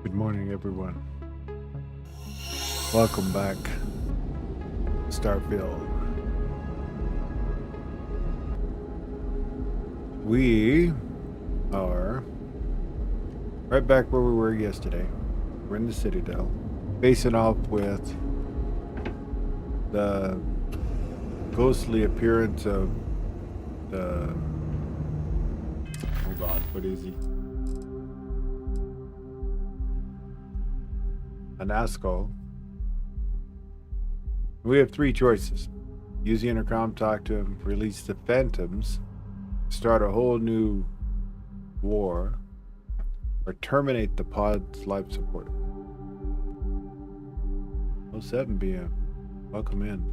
Good morning, everyone. Welcome back, Starfield. We are right back where we were yesterday. We're in the Citadel, facing off with the ghostly appearance of the... Oh God, what is he? An Asco. We have three choices. Use the intercom, talk to him, release the phantoms, start a whole new war, or terminate the pod's life support. 07 PM. Welcome in.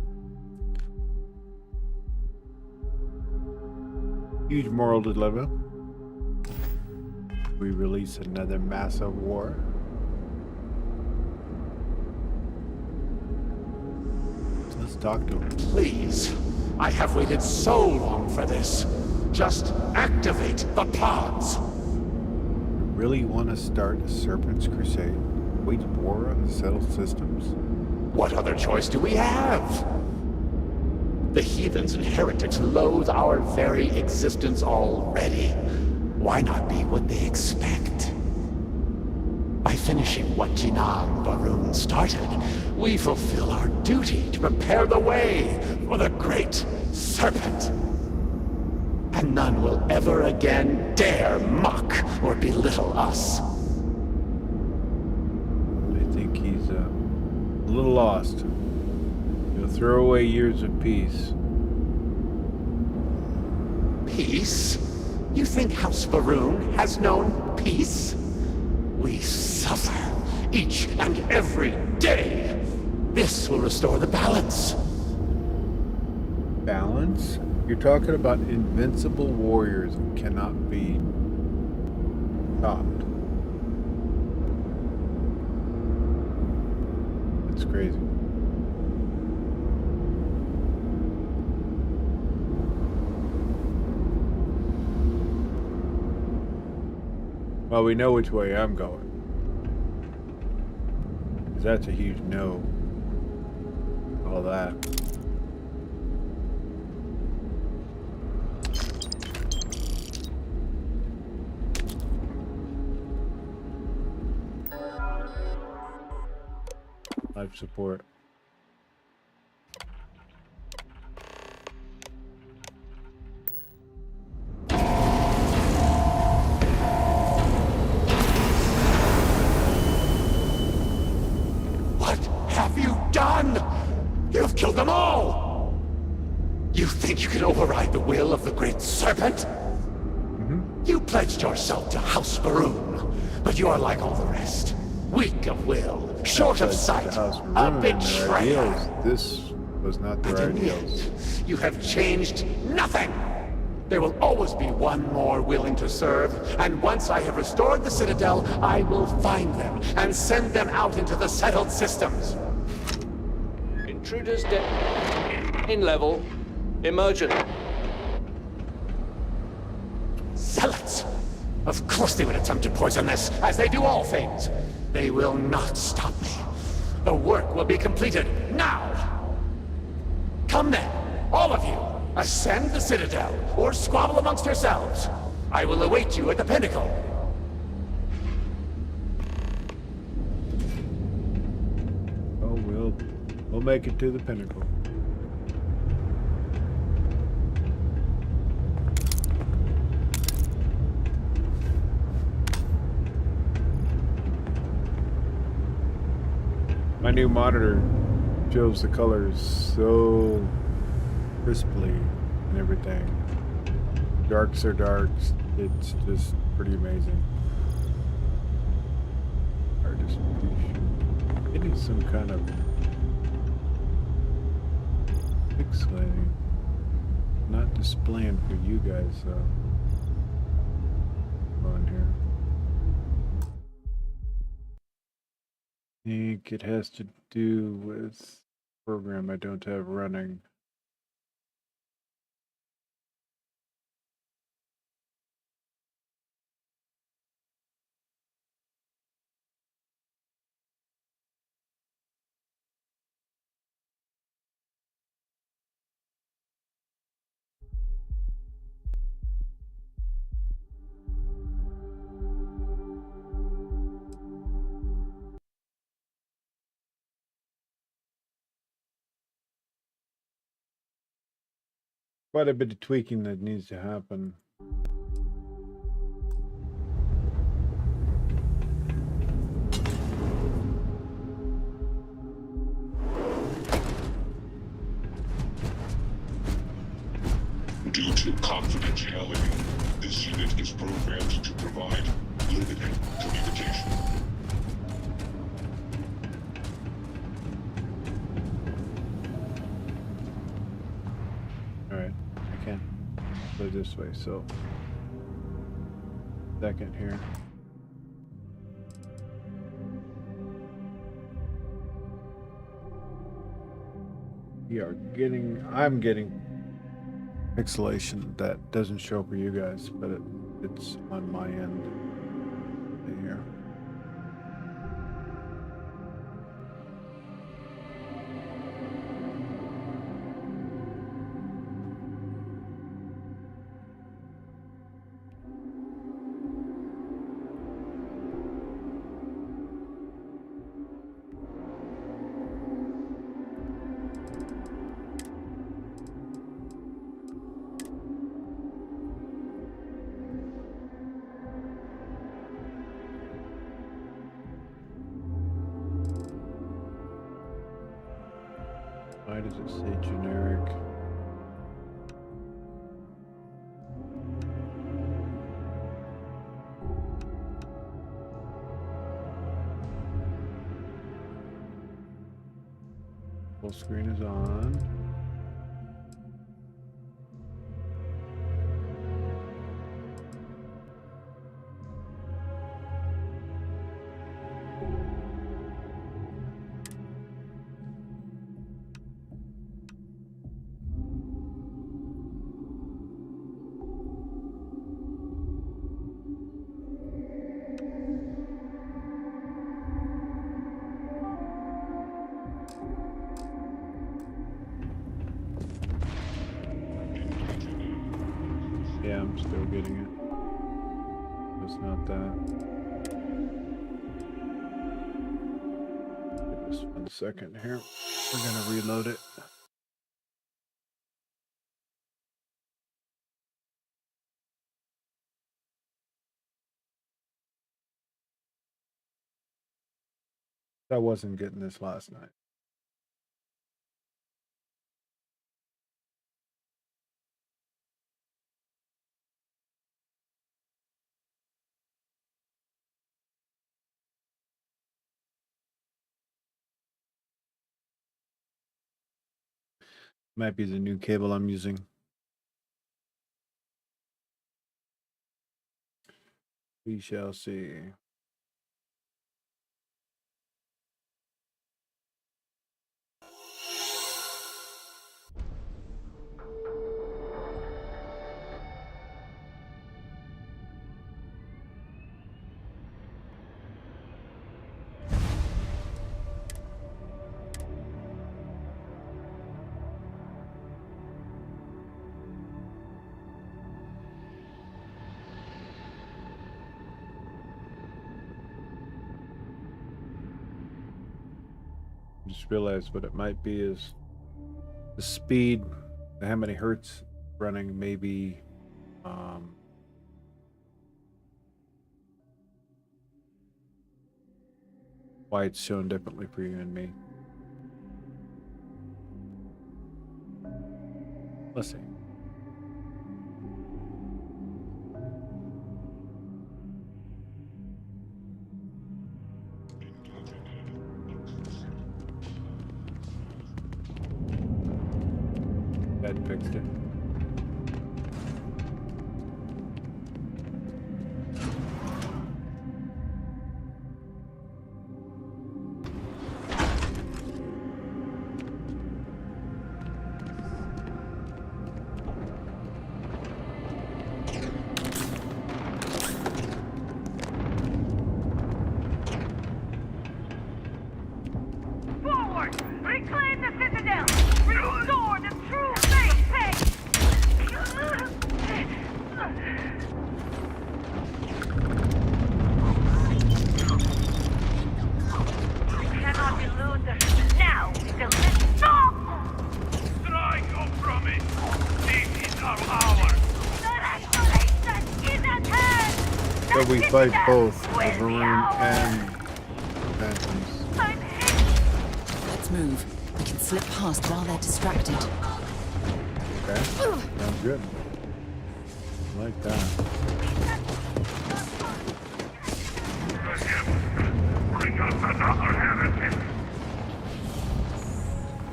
Huge moral dilemma. We release another massive war. Let's talk to him. Please, I have waited so long for this. Just activate the pods. We really want to start a Serpent's Crusade? Wage war on the settled systems? What other choice do we have? The heathens and heretics loathe our very existence already. Why not be what they expect? By finishing what Jinan Barun started, we fulfill our duty to prepare the way for the Great Serpent. And none will ever again dare mock or belittle us. I think he's a little lost. He'll throw away years of peace. Peace? You think House Varun has known peace? We suffer each and every day. This will restore the balance. Balance? You're talking about invincible warriors who cannot be stopped. That's crazy. Well, we know which way I'm going. 'Cause that's a huge no. All that. Life support. What have you done? You've killed them all! You think you can override the will of the Great Serpent? You pledged yourself to House Varun, but you are like all the rest. Weak of will, short of sight, a betrayer. This was not their But in the ideals. end, you have changed nothing. There will always be one more willing to serve, and once I have restored the Citadel, I will find them and send them out into the settled systems. Intruders in level. Emergent. Zealots! Of course they would attempt to poison this, as they do all things. They will not stop me. The work will be completed now! Come then, all of you, ascend the Citadel, or squabble amongst yourselves. I will await you at the pinnacle. Oh, we'll make it to the pinnacle. My new monitor shows the colors so crisply and everything. Darks are darks. It's just pretty amazing. Our distribution. Getting some kind of pixelating. Not displaying for you guys though. On here. I think it has to do with program I don't have running. quite a bit of tweaking that needs to happen. Due to confidentiality, this unit is programmed to provide limited communication. Alright, I can't go this way, so second here. I'm getting pixelation that doesn't show for you guys, but it's on my end here. Why does it say generic? Full screen is on. Yeah, I'm still getting it. It's not that. Give us 1 second here. We're gonna reload it. I wasn't getting this last night. Might be the new cable I'm using. We shall see. Just realized what it might be is the speed, how many hertz running, maybe why it's shown differently for you and me. Let's see. That fixed it. Forward! Reclaim the Citdel! Restore the true faith! We cannot elude the now! Till this stop! Strike your promise! This is do we fight both the Marine and Phantoms? I'm hit. Let's move. We can slip past while they're distracted. Okay, sounds good. I like that.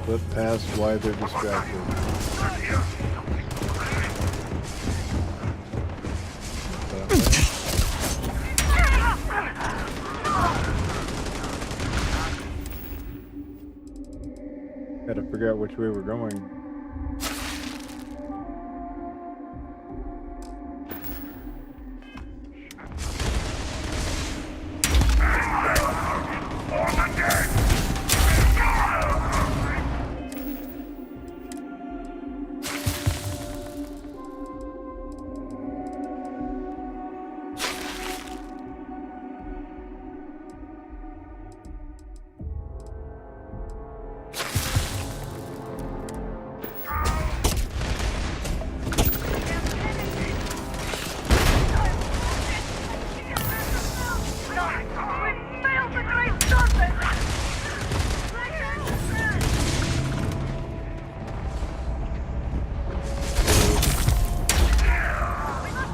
Flip past why they're distracted. Gotta figure out which way we're going.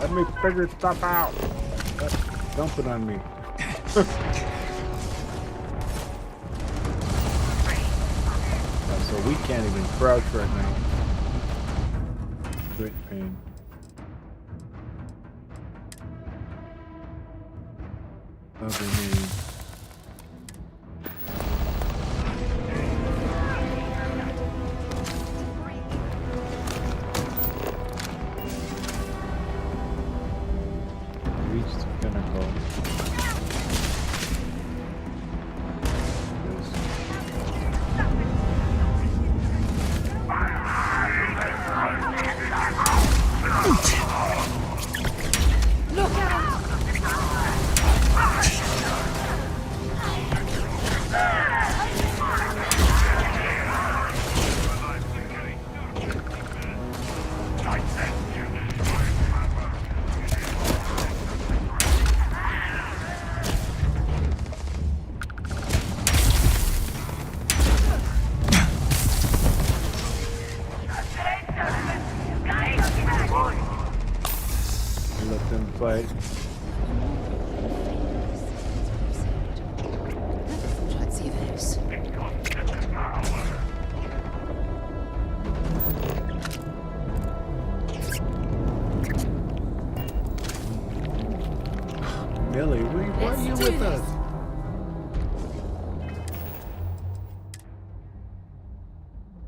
Let me figure stuff out. That's dumping on me. So we can't even crouch right now. Great pain. Other me. Reach the pinnacle. Let them fight. Let's see this. Millie, why are you with us?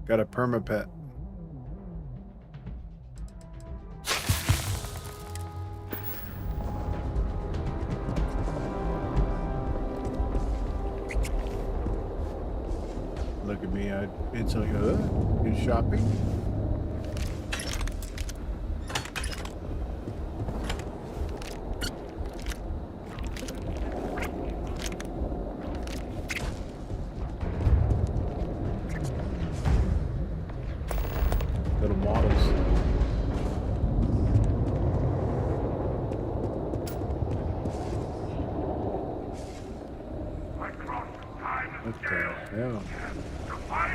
Got a permapet. Look at me, I instantly go, you shopping? Little models. What the hell?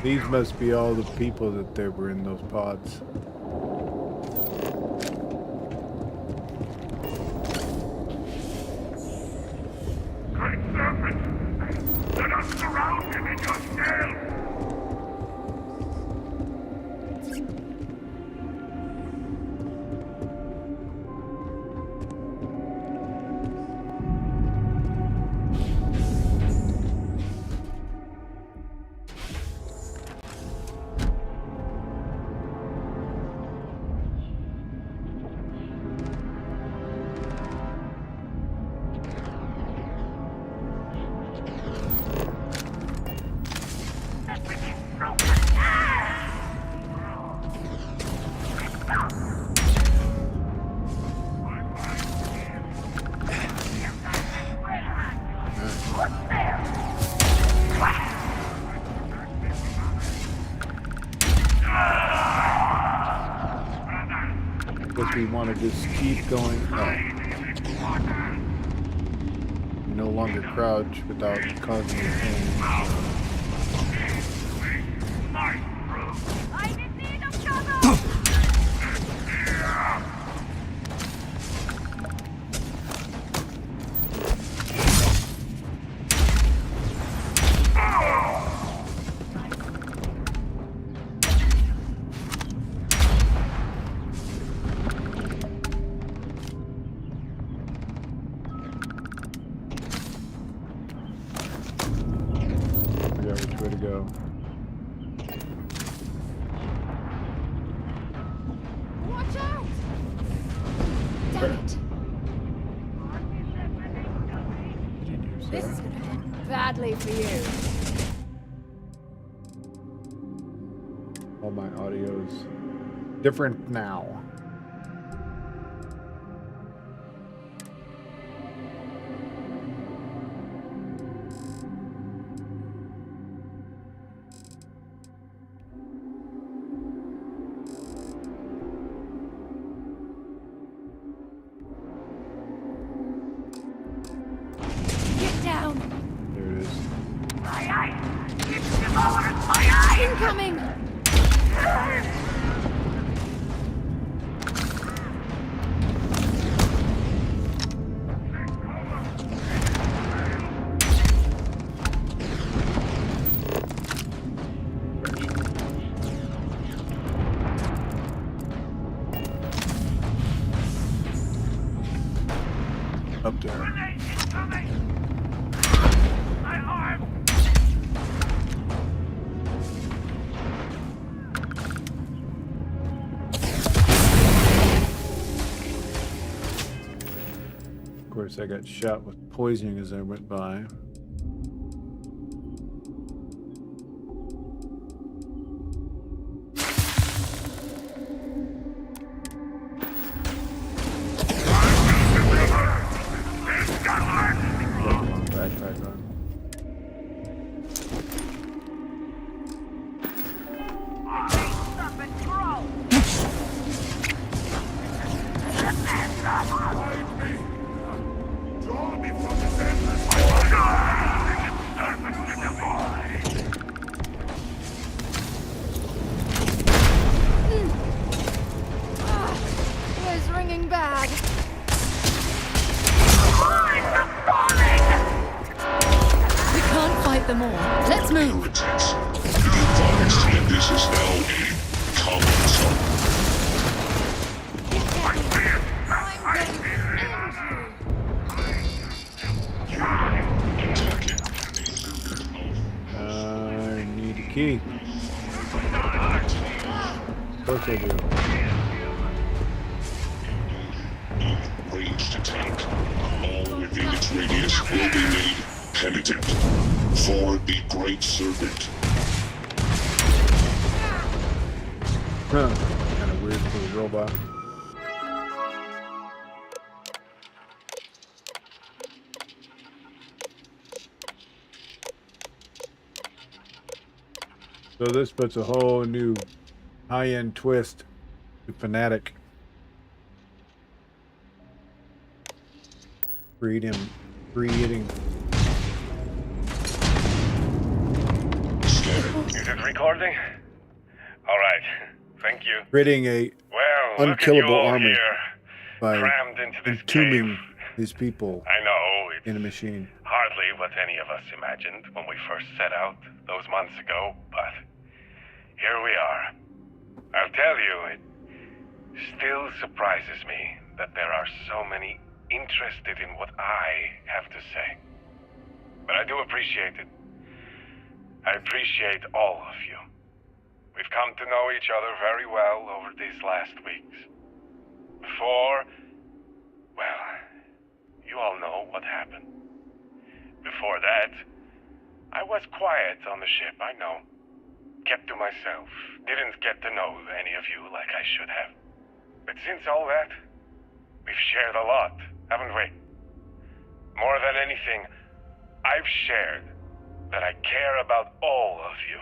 These must be all the people that they were in those pods. Great serpent! Let us surround him in your snail! Guess we want to just keep going up. longer crouch without causing you pain. I'm in need of cover! Which way to go? Watch out! Damn it! This is gonna end badly for you. All my audio's different now. Get down! There it is. Incoming! Up there. My arm! Of course, I got shot with poisoning as I went by. Backpack on. Stop and grow! Draw me from this endless serpent to divide. Ears ringing bad. We can't fight them all. Let's move. Heretics. Be advised that this is now a common zone. I need a key. Of course I do. Ranged attack. All within its radius will be made penitent for the Great Serpent. Huh. Kind of weird for a robot. So this puts a whole new high-end twist to Fanatic. Creating Is it recording? All right. Thank you. creating a Well, look at you unkillable all army here, by crammed into this entombing cave. these people I know it's in a machine. hardly what any of us imagined when we first set out those months ago, but here we are. I'll tell you, it still surprises me that there are so many interested in what I have to say. But I do appreciate it. I appreciate all of you. We've come to know each other very well over these last weeks. Before, well, you all know what happened. Before that, I was quiet on the ship, I know. Kept to myself. Didn't get to know any of you like I should have. But since all that, we've shared a lot, haven't we? More than anything, I've shared that I care about all of you.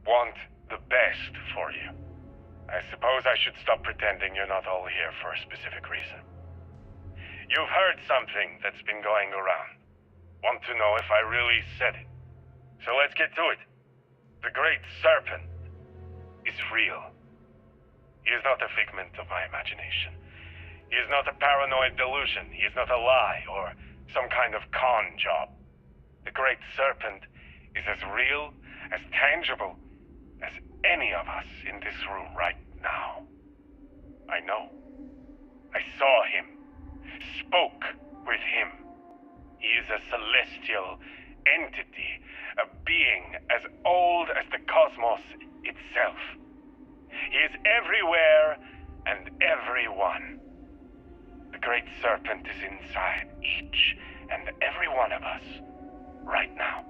Want the best for you. I suppose I should stop pretending you're not all here for a specific reason. You've heard something that's been going around. want to know if I really said it. So let's get to it. The Great Serpent is real. He is not a figment of my imagination. He is not a paranoid delusion. He is not a lie or some kind of con job. The Great Serpent is as real, as tangible, as any of us in this room right now. I know. I saw him. Spoke with him. He is a celestial entity, a being as old as the cosmos itself. He is everywhere and everyone. The Great Serpent is inside each and every one of us right now.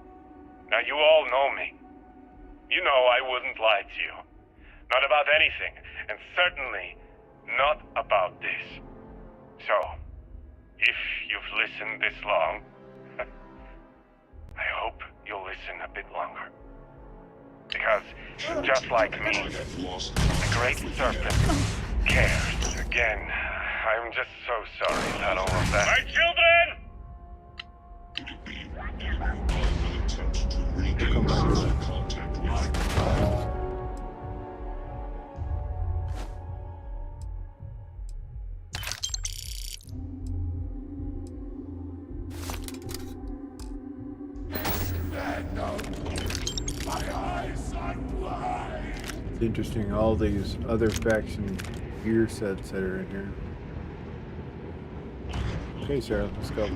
Now you all know me. You know I wouldn't lie to you. Not about anything, and certainly not about this. So, if you've listened this long, I hope you'll listen a bit longer. Because, just like me, the Great Serpent cares. Again, I'm just so sorry about all of that. My children! Attempt to regain physical contact with It's interesting, all these other faction gear sets that are in here. Okay, Sarah, let's go.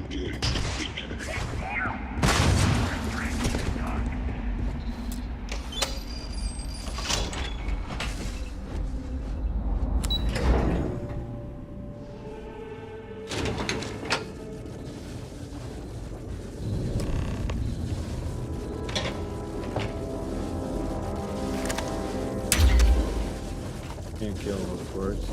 Can't kill them, of course.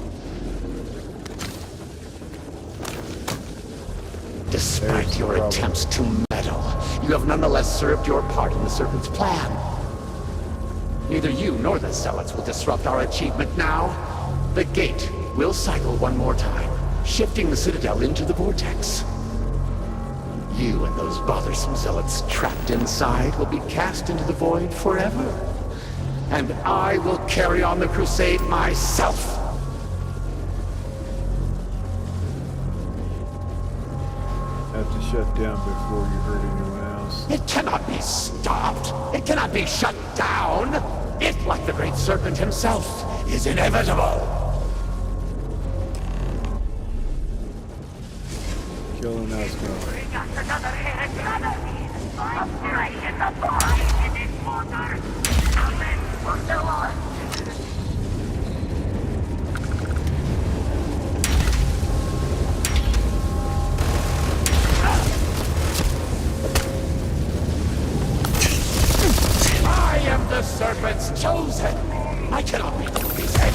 Despite your attempts to meddle, you have nonetheless served your part in the Serpent's plan. Neither you nor the Zealots will disrupt our achievement now. The gate will cycle one more time, shifting the Citadel into the vortex. You and those bothersome Zealots trapped inside will be cast into the void forever. And I will carry on the crusade myself. Have to shut down before you hurt anyone else. It cannot be stopped. It cannot be shut down. It, like the Great Serpent himself, is inevitable. Killing us, go. We got another hidden enemy. Right in the void in this water. Amen. For the Lord. I am the Serpent's chosen. I cannot be his head.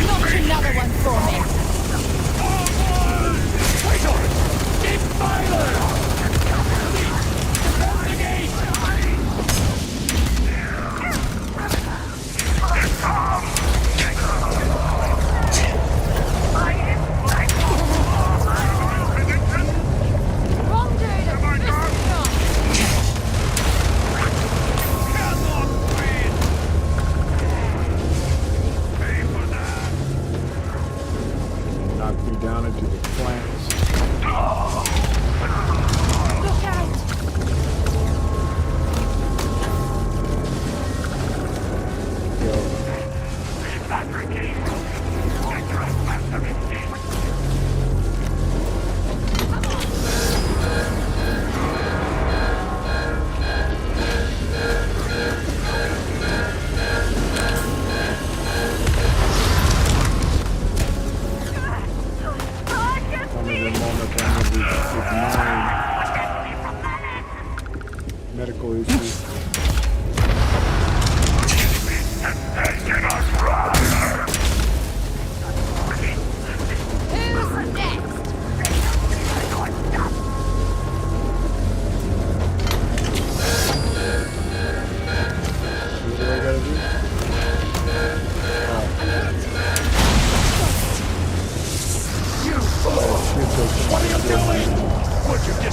Launch another one for me. Traitor! Defiler! Wrong dude. Listen up.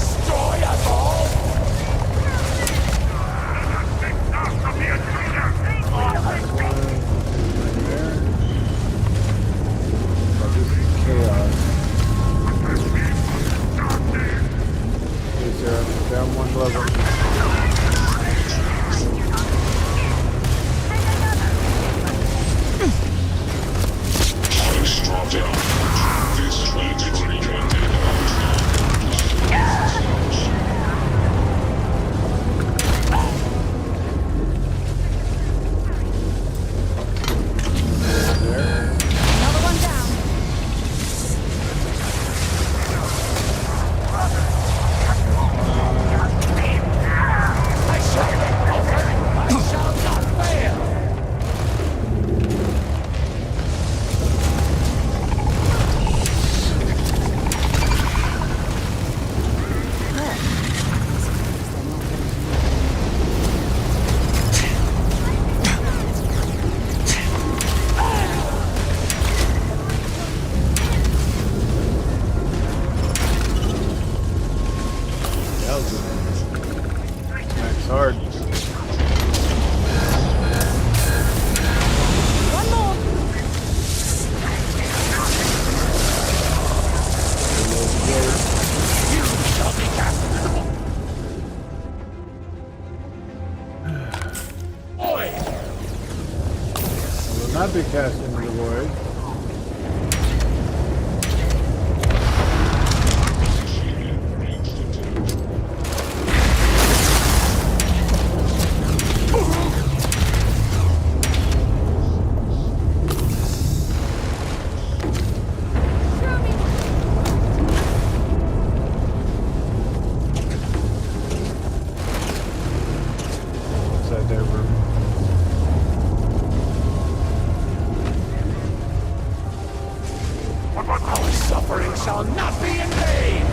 destroy us all? Chaos. Is there down one level? House drop down. This planetary container. There. Another one down. I shall not fail! That was it. Max hard. One more. You shall be cast into the void! I will not be cast into the void. Inside that room. Our suffering shall not be in vain!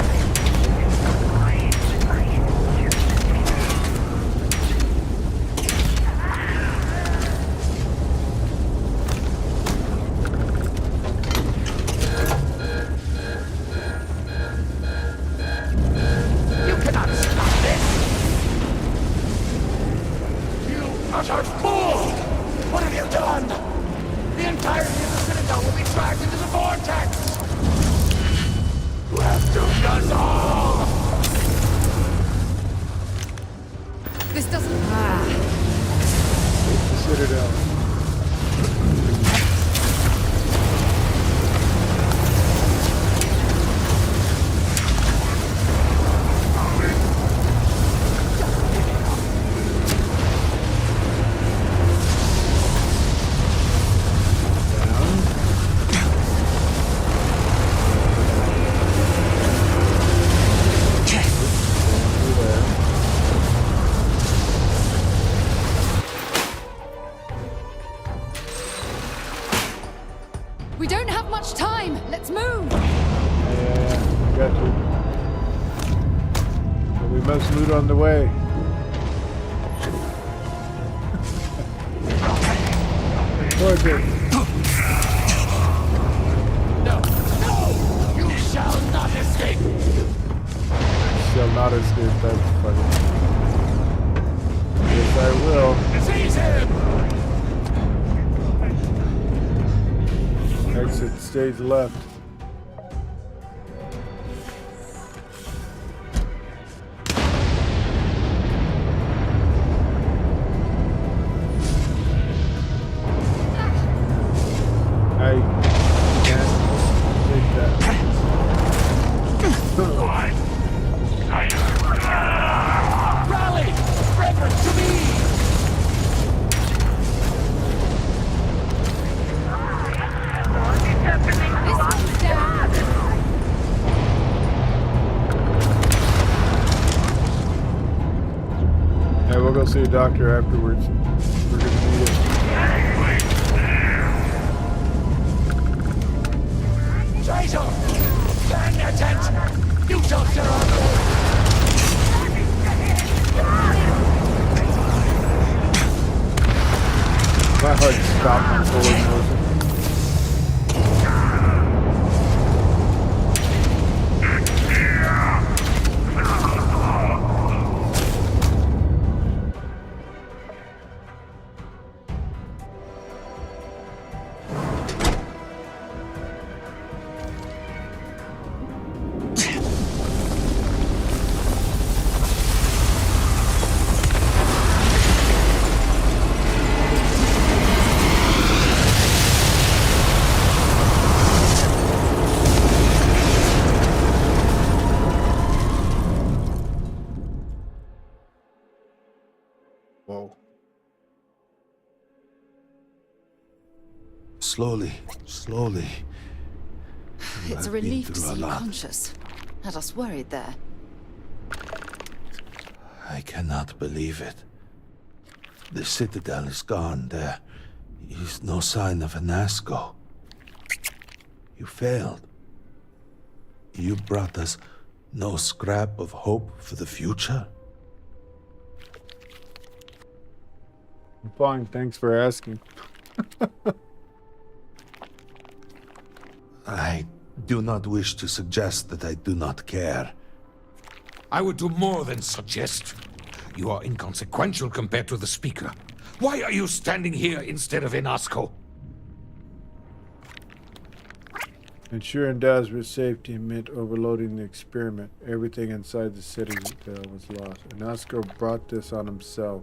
You cannot stop this! You utter fool! What have you done? The entirety of the Citadel will be dragged into the vortex! You have doomed us all! This doesn't. It's the Citadel. We don't have much time. Let's move. Yeah, we got to. But we must loot on the way. Towards it. No! No! You shall not escape! Shall not escape. That's funny. Yes, I will. Seize him! Exit stage left. I can't take that. Rally! Brethren, to me! This one's down. Hey, we'll go see a doctor afterwards. We're gonna need it. Traitor! Stand your tent! You shall share our fate! My heart stopped in forward motion. Whoa. Slowly. You It's a have been relief to through a see you lot. conscious. Had us worried there. I cannot believe it. The Citadel is gone. There is no sign of Anasco. You failed. You brought us no scrap of hope for the future. I'm fine. Thanks for asking. I do not wish to suggest that I do not care. I would do more than suggest. You are inconsequential compared to the Speaker. Why are you standing here instead of in Asco? Ensuring Dasra's safety meant overloading the experiment. Everything inside the city was lost. Anasco brought this on himself.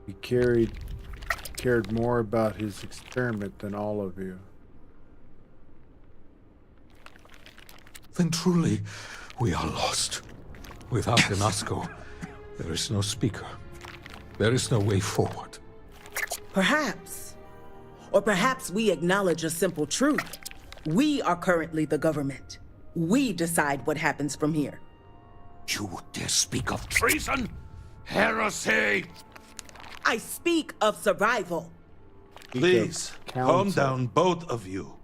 He cared more about his experiment than all of you. Then truly, we are lost. Without Anasco, there is no Speaker. There is no way forward. Perhaps. Or perhaps we acknowledge a simple truth. We are currently the government. We decide what happens from here. You would dare speak of treason? Heresy! I speak of survival. Please, calm counsel. down, both of you.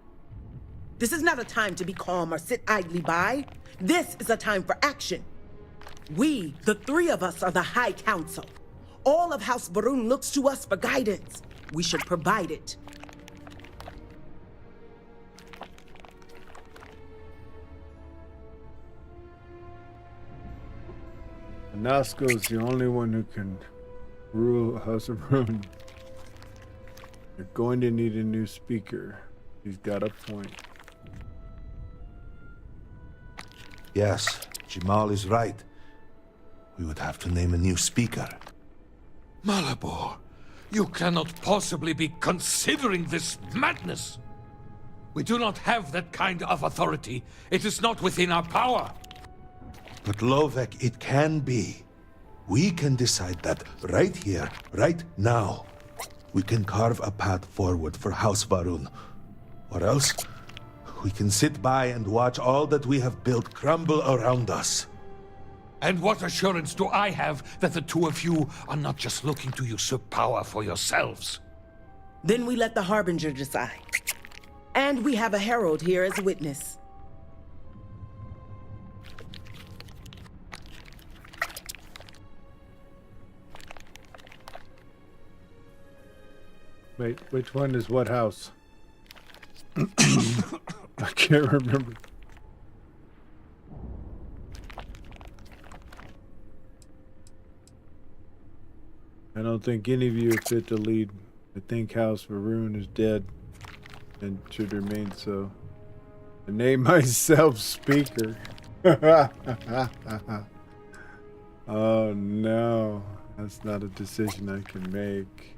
This is not a time to be calm or sit idly by. This is a time for action. We, the three of us, are the High Council. All of House Varun looks to us for guidance. We should provide it. Anasco is the only one who can rule House of Rune. You're going to need a new speaker. He's got a point. Yes, Jamal is right. We would have to name a new speaker. Malabor, you cannot possibly be considering this madness. We do not have that kind of authority. It is not within our power. But Lovek, it can be. We can decide that right here, right now. We can carve a path forward for House Varun. Or else, we can sit by and watch all that we have built crumble around us. And what assurance do I have that the two of you are not just looking to usurp power for yourselves? Then we let the Harbinger decide. And we have a herald here as a witness. Wait, which one is what house? I can't remember. I don't think any of you are fit to lead. I think House Varun is dead and should remain so. I name myself Speaker. Oh no, that's not a decision I can make.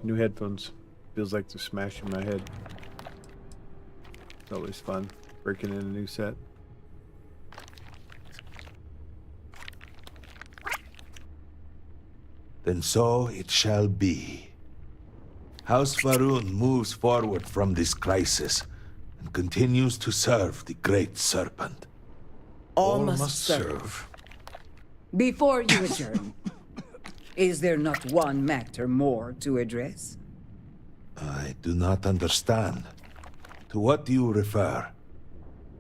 New headphones. Feels like they're smashing my head. It's always fun breaking in a new set. Then so it shall be. House Varun moves forward from this crisis and continues to serve the Great Serpent. All must serve. Before you adjourn, is there not one matter more to address? I do not understand. To what do you refer?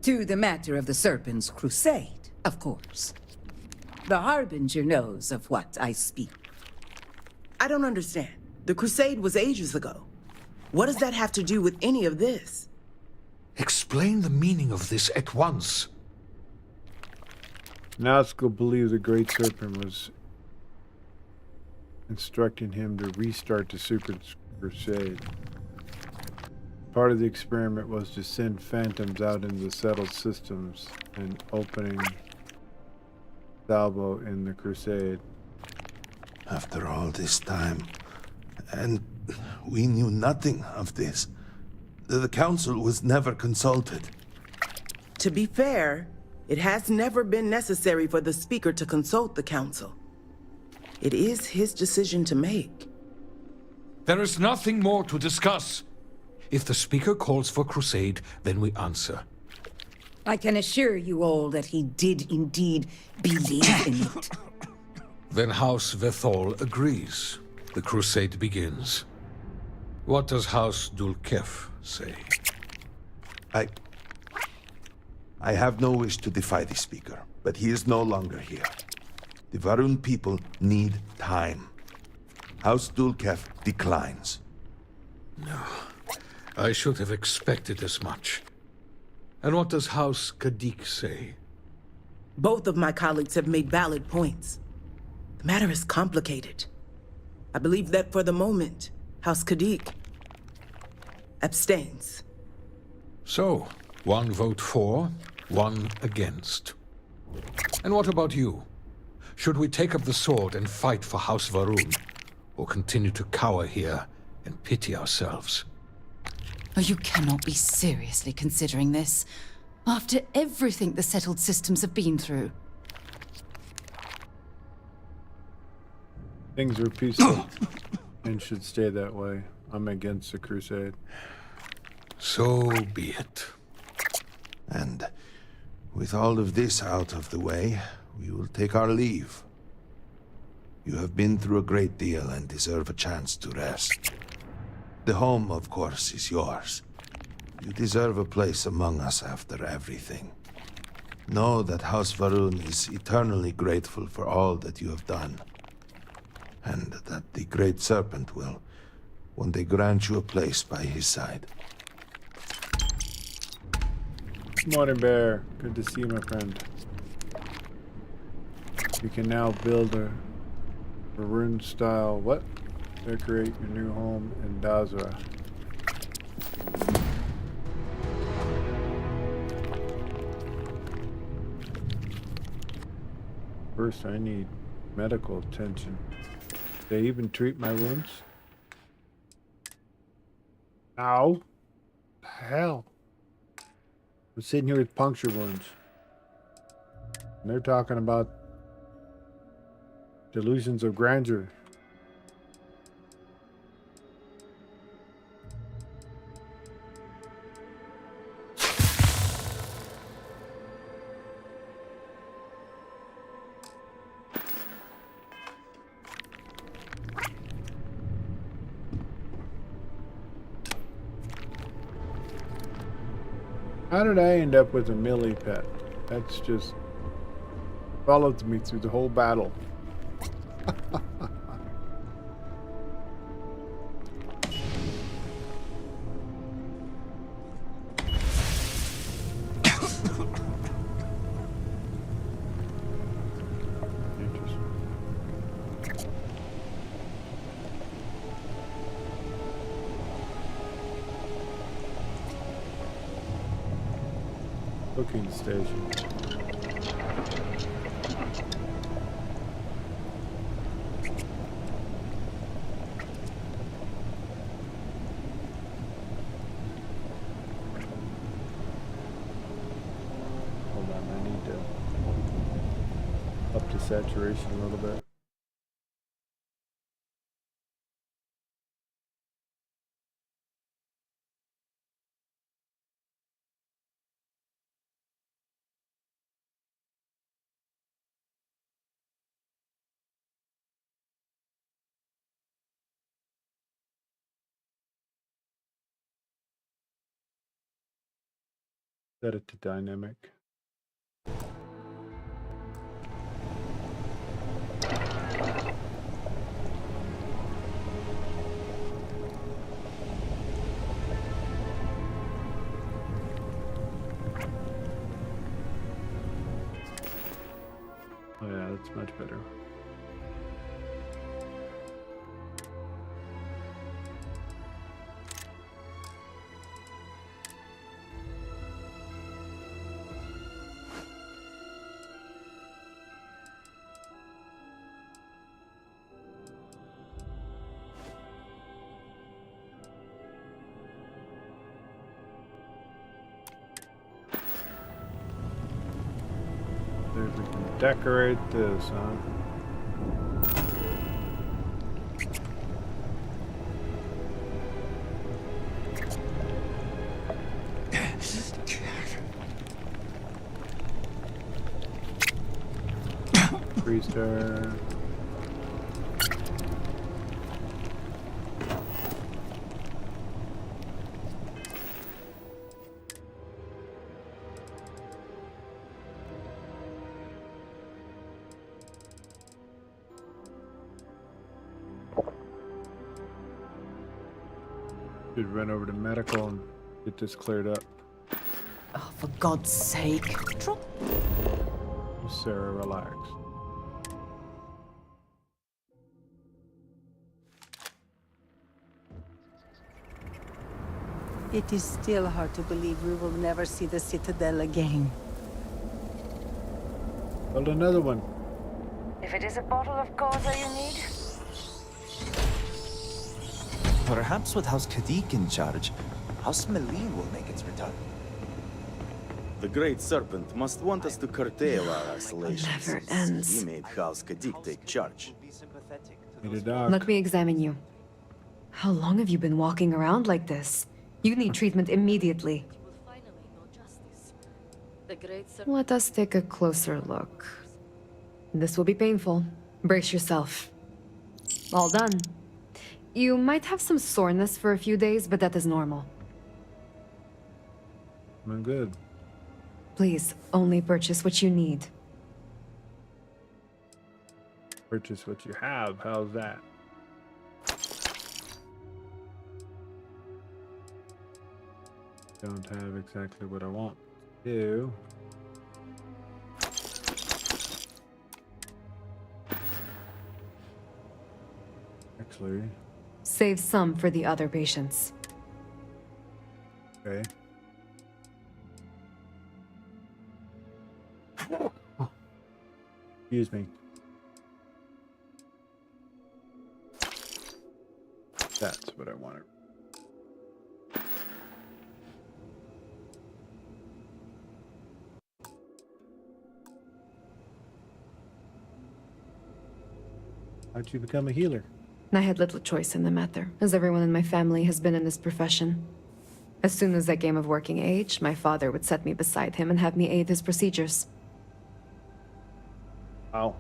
To the matter of the Serpent's crusade, of course. The Harbinger knows of what I speak. I don't understand. The crusade was ages ago. What does that have to do with any of this? Explain the meaning of this at once. Nazgul believed the Great Serpent was instructing him to restart the Super Crusade. Part of the experiment was to send phantoms out into the settled systems and opening salvo in the crusade. After all this time, and we knew nothing of this. The council was never consulted. To be fair, it has never been necessary for the speaker to consult the council. It is his decision to make. There is nothing more to discuss. If the speaker calls for crusade, then we answer. I can assure you all that he did indeed believe in it. Then House Vethol agrees. The crusade begins. What does House Dulkef say? I have no wish to defy the speaker, but he is no longer here. The Varun people need time. House Dulkef declines. No. I should have expected as much. And what does House Kadik say? Both of my colleagues have made valid points. The matter is complicated. I believe that for the moment, House Kadik abstains. So, one vote for, one against. And what about you? Should we take up the sword and fight for House Varun, or continue to cower here and pity ourselves? Oh, you cannot be seriously considering this, after everything the settled systems have been through. Things are peaceful and should stay that way. I'm against the crusade. So be it. And with all of this out of the way, we will take our leave. You have been through a great deal and deserve a chance to rest. The home, of course, is yours. You deserve a place among us after everything. Know that House Varun is eternally grateful for all that you have done. And that the Great Serpent will one day grant you a place by his side. Morning, Bear. Good to see you, my friend. You can now build a Varun style what? Decorate your new home in Dazra. First, I need medical attention. They even treat my wounds? Ow! The hell? I'm sitting here with puncture wounds. And they're talking about delusions of grandeur. How did I end up with a melee pet? That's just followed me through the whole battle. Booking station. Hold on, I need to up to saturation a little bit. Set it to dynamic. Oh yeah, that's much better. decorate this, huh? Freestar. Should run over to medical and get this cleared up. Oh, for God's sake. Sarah, relax. It is still hard to believe we will never see the Citadel again. Build another one. If it is a bottle of Gauze you need, Perhaps with House Kadik in charge, House Meline will make its return. The Great Serpent must want us to curtail our isolations. Never ends. He made House Kadik take charge. Let me examine you. How long have you been walking around like this? You need treatment immediately. Let us take a closer look. This will be painful. Brace yourself. All done. You might have some soreness for a few days, but that is normal. I'm good. Please, only purchase what you need. Purchase what you have. How's that? Don't have exactly what I want to do. Actually. Save some for the other patients. Okay. Excuse me. That's what I wanted. How'd you become a healer? I had little choice in the matter, as everyone in my family has been in this profession. As soon as I came of working age, my father would set me beside him and have me aid his procedures. Wow.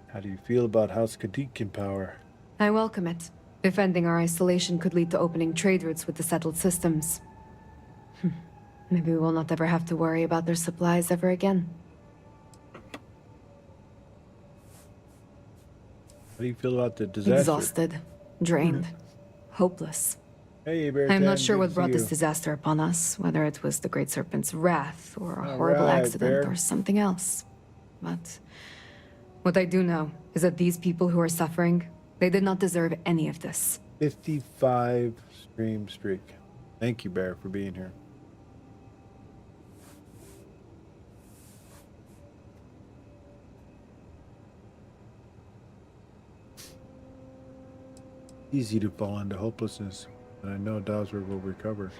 How do you feel about House Kadik in power? I welcome it. Defending our isolation could lead to opening trade routes with the settled systems. Maybe we will not ever have to worry about their supplies ever again. How do you feel about the disaster? Exhausted, drained, hopeless. Hey, Bear I'm not Tan, sure good what to brought see this you. disaster upon us, whether it was the Great Serpent's wrath, or a All horrible right, accident, Bear. or something else. But what I do know is that these people who are suffering, they did not deserve any of this. 55 stream streak. Thank you, Bear, for being here. Easy to fall into hopelessness, and I know Dosler will recover.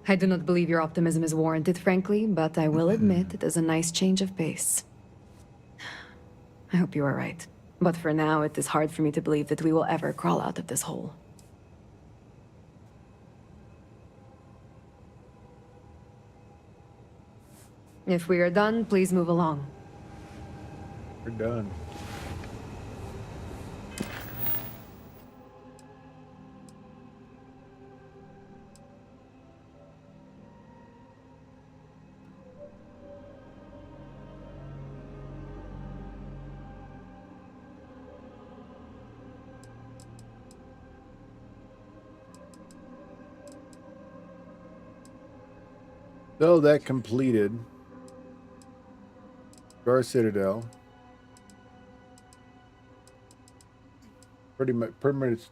I do not believe your optimism is warranted, frankly, but I will admit it is a nice change of pace. I hope you are right. But for now, it is hard for me to believe that we will ever crawl out of this hole. If we are done, please move along. We're done. So that completed our Citadel. Pretty much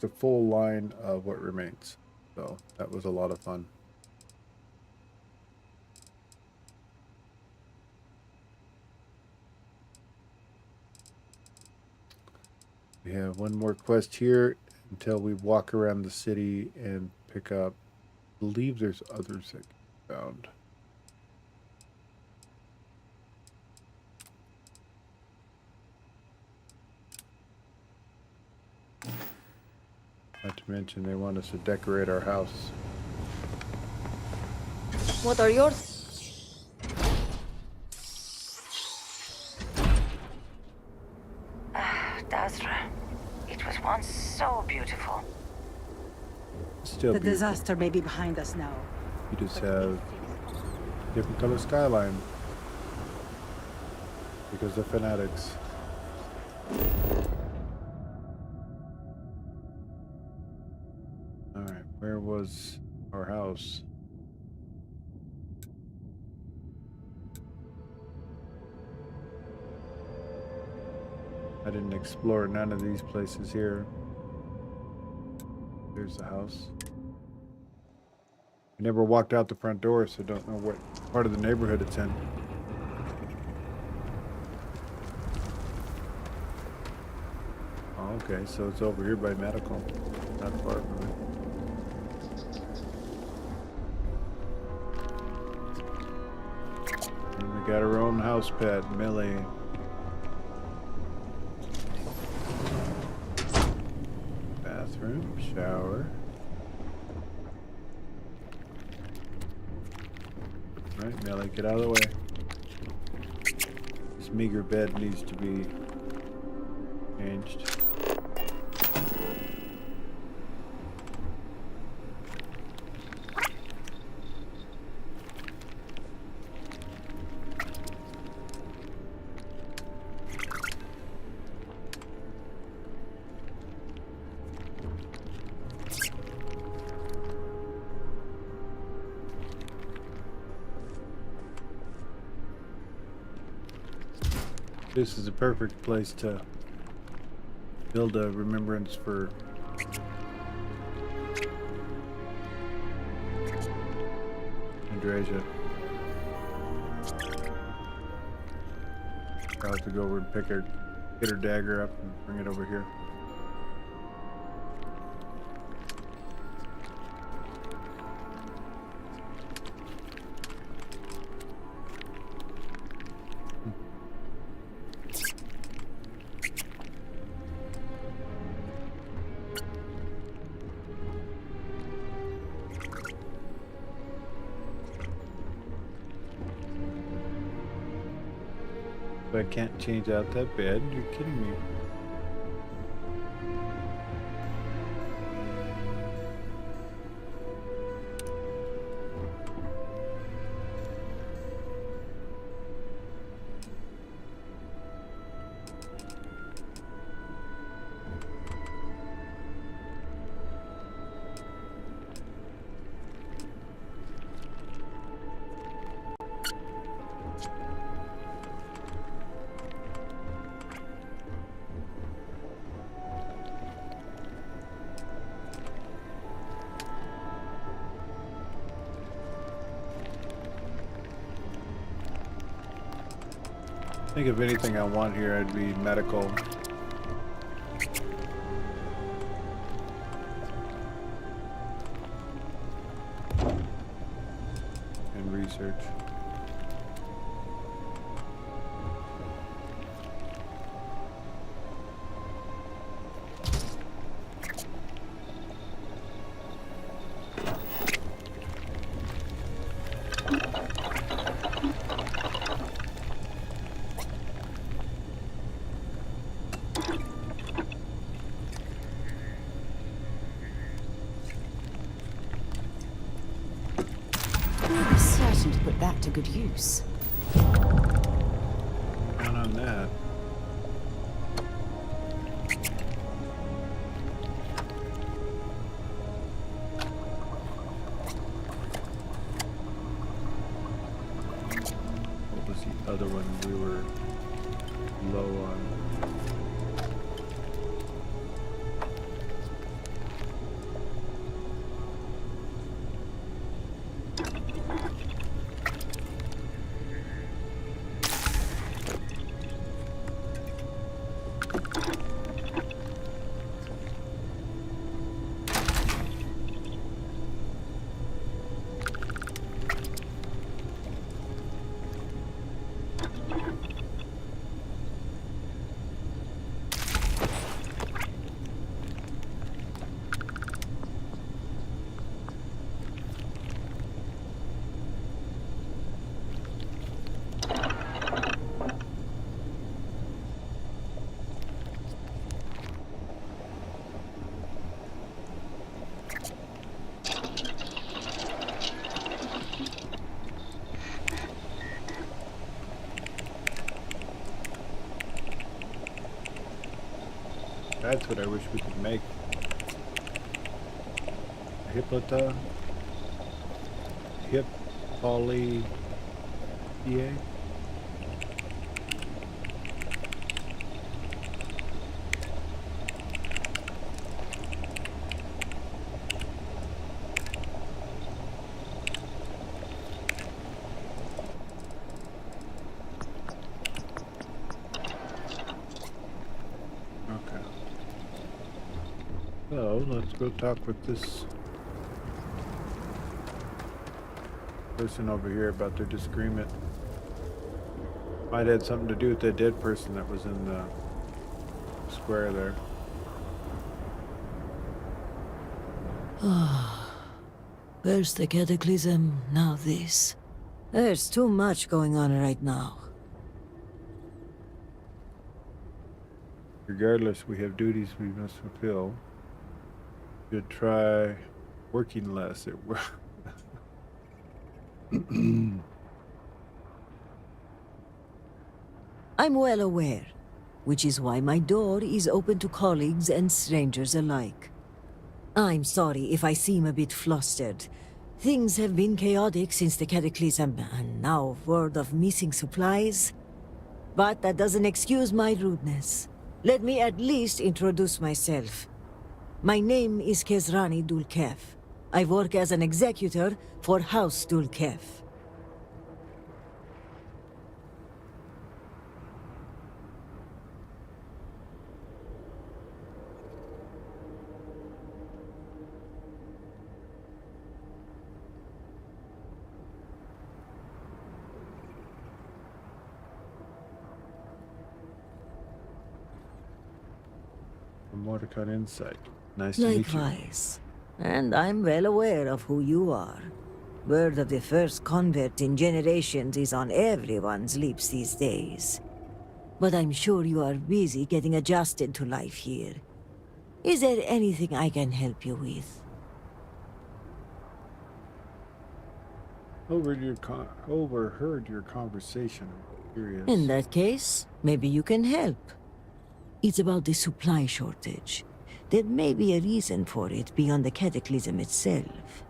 the full line of what remains. So that was a lot of fun. We have one more quest here until we walk around the city and pick up. I believe there's others that can be found. Not to mention they want us to decorate our house. What are yours? Dasra. It was once so beautiful. Still The beautiful. disaster may be behind us now. You just have different color skyline. Because they're fanatics. Alright, where was our house? I didn't explore none of these places here. There's the house. I never walked out the front door, so don't know what part of the neighborhood it's in. Oh, okay, so it's over here by medical. Not far from it. And we got our own house pet, Millie. Bathroom, shower. Right, Millie, get out of the way. This meager bed needs to be changed. This is a perfect place to build a remembrance for Andreja. I'll have to go over and get her dagger up and bring it over here. But I can't change out that bed. You're kidding me. I think if anything I want here, I'd be medical. And research. I'm certain to put that to good use. Count on that. What was the other one we were low on? That's what I wish we could make. Hiplata? Hip poly PA? So, let's go talk with this person over here about their disagreement. Might have had something to do with that dead person that was in the square there. First the cataclysm, now this. There's too much going on right now. Regardless, we have duties we must fulfill. Should try working less at work. I'm well aware, which is why my door is open to colleagues and strangers alike. I'm sorry if I seem a bit flustered. Things have been chaotic since the cataclysm, and now word of missing supplies. But that doesn't excuse my rudeness. Let me at least introduce myself. My name is Kezrani Dulkev. I work as an executor for House Dulkev. Mordecai Insight. Nice to meet you. Likewise. And I'm well aware of who you are. Word of the first convert in generations is on everyone's lips these days. But I'm sure you are busy getting adjusted to life here. Is there anything I can help you with? Overheard your conversation. I'm curious. In that case, maybe you can help. It's about the supply shortage. There may be a reason for it beyond the cataclysm itself.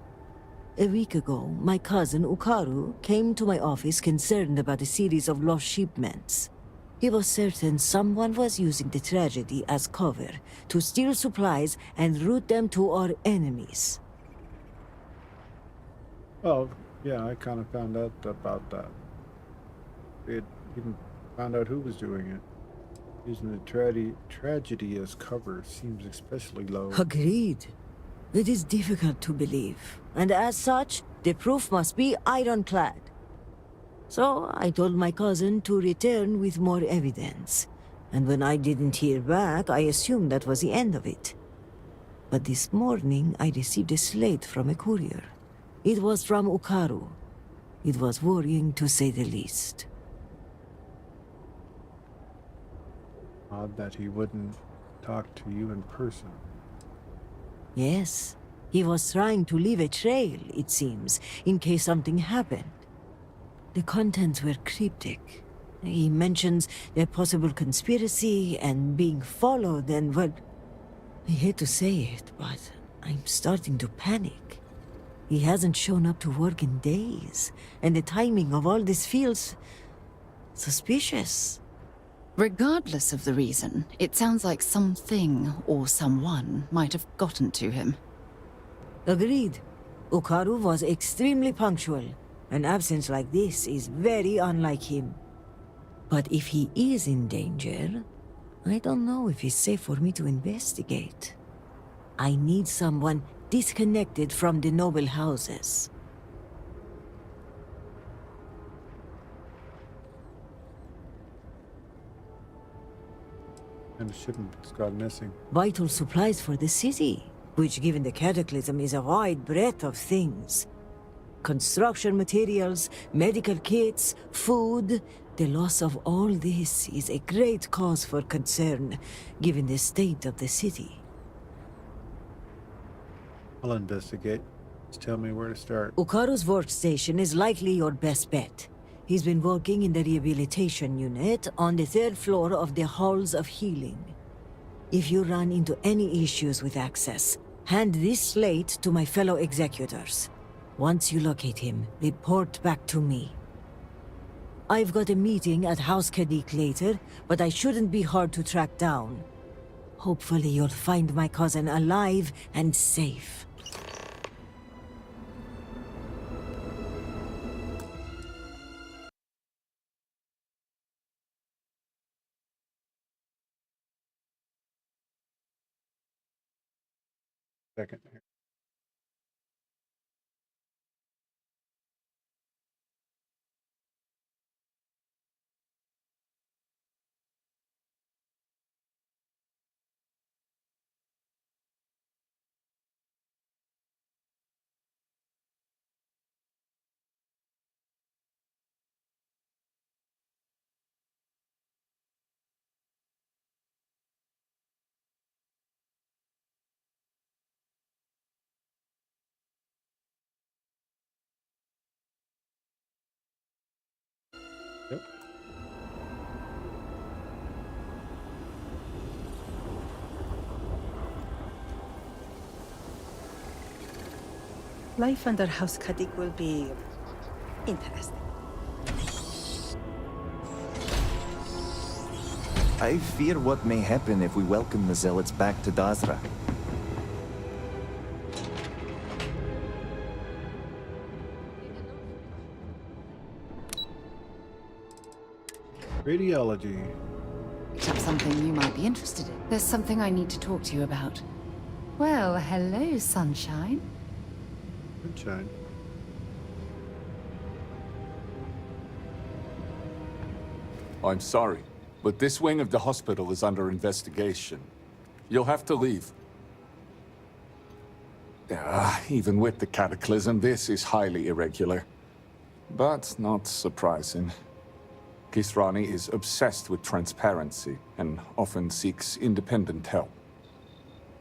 A week ago, my cousin Ukaru came to my office concerned about a series of lost shipments. He was certain someone was using the tragedy as cover to steal supplies and route them to our enemies. Well, yeah, I kind of found out about that. It even found out who was doing it. Using the tragedy as cover seems especially low. Agreed. It is difficult to believe, and as such, the proof must be ironclad. So I told my cousin to return with more evidence, and when I didn't hear back, I assumed that was the end of it. But this morning, I received a slate from a courier. It was from Ukaru. It was worrying, to say the least. Odd that he wouldn't talk to you in person. Yes, he was trying to leave a trail, it seems, in case something happened. The contents were cryptic. He mentions a possible conspiracy and being followed and, well, I hate to say it, but I'm starting to panic. He hasn't shown up to work in days, and the timing of all this feels suspicious. Regardless of the reason, it sounds like something or someone might have gotten to him. Agreed. Ukaru was extremely punctual. An absence like this is very unlike him. But if he is in danger, I don't know if it's safe for me to investigate. I need someone disconnected from the noble houses. And the shipment's gone missing. Vital supplies for the city, which given the cataclysm is a wide breadth of things. Construction materials, medical kits, food. The loss of all this is a great cause for concern, given the state of the city. I'll investigate. Just tell me where to start. Ukaru's workstation is likely your best bet. He's been working in the rehabilitation unit on the 3rd floor of the Halls of Healing. If you run into any issues with access, hand this slate to my fellow executors. Once you locate him, report back to me. I've got a meeting at House Kadik later, but I shouldn't be hard to track down. Hopefully you'll find my cousin alive and safe. Second here. Yep. Life under House Kadik will be interesting. I fear what may happen if we welcome the zealots back to Dazra. Radiology. Picked up something you might be interested in. There's something I need to talk to you about. Well, hello, sunshine. Sunshine. I'm sorry, but this wing of the hospital is under investigation. You'll have to leave. Even with the cataclysm, this is highly irregular. But not surprising. Kisrani is obsessed with transparency and often seeks independent help.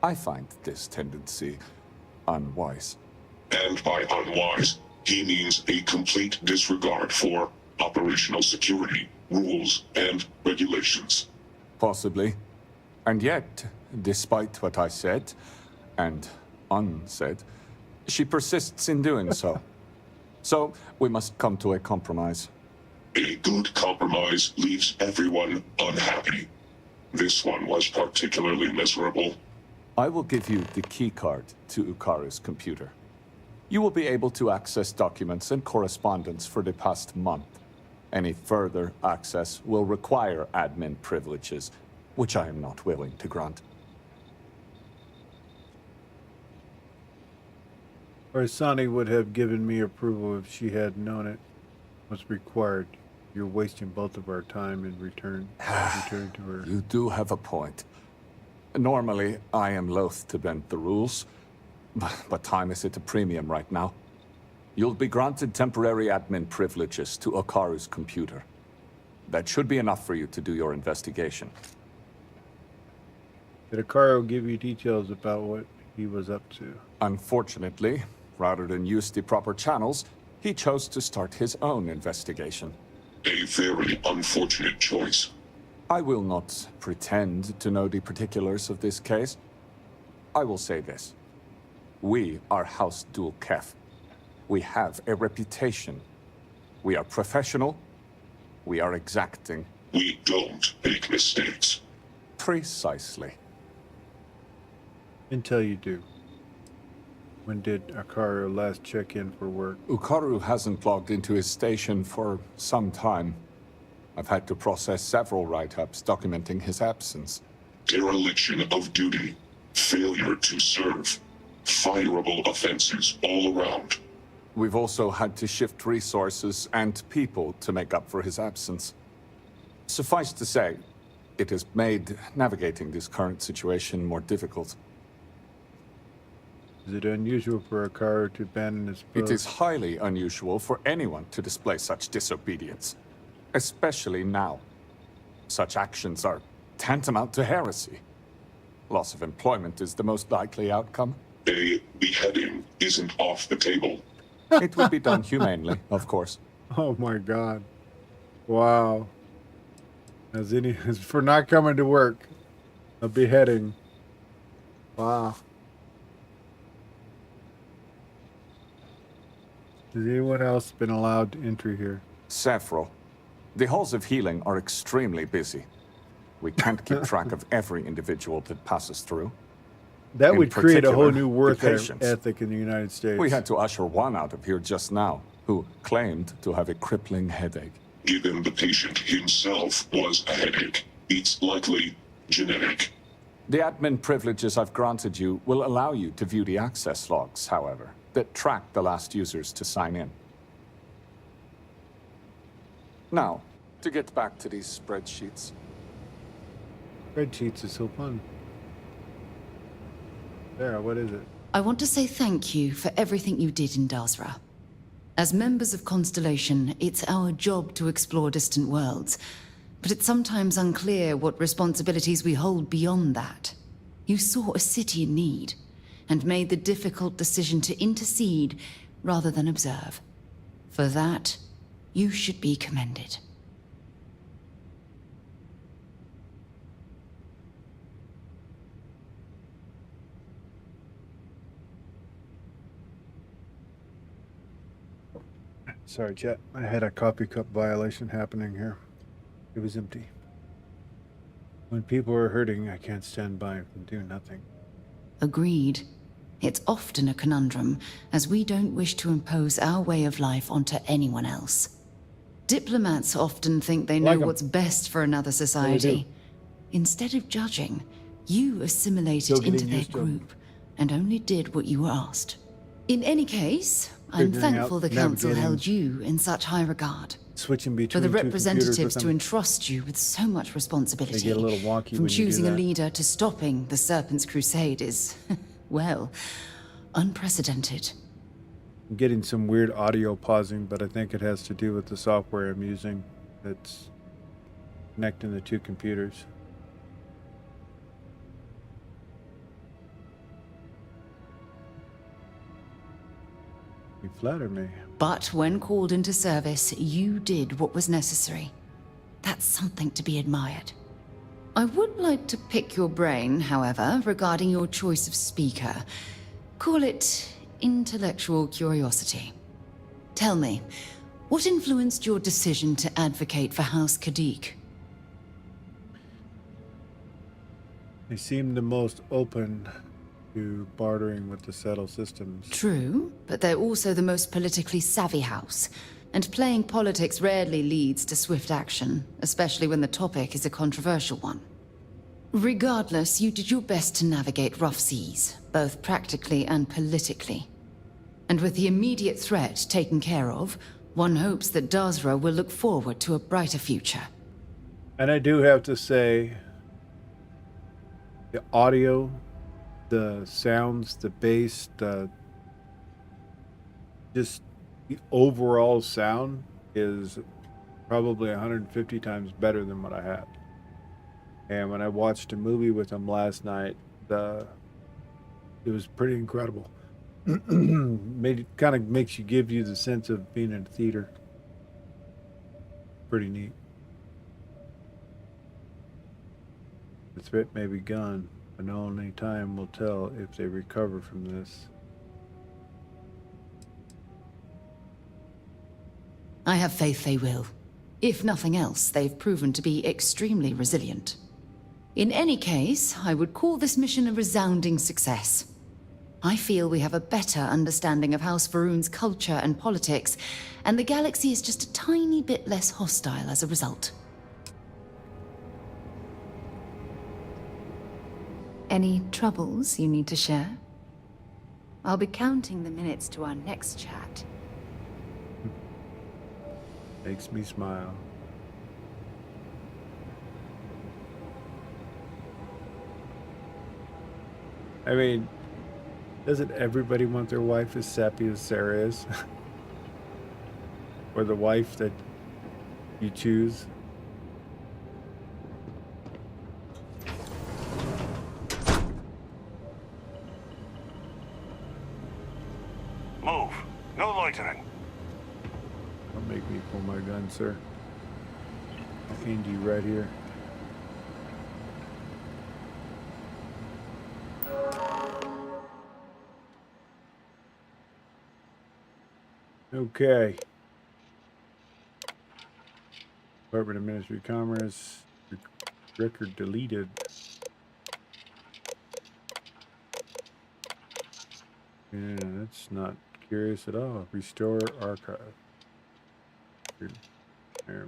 I find this tendency unwise. And by unwise, he means a complete disregard for operational security, rules, and regulations. Possibly. And yet, despite what I said, and unsaid, she persists in doing so. So, we must come to a compromise. A good compromise leaves everyone unhappy. This one was particularly miserable. I will give you the keycard to Ukaru's computer. You will be able to access documents and correspondence for the past month. Any further access will require admin privileges, which I am not willing to grant. Arsani would have given me approval if she had known it was required. You're wasting both of our time in return to her. You do have a point. Normally, I am loath to bend the rules, but time is at a premium right now. You'll be granted temporary admin privileges to Okaru's computer. That should be enough for you to do your investigation. Did Okaru give you details about what he was up to? Unfortunately, rather than use the proper channels, he chose to start his own investigation. A very unfortunate choice. I will not pretend to know the particulars of this case. I will say this. We are House Dul Kef. We have a reputation. We are professional. We are exacting. We don't make mistakes. Precisely. Until you do. When did Akaru last check in for work? Ukaru hasn't logged into his station for some time. I've had to process several write-ups documenting his absence. Dereliction of duty. Failure to serve. Fireable offenses all around. We've also had to shift resources and people to make up for his absence. Suffice to say, it has made navigating this current situation more difficult. Is it unusual for Akaru to abandon his post? It is highly unusual for anyone to display such disobedience. Especially now. Such actions are tantamount to heresy. Loss of employment is the most likely outcome. A beheading isn't off the table. It would be done humanely, of course. Oh my god. Wow. As for not coming to work. A beheading. Wow. Has anyone else been allowed entry here? Several. The halls of healing are extremely busy. We can't keep track of every individual that passes through. That In would create a whole particular, new work the patients. ethic in the United States. We had to usher one out of here just now, who claimed to have a crippling headache. Even the patient himself was a headache. It's likely genetic. The admin privileges I've granted you will allow you to view the access logs, however, that track the last users to sign in. Now, to get back to these spreadsheets. Spreadsheets is so fun. Sarah, what is it? I want to say thank you for everything you did in Dazra. As members of Constellation, it's our job to explore distant worlds, but it's sometimes unclear what responsibilities we hold beyond that. You saw a city in need, and made the difficult decision to intercede rather than observe. For that, you should be commended. Sorry, chat. I had a coffee cup violation happening here. It was empty. When people are hurting, I can't stand by and do nothing. Agreed. It's often a conundrum, as we don't wish to impose our way of life onto anyone else. Diplomats often think they know Like 'em. what's best for another They do. society. Instead of judging, you assimilated Still getting into their used to 'em. group and only did what you were asked. In any case, I'm Figuring thankful out the Council navigating- held you in such high regard. Switching For between the two computers representatives with to them. entrust you with so much responsibility, They get a little wonky from when you do choosing a that. leader to stopping the Serpent's Crusade is, well, unprecedented. I'm getting some weird audio pausing, but I think it has to do with the software I'm using that's connecting the two computers. You flatter me. But when called into service, you did what was necessary. That's something to be admired. I would like to pick your brain, however, regarding your choice of speaker. Call it intellectual curiosity. Tell me, what influenced your decision to advocate for House Kadik? They seem the most open to bartering with the settled systems. True, but they're also the most politically savvy house. And playing politics rarely leads to swift action, especially when the topic is a controversial one. Regardless, you did your best to navigate rough seas, both practically and politically. And with the immediate threat taken care of, one hopes that Dazra will look forward to a brighter future. And I do have to say, the audio, the sounds, the bass, just the overall sound is probably 150 times better than what I had. And when I watched a movie with them last night, it was pretty incredible. Kind of makes you give you the sense of being in a theater. Pretty neat. The threat may be gone, but only time will tell if they recover from this. I have faith they will. If nothing else, they've proven to be extremely resilient. In any case, I would call this mission a resounding success. I feel we have a better understanding of House Varun's culture and politics, and the galaxy is just a tiny bit less hostile as a result. Any troubles you need to share? I'll be counting the minutes to our next chat. Makes me smile. I mean, doesn't everybody want their wife as sappy as Sarah is? Or the wife that you choose? Move. No loitering. Don't make me pull my gun, sir. I'll end you right here. Okay. Department of Ministry of Commerce. Record deleted. Yeah, that's not curious at all. Restore archive. There we go.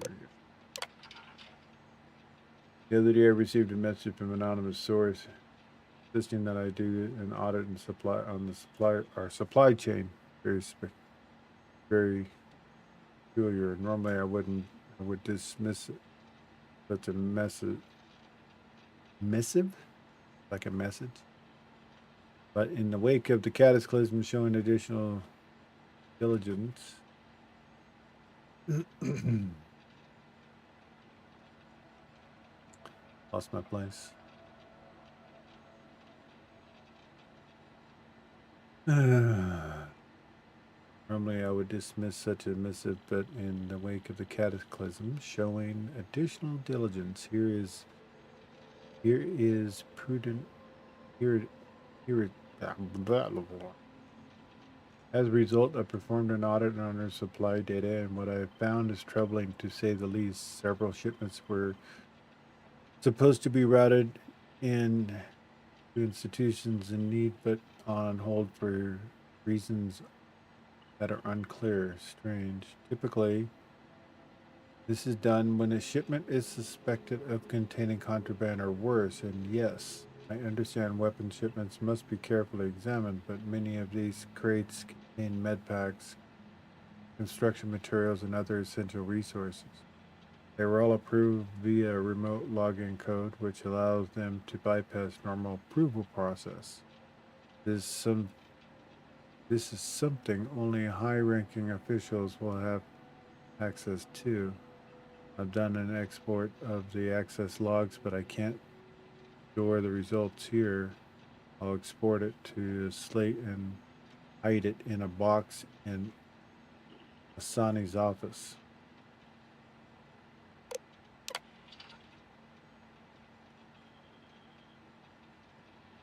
The other day I received a message from an anonymous source insisting that I do an audit and supply on the supply chain. Very peculiar. Normally I would dismiss it. Such a missive? Like a message? But in the wake of the cataclysm showing additional diligence, lost my place. Normally I would dismiss such a missive, but in the wake of the cataclysm showing additional diligence, here is prudent, here as a result, I performed an audit on our supply data, and what I have found is troubling to say the least. Several shipments were supposed to be routed in to institutions in need, but on hold for reasons that are unclear. Strange. Typically, this is done when a shipment is suspected of containing contraband or worse, and yes, I understand weapon shipments must be carefully examined, but many of these crates contain med packs, construction materials, and other essential resources. They were all approved via a remote login code, which allows them to bypass normal approval process. This is something only high-ranking officials will have access to. I've done an export of the access logs, but I can't store the results here. I'll export it to a slate and hide it in a box in Asani's office.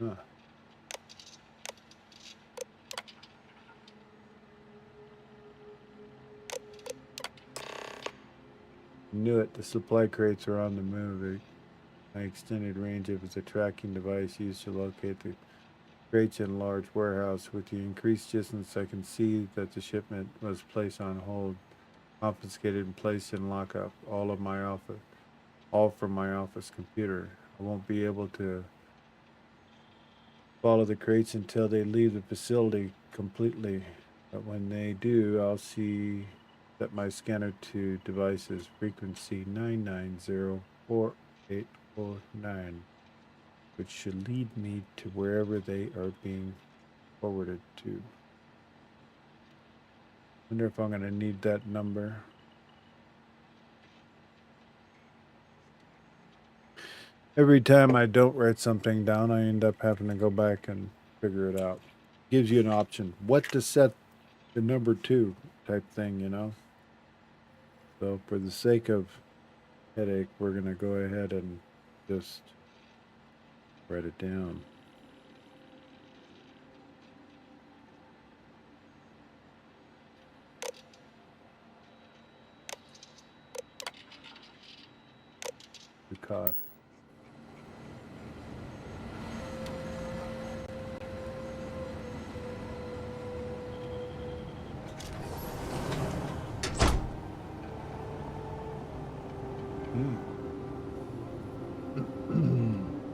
Huh. Knew it. The supply crates are on the move. My extended range of is a tracking device used to locate the crates in a large warehouse. With the increased distance, I can see that the shipment was placed on hold, confiscated, and placed in lockup. All from my office computer. I won't be able to follow the crates until they leave the facility completely. But when they do, I'll see that my scanner to devices frequency 9904849, which should lead me to wherever they are being forwarded to. Wonder if I'm going to need that number. Every time I don't write something down, I end up having to go back and figure it out. Gives you an option. What to set the number to type thing, you know? So for the sake of headache, we're going to go ahead and just write it down. The cost.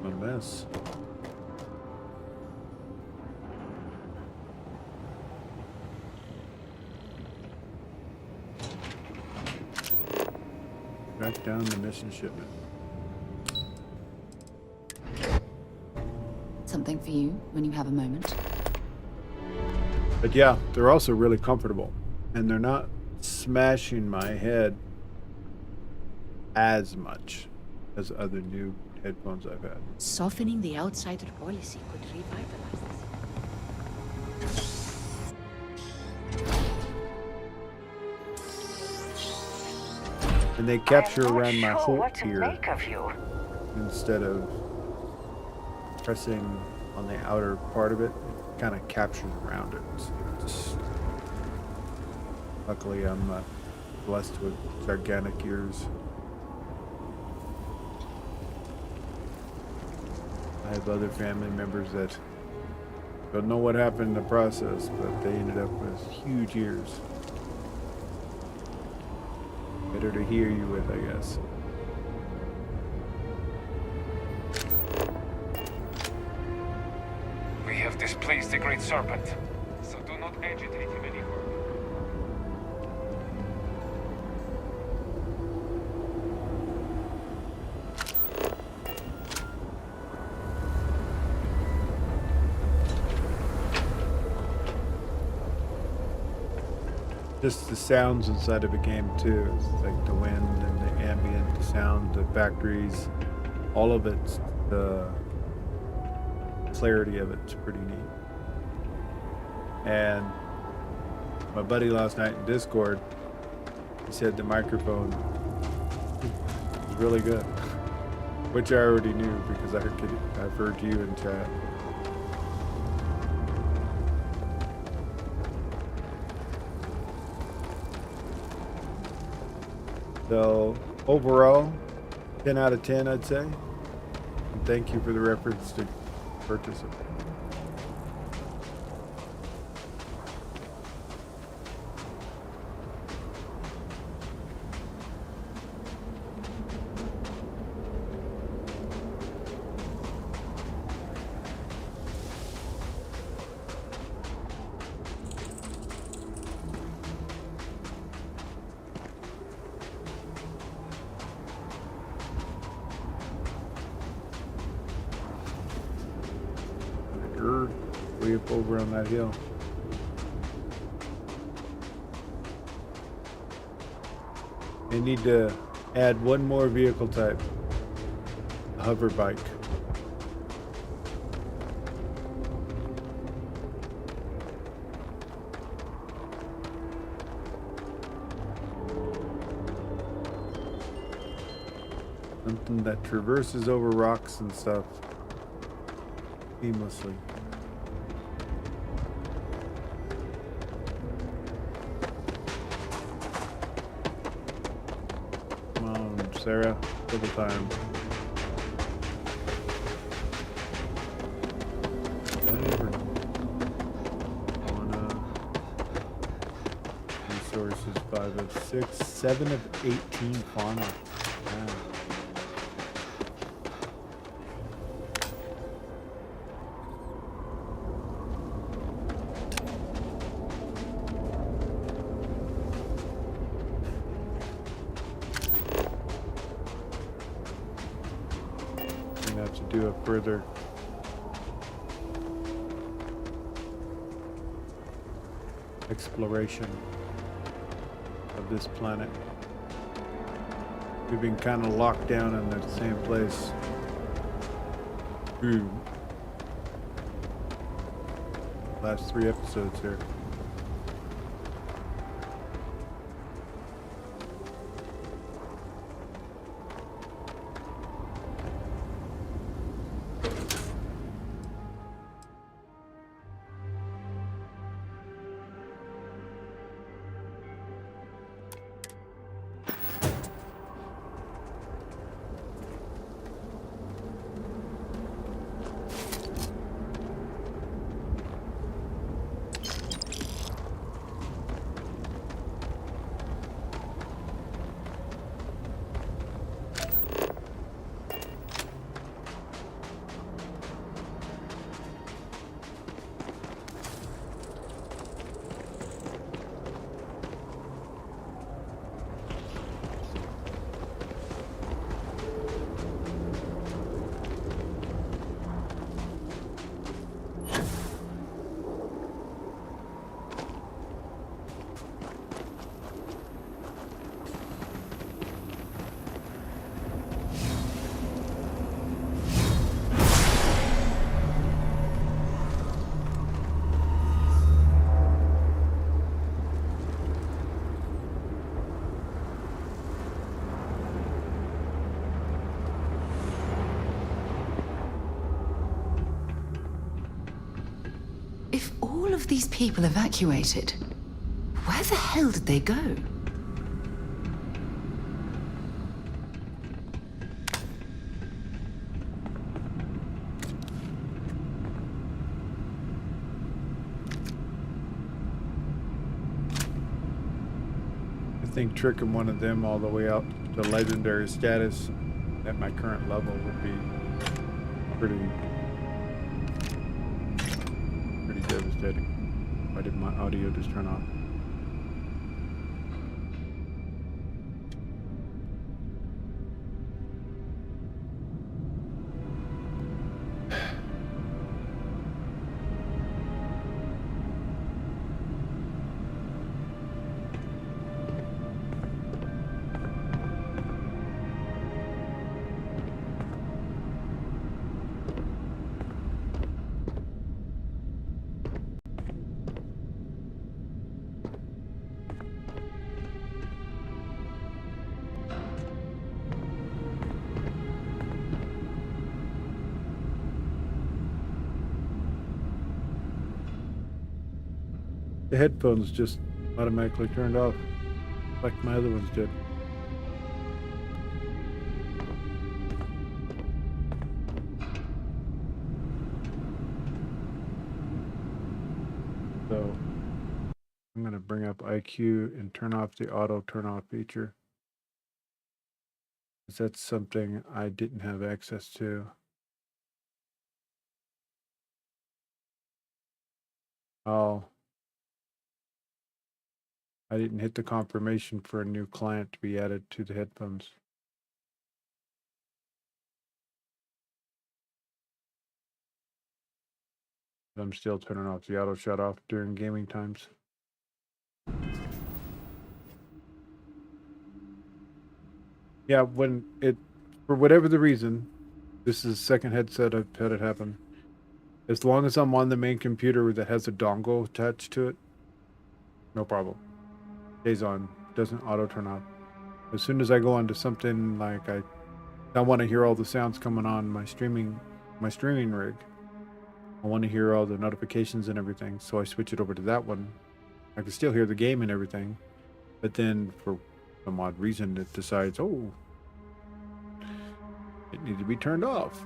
What a mess. Track down the mission shipment. Something for you when you have a moment. But yeah, they're also really comfortable, and they're not smashing my head as much as other new headphones I've had. Softening the outsider policy could revitalize this. And they capture I'm not around my sure whole what to ear make of you. instead of pressing on the outer part of it. It kind of captures around it. So it's Luckily, I'm not blessed with gigantic ears. I have other family members that don't know what happened in the process, but they ended up with huge ears. Better to hear you with, I guess. We have displeased the Great Serpent, so do not agitate him any further. Just the sounds inside of a game too. It's like the wind and the ambient sound, the factories, all of it, the clarity of it's pretty neat. And my buddy last night in Discord, he said the microphone was really good, which I already knew because I've heard you in chat. So overall, 10 out of 10, I'd say. And thank you for the reference to purchase it. Way up over on that hill. They need to add one more vehicle type. A hover bike. Something that traverses over rocks and stuff seamlessly. Sarah, for the time. Resources 5 of 6, 7 of 18 fauna. Wow. Do a further exploration of this planet. We've been kind of locked down in that same place through the last 3 episodes here. If all of these people evacuated, Where the hell did they go? I think tricking one of them all the way up to legendary status at my current level would be pretty devastating. Why did my audio just turn off? The headphones just automatically turned off, like my other ones did. So I'm going to bring up IQ and turn off the auto turn off feature, because that's something I didn't have access to. Oh, I didn't hit the confirmation for a new client to be added to the headphones. I'm still turning off the auto shut off during gaming times. Yeah, when it, for whatever the reason, this is the second headset I've had it happen. As long as I'm on the main computer that has a dongle attached to it, no problem. Stays on, doesn't auto turn off. As soon as I go onto something like I want to hear all the sounds coming on my streaming rig. I want to hear all the notifications and everything, so I switch it over to that one. I can still hear the game and everything, but then for some odd reason it decides, oh, it needs to be turned off.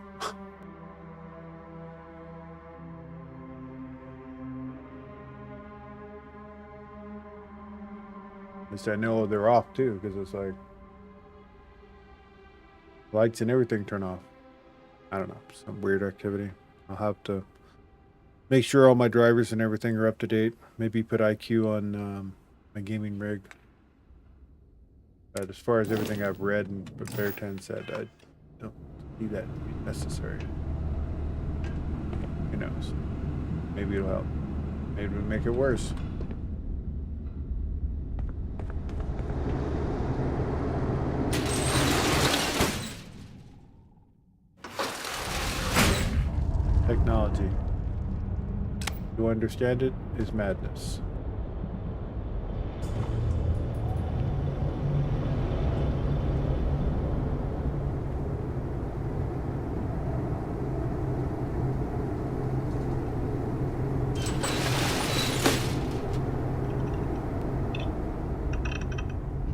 At least I know they're off too, because it's like lights and everything turn off. I don't know, some weird activity. I'll have to make sure all my drivers and everything are up to date. Maybe put IQ on my gaming rig. But as far as everything I've read and Beartan said, I don't see that to be necessary. Who knows? Maybe it'll help. Maybe it'll make it worse. Technology. To understand it is madness.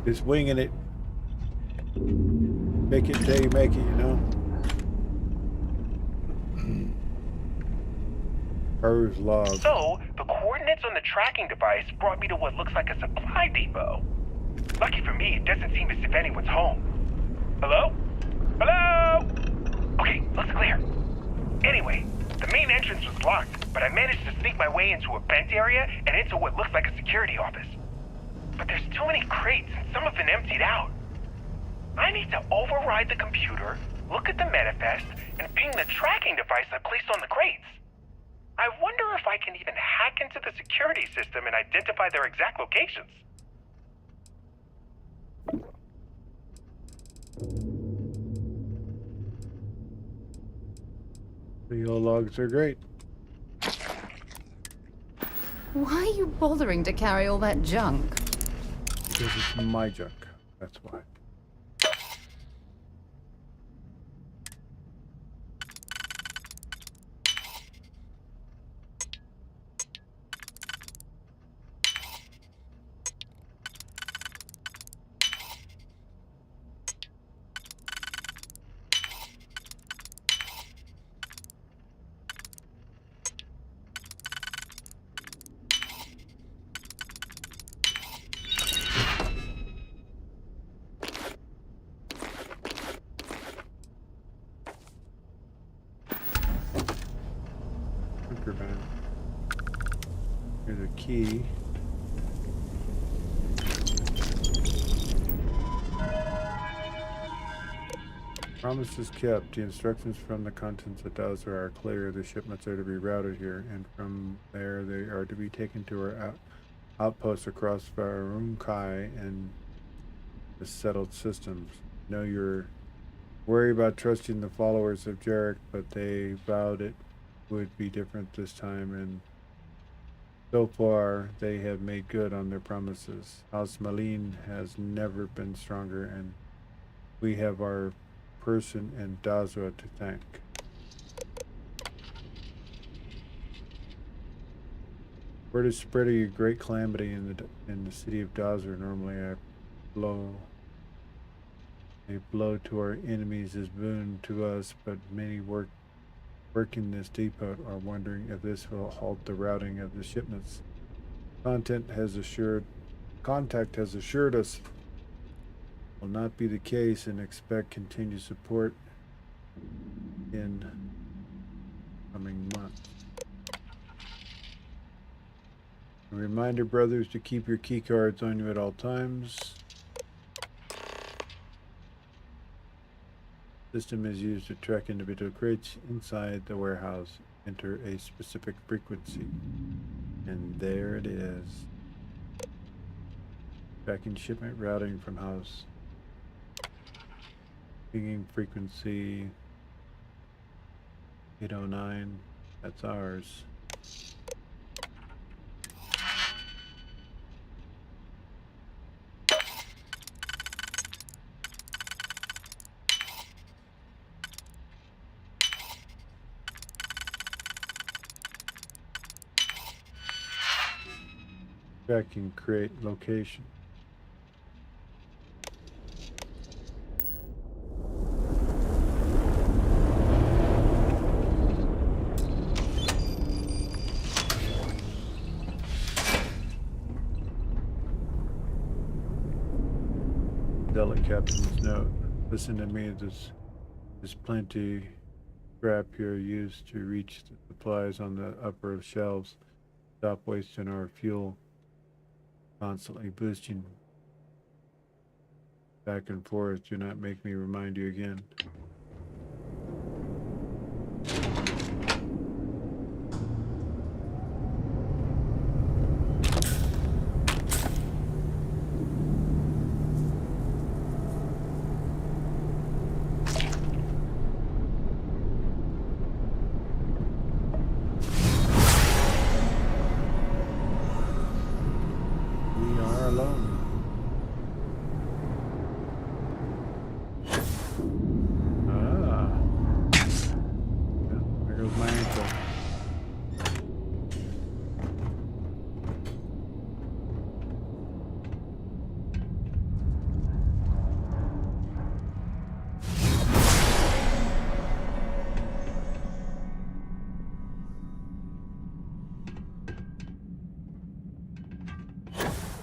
Just winging it. Make it till you make it, you know? Curves log. So, the coordinates on the tracking device brought me to what looks like a supply depot. Lucky for me, it doesn't seem as if anyone's home. Hello? Hello? Okay, looks clear. Anyway, the main entrance was locked, but I managed to sneak my way into a vent area and into what looks like a security office. But there's too many crates and some have been emptied out. I need to override the computer, look at the manifest, and ping the tracking device I placed on the crates. I wonder if I can even hack into the security system and identify their exact locations. The logs are great. Why are you bothering to carry all that junk? Because it's my junk. That's why. Superman. Here's a key. Promises kept. The instructions from the contents of Dazra are clear. The shipments are to be routed here, and from there they are to be taken to our outposts across Varun Kai and the settled systems. Know you're worried about trusting the followers of Jarek, but they vowed it would be different this time, and so far they have made good on their promises. House Malin has never been stronger, and we have our person and Dazra to thank. Word is spread of your great calamity in the city of Dazra. Normally a blow to our enemies is boon to us, but many working this depot are wondering if this will halt the routing of the shipments. Contact has assured us will not be the case, and expect continued support in coming months. A reminder, brothers, to keep your key cards on you at all times. System is used to track individual crates inside the warehouse. Enter a specific frequency, and there it is. Tracking shipment routing from house. Pinging frequency 809. That's ours. Tracking crate location. Captain's note. Listen to me, there's plenty scrap here used to reach the supplies on the upper shelves. Stop wasting our fuel. Constantly boosting back and forth. Do not make me remind you again.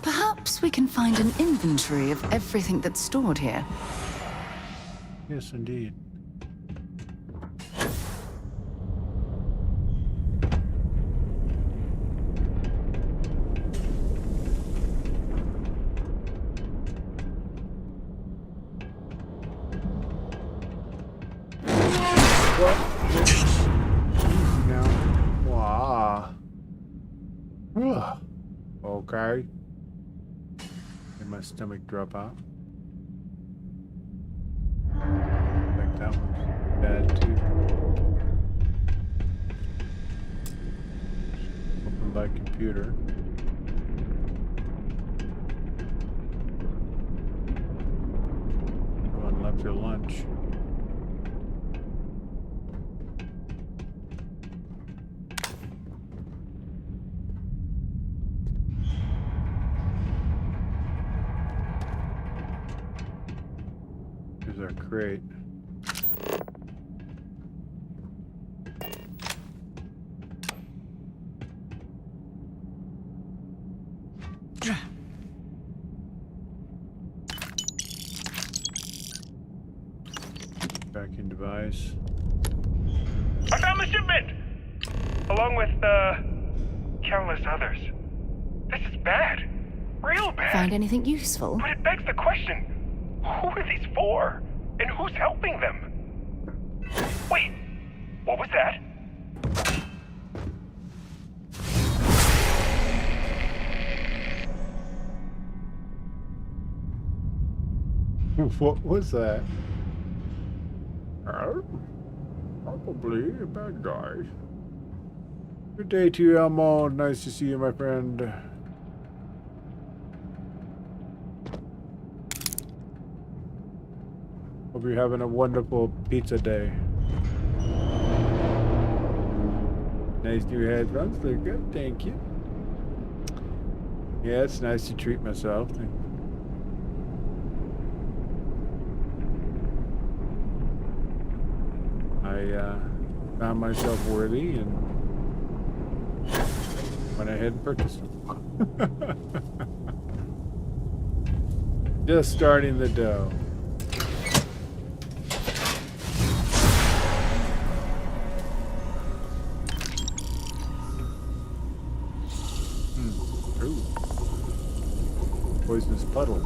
Perhaps we can find an inventory of everything that's stored here. Yes, indeed. Okay. Did my stomach drop out? I think that one's bad too. Open by computer. Everyone left their lunch. Our crate. Tracking device. I found the shipment! along with, countless others. This is bad. Real bad. Find anything useful? But it begs the question, who are these for? And who's helping them? Wait, what was that? What was that? Probably a bad guy. Good day to you, Elmo. Nice to see you, my friend. Hope you're having a wonderful pizza day. Nice new headphones. Look good. Thank you. Yeah, it's nice to treat myself. I found myself worthy and went ahead and purchased them. Just starting the dough. Ooh. Poisonous puddle.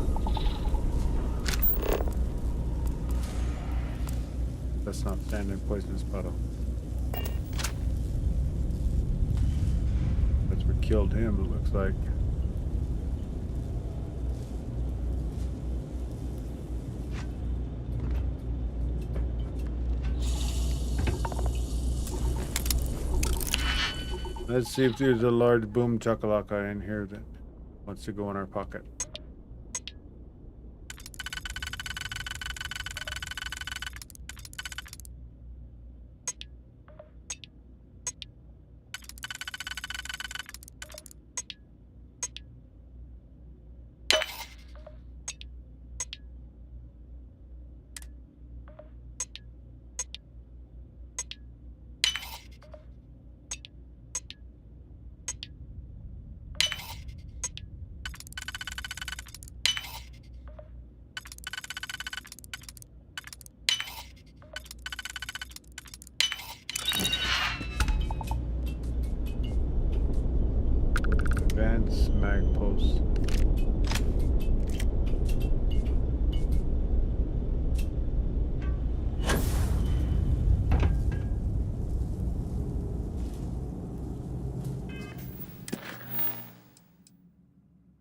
That's not standard poisonous puddle. That's what killed him, it looks like. Let's see if there's a large boom chakalaka in here that wants to go in our pocket. Advanced mag post.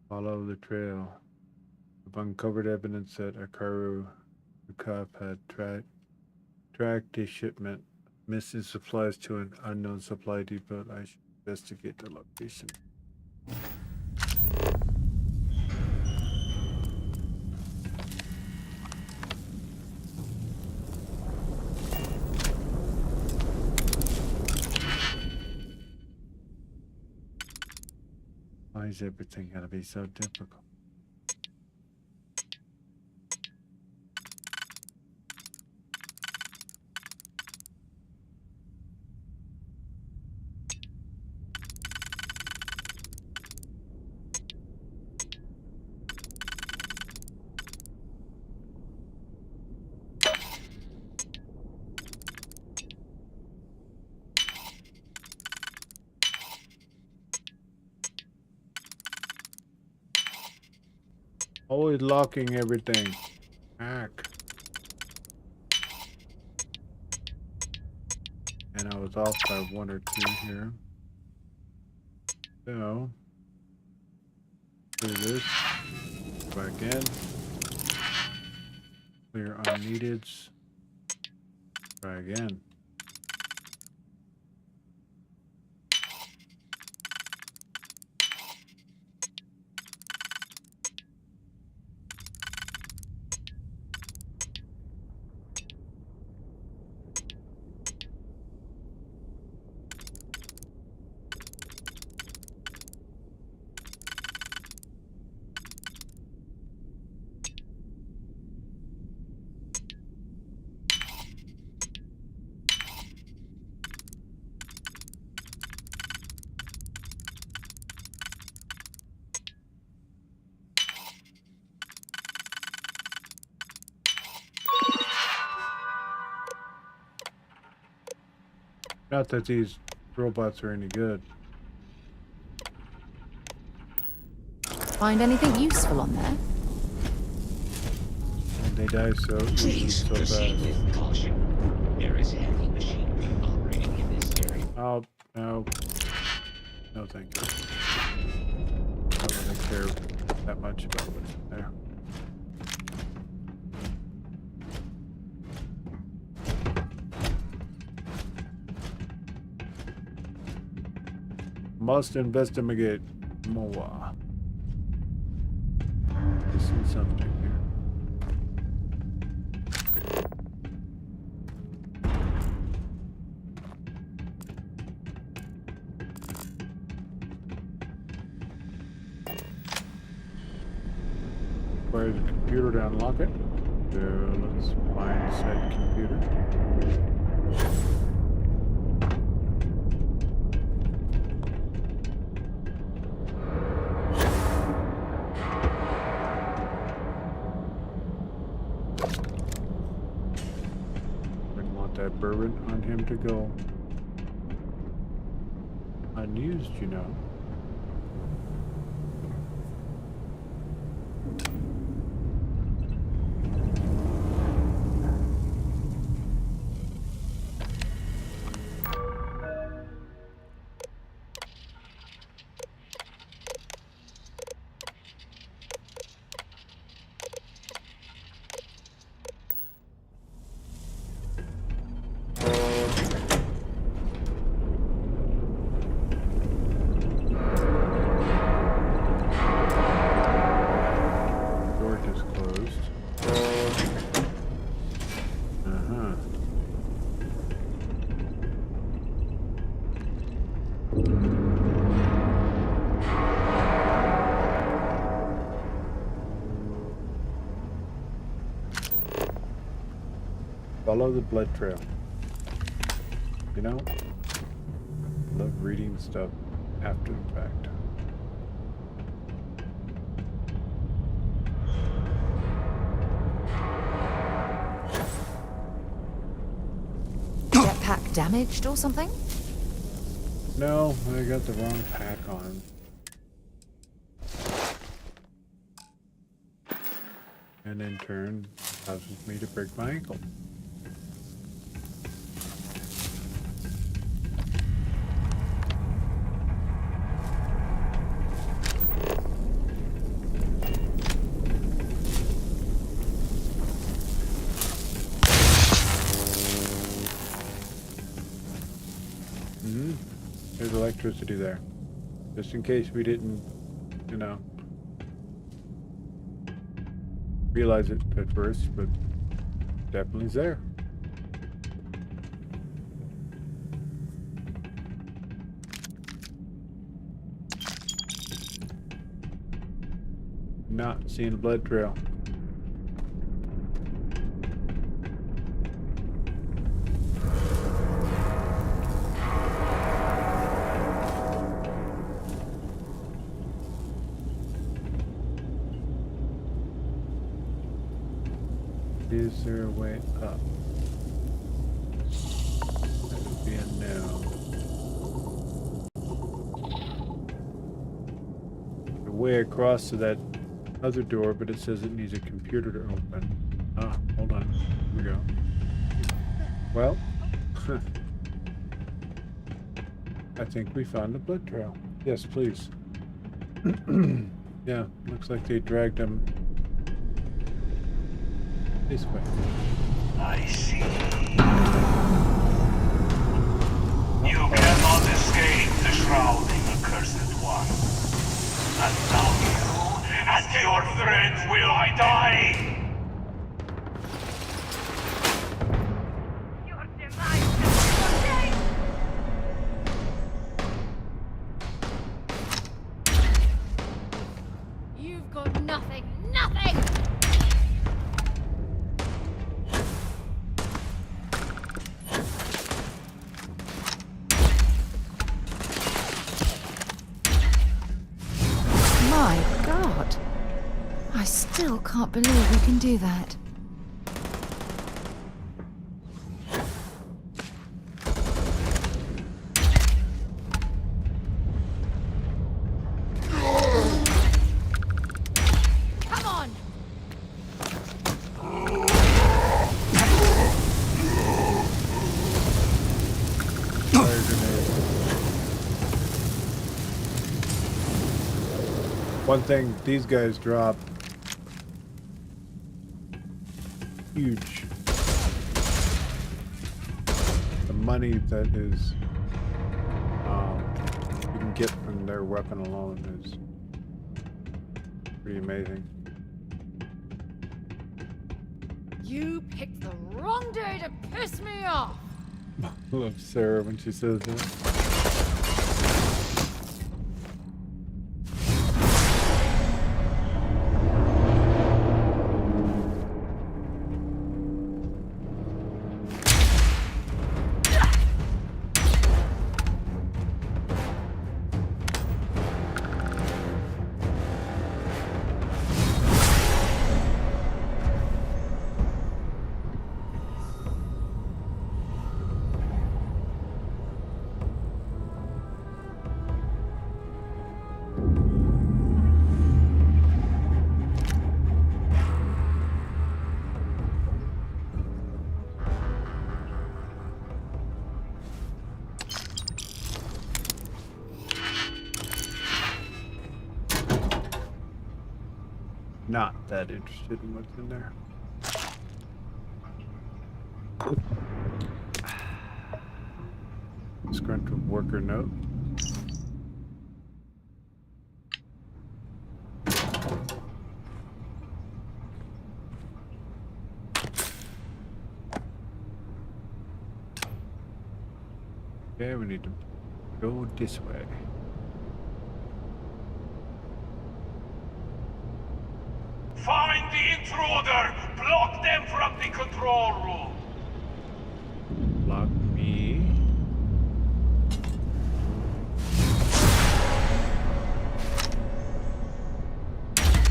Follow the trail. I've uncovered evidence that Akaru Ukap had tracked a shipment missing supplies to an unknown supply depot. I should investigate the location. Why is everything gotta be so difficult? Always locking everything. Hack. And I was off by one or two here. So, do this. Back in. Clear unneededs. Try again. Not that these robots are any good. Find anything useful on there? And they die so easily, Please so proceed fast. with caution. There is heavy machinery operating in this area. Oh, no. No, thank you. I don't really care that much about what's in there. Must investigate more. I see something here. Requires a computer to unlock it. So let's find said computer. Wouldn't want that bourbon on him to go unused, you know. Follow the blood trail. You know, love reading stuff after the fact. Jetpack damaged or something? No, I got the wrong pack on. And in turn, causes me to break my ankle. There's electricity there. Just in case we didn't, you know, realize it at first, but definitely is there. Not seeing a blood trail. Is there a way up? That would be a no. The way across to that other door, but it says it needs a computer to open. Ah, hold on. Here we go. Well, I think we found the blood trail. Yes, please. Yeah, looks like they dragged him this way. I see. You cannot escape the shrouding, accursed one. And now you, and your friends, will I die? Your demise is ordained. You've got nothing, nothing! My God. I still can't believe we can do that. One thing these guys drop huge. The money that is you can get from their weapon alone is pretty amazing. You picked the wrong day to piss me off. I love Sarah when she says that. Not that interested in what's in there. Disgruntled worker note. Okay, we need to go this way. Find the intruder! Block them from the control room! Block me.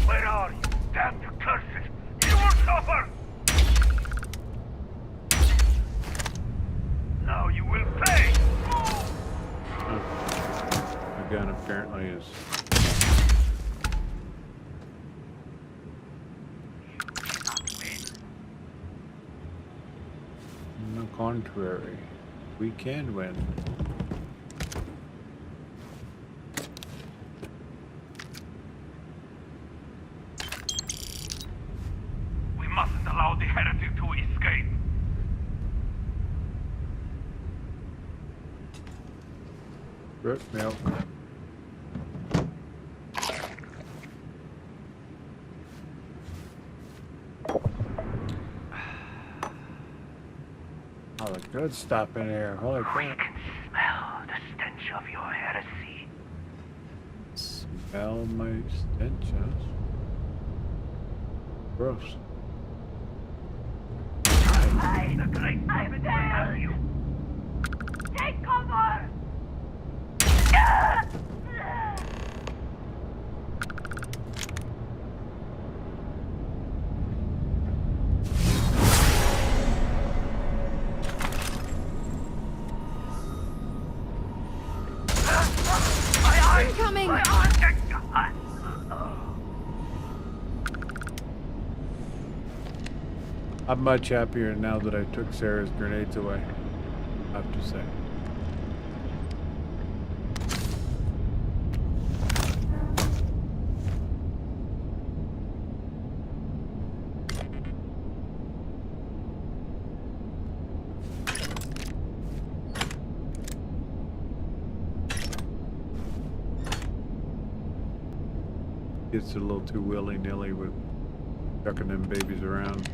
Where are you? Damn the curses! You will suffer! Now you will pay! My gun apparently is... On the contrary, we can win. We mustn't allow the heretic to escape. Root milk. Oh, the good stuff in here. Holy crap. We can smell the stench of your heresy. Smell my stench, huh? Gross. I, the great Ivan, will have you. Take cover! Incoming! I'm much happier now that I took Sarah's grenades away, I have to say. Gets a little too willy-nilly with chucking them babies around.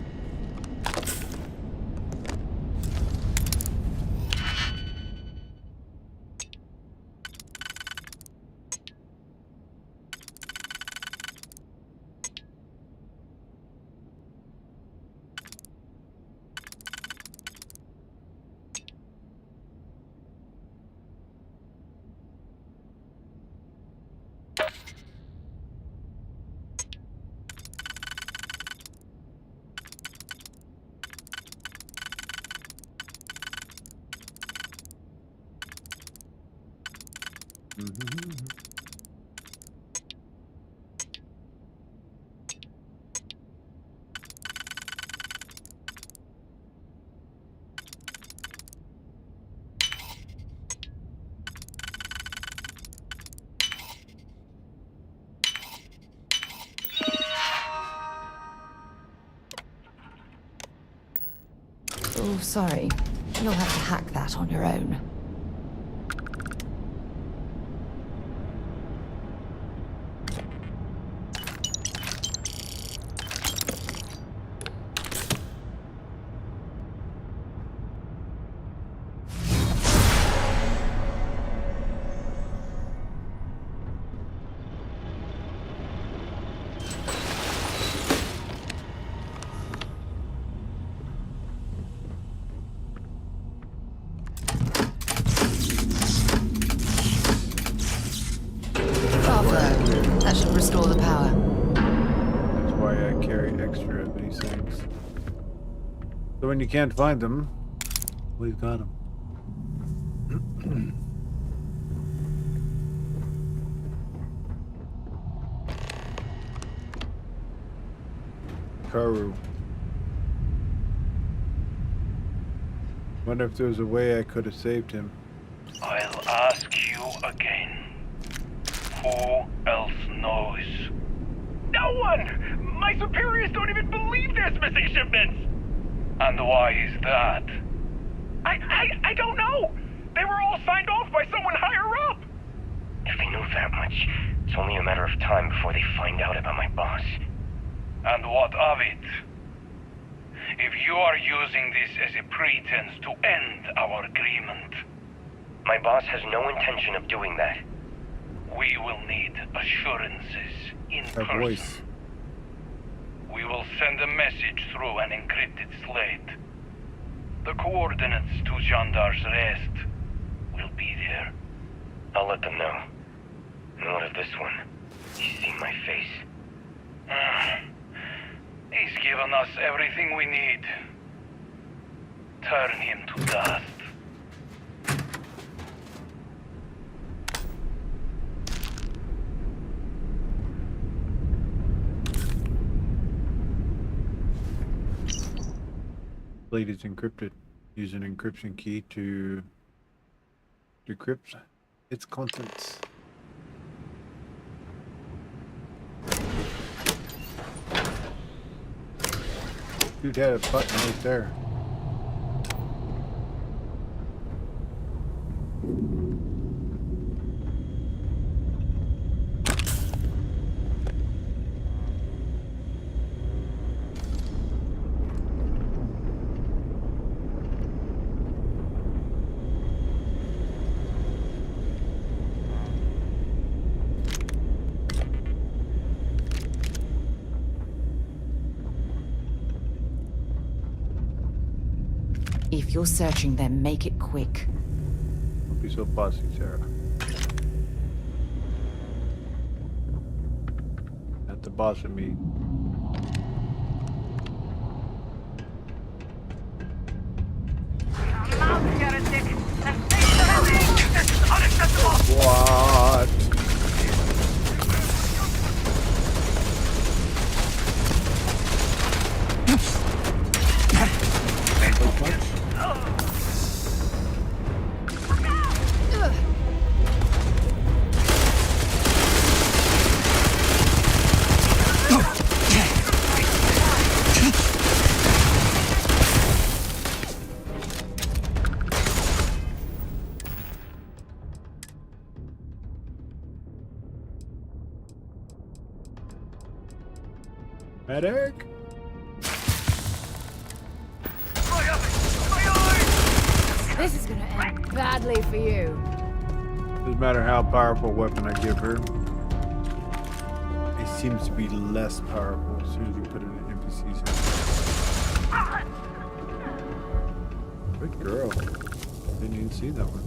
Oh, sorry. You'll have to hack that on your own. That should restore the power. That's why I carry extra of these things. So when you can't find them, we've got them. Karu. Wonder if there's a way I could have saved him. I'll ask you again. Who else knows? No one! My superiors don't even believe there's missing shipments! And why is that? I don't know! They were all signed off by someone higher up! If they knew that much, it's only a matter of time before they find out about my boss. And what of it? If you are using this as a pretense to end our agreement... My boss has no intention of doing that. We will need assurances in Her person. voice. We will send a message through an encrypted slate. The coordinates to Gendar's rest will be there. I'll let them know. And what of this one? He's seen my face. He's given us everything we need. Turn him to dust. Slate is encrypted. Use an encryption key to decrypt its contents. Dude had a button right there. If you're searching them, make it quick. Don't be so bossy, Sarah. Not the boss of me. What? Medic? This is gonna end badly for you. Doesn't matter how powerful weapon I give her. It seems to be less powerful as soon as you put it in NPC's hands. Good girl. Didn't even see that one.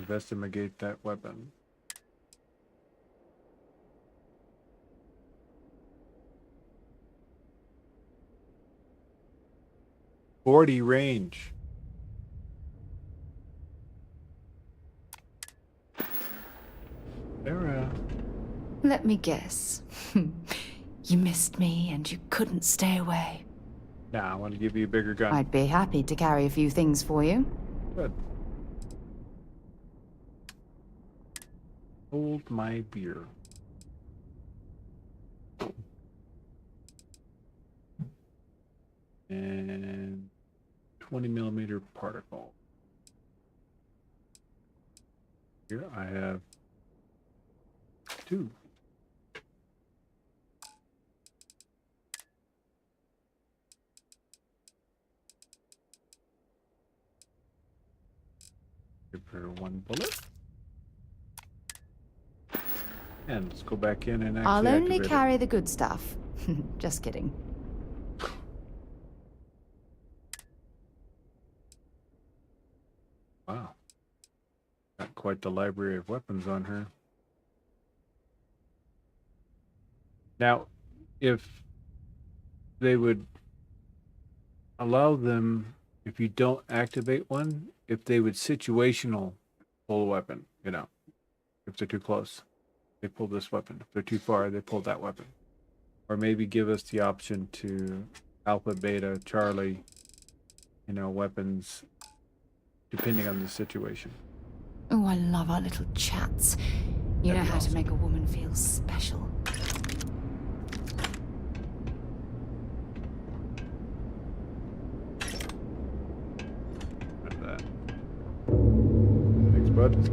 Investigate that weapon. .40 range. Sarah. Let me guess. You missed me and you couldn't stay away. Nah, I want to give you a bigger gun. I'd be happy to carry a few things for you. Good. Hold my beer. And 20mm particle. Here I have 2. Give her 1 bullet. And let's go back in and actually I'll only activate carry it. the good stuff. Just kidding. Wow. Got quite the library of weapons on her. Now, if they would allow them, if you don't activate one, if they would situational pull a weapon, you know, if they're too close, they pull this weapon. If they're too far, they pull that weapon. Or maybe give us the option to Alpha, Beta, Charlie, you know, weapons, depending on the situation. Oh, I love our little chats. You know how to make a woman feel special. Like that. Thanks, bud.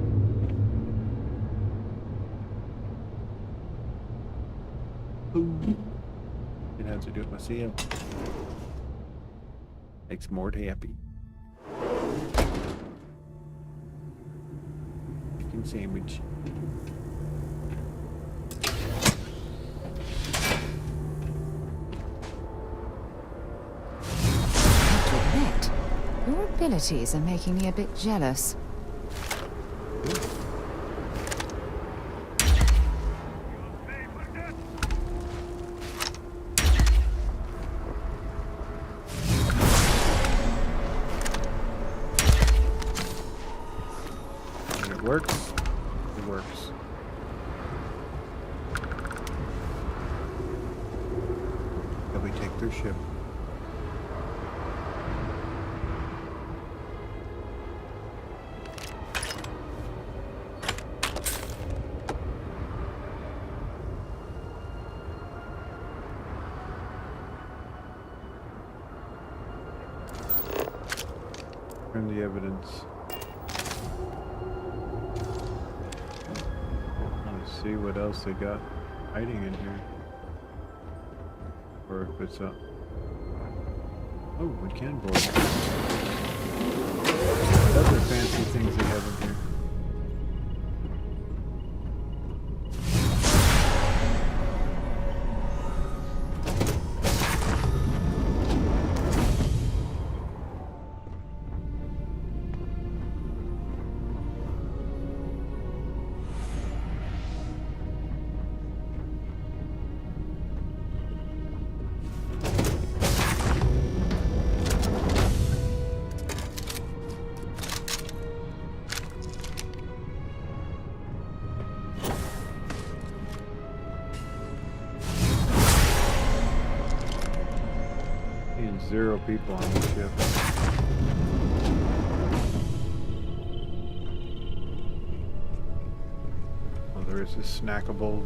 Didn't have to do it myself. Makes Mort happy. Chicken sandwich. Your abilities are making me a bit jealous. When it works, it works. Then we take their ship. Turn the evidence. Let's see what else they got hiding in here. Or if it's up. Oh, we can board. What other fancy things they have in here? Seeing 0 people on the ship. Oh, there is this snackable.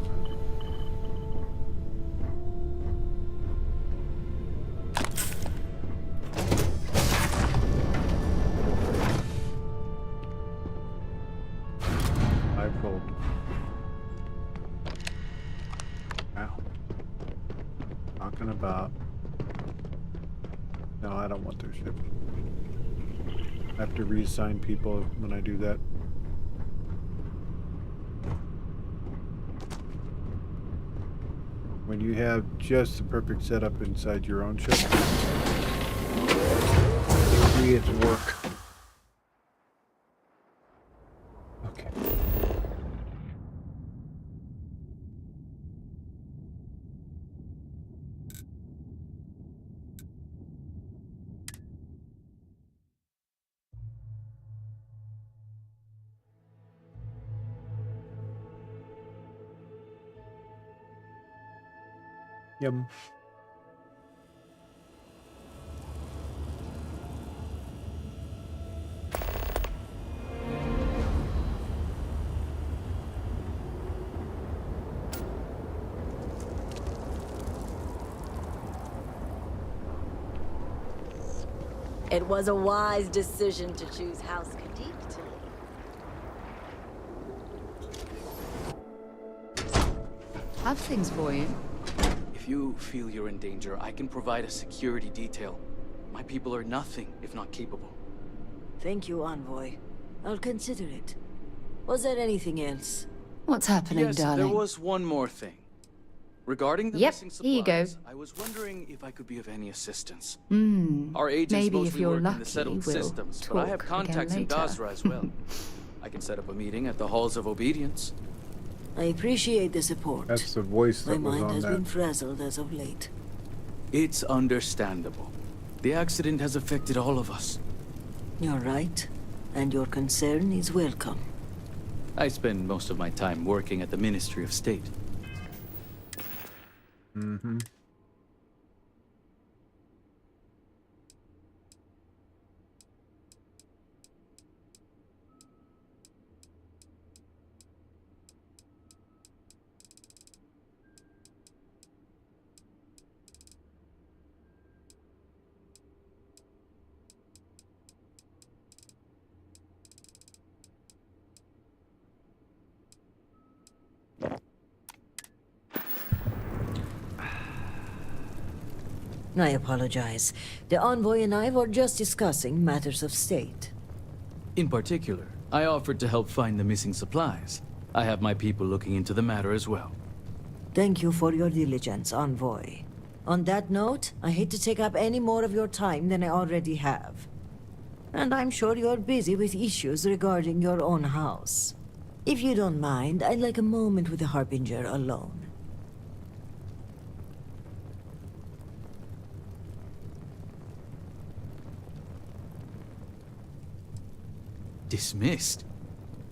Fivefold. Wow. Talking about. No, I don't want their ship. I have to reassign people when I do that. When you have just the perfect setup inside your own ship, it creates work. Yum. It was a wise decision to choose House Kadik to lead. Have things for you. If you feel you're in danger, I can provide a security detail. My people are nothing if not capable. Thank you, Envoy. I'll consider it. Was there anything else? What's happening, Yes, darling? there was one more thing. Regarding the Yep, missing supplies, here you go. I was wondering if I could be of any assistance. Our agents Maybe if mostly you're work in lucky, the settled we'll systems, but I have talk contacts again in later. Basra as well. I can set up a meeting at the Halls of Obedience. I appreciate the support. That's the voice My that was mind on has that. been frazzled as of late. It's understandable. The accident has affected all of us. You're right, and your concern is welcome. I spend most of my time working at the Ministry of State. Mm-hmm. I apologize. The Envoy and I were just discussing matters of state. In particular, I offered to help find the missing supplies. I have my people looking into the matter as well. Thank you for your diligence, Envoy. On that note, I hate to take up any more of your time than I already have. And I'm sure you're busy with issues regarding your own house. If you don't mind, I'd like a moment with the Harbinger alone. Dismissed?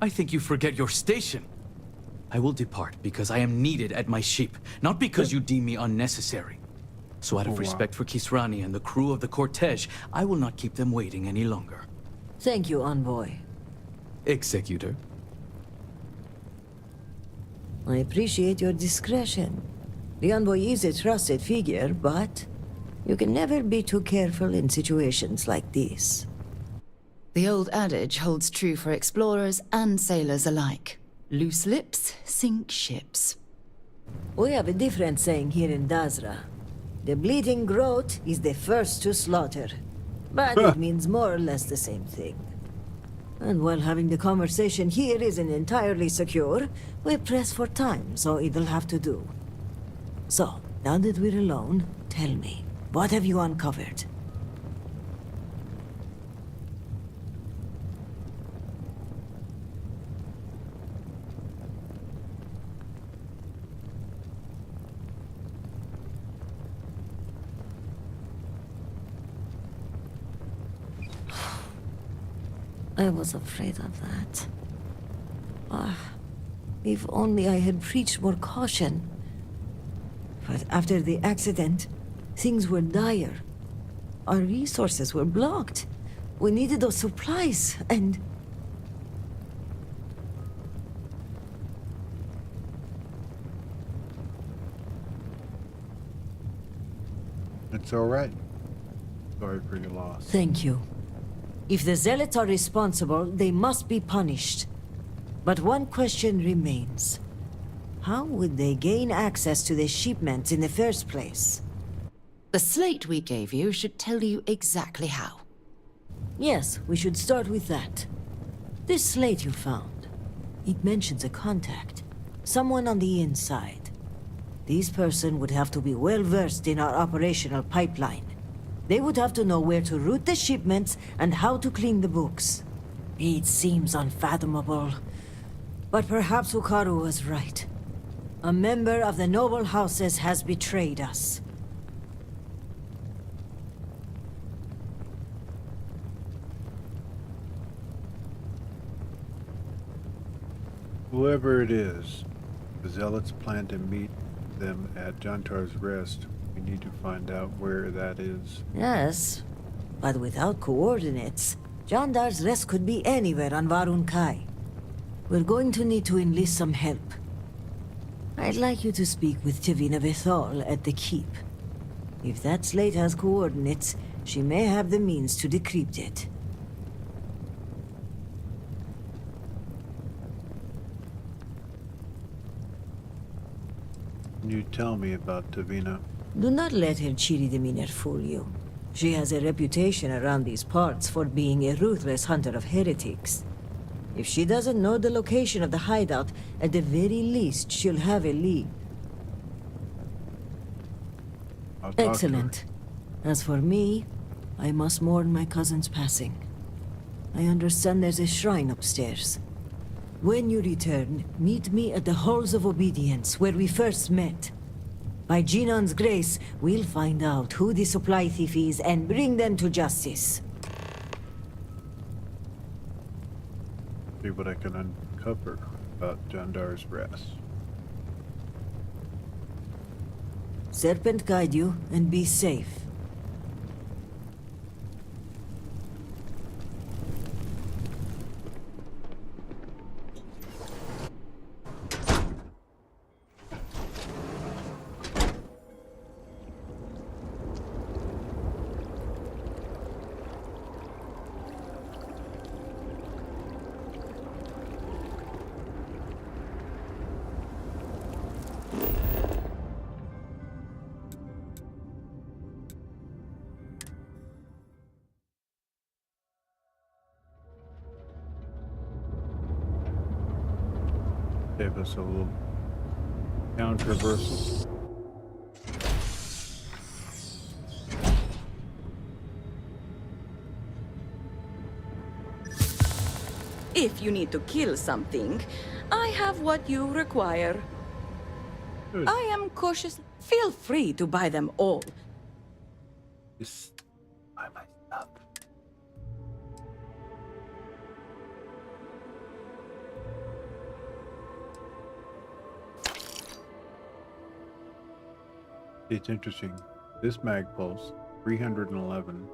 I think you forget your station. I will depart because I am needed at my ship, not because you deem me unnecessary. So out of respect for Kisrani and the crew of the cortege, I will not keep them waiting any longer. Thank you, Envoy. Executor. I appreciate your discretion. The Envoy is a trusted figure, but you can never be too careful in situations like this. The old adage holds true for explorers and sailors alike. Loose lips sink ships. We have a different saying here in Dazra. The bleeding groat is the first to slaughter. But it means more or less the same thing. And while having the conversation here isn't entirely secure, we press for time, so it'll have to do. So, now that we're alone, tell me, what have you uncovered? I was afraid of that. If only I had preached more caution. But after the accident, things were dire. Our resources were blocked. We needed those supplies, and... It's all right. Sorry for your loss. Thank you. If the Zealots are responsible, they must be punished. But one question remains. How would they gain access to the shipments in the first place? The slate we gave you should tell you exactly how. Yes, we should start with that. This slate you found, it mentions a contact. Someone on the inside. This person would have to be well versed in our operational pipeline. They would have to know where to route the shipments and how to clean the books. It seems unfathomable. But perhaps Ukaru was right. A member of the noble houses has betrayed us. Whoever it is, the Zealots plan to meet them at Jantar's Rest. We need to find out where that is. Yes, but without coordinates, Jandar's Rest could be anywhere on Varun Kai. We're going to need to enlist some help. I'd like you to speak with Tivina Vithal at the Keep. If that slate has coordinates, she may have the means to decrypt it. Can you tell me about Tivina? Do not let her cheery demeanor fool you. She has a reputation around these parts for being a ruthless hunter of heretics. If she doesn't know the location of the hideout, at the very least, she'll have a lead. Excellent. As for me, I must mourn my cousin's passing. I understand there's a shrine upstairs. When you return, meet me at the Halls of Obedience, where we first met. By Genon's grace, we'll find out who the supply thief is and bring them to justice. See what I can uncover about Jandar's Rest. Serpent guide you, and be safe. Gave us a little counter reversal. If you need to kill something, I have what you require. Good. I am cautious. Feel free to buy them all. Just buy my stuff. It's interesting. This mag pulse, 311.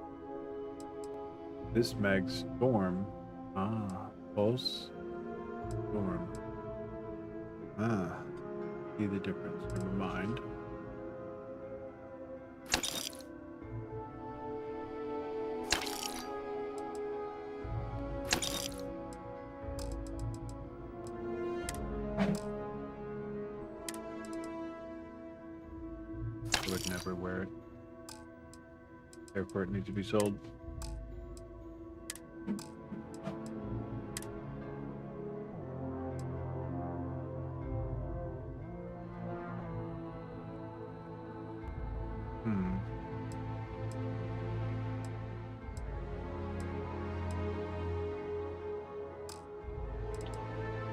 This mag storm, pulse, storm. See the difference. Never mind. Would never wear it. Therefore, it needs to be sold.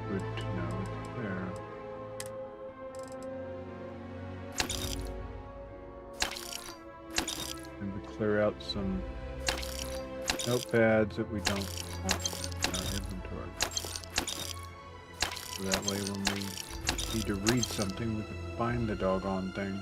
Good to know it's there. And to clear out some notepads that we don't want in our inventory. So that way when we need to read something, we can find the doggone thing.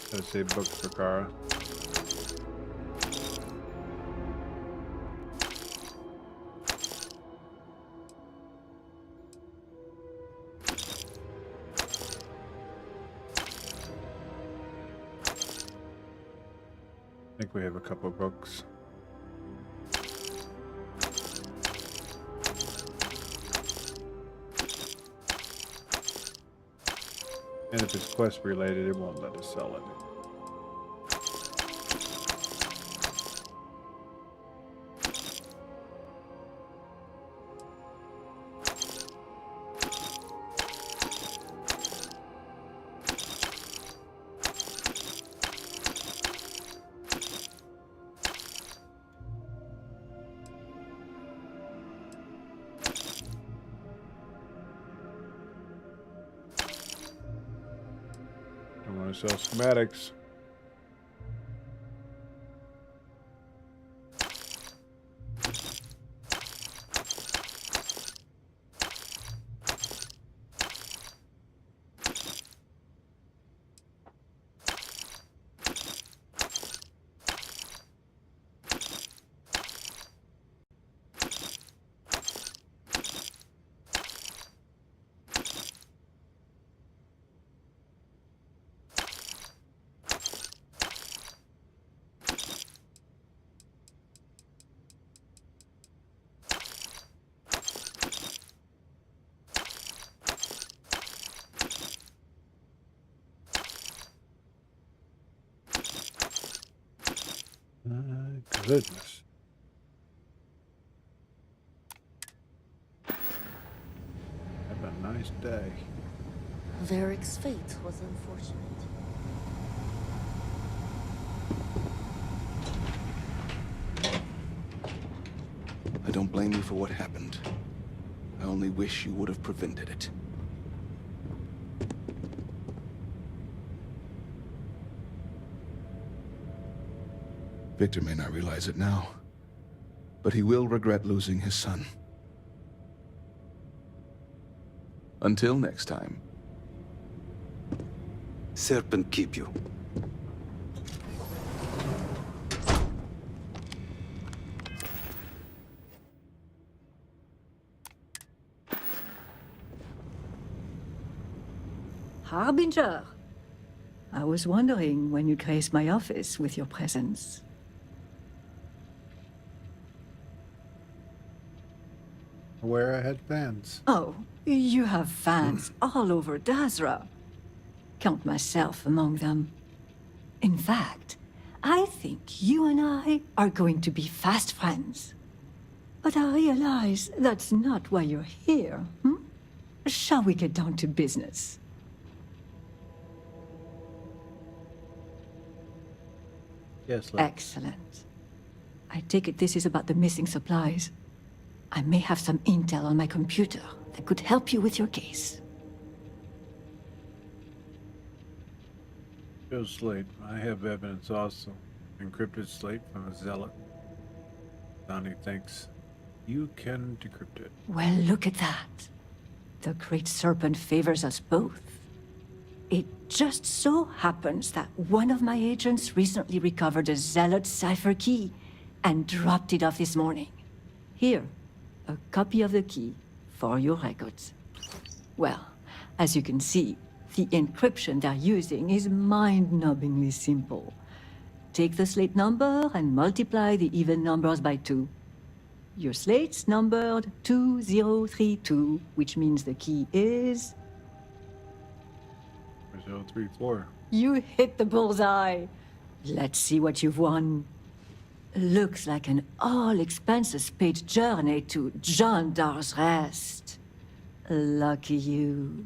Gotta save books for Kara. I think we have a couple books. And if it's quest related, it won't let us sell it. want to sell schematics. Goodness. Have a nice day. Varric's fate was unfortunate. I don't blame you for what happened. I only wish you would have prevented it. Victor may not realize it now, but he will regret losing his son. Until next time. Serpent keep you. Harbinger! I was wondering when you'd grace my office with your presence. Where I had fans. Oh, you have fans all over Dazra. Count myself among them. In fact, I think you and I are going to be fast friends. But I realize that's not why you're here, Shall we get down to business? Yes, Excellent. I take it this is about the missing supplies. I may have some intel on my computer that could help you with your case. Joe Slate. I have evidence also. Encrypted slate from a zealot. Donnie thinks you can decrypt it. Well, look at that. The Great Serpent favors us both. It just so happens that one of my agents recently recovered a zealot cipher key and dropped it off this morning. Here, a copy of the key for your records. Well, as you can see, the encryption they're using is mind-numbingly simple. Take the slate number and multiply the even numbers by 2. Your slate's numbered 2032, which means the key is... 034. You hit the bullseye. Let's see what you've won. Looks like an all-expenses-paid journey to Jandar's Rest. Lucky you.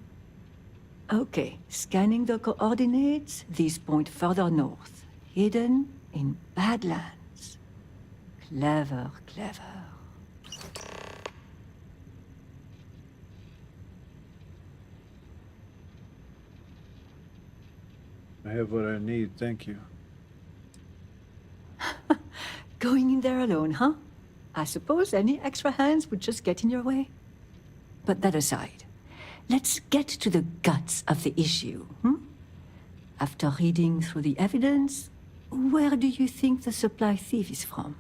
Okay, scanning the coordinates, these point further north, hidden in Badlands. Clever, clever. I have what I need, thank you. Going in there alone, huh? I suppose any extra hands would just get in your way. But that aside, let's get to the guts of the issue, After reading through the evidence, where do you think the supply thief is from?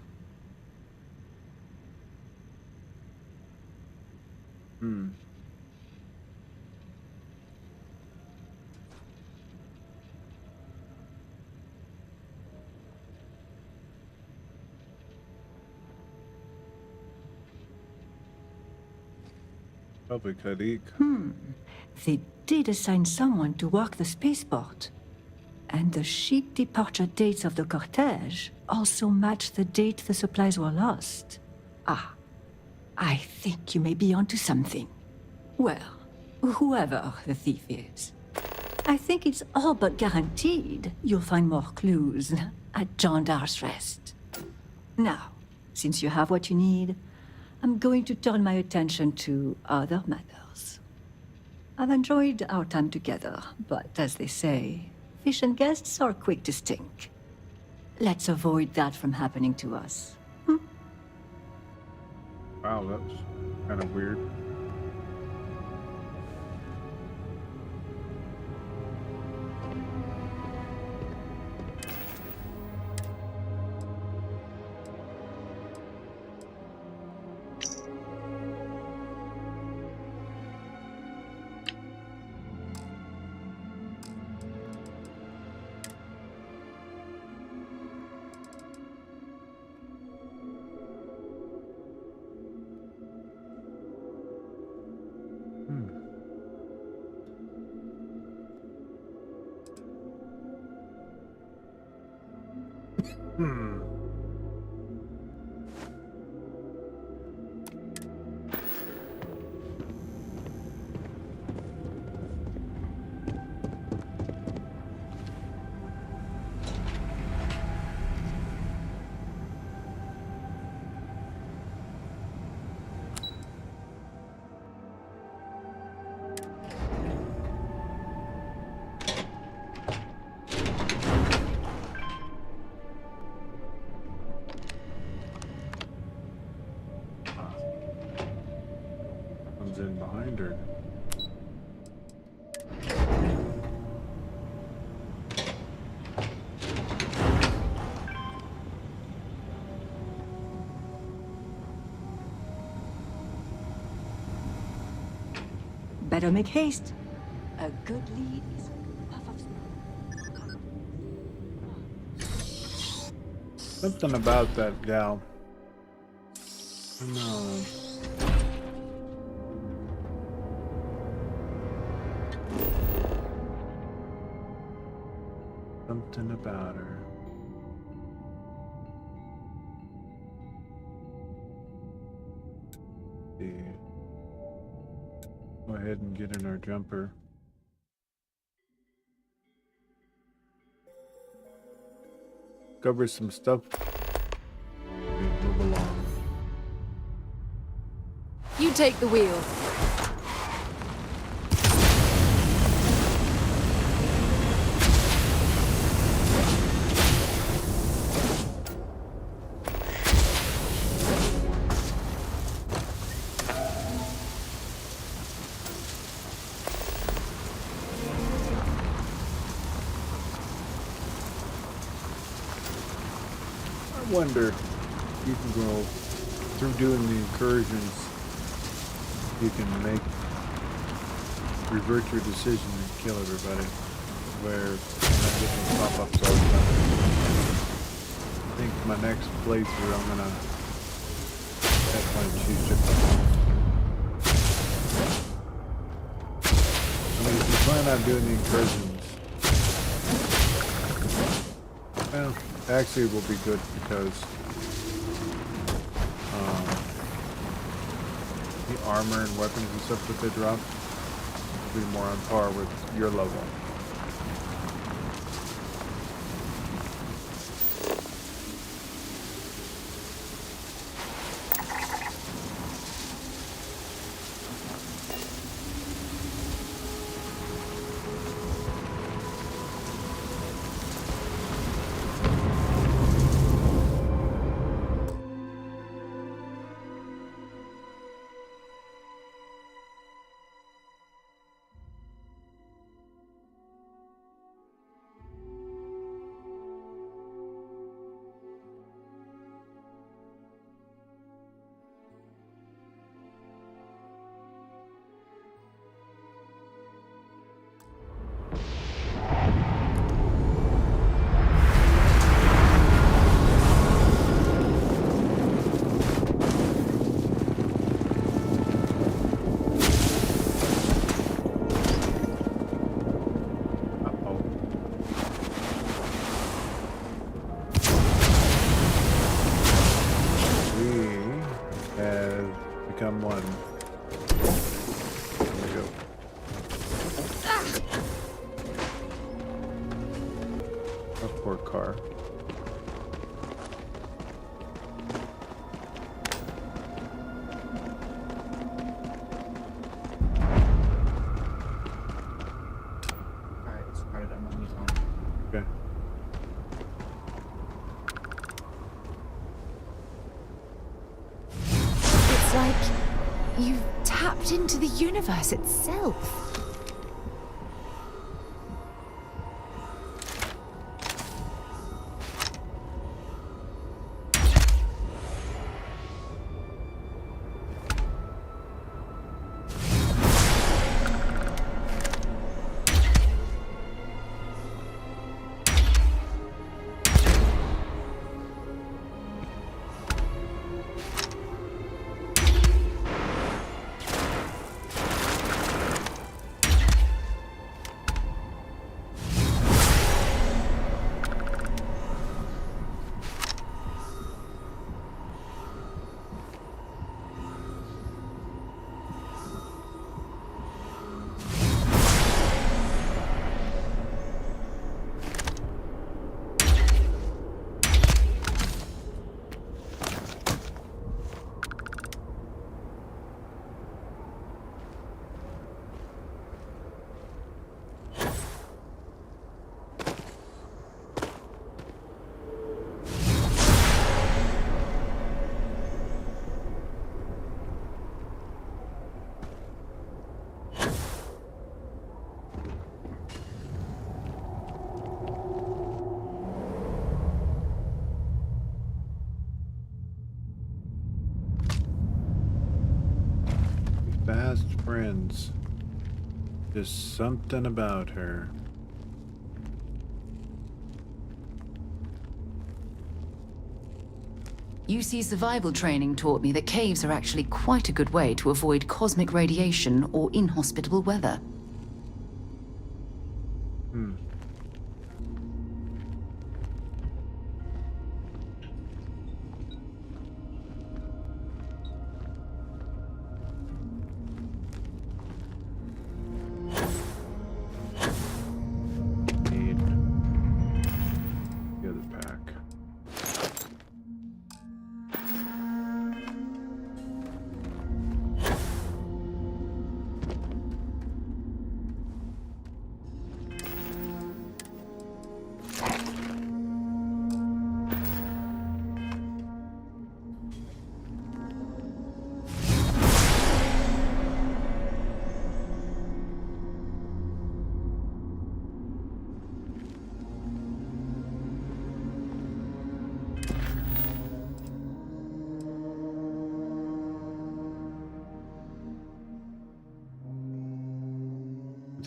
Probably Kadik. They did assign someone to work the spaceport. And the ship departure dates of the cortege also match the date the supplies were lost. Ah, I think you may be onto something. Well, whoever the thief is, I think it's all but guaranteed you'll find more clues at Jandar's Rest. Now, since you have what you need, I'm going to turn my attention to other matters. I've enjoyed our time together, but as they say, Efficient guests are quick to stink. Let's avoid that from happening to us. Wow, that's kind of weird. Comes in behind her. Better make haste. A good lead is a good puff of smoke. Something about that gal. No. Something about her. See. Go ahead and get in our jumper. Cover some stuff. And move along. You take the wheel. I wonder if you can go through doing the incursions. You can revert your decision and kill everybody. Where you're not getting pop-ups all the time. I think my next playthrough I'm gonna definitely choose different. I mean, if you plan on doing the incursions, well, actually it will be good because the armor and weapons and stuff that they drop will be more on par with your level. Become one. There we go. Oh, poor car. Alright, started. I'm on his own. Okay. It's like you've tapped into the universe itself. Fast friends. Just something about her. UC survival training taught me that caves are actually quite a good way to avoid cosmic radiation or inhospitable weather. Need the other pack.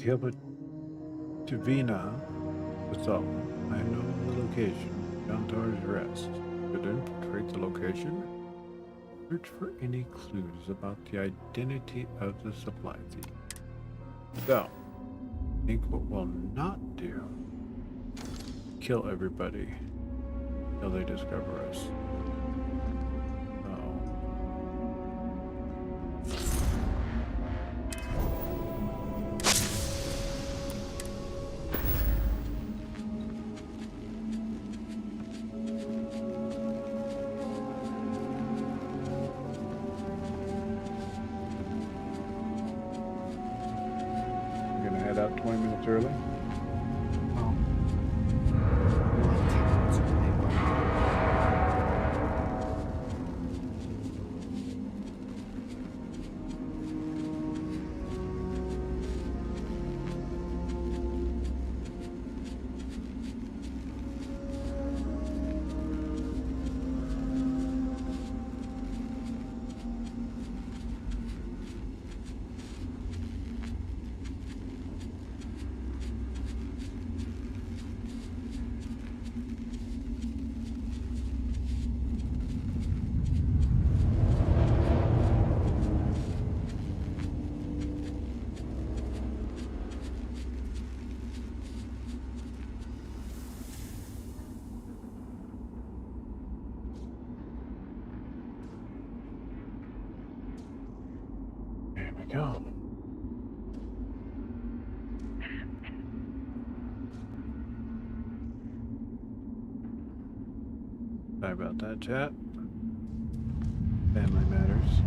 Gilbert Tavina. What's up? I know the location. John Torres rest. Should infiltrate the location. Search for any clues about the identity of the supply thief. So, I think what we'll not do, kill everybody until they discover us. Out 20 minutes early. Go. Sorry about that, chat. Family matters.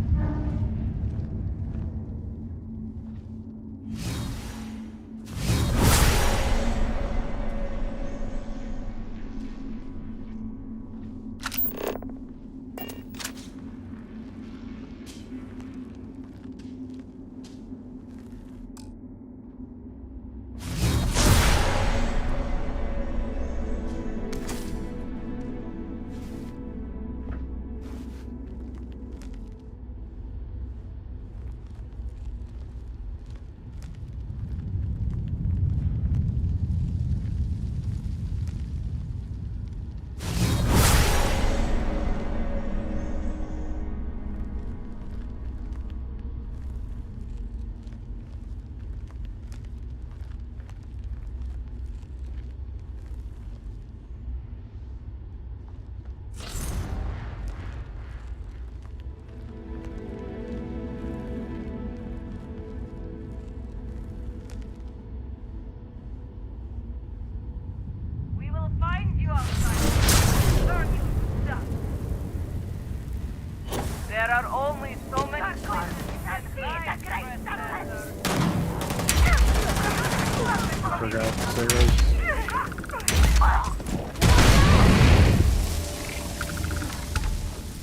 Crap, there goes.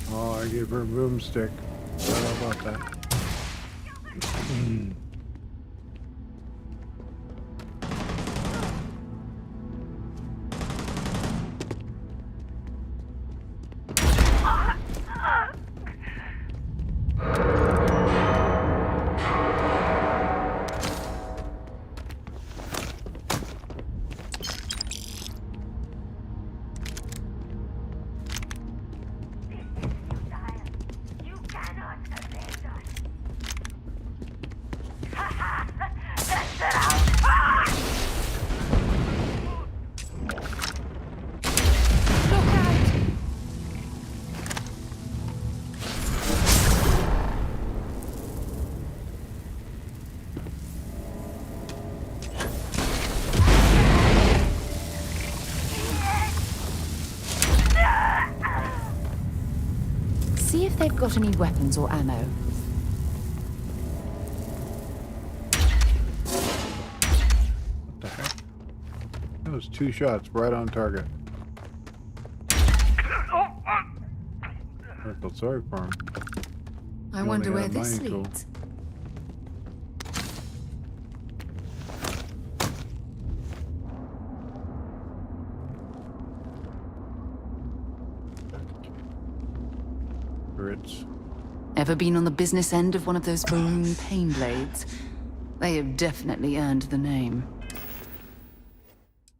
Oh, I gave her a boomstick. I don't know about that. See if they've got any weapons or ammo. What the heck? That was 2 shots right on target. I feel sorry for him. I He wonder only where had a this mining tool. leads. Brits. Ever been on the business end of one of those balloon pain blades? They have definitely earned the name.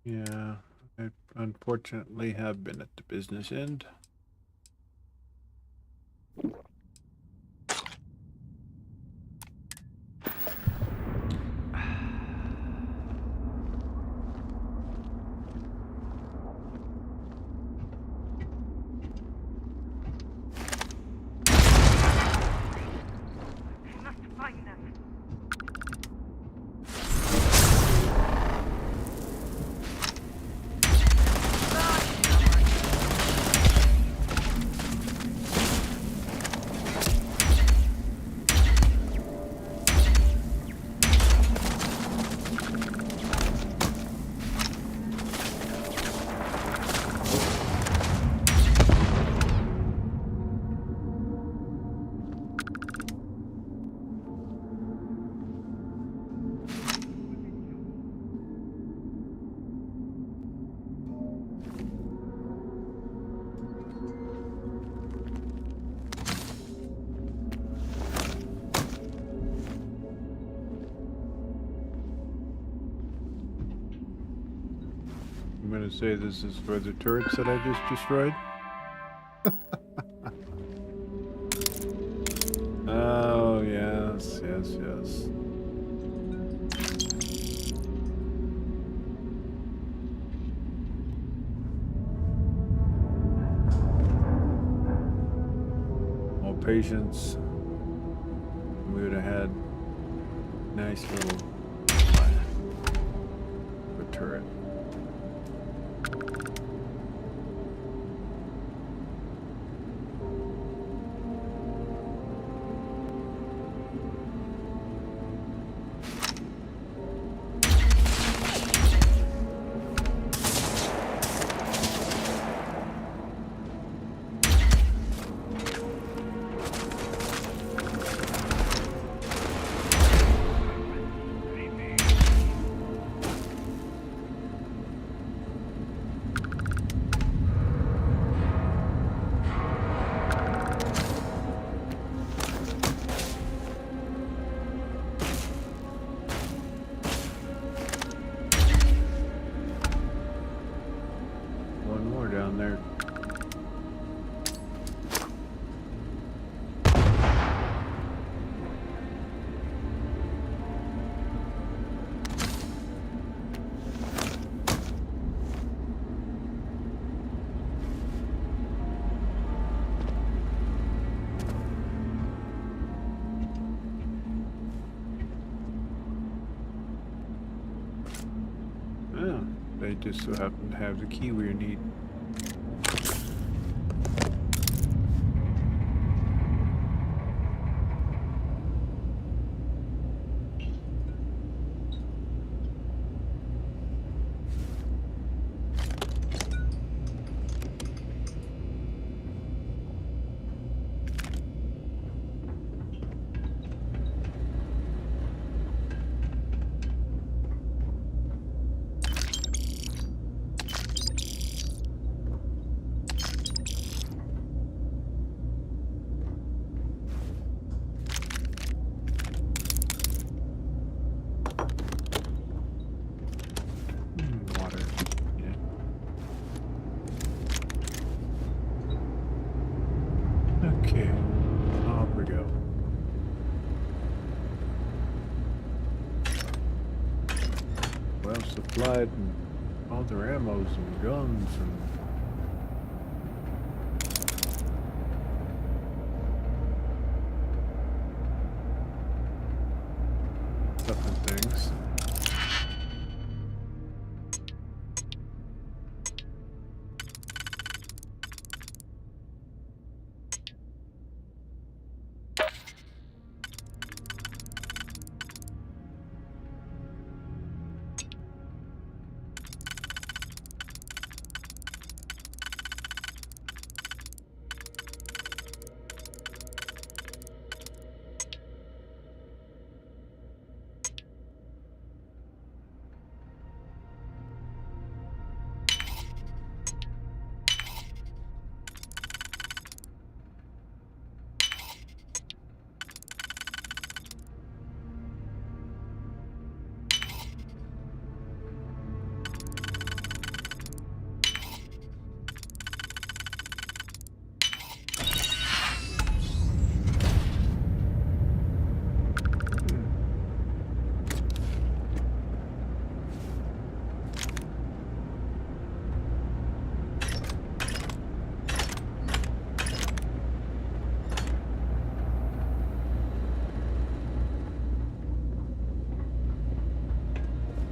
Yeah, I unfortunately have been at the business end. I'm gonna say this is for the turrets that I just destroyed. Oh, yes, yes, yes. More patience. We would have had nice little turret. One more down there. Oh, they just so happen to have the key we need. supplied and all their ammos and guns and stuff and things.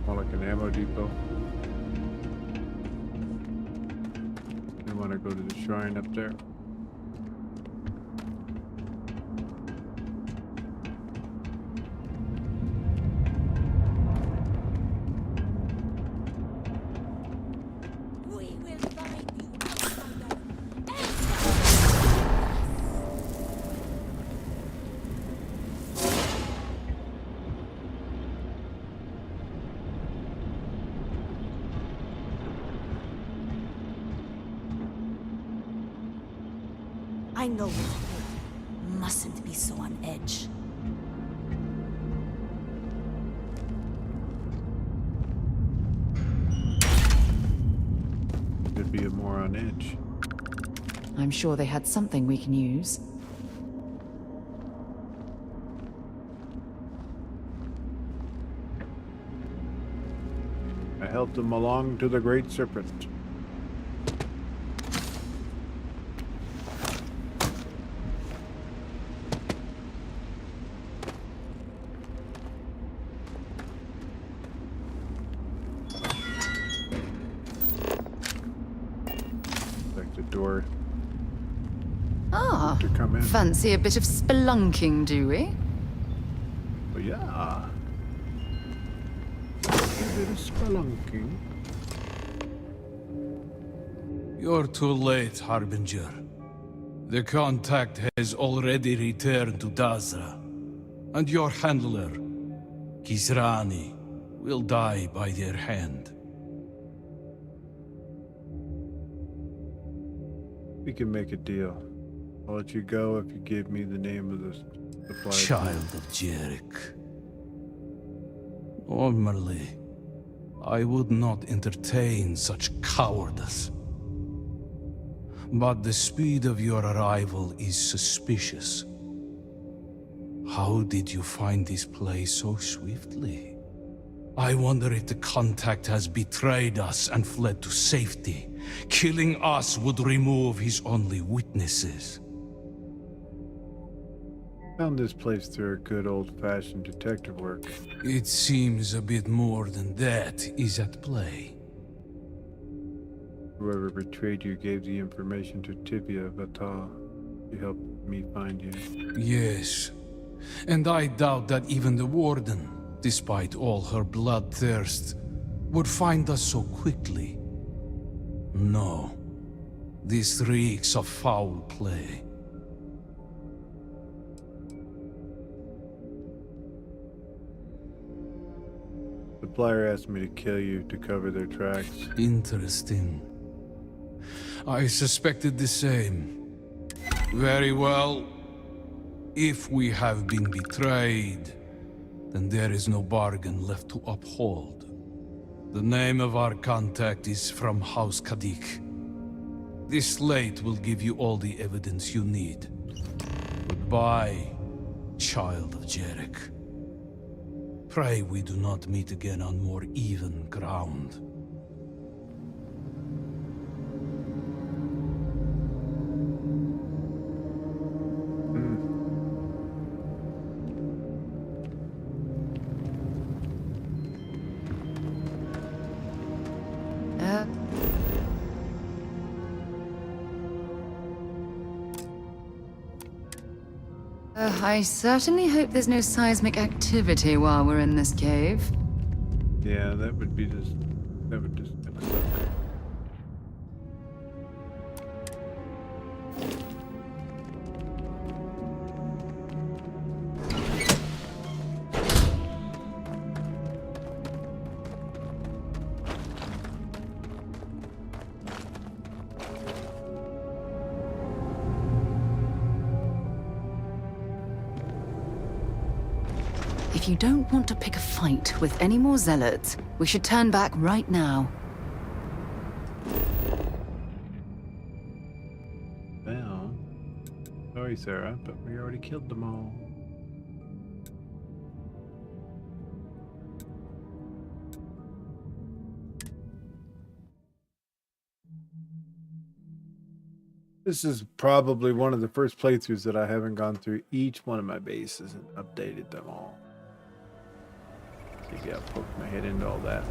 More like an ammo depot. You want to go to the shrine up there? I know what to do. Mustn't be so on edge. Could be more on edge. I'm sure they had something we can use. I helped them along to the Great Serpent. Door to come in. Fancy a bit of spelunking, do we? Oh, yeah. A bit of spelunking. You're too late, Harbinger. The contact has already returned to Dazra, and your handler, Kisrani, will die by their hand. We can make a deal. I'll let you go if you give me the name of the supply. Child of Jarek. Normally, I would not entertain such cowardice. But the speed of your arrival is suspicious. How did you find this place so swiftly? I wonder if the contact has betrayed us and fled to safety. Killing us would remove his only witnesses. Found this place through a good old-fashioned detective work. It seems a bit more than that is at play. Whoever betrayed you gave the information to Tivia Vatal. She helped me find you. Yes, and I doubt that even the Warden, despite all her bloodthirst, would find us so quickly. No, this reeks of foul play. The Supplier asked me to kill you to cover their tracks. Interesting. I suspected the same. Very well. If we have been betrayed, then there is no bargain left to uphold. The name of our contact is from House Kadik. This slate will give you all the evidence you need. Goodbye, child of Jarek. Pray we do not meet again on more even ground. I certainly hope there's no seismic activity while we're in this cave. Yeah, that would just suck. If you don't want to pick a fight with any more zealots, we should turn back right now. Well, sorry, Sarah, but we already killed them all. This is probably one of the first playthroughs that I haven't gone through each one of my bases and updated them all. Maybe I'll poke my head into all that.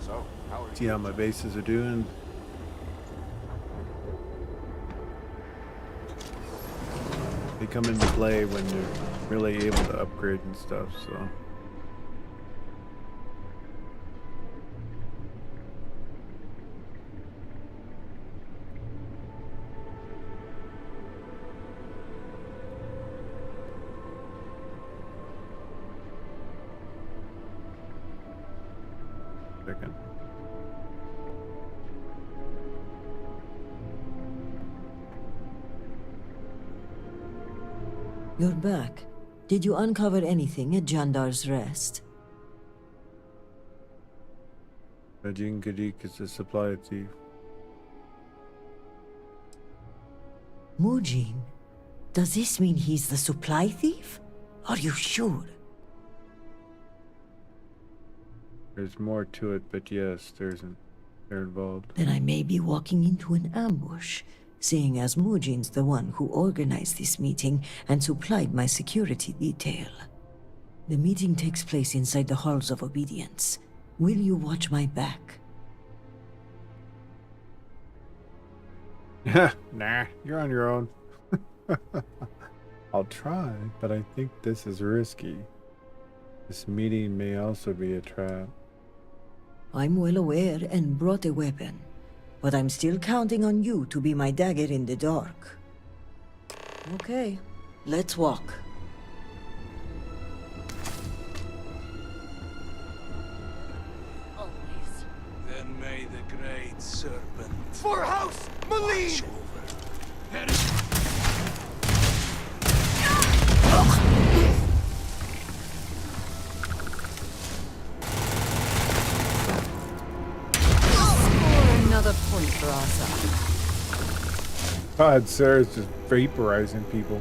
So, See how my bases are doing. They come into play when you're really able to upgrade and stuff, so. Second. You're back. Did you uncover anything at Jandar's Rest? Rajin Kadik is a supply thief. Mujin? Does this mean he's the supply thief? Are you sure? There's more to it, but yes, they're involved. Then I may be walking into an ambush, seeing as Mujin's the one who organized this meeting and supplied my security detail. The meeting takes place inside the Halls of Obedience. Will you watch my back? Nah, you're on your own. I'll try, but I think this is risky. This meeting may also be a trap. I'm well aware and brought a weapon, but I'm still counting on you to be my dagger in the dark. Okay, let's walk. Then may the great serpent... For House Malene! Another point for our side. God, Sarah's just vaporizing people.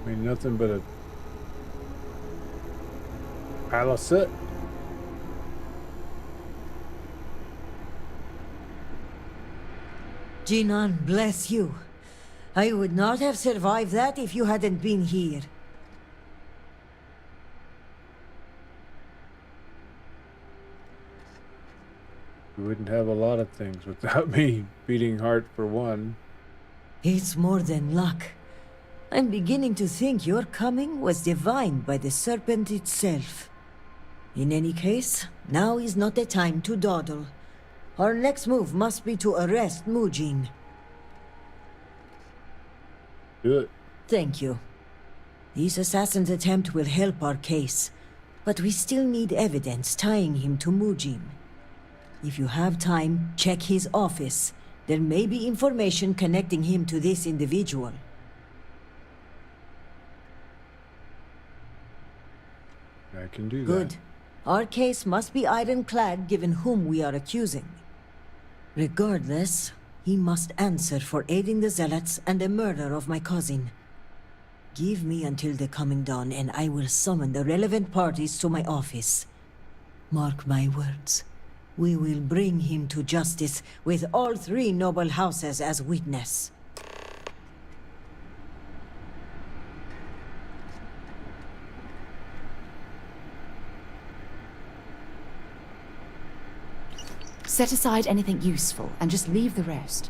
I mean, nothing but a pile of soot. Jinan, bless you. I would not have survived that if you hadn't been here. We wouldn't have a lot of things without me beating heart for one. It's more than luck. I'm beginning to think your coming was divined by the serpent itself. In any case, now is not the time to dawdle. Our next move must be to arrest Mujin. Do it. Thank you. This assassin's attempt will help our case, but we still need evidence tying him to Mujin. If you have time, check his office. There may be information connecting him to this individual. I can do that. Good. Our case must be ironclad given whom we are accusing. Regardless, he must answer for aiding the Zealots and the murder of my cousin. Give me until the coming dawn, and I will summon the relevant parties to my office. Mark my words. We will bring him to justice with all three noble houses as witness. Set aside anything useful and just leave the rest.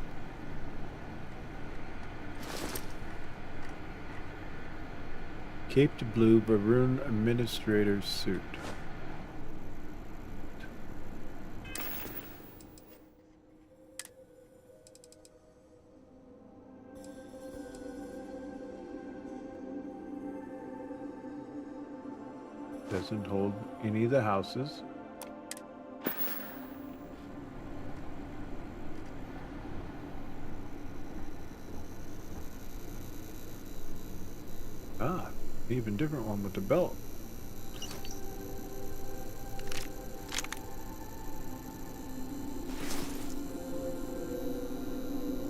Caped blue Baroon administrator's suit. Doesn't hold any of the houses. Ah, even different one with the belt.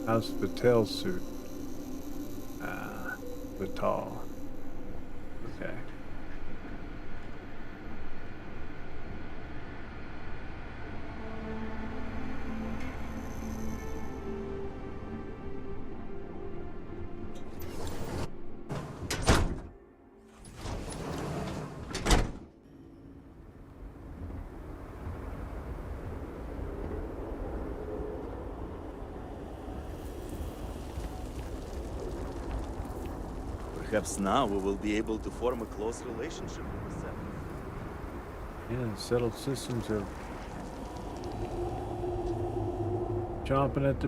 How's Citdel suit? Ah, Vital. Okay. Perhaps now we will be able to form a close relationship with the Seven. Yeah, settled systems are chomping at the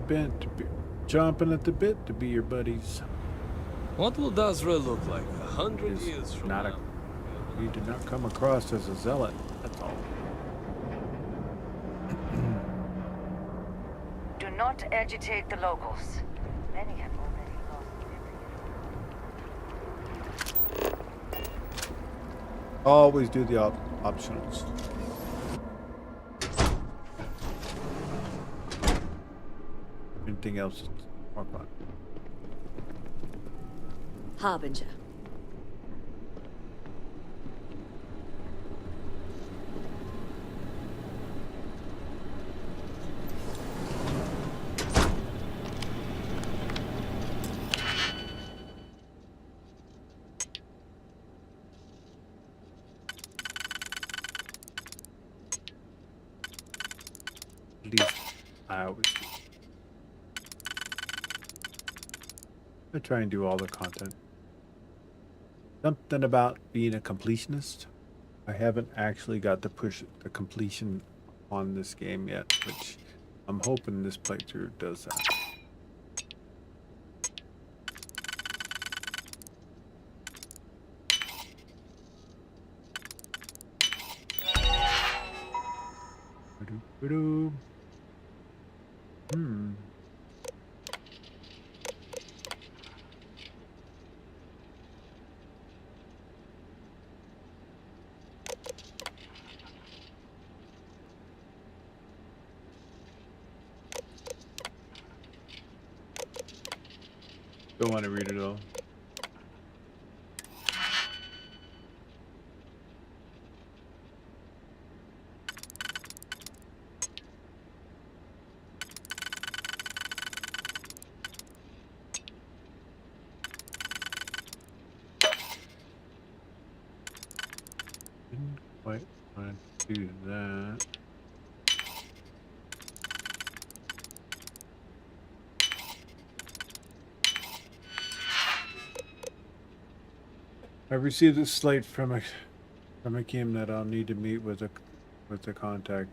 bit to be your buddies. What will Dazra look like 100 years from now? You did not come across as a zealot, that's all. Do not agitate the locals. Many have already lost. Always do the optionals. Anything else is more fun. Harbinger. At least I always do. I try and do all the content. Something about being a completionist. I haven't actually got to push the completion on this game yet, which I'm hoping this playthrough does that. Don't want to read it all. Didn't quite want to do that. I received a slate from a Kim that I'll need to meet with the contact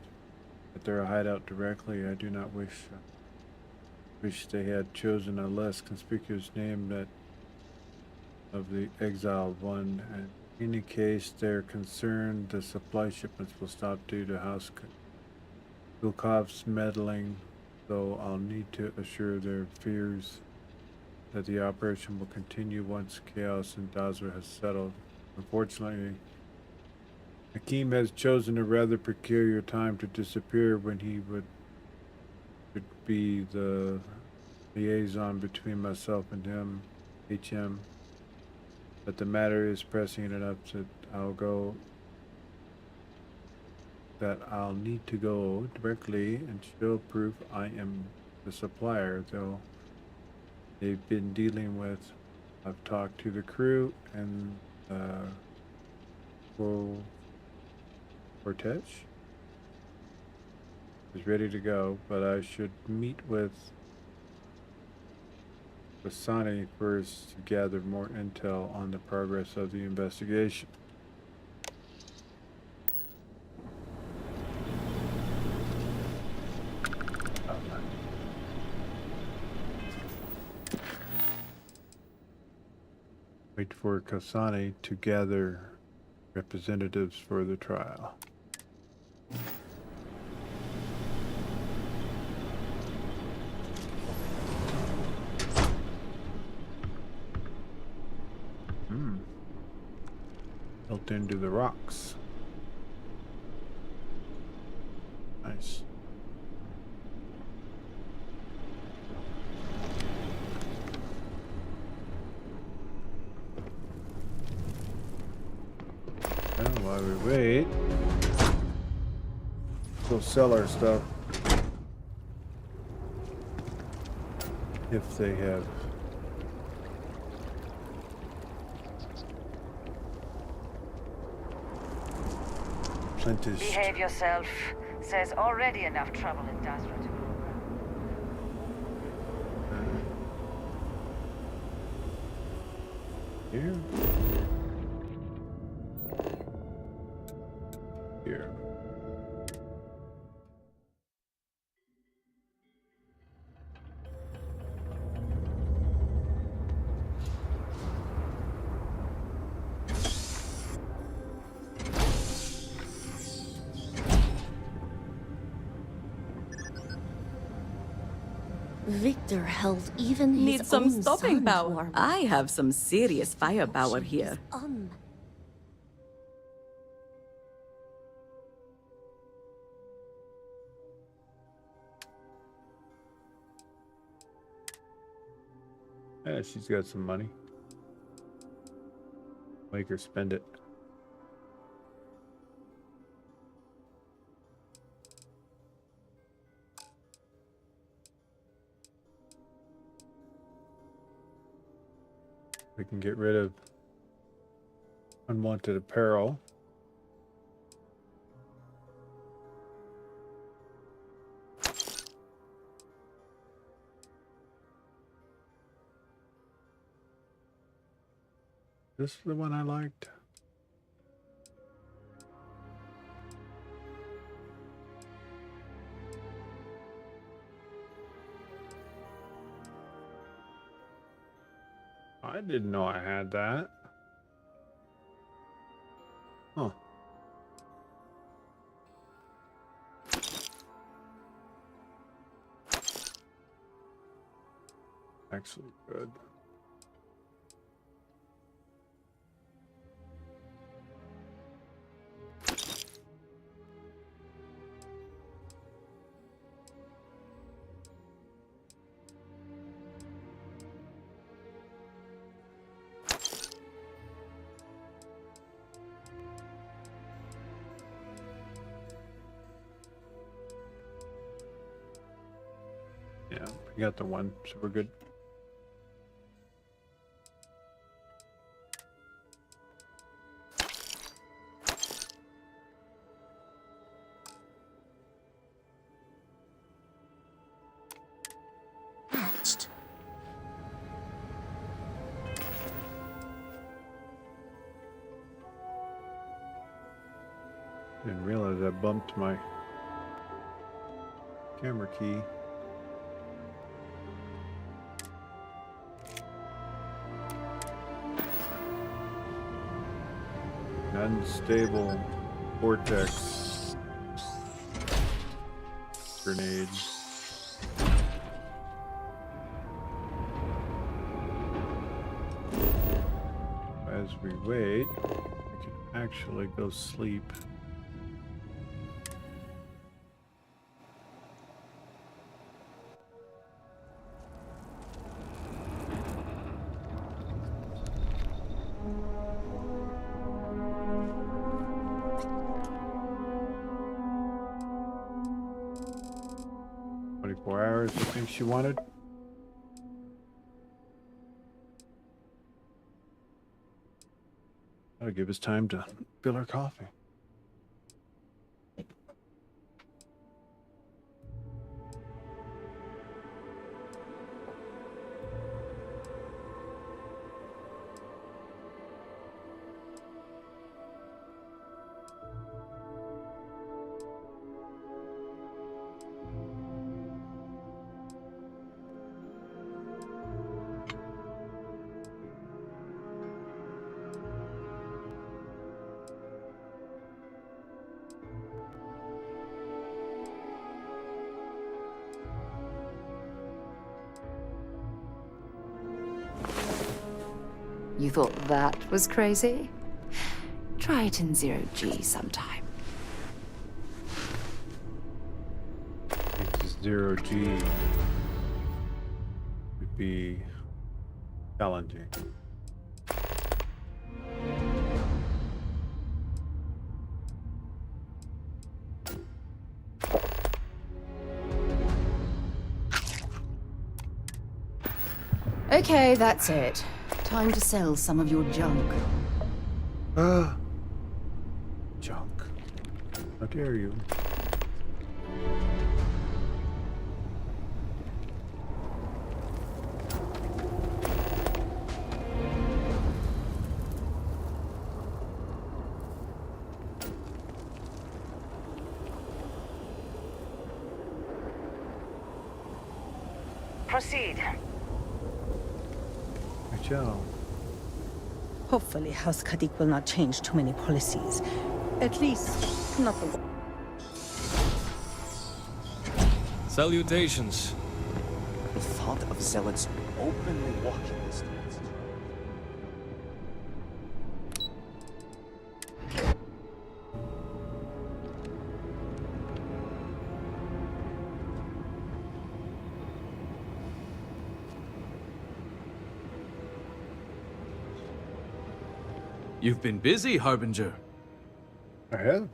at their hideout directly. I do not wish they had chosen a less conspicuous name that of the exiled one. And in any case they're concerned the supply shipments will stop due to House Vilkov's meddling, though I'll need to assure their fears that the operation will continue once chaos in Dazra has settled. Unfortunately, Hakim has chosen a rather peculiar time to disappear when he would Should be the liaison between myself and him, HM. But the matter is pressing enough that I'll need to go directly and show proof I am the supplier, though they've been dealing with. I've talked to the crew and Cortege is ready to go, but I should meet with Sani first to gather more intel on the progress of the investigation. Wait for Kasane to gather representatives for the trial. Built into the rocks. Nice. Well, while we wait, we'll sell our stuff if they have. Behave yourself. There's already enough trouble in Dasra to go around. Here. Here. Victor held even his Need some own stopping son power. to our I have some serious firepower here. Yeah, she's got some money. Make her spend it. We can get rid of unwanted apparel. This is the one I liked. I didn't know I had that. Huh. Actually good. Yeah, we got the one, so we're good. Hatched. Didn't realize I bumped my camera key. Unstable vortex grenade. As we wait, we can actually go sleep. 4 hours, I think she wanted. That'll give us time to fill our coffee. You thought that was crazy? Try it in 0G sometime. It's 0G would be challenging. Okay, that's it. Time to sell some of your junk. Junk. How dare you? Proceed. I shall. Hopefully, House Kadik will not change too many policies. At least, not the one. Salutations. The thought of zealots openly walking the streets. You've been busy, Harbinger. I have.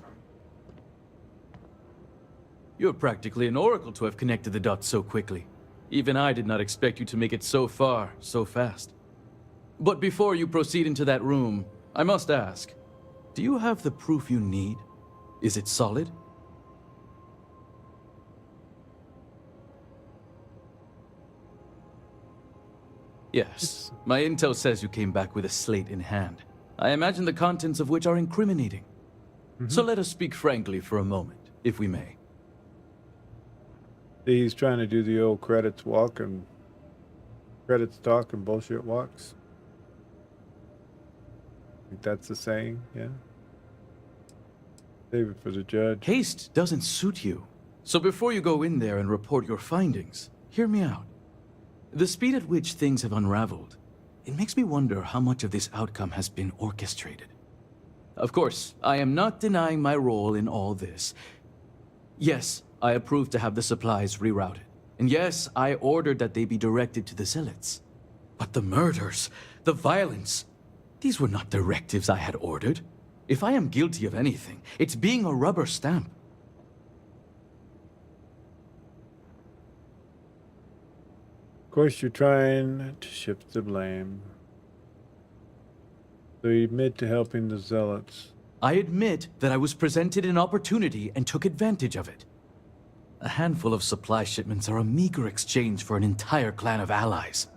You're practically an oracle to have connected the dots so quickly. Even I did not expect you to make it so far, so fast. But before you proceed into that room, I must ask, do you have the proof you need? Is it solid? Yes, my intel says you came back with a slate in hand. I imagine the contents of which are incriminating. So let us speak frankly for a moment, if we may. He's trying to do the old credits walk and credits talk and bullshit walks. I think that's the saying, yeah. Save it for the judge. Haste doesn't suit you. So before you go in there and report your findings, hear me out. The speed at which things have unraveled, it makes me wonder how much of this outcome has been orchestrated. Of course, I am not denying my role in all this. Yes, I approved to have the supplies rerouted. And yes, I ordered that they be directed to the zealots. But the murders, the violence, these were not directives I had ordered. If I am guilty of anything, it's being a rubber stamp. Of course, you're trying to shift the blame. So you admit to helping the zealots. I admit that I was presented an opportunity and took advantage of it. A handful of supply shipments are a meager exchange for an entire clan of allies.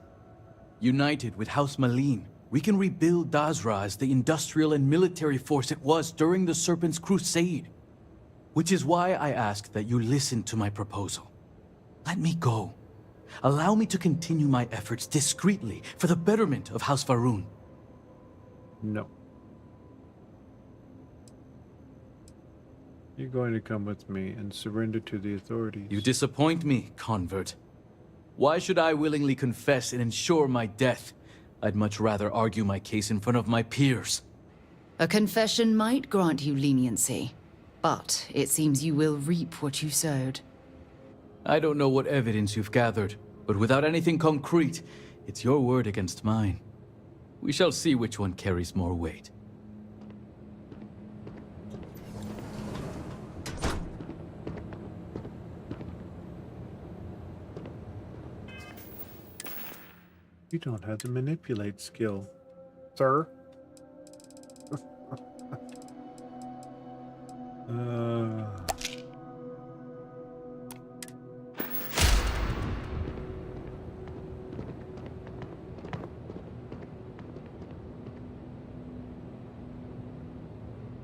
United with House Malin, we can rebuild Dazra as the industrial and military force it was during the Serpent's Crusade. Which is why I ask that you listen to my proposal. Let me go. Allow me to continue my efforts discreetly for the betterment of House Va'ruun. No. You're going to come with me and surrender to the authorities. You disappoint me, convert. Why should I willingly confess and ensure my death? I'd much rather argue my case in front of my peers. A confession might grant you leniency, but it seems you will reap what you sowed. I don't know what evidence you've gathered, but without anything concrete, it's your word against mine. We shall see which one carries more weight. You don't have the manipulate skill, sir.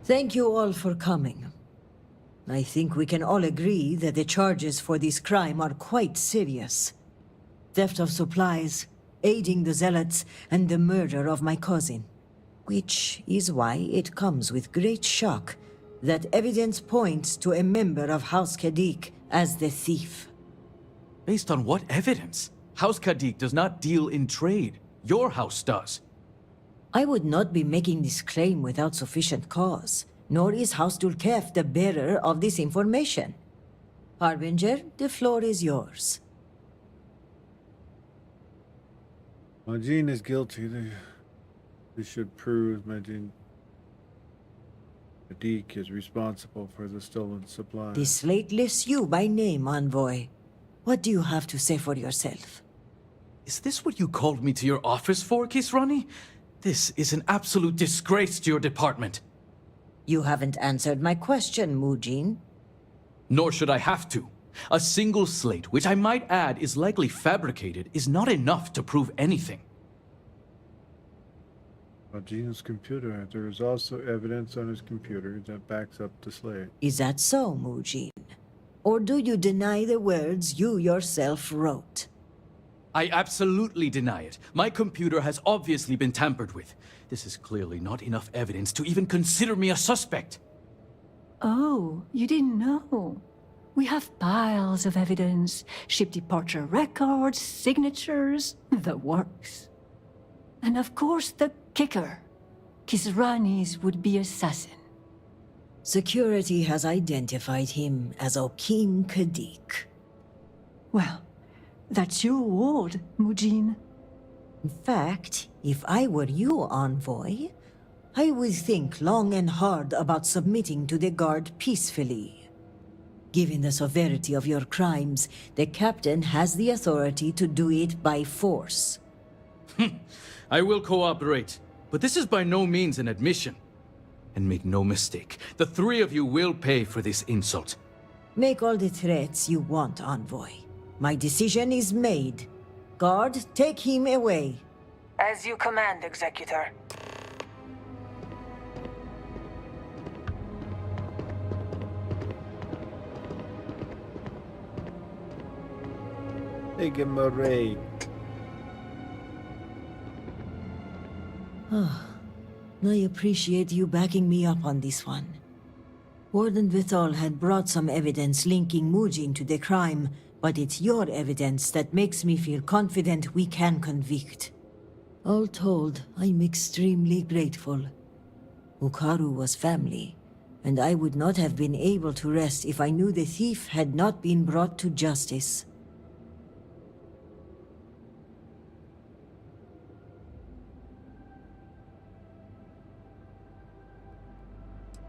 Thank you all for coming. I think we can all agree that the charges for this crime are quite serious. Theft of supplies, aiding the Zealots, and the murder of my cousin. Which is why it comes with great shock that evidence points to a member of House Kadik as the thief. Based on what evidence? House Kadik does not deal in trade. Your house does. I would not be making this claim without sufficient cause, nor is House Dulkef the bearer of this information. Harbinger, the floor is yours. Majin is guilty. They should prove Majin Kadik is responsible for the stolen supplies. The slate lists you by name, Envoy. What do you have to say for yourself? Is this what you called me to your office for, Kisrani? This is an absolute disgrace to your department. You haven't answered my question, Mujin. Nor should I have to. A single slate, which I might add is likely fabricated, is not enough to prove anything. Majin's computer. There is also evidence on his computer that backs up the slate. Is that so, Mujin? Or do you deny the words you yourself wrote? I absolutely deny it. My computer has obviously been tampered with. This is clearly not enough evidence to even consider me a suspect. Oh, you didn't know. We have piles of evidence, ship departure records, signatures, the works. And of course the kicker. Kisrani's would-be assassin. Security has identified him as Okim Kadik. Well, that's your ward, Mujin. In fact, if I were you, Envoy, I would think long and hard about submitting to the Guard peacefully. Given the severity of your crimes, the Captain has the authority to do it by force. I will cooperate, but this is by no means an admission. And make no mistake, the three of you will pay for this insult. Make all the threats you want, Envoy. My decision is made. Guard, take him away. As you command, Executor. Take him away. I appreciate you backing me up on this one. Warden Vithal had brought some evidence linking Mujin to the crime, but it's your evidence that makes me feel confident we can convict. All told, I'm extremely grateful. Ukaru was family, and I would not have been able to rest if I knew the thief had not been brought to justice.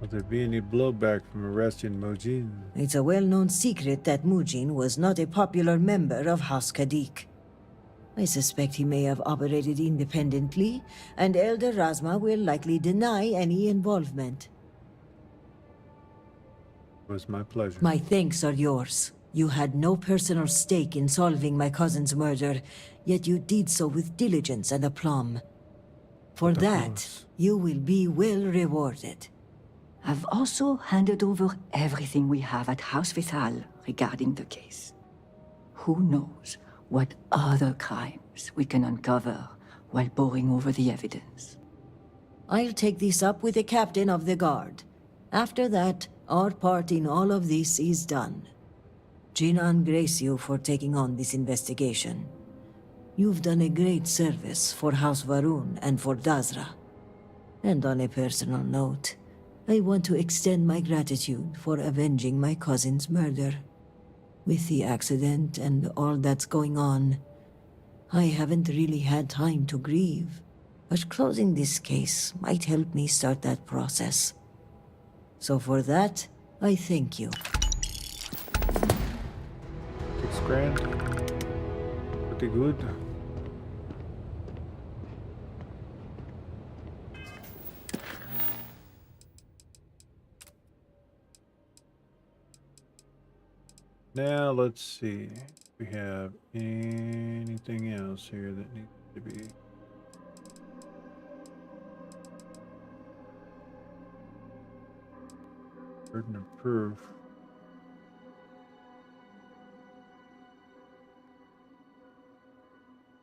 Will there be any blowback from arresting Mujin? It's a well-known secret that Mujin was not a popular member of House Kadik. I suspect he may have operated independently, and Elder Razma will likely deny any involvement. It was my pleasure. My thanks are yours. You had no personal stake in solving my cousin's murder, yet you did so with diligence and aplomb. For that, you will be well rewarded. I've also handed over everything we have at House Vithal regarding the case. Who knows what other crimes we can uncover while poring over the evidence. I'll take this up with the captain of the guard. After that, our part in all of this is done. Jinan grace you for taking on this investigation. You've done a great service for House Varun and for Dazra. And on a personal note, I want to extend my gratitude for avenging my cousin's murder. With the accident and all that's going on, I haven't really had time to grieve, but closing this case might help me start that process. So for that, I thank you. $6 grand. Pretty good. Now let's see. If we have anything else here that needs to be. Burden of proof.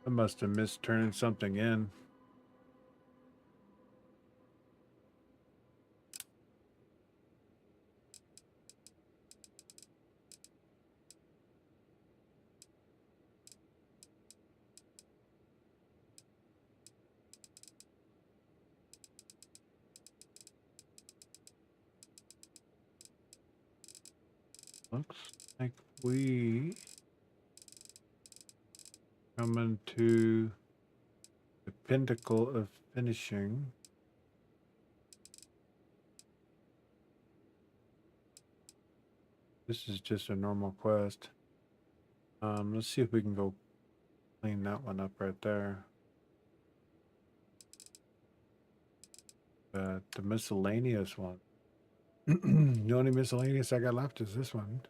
I must have missed turning something in. Looks like we coming to the pinnacle of finishing. This is just a normal quest. Let's see if we can go clean that one up right there. The miscellaneous one. The only miscellaneous I got left is this one.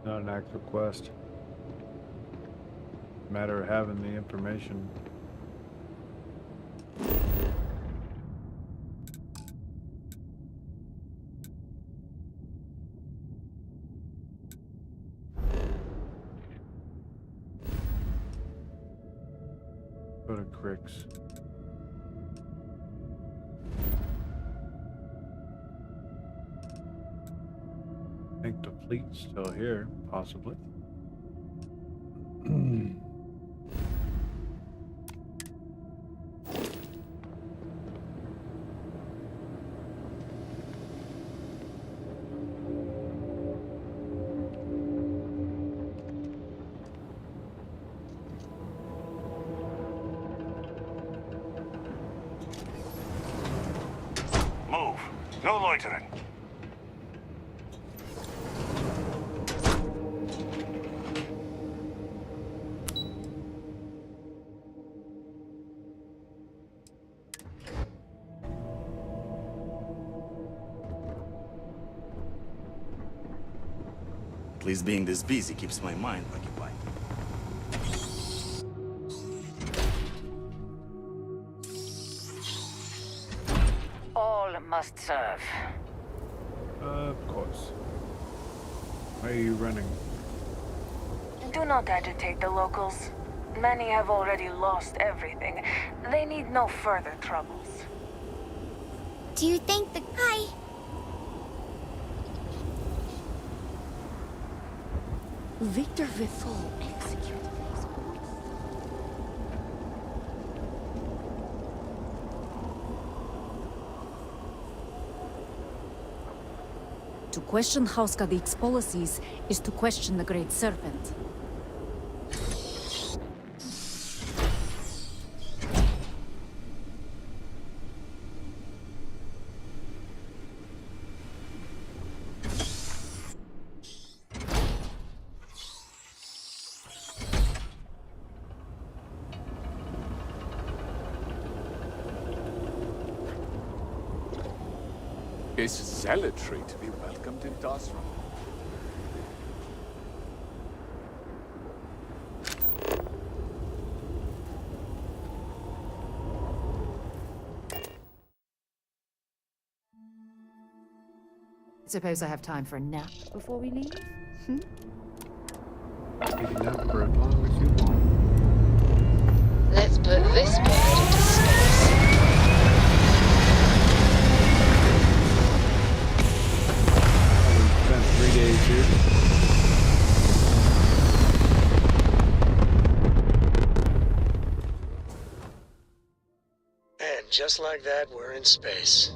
Not an actual quest. Matter of having the information. Go to Cricks. I think the fleet's still here, possibly. Move. No loitering. At least being this busy keeps my mind occupied. All must serve. Of course. Why are you running? Do not agitate the locals. Many have already lost everything. They need no further troubles. Do you think the guy... Victor Vifol executed his orders. To question House Kadik's policies is to question the Great Serpent. Is zealotry to be welcomed in Dasra? Suppose I have time for a nap before we leave? Hmm? Take a nap for as long as you want. Let's put this bird into space. We spent 3 days here. And just like that, we're in space.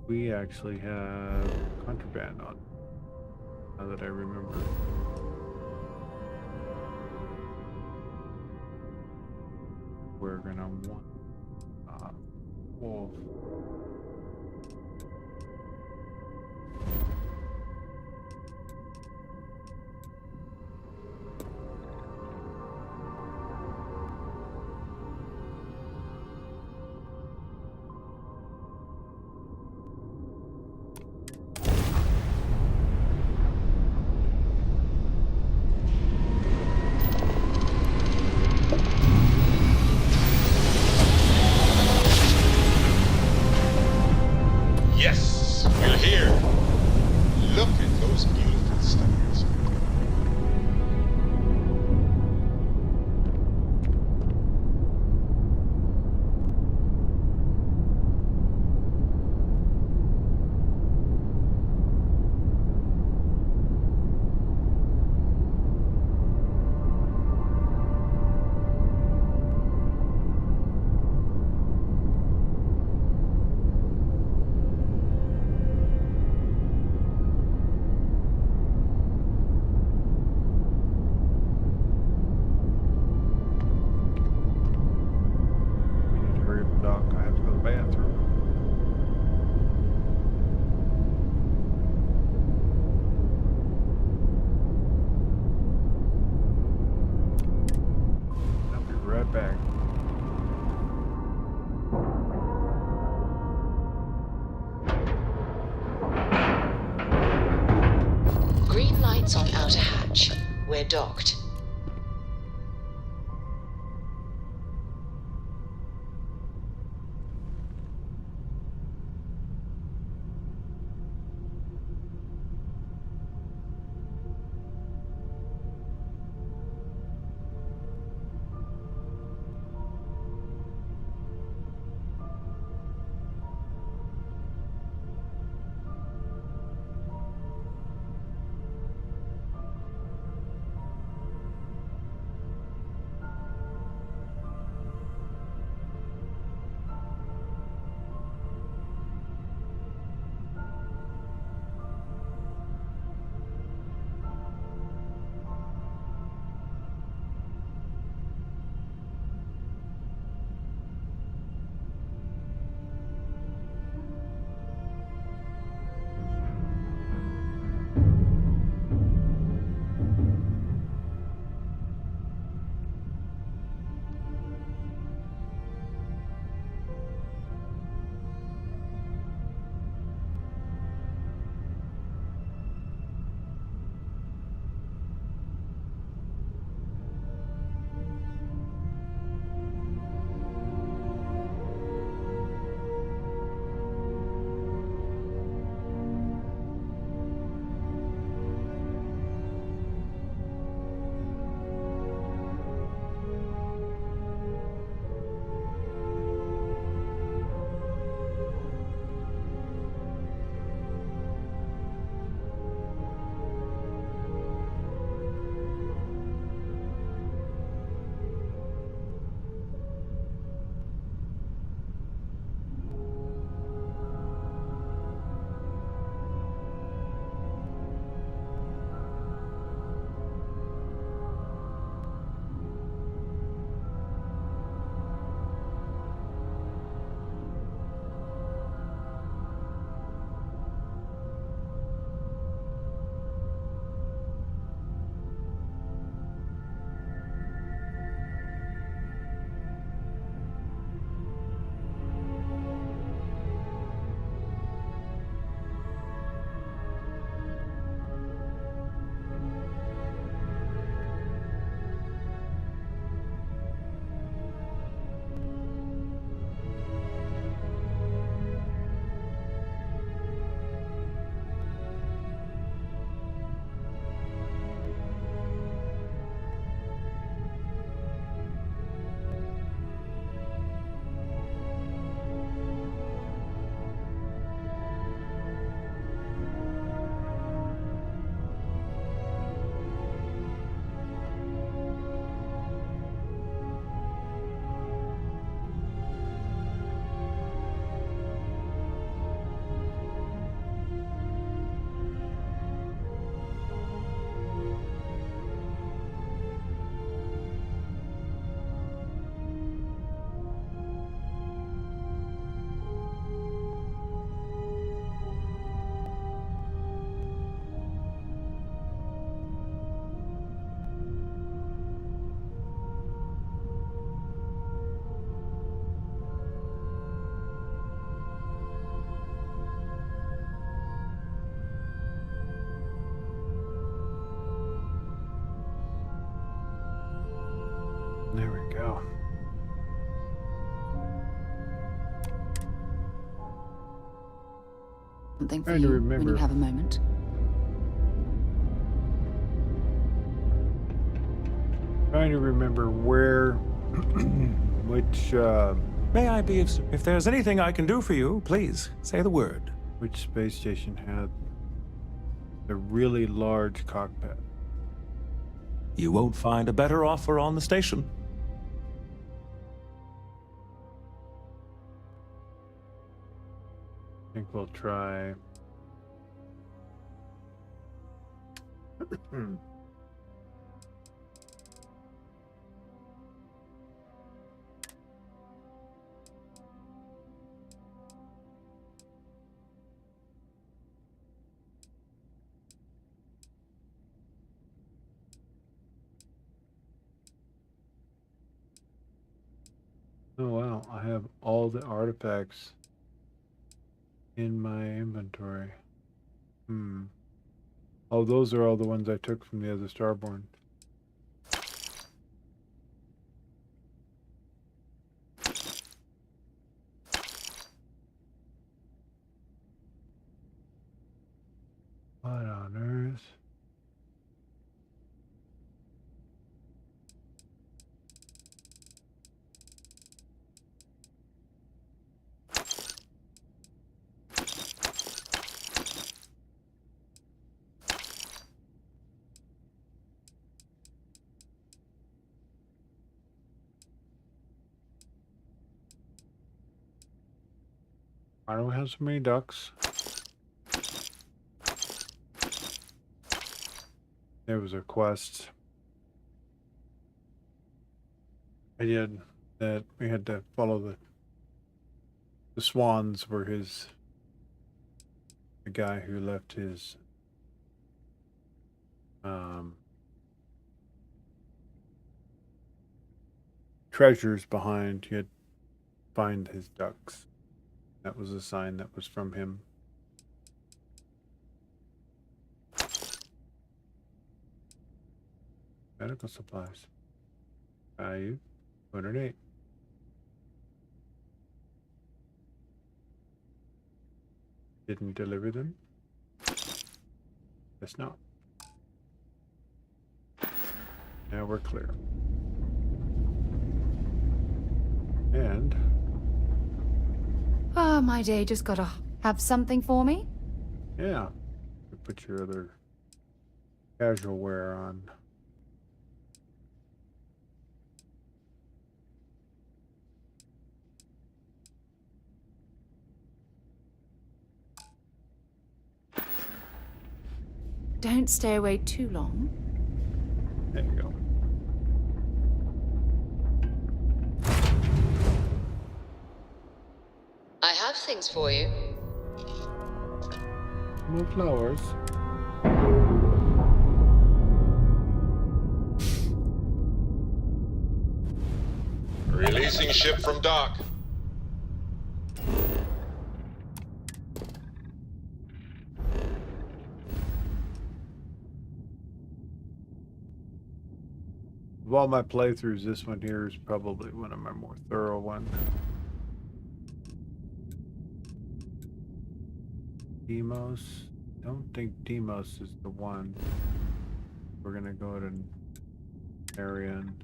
We actually have contraband on. Now that I remember. We're gonna want wolf. Yes, we're here. Look at those beautiful stars. We need to hurry up, Doc. I have to go to the bathroom. I'll be right back. Green lights on outer hatch. We're docked. Something for Trying to you when you remember. have a moment. Trying to remember where, which, May I be if there's anything I can do for you, please say the word. which space station had the really large cockpit? You won't find a better offer on the station. I think we'll try. Oh wow, I have all the artifacts in my inventory. Oh, those are all the ones I took from the other Starborn. What on earth? I don't have so many ducks. There was a quest I did that we had to follow the swans were the guy who left his treasures behind. He had to find his ducks. That was a sign that was from him. Medical supplies. Value 208. Didn't deliver them? Guess not. Now we're clear. And Ah, my day just gotta have something for me. yeah, you put your other casual wear on. Don't stay away too long. There you go. I have things for you. More flowers. Releasing ship from dock. Of all my playthroughs, this one here is probably one of my more thorough ones. Demos. Don't think Demos is the one. We're gonna go ahead and Arian.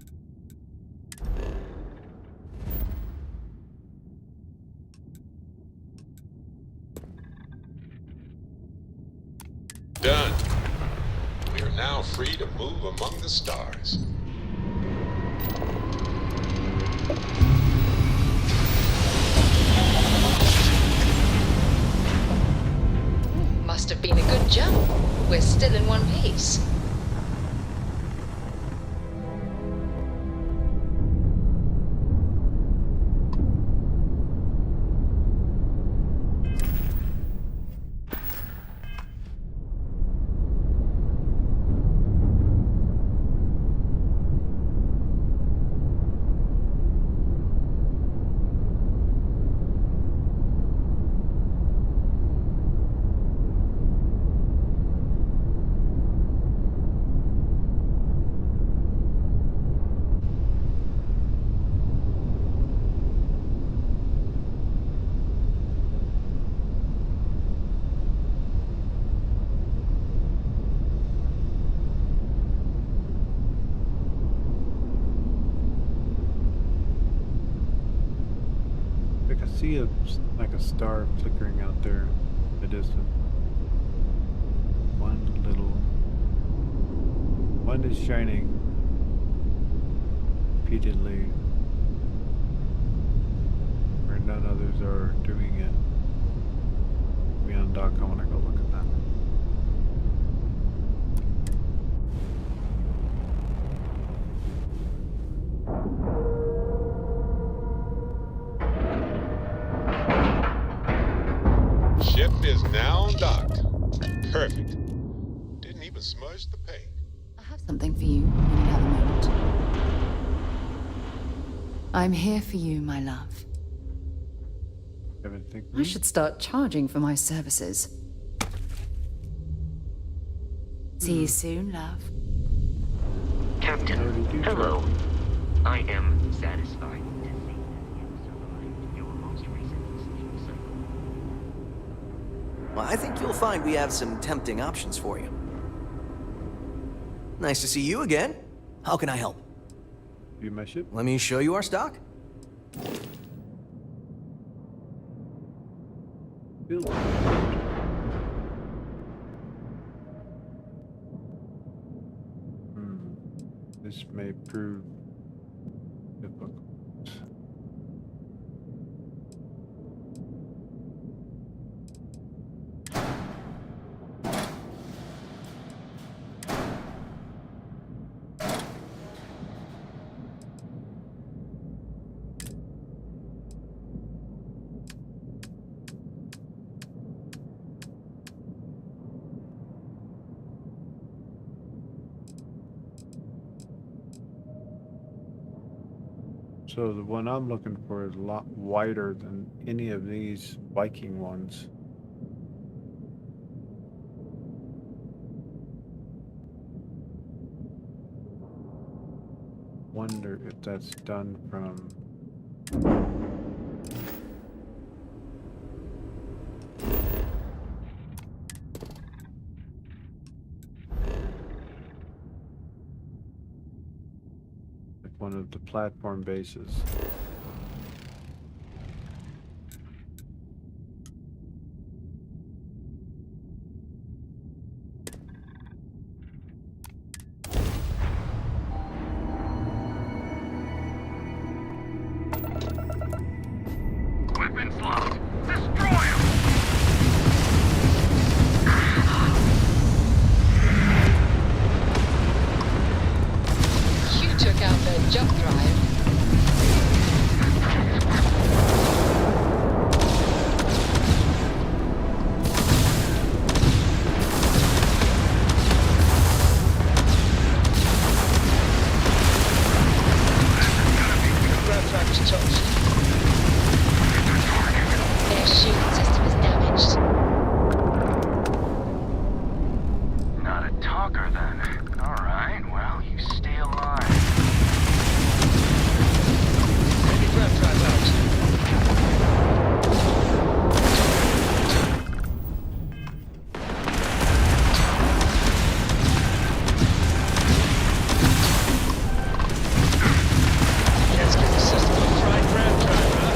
Done. We are now free to move among the stars. Must have been a good jump. We're still in one piece. see like a star flickering out there in the distance. One is shining repeatedly, where none others are doing it. We on dock, I want to go look at that. Ship is now docked. Perfect. Didn't even smudge the paint. I have something for you when you have a moment. I'm here for you, my love. I should start charging for my services. See you soon, love. Captain, hello. I am satisfied to see that you survived your most recent sleep cycle. Well, I think you'll find we have some tempting options for you. Nice to see you again. How can I help? View my ship. Let me show you our stock. This may prove difficult. So the one I'm looking for is a lot wider than any of these Viking ones. Wonder if that's done from one of the platform bases. Weapons locked. Destroy them! You took out the jump drive. Ground drive is toast. Their shield system is damaged. Not a talker then. Alright, well, you stay alive. Enemy ground drive out. Let's get the system of fried ground drive, huh?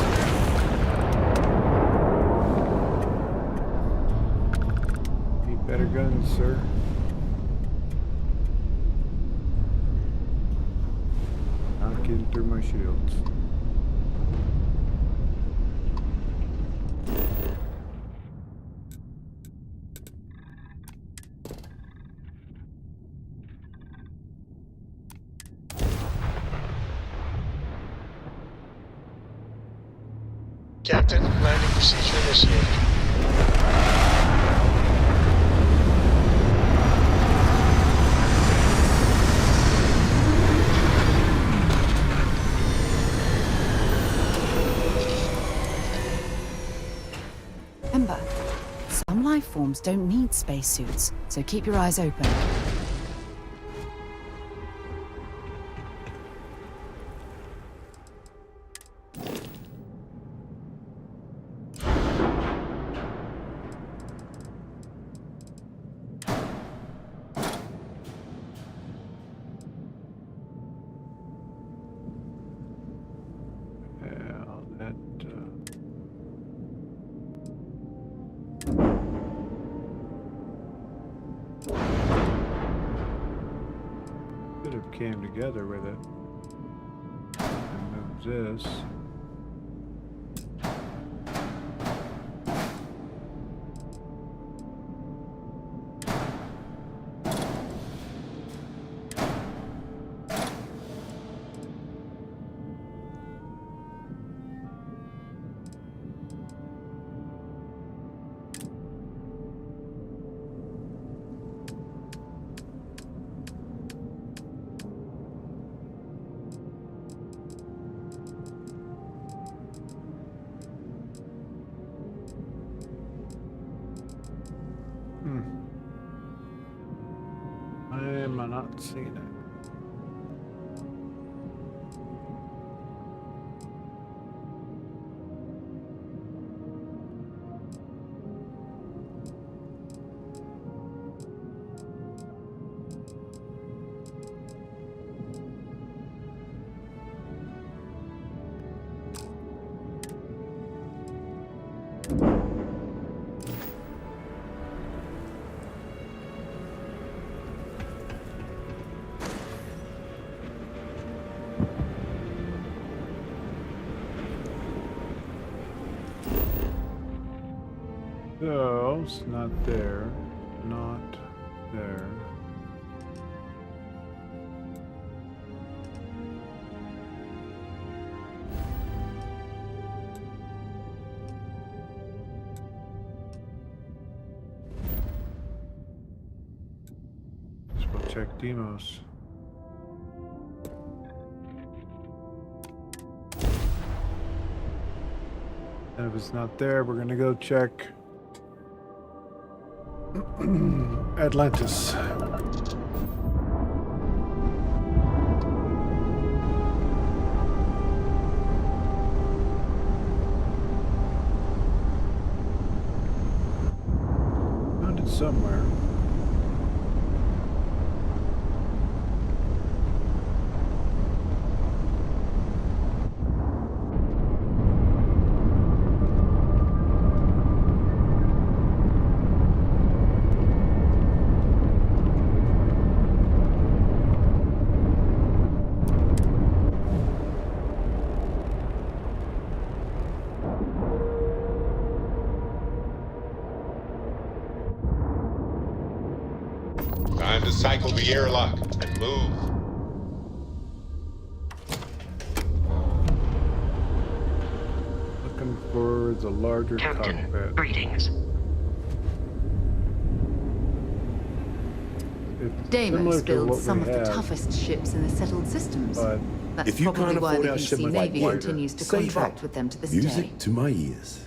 Need better guns, sir. Not getting through my shields. Captain, landing procedure initiated. Remember, some life forms don't need spacesuits, so keep your eyes open. Yeah, that have came together with it. And moved this. Why am I not seeing it? So, it's not there, not there. Let's go check Demos. And if it's not there, we're gonna go check Atlantis. Found it somewhere. Time to cycle the airlock and move. Looking for the larger cockpit. Greetings. Deimos builds what some we of the have, toughest ships in the settled systems. but That's If you probably can't why afford the our DC shipment Navy like continues to save contract up. with them to this Music day. to my ears.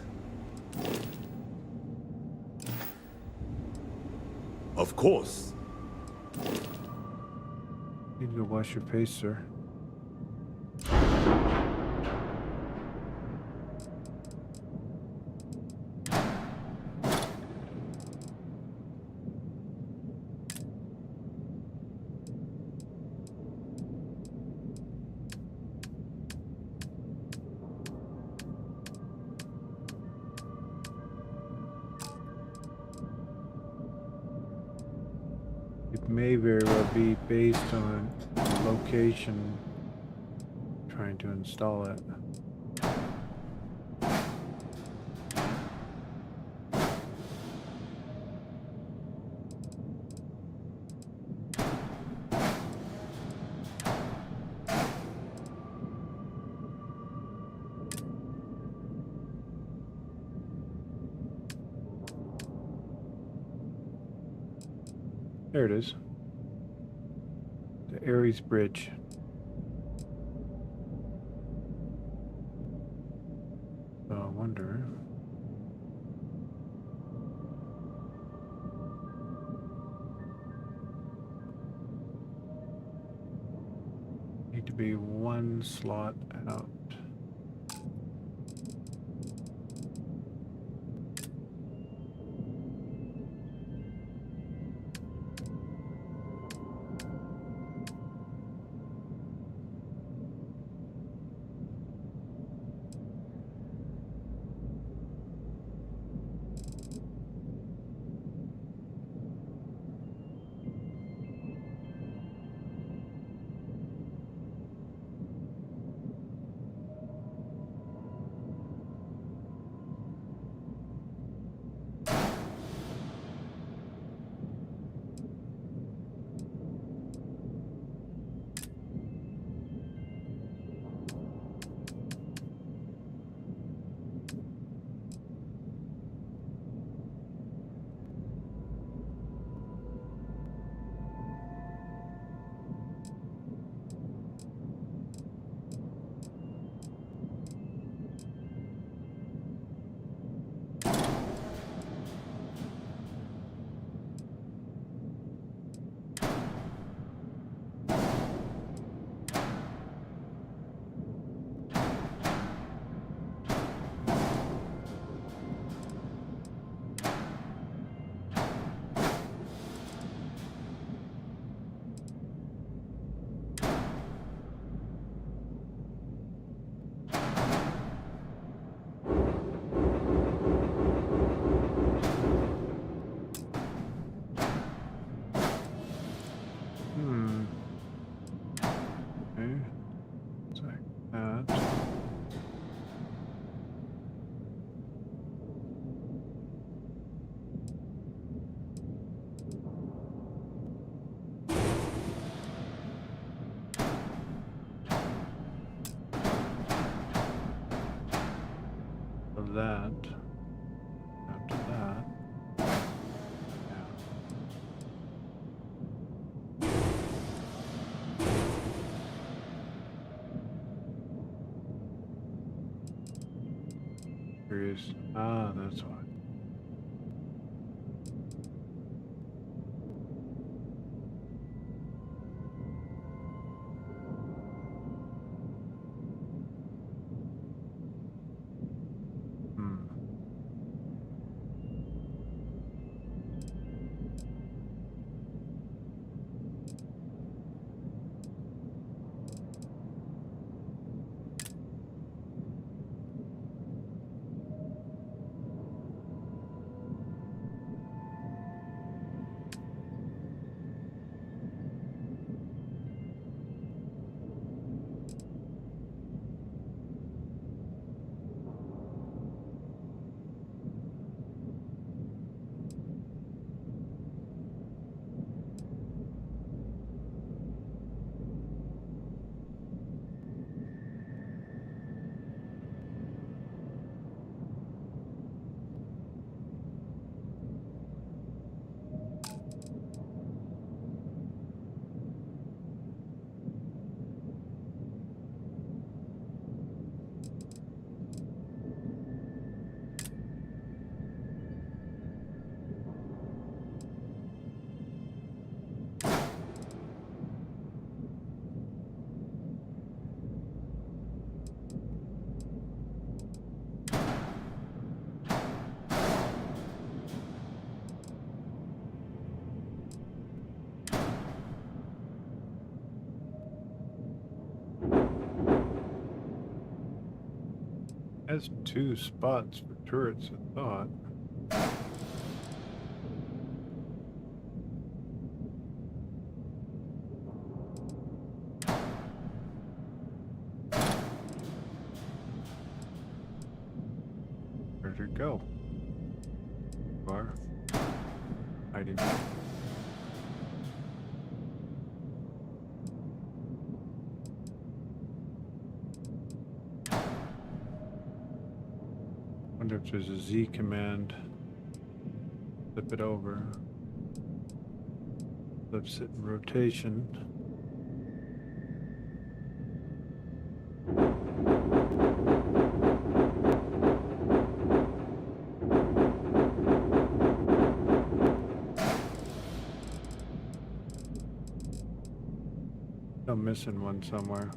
Of course. you need to go wash your face, sir. It may very well be based on location trying to install it. There it is. The Ares Bridge. So I wonder. Need to be one slot out. curious. Ah, that's why. Has 2 spots for turrets, I thought. Where'd it go? Bar. Hiding. Wonder if there's a Z command. Flip it over. Flips it in rotation. I'm missing one somewhere.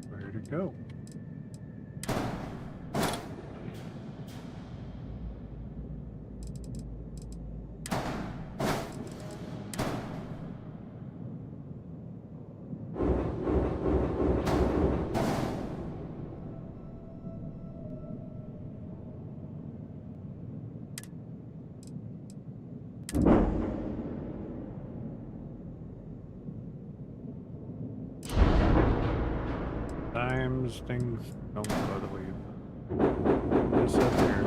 Where'd it go? Times things don't go the way you thought. This up here.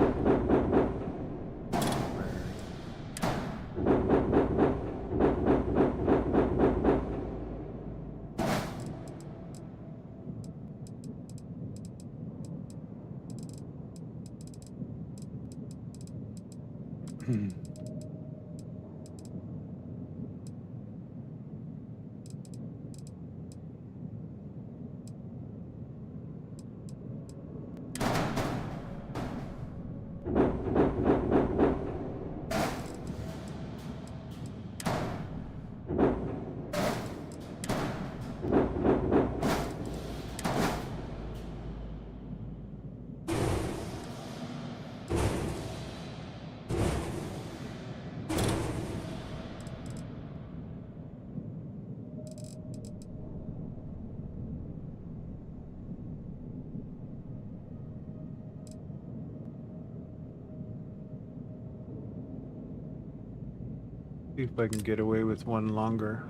See if I can get away with one longer.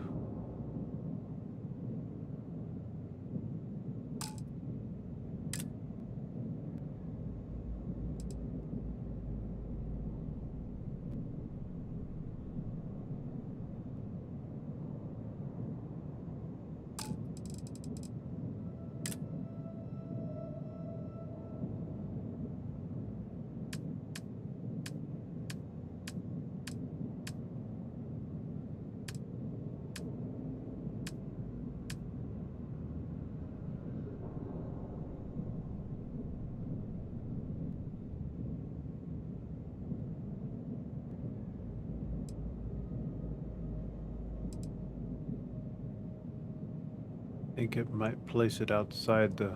I think it might place it outside the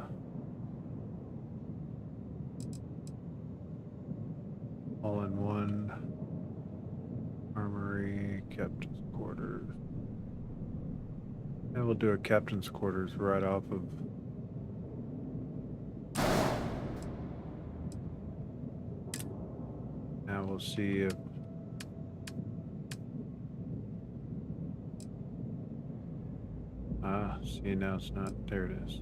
all-in-one armory, captain's quarters. And we'll do a captain's quarters right off of now. We'll see if see, now it's not. There it is.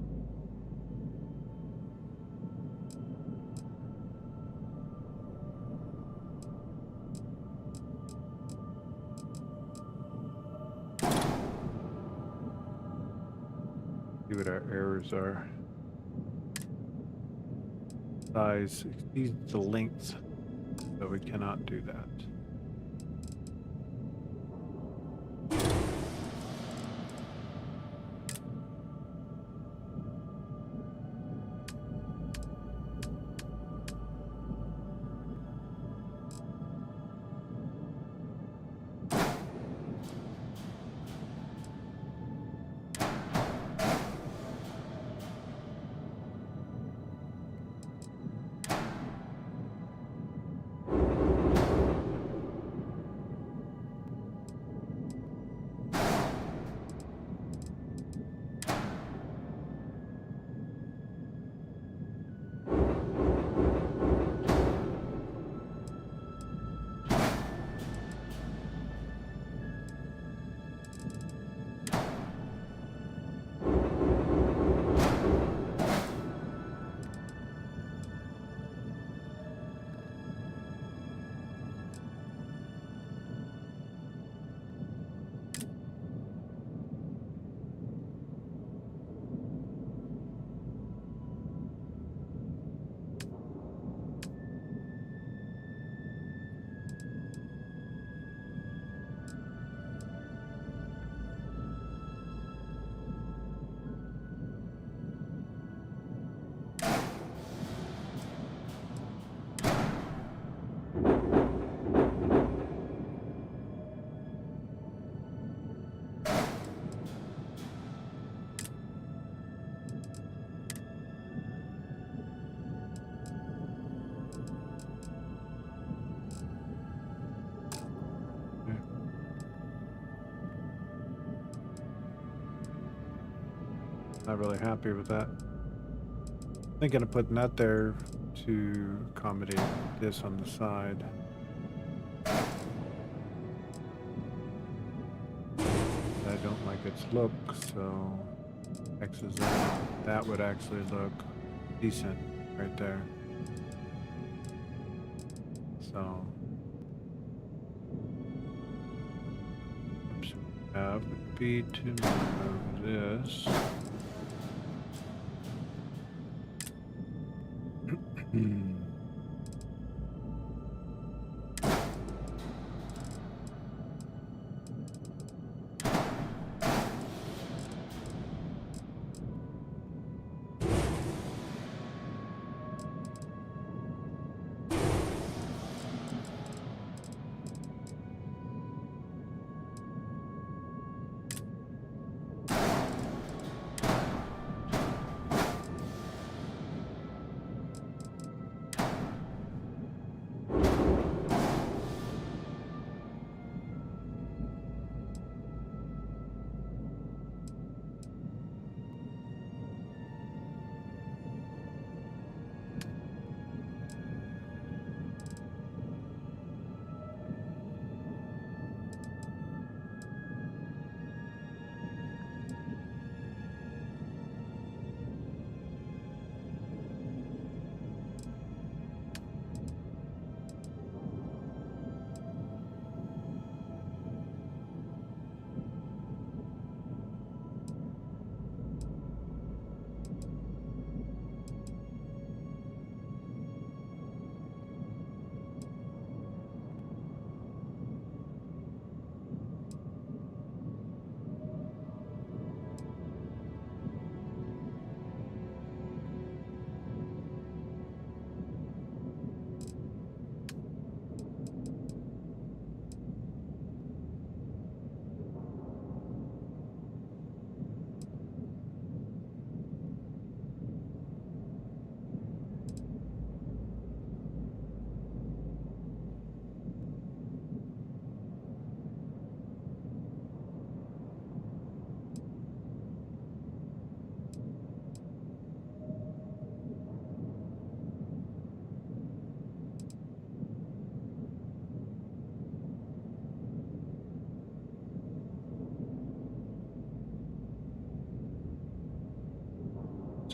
See what our errors are. Size exceeds the length, so we cannot do that. Not really happy with that. Thinking of putting that there to accommodate this on the side. I don't like its look, so X's out. That would actually look decent right there. So that would be to move this.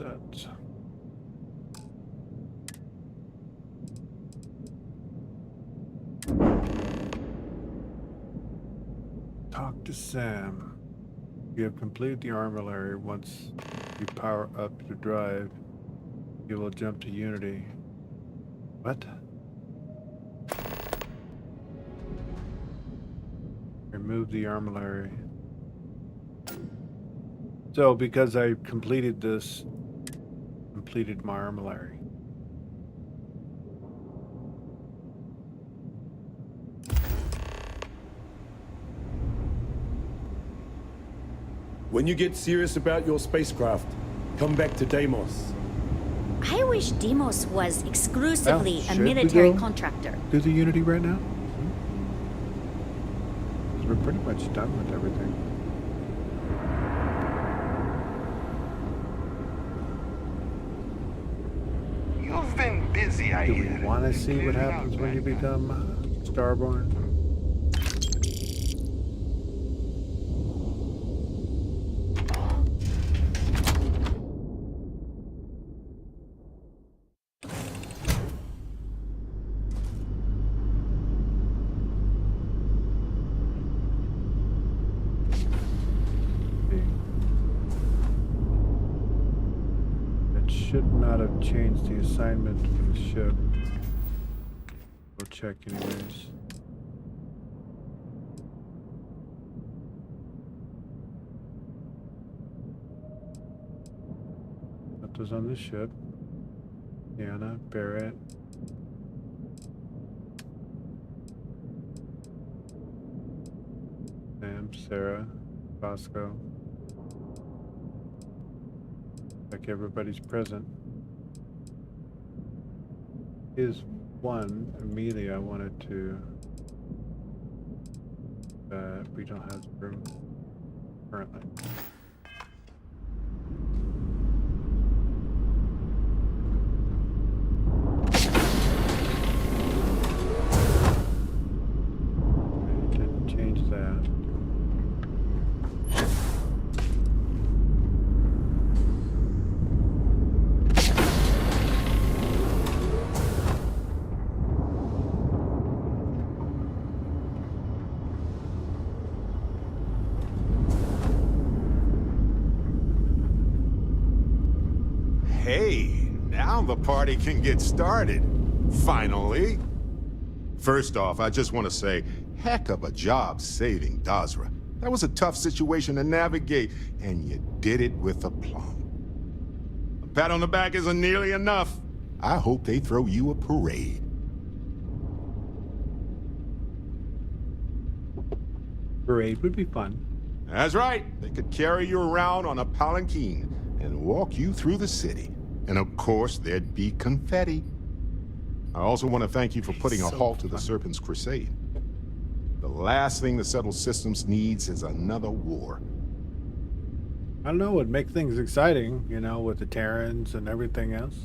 stats. Talk to Sam. You have completed the armillary. Once you power up your drive, you will jump to Unity. What? Remove the armillary. So because I completed this, completed my armillary. When you get serious about your spacecraft, come back to Deimos. I wish Deimos was exclusively Well, a should we military go contractor. Do the Unity right now? 'Cause we're pretty much done with everything. You've been busy, I Do hear. we want to see what happens when you become StarBorn? Should not have changed the assignment for the ship. We'll check anyways. That was on the ship. Diana, Barrett. Sam, Sarah, Bosco. Like everybody's present. Is one Amelia I wanted to, we don't have room currently. Didn't change that. Hey, now the party can get started. Finally. First off, I just want to say, heck of a job saving Dazra. That was a tough situation to navigate, and you did it with aplomb. A pat on the back isn't nearly enough. I hope they throw you a parade. Parade would be fun. That's right. They could carry you around on a palanquin and walk you through the city. And of course, there'd be confetti. I also want to thank you for putting a halt to the Serpent's crusade. The last thing the settled systems needs is another war. I don't know, it'd make things exciting, you know, with the Terrans and everything else.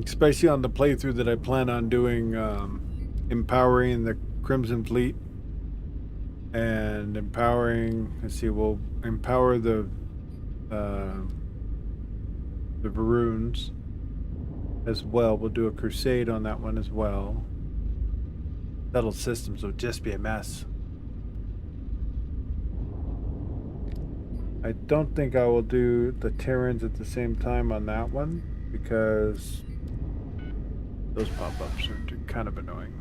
Especially on the playthrough that I plan on doing, empowering the Crimson Fleet. And empowering, let's see, we'll empower the Varoons as well. We'll do a crusade on that one as well. Settled systems would just be a mess. I don't think I will do the Terrans at the same time on that one because those pop-ups are kind of annoying.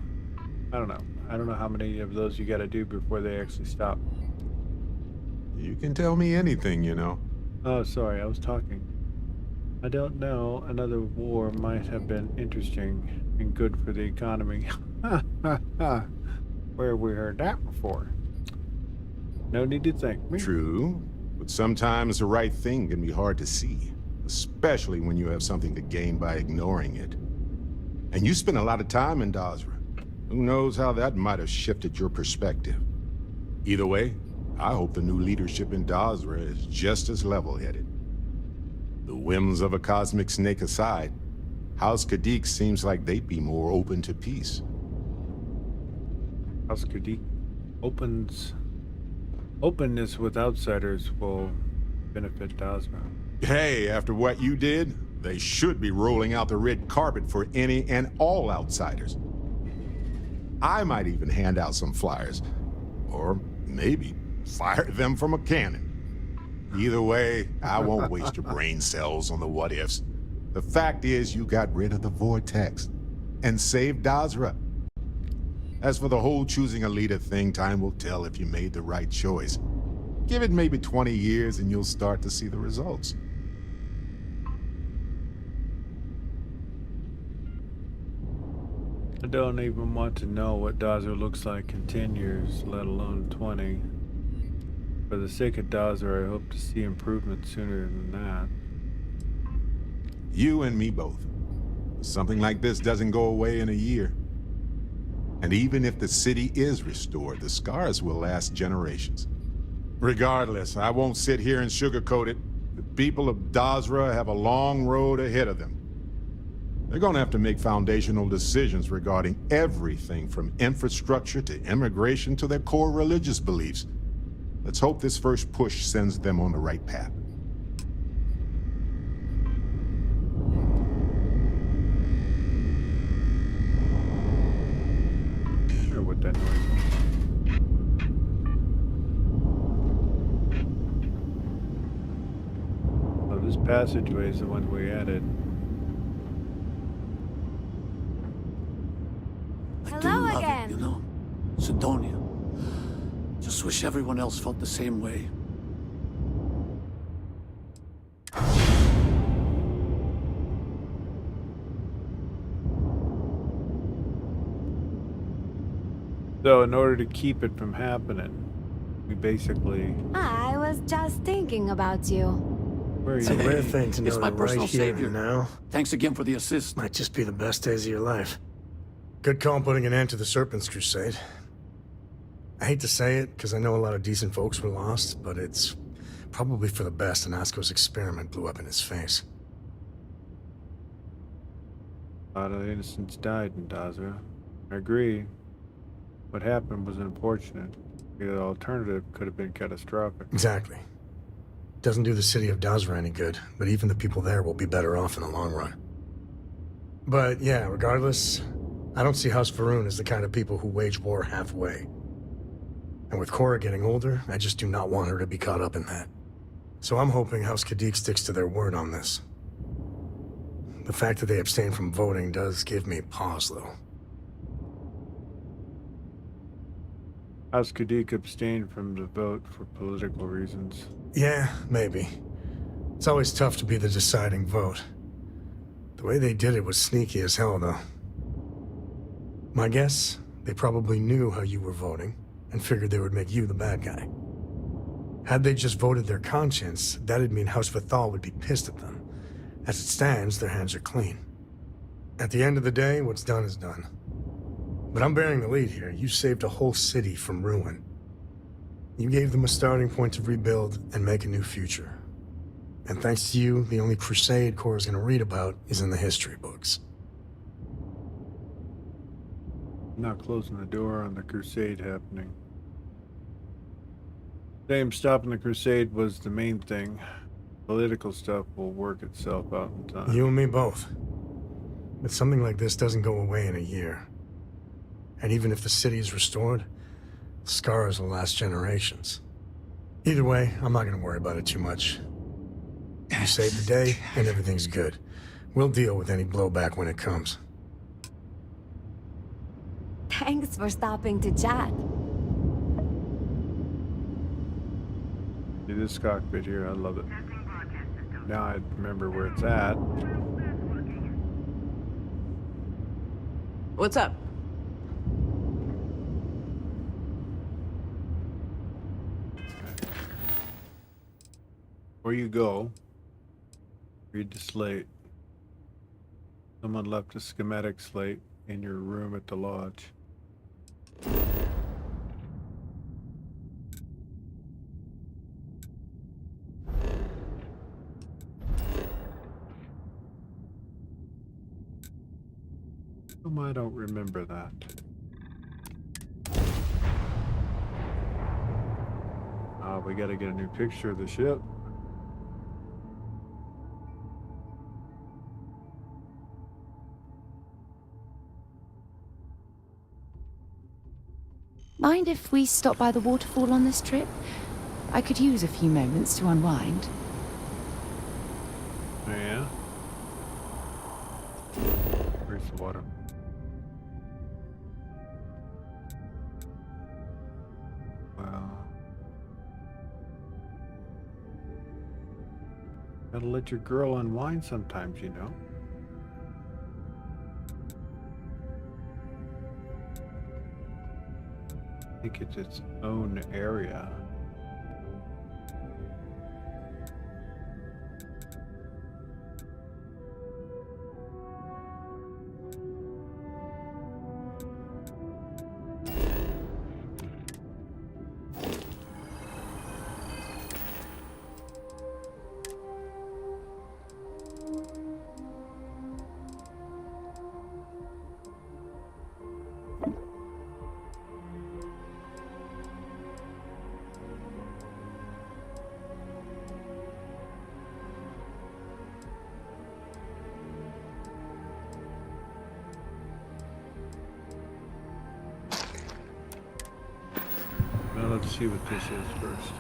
I don't know. I don't know how many of those you gotta do before they actually stop. You can tell me anything, you know. Oh, sorry, I was talking. I don't know. Another war might have been interesting and good for the economy. Where we heard that before. No need to thank me. True, but sometimes the right thing can be hard to see, especially when you have something to gain by ignoring it. And you spend a lot of time in Dazra. Who knows how that might have shifted your perspective. Either way, I hope the new leadership in Dazra is just as level-headed. The whims of a cosmic snake aside, House Kadik seems like they'd be more open to peace. House Kadik openness with outsiders will benefit Dazra. Hey, after what you did, they should be rolling out the red carpet for any and all outsiders. I might even hand out some flyers. Or maybe fire them from a cannon. Either way, I won't waste your brain cells on the what-ifs. The fact is, you got rid of the vortex and saved Dazra. As for the whole choosing a leader thing, time will tell if you made the right choice. Give it maybe 20 years and you'll start to see the results. I don't even want to know what Dazra looks like in 10 years, let alone 20. For the sake of Dazra, I hope to see improvement sooner than that. You and me both. Something like this doesn't go away in a year. And even if the city is restored, the scars will last generations. Regardless, I won't sit here and sugarcoat it. The people of Dazra have a long road ahead of them. They're going to have to make foundational decisions regarding everything from infrastructure to immigration to their core religious beliefs. Let's hope this first push sends them on the right path. Hear what that noise is. Oh, this passageway is the one we added. Hello again. You know, Sidonia. Just wish everyone else felt the same way. So in order to keep it from happening, we basically... I was just thinking about you. Where are It's you? a rare thing to know It's my that personal right here savior. and now. Thanks again for the assist. Might just be the best days of your life. Good call putting an end to the Serpent's Crusade. I hate to say it, because I know a lot of decent folks were lost, but it's probably for the best Anasco's experiment blew up in his face. A lot of innocents died in Dazra. I agree. What happened was unfortunate. The alternative could have been catastrophic. Exactly. Doesn't do the city of Dazra any good, but even the people there will be better off in the long run. But yeah, regardless, I don't see House Varun as the kind of people who wage war halfway. And with Cora getting older, I just do not want her to be caught up in that. So I'm hoping House Kadik sticks to their word on this. The fact that they abstain from voting does give me pause, though. House Kadik abstained from the vote for political reasons. Yeah, maybe. It's always tough to be the deciding vote. The way they did it was sneaky as hell, though. My guess, they probably knew how you were voting, and figured they would make you the bad guy. Had they just voted their conscience, that'd mean House Vithal would be pissed at them. As it stands, their hands are clean. At the end of the day, what's done is done. But I'm bearing the lead here. You saved a whole city from ruin. You gave them a starting point to rebuild and make a new future. And thanks to you, the only crusade Cora's gonna read about is in the history books. I'm not closing the door on the crusade happening. Same, stopping the crusade was the main thing. Political stuff will work itself out in time. You and me both. But something like this doesn't go away in a year. And even if the city is restored, scars will last generations. Either way, I'm not gonna worry about it too much. You saved the day, and everything's good. We'll deal with any blowback when it comes. Thanks for stopping to chat. See this cockpit here, I love it. Now I remember where it's at. What's up? Before you go, read the slate. Someone left a schematic slate in your room at the lodge. I don't remember that. We gotta get a new picture of the ship. mind if we stop by the waterfall on this trip? I could use a few moments to unwind. Yeah. Where's the water? Well, gotta let your girl unwind sometimes, you know. I think it's its own area. Well, let's see what this is first.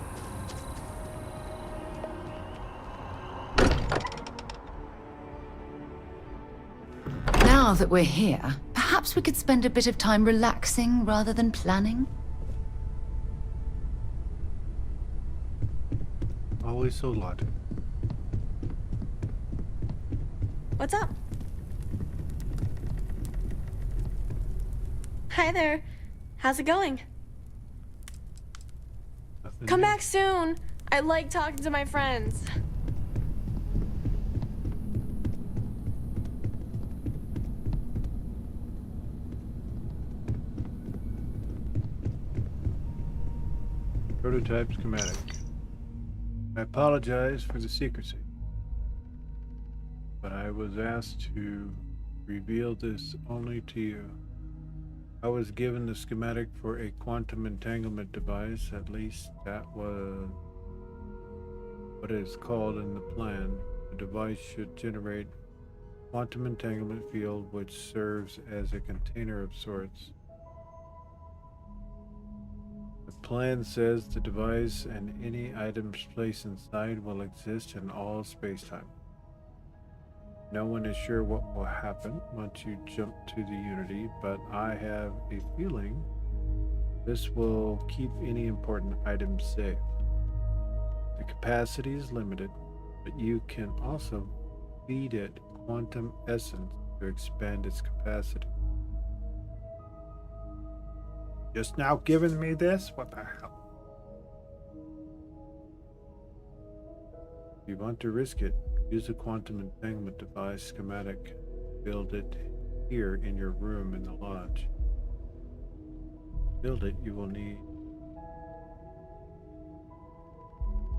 Now that we're here, perhaps we could spend a bit of time relaxing rather than planning? Always so logical. What's up? Hi there. How's it going? Come back soon. I like talking to my friends. Prototype schematic. I apologize for the secrecy, but I was asked to reveal this only to you. I was given the schematic for a quantum entanglement device, at least that was what it is called in the plan. The device should generate quantum entanglement field which serves as a container of sorts. The plan says the device and any items placed inside will exist in all space-time. No one is sure what will happen once you jump to the Unity, but I have a feeling this will keep any important items safe. The capacity is limited, but you can also feed it quantum essence to expand its capacity. Just now giving me this? What the hell? If you want to risk it, use a quantum entanglement device schematic. Build it here in your room in the lodge. Build it, you will need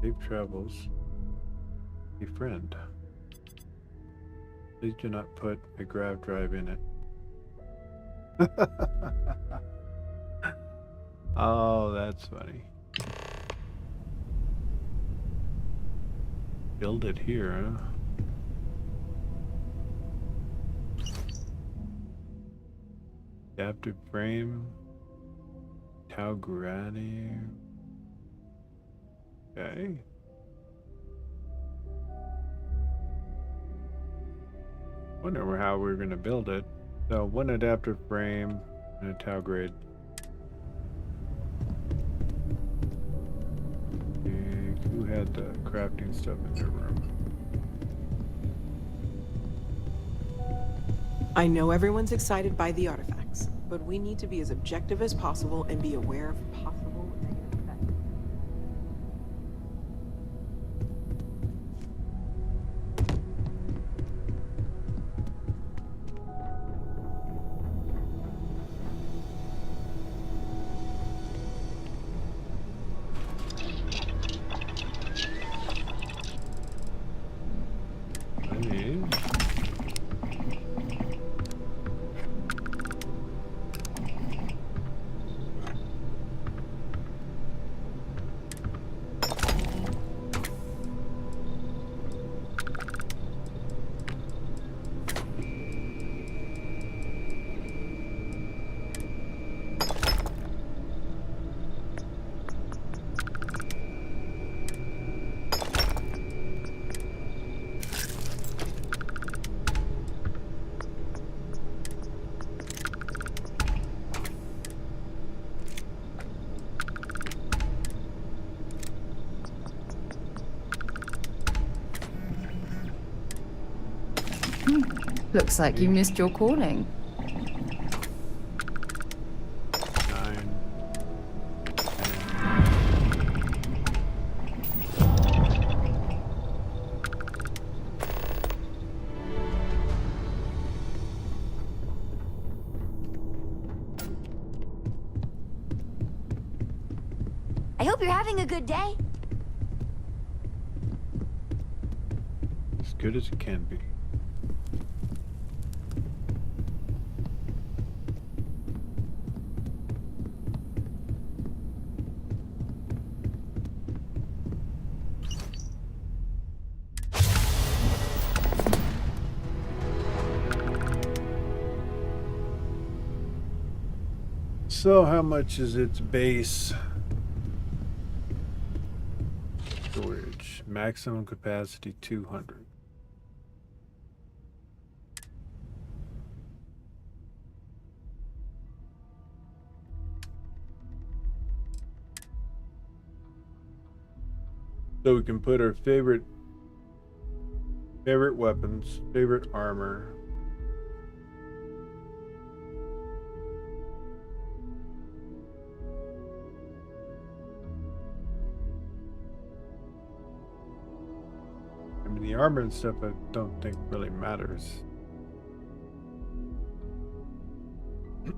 safe travels, a friend. Please do not put a grav drive in it. Oh, that's funny. Build it here, huh? Adaptive frame. Tau Granny. Okay. Wonder how we're gonna build it. So one adaptive frame and a Tau grid. Who had the crafting stuff in their room? I know everyone's excited by the artifacts, but we need to be as objective as possible and be aware of possible negative effects. Looks like you missed your calling. 9. I hope you're having a good day. As good as it can be. So how much is its base storage? Maximum capacity 200. So we can put our favorite weapons, favorite armor. I mean, the armor and stuff I don't think really matters. I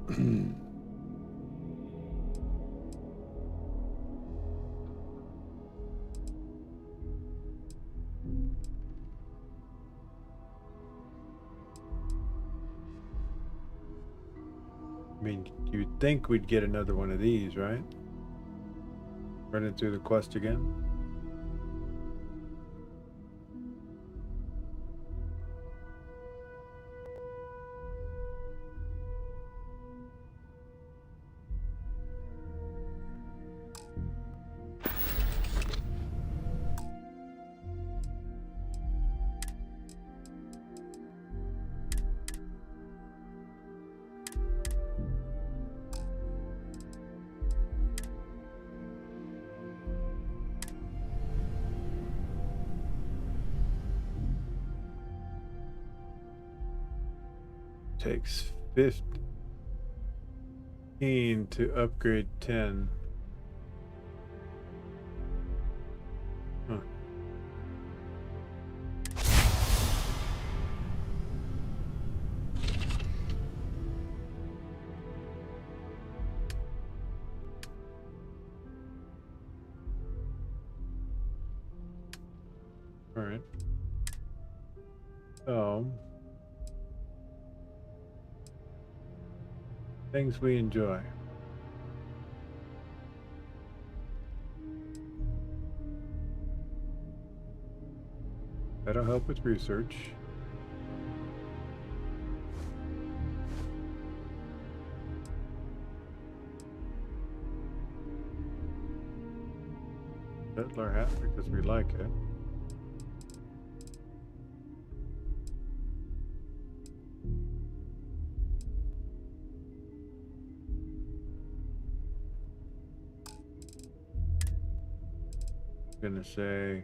mean, you'd think we'd get another one of these, right? Running through the quest again. Takes 15 to upgrade 10. Huh. All right. So things we enjoy. That'll help with research. Settler hat because we like it. Gonna say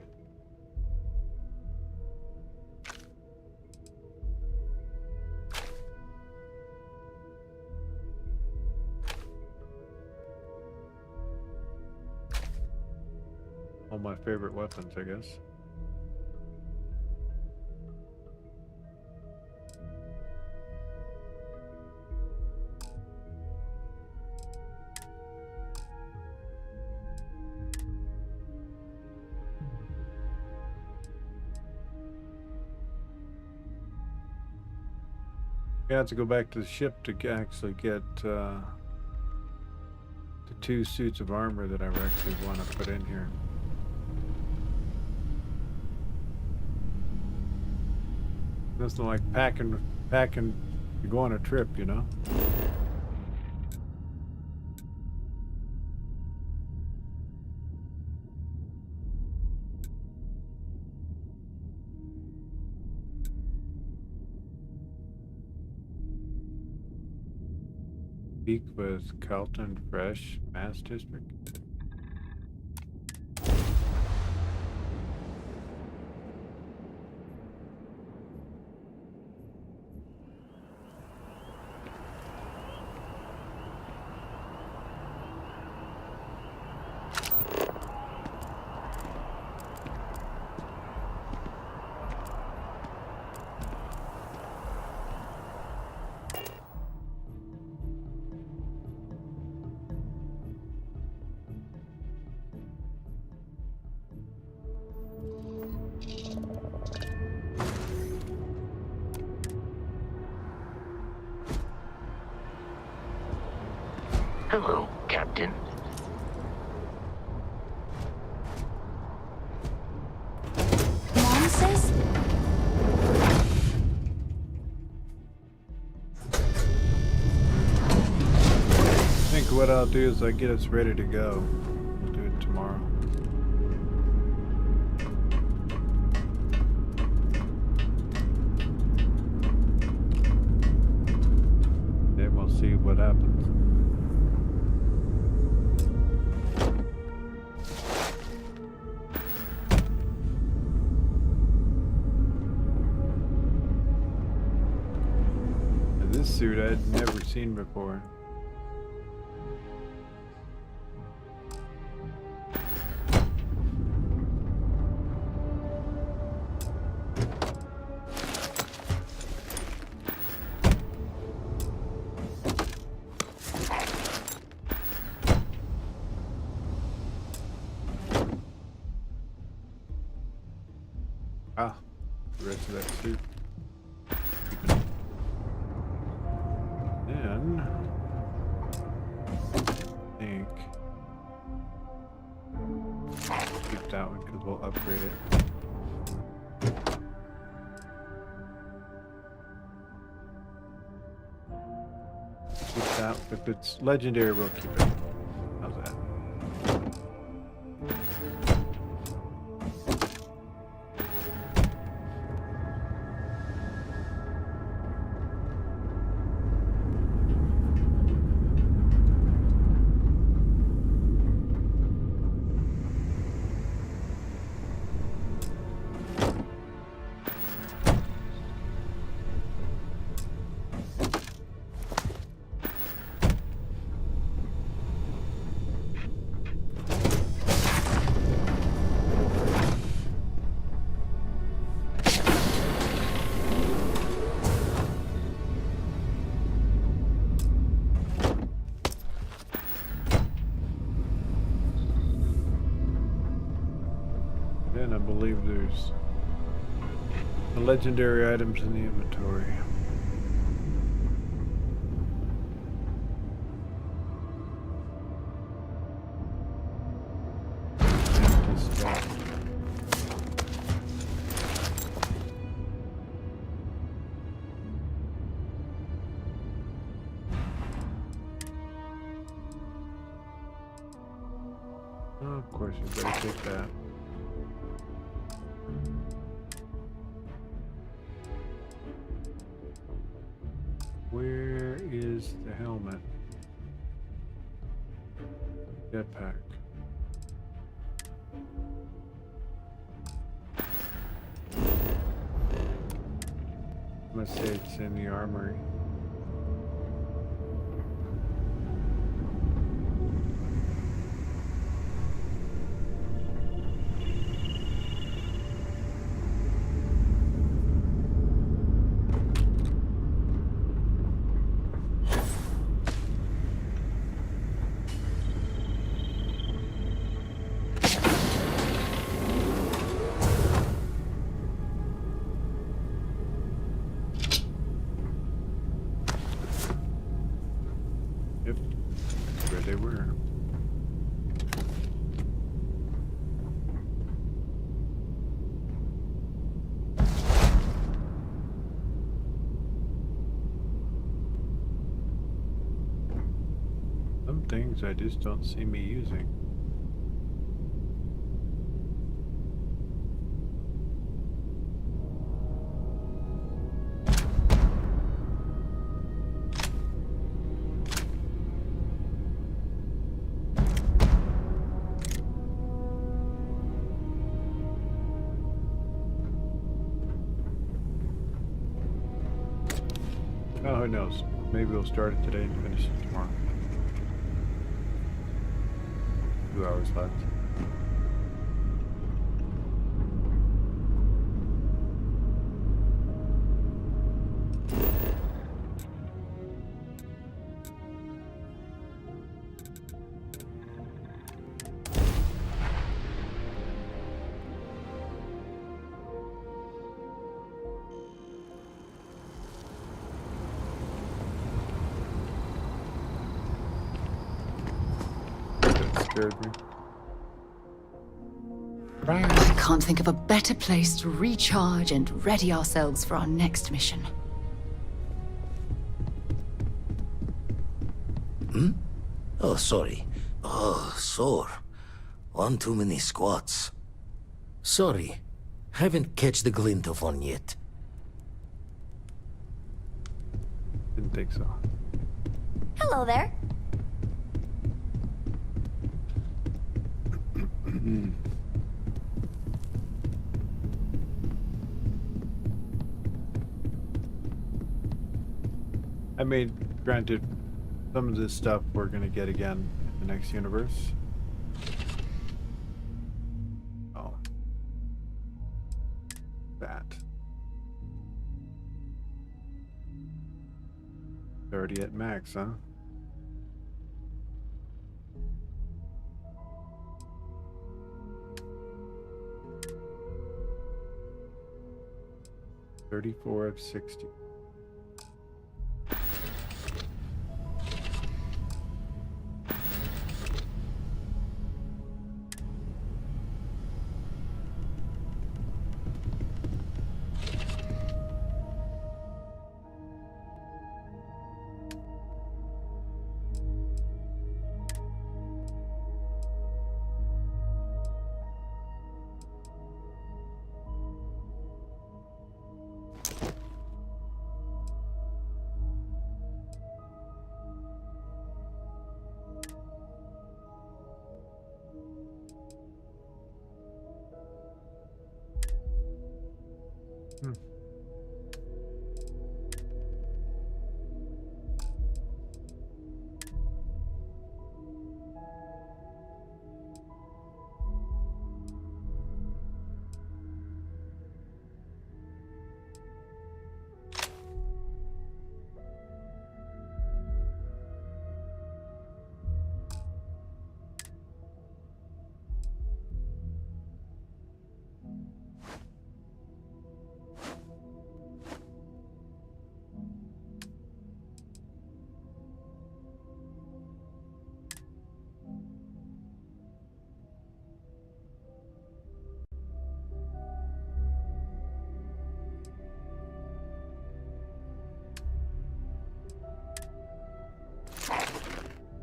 all my favorite weapons, I guess. I have to go back to the ship to actually get the 2 suits of armor that I actually want to put in here. Nothing like packing to go on a trip, you know? Speak with Carlton Fresh, Mass District. Hello, Captain. Mom says? I think what I'll do is I get us ready to go. We'll do it tomorrow. Then we'll see what happens. And this suit I'd never seen before. Ah, the rest of that suit. Then, I think keep that one because we'll upgrade it. Keep that. If it's legendary, we'll keep it. How's that? And I believe there's legendary items in the inventory. Empty stuff. Oh, of course, you better take that. Where is the helmet? Jetpack. I'm gonna say it's in the armory. Yep, that's where they were. Some things I just don't see me using. Oh, who knows? Maybe we'll start it today and finish it tomorrow. 2 hours left. scared me. I can't think of a better place to recharge and ready ourselves for our next mission. Oh, sorry. Oh, sore. One too many squats. Sorry. Haven't catch the glint of one yet. Didn't think so. Hello there. I mean, granted, some of this stuff we're gonna get again in the next universe. Oh. That. 30 at max, huh? $34 of 60.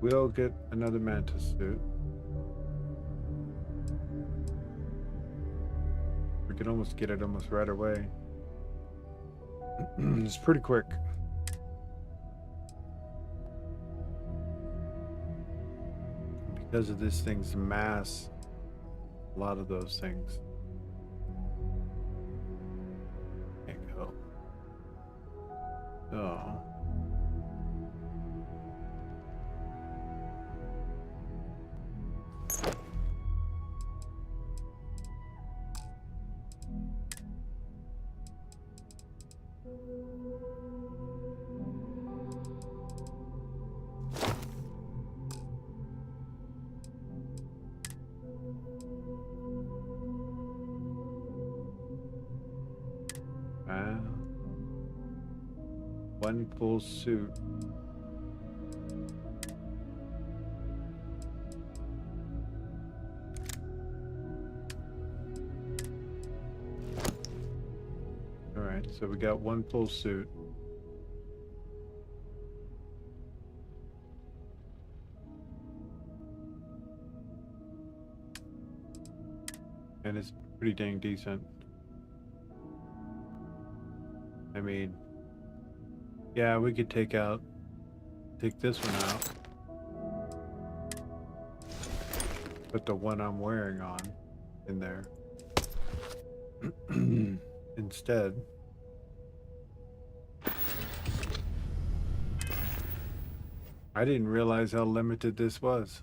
We'll get another mantis suit. We can almost get it almost right away. It's pretty quick. Because of this thing's mass, a lot of those things can't go. So one full suit. All right, so we got one full suit. And it's pretty dang decent. I mean, yeah, we could take this one out. Put the one I'm wearing on in there. Instead. I didn't realize how limited this was.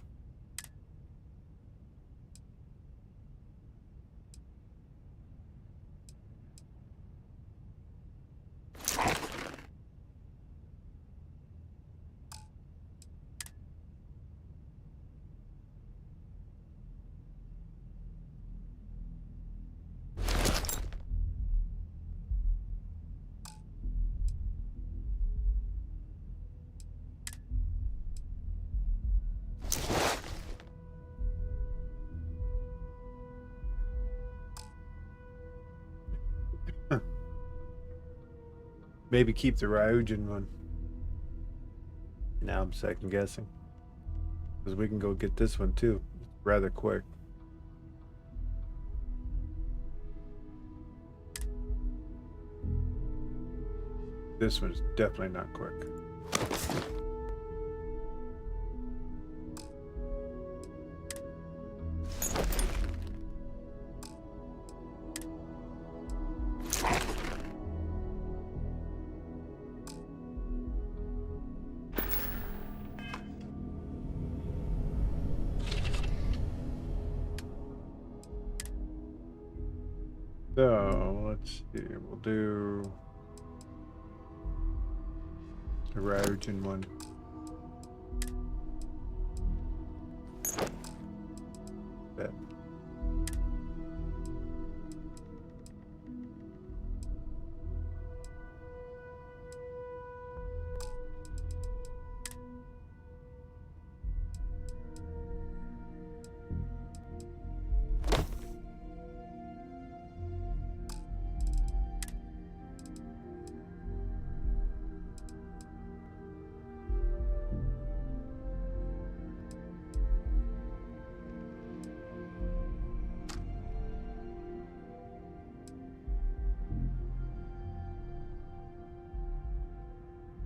Maybe keep the Ryujin one. Now I'm second guessing. Because we can go get this one too. It's rather quick. This one's definitely not quick. So let's see, we'll do the Ryujin one. Bet.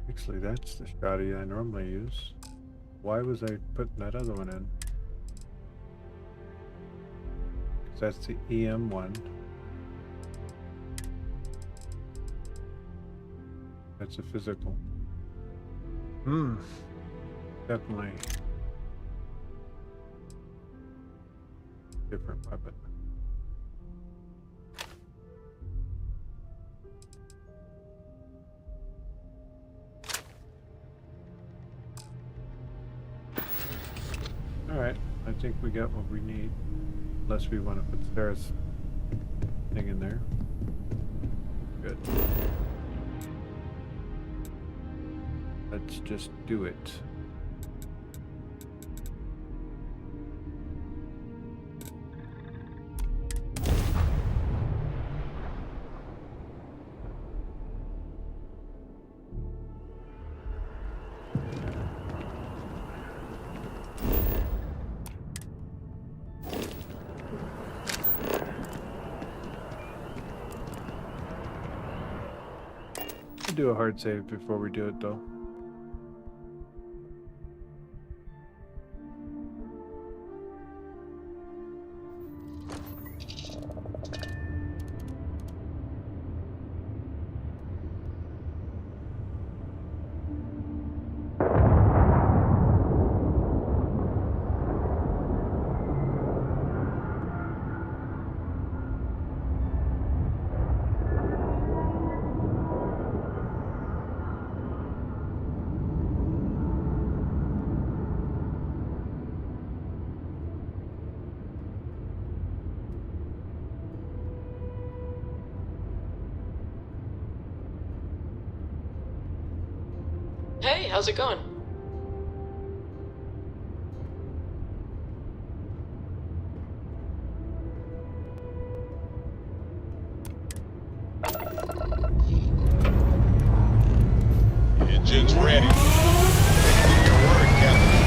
Actually, that's the shotty I normally use. Why was I putting that other one in? Because that's the EM one. That's a physical. Definitely different weapon. Alright, I think we got what we need. Unless we want to put Sarah's thing in there. Good. Let's just do it. We'll do a hard save before we do it though. Hey, how's it going? Engine's ready. Your word, Captain.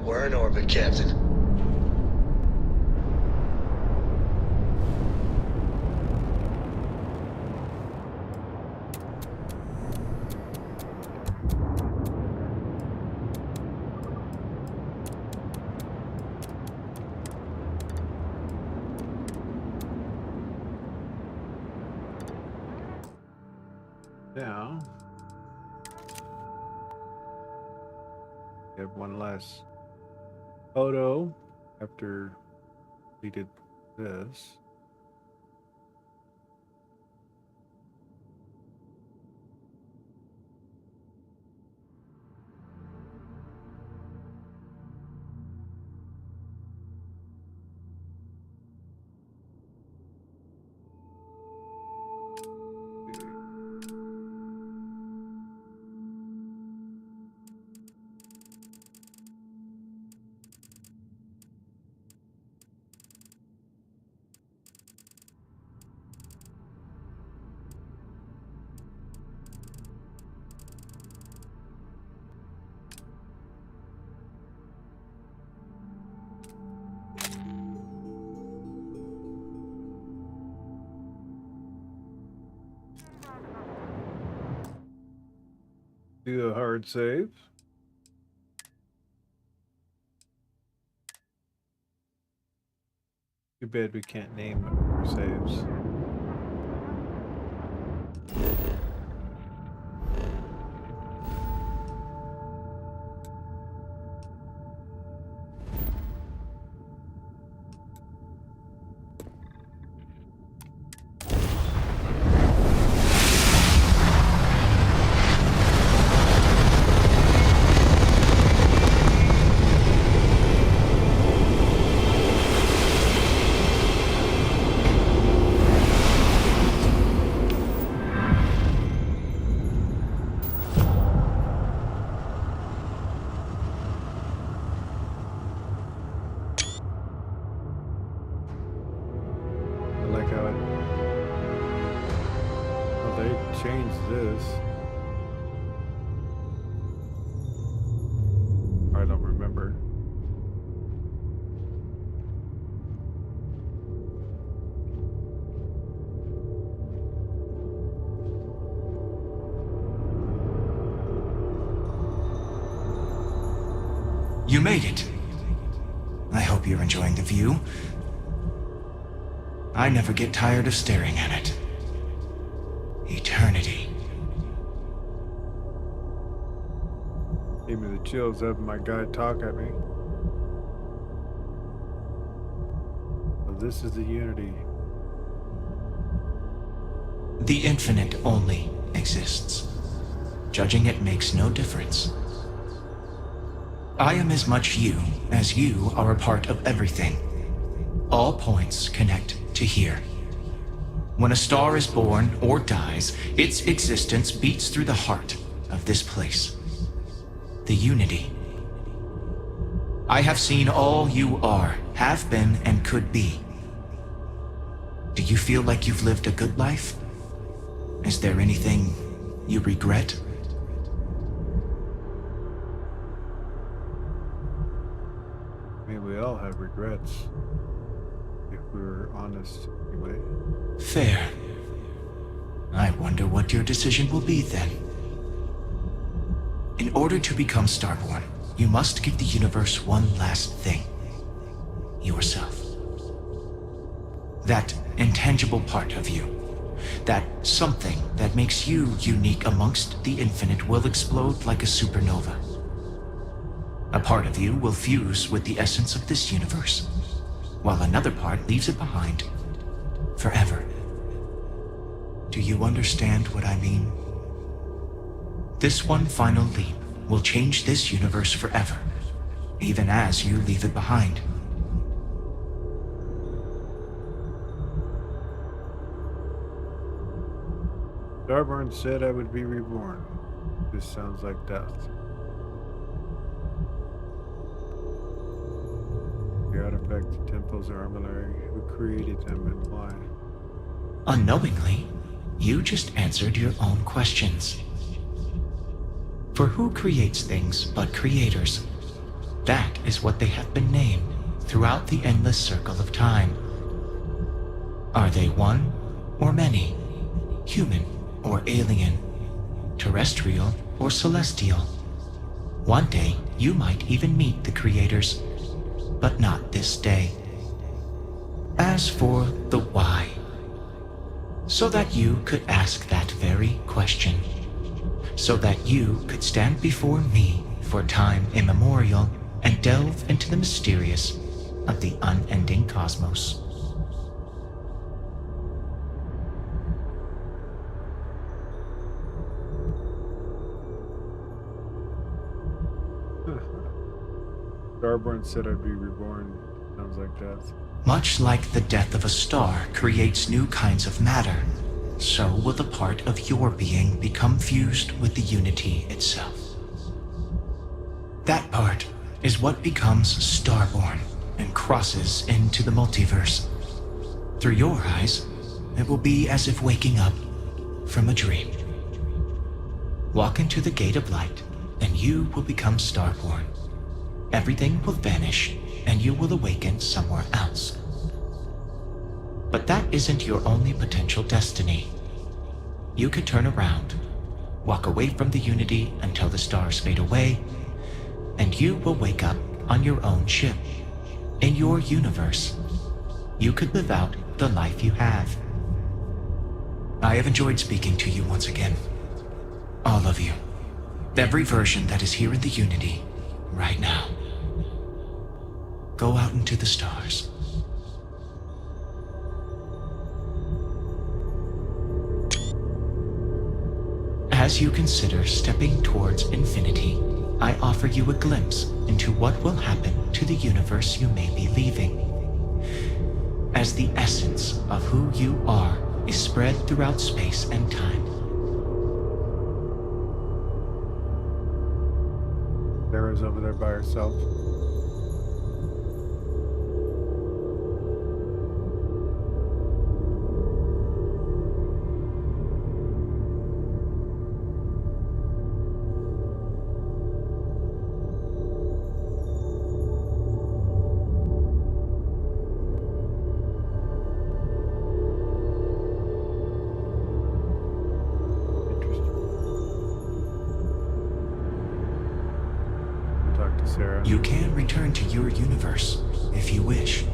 We're in orbit, Captain. Now, we have one less photo after we did this. Do a hard save. Too bad we can't name our saves. Change this. I don't remember. You made it. I hope you're enjoying the view. I never get tired of staring at it. Eternity. Gave me the chills having my guy talk at me. So this is the Unity. The infinite only exists. Judging it makes no difference. I am as much you as you are a part of everything. All points connect to here. When a star is born or dies, its existence beats through the heart of this place. The Unity. I have seen all you are, have been, and could be. Do you feel like you've lived a good life? Is there anything you regret? I mean, we all have regrets. If we're honest, anyway. Fair. I wonder what your decision will be then. In order to become StarBorn, you must give the universe one last thing. Yourself. That intangible part of you. That something that makes you unique amongst the infinite will explode like a supernova. A part of you will fuse with the essence of this universe, while another part leaves it behind forever. Do you understand what I mean? This one final leap will change this universe forever, even as you leave it behind. StarBorn said I would be reborn. This sounds like death. The artifact, the temples, or armillary, who created them and why? Unknowingly, you just answered your own questions. For who creates things but creators? That is what they have been named throughout the endless circle of time. Are they one or many? Human or alien? Terrestrial or celestial? One day, you might even meet the creators, but not this day. As for the why, so that you could ask that very question, so that you could stand before me for time immemorial and delve into the mysterious of the unending cosmos. StarBorn said I'd be reborn. Sounds like death. Much like the death of a star creates new kinds of matter, so will the part of your being become fused with the Unity itself. That part is what becomes StarBorn and crosses into the multiverse. Through your eyes, it will be as if waking up from a dream. Walk into the gate of light, and you will become StarBorn. Everything will vanish, and you will awaken somewhere else. But that isn't your only potential destiny. You could turn around Walk away from the Unity until the stars fade away, and you will wake up on your own ship. In your universe, you could live out the life you have. I have enjoyed speaking to you once again. All of you. Every version that is here in the Unity, right now. Go out into the stars. As you consider stepping towards infinity, I offer you a glimpse into what will happen to the universe you may be leaving. As the essence of who you are is spread throughout space and time. Sarah's over there by herself. Sarah. You can return to your universe if you wish.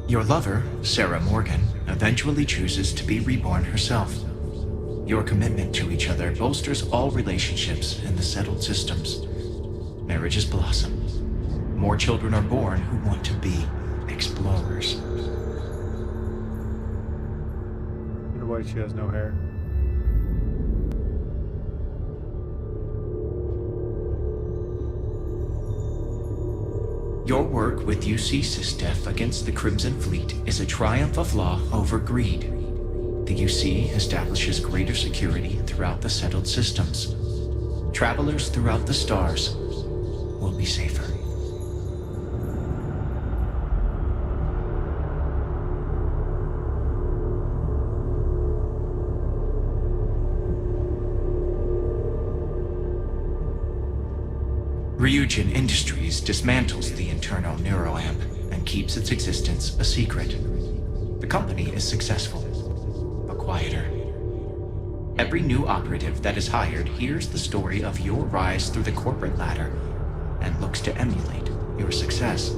Your lover, Sarah Morgan, eventually chooses to be reborn herself. Your commitment to each other bolsters all relationships in the settled systems. Marriages blossom. More children are born who want to be explorers. Why she has no hair. Your work with UC Citdel against the Crimson Fleet is a triumph of law over greed. The UC establishes greater security throughout the settled systems. Travelers throughout the stars will be safer. Ryujin Industries dismantles the internal neuroamp and keeps its existence a secret. The company is successful, but quieter. Every new operative that is hired hears the story of your rise through the corporate ladder and looks to emulate your success.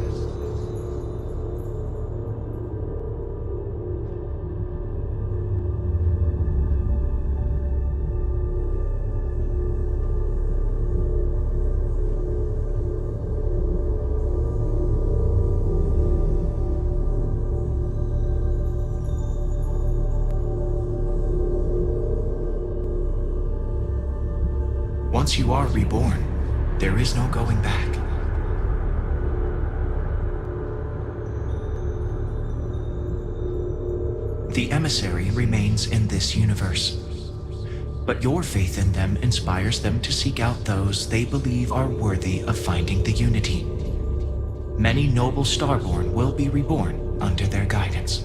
Once you are reborn, there is no going back. The emissary remains in this universe, but your faith in them inspires them to seek out those they believe are worthy of finding the Unity. Many noble StarBorn will be reborn under their guidance.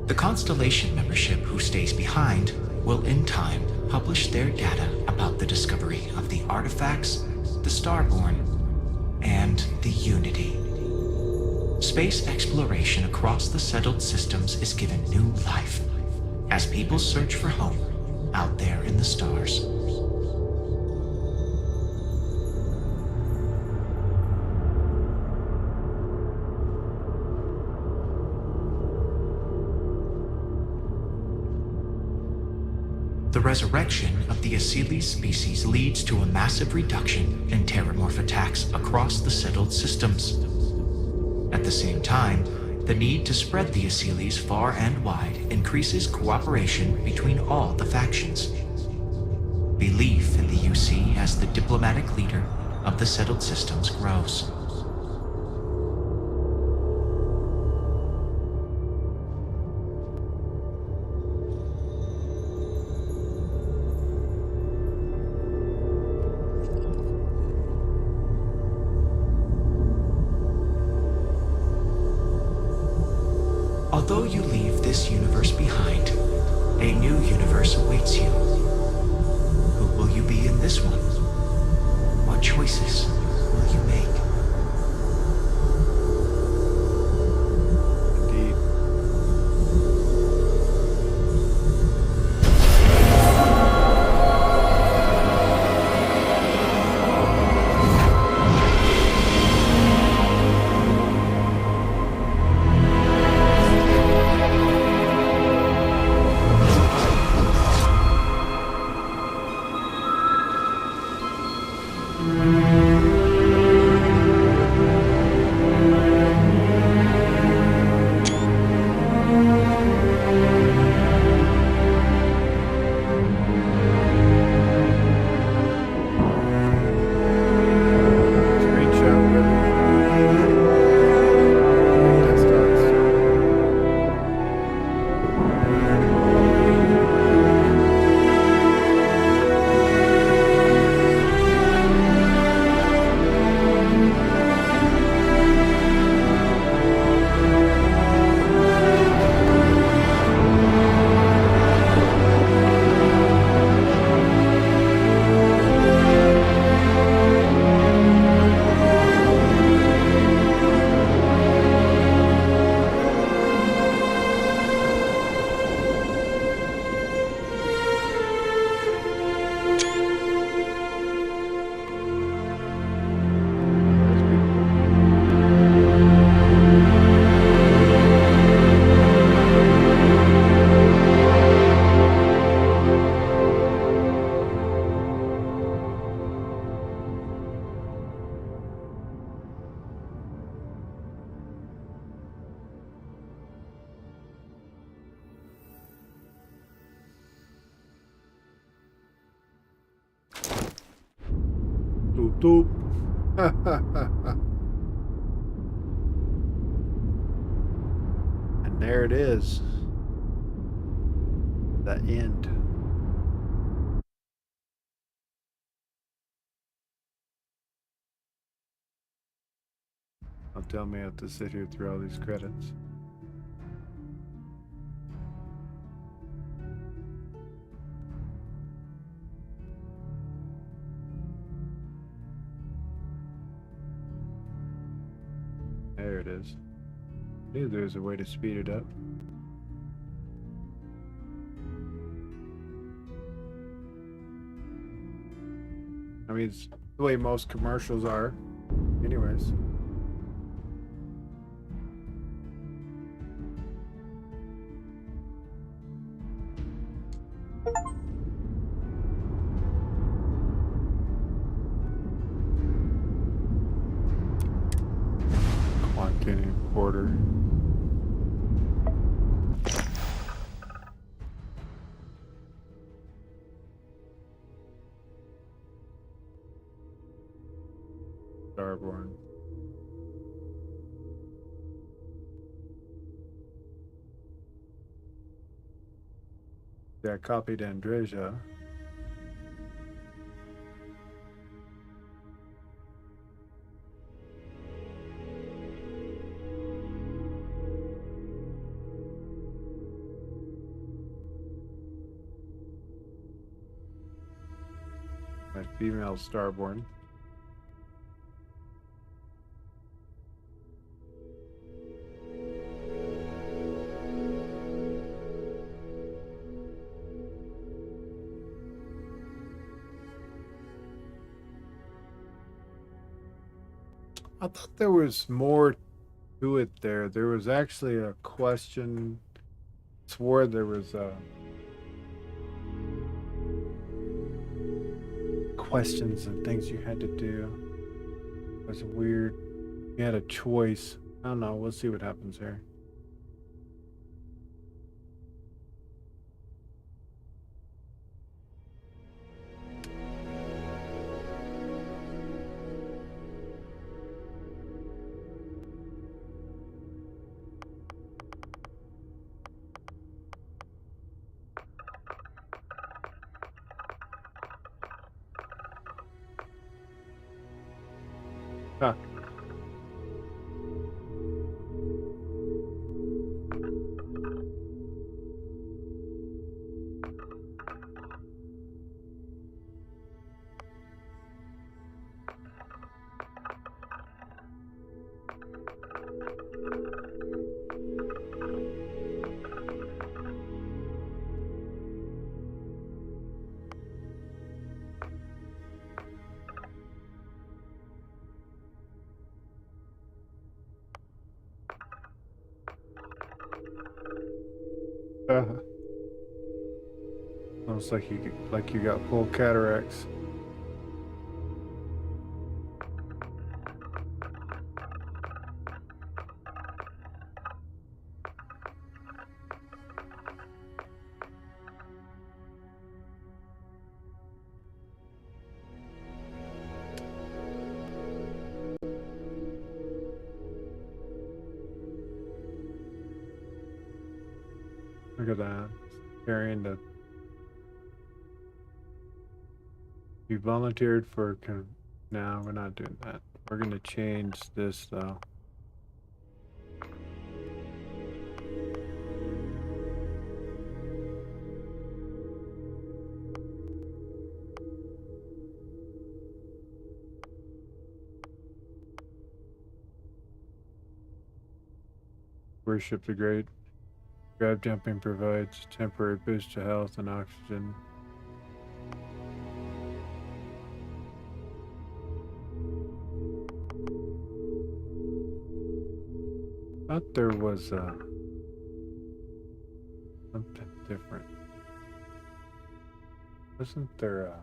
The Constellation membership who stays behind will in time publish their data about the discovery of the artifacts, the StarBorn, and the Unity. Space exploration across the settled systems is given new life as people search for home out there in the stars. The resurrection of the Asili species leads to a massive reduction in terramorph attacks across the settled systems. At the same time, the need to spread the Asilis far and wide increases cooperation between all the factions. Belief in the UC as the diplomatic leader of the settled systems grows. Although you leave this universe behind, A new universe awaits you. Who will you be in this one? What choices will you make? Indeed. Doop doop. And there it is. The end. Don't tell me I have to sit here through all these credits. There it is. Knew there was a way to speed it up. I mean, it's the way most commercials are. Anyways. Quantinium Porter. StarBorn. Yeah, I copied Andreja. My female StarBorn. I thought there was more to it there. There was actually a question. I swore there was questions and things you had to do. It was weird. You had a choice. I don't know. We'll see what happens here. Huh. Almost like you got full cataracts. Look at that. Carrying the... You volunteered for... No, we're not doing that. We're gonna change this though. Worship the Great. Grab jumping provides temporary boost to health and oxygen. Thought there was something different. Wasn't there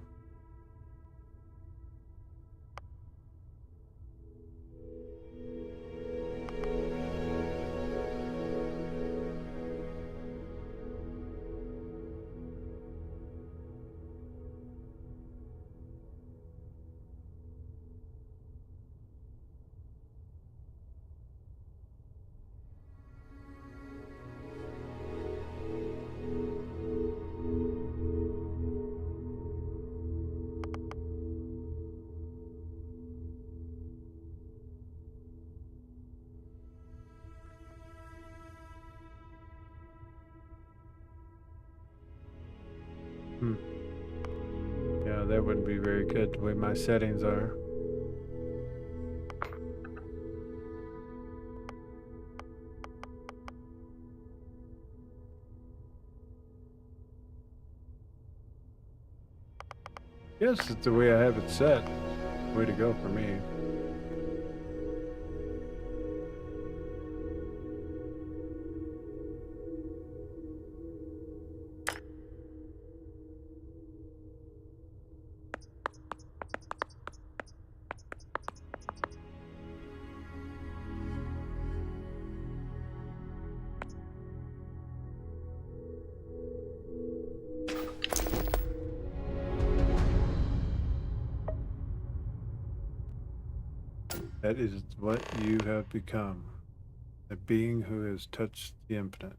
Yeah, that wouldn't be very good the way my settings are. Yes, it's the way I have it set. Way to go for me. That is what you have become, a being who has touched the infinite.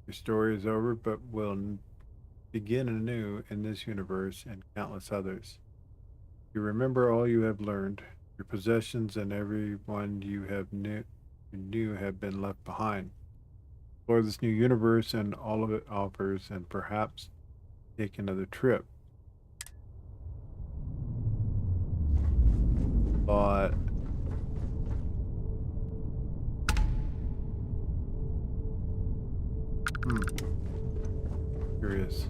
Your story is over, but will begin anew in this universe and countless others. You remember all you have learned, your possessions and everyone you knew have been left behind. Explore this new universe and all of it offers, and perhaps take another trip. But curious.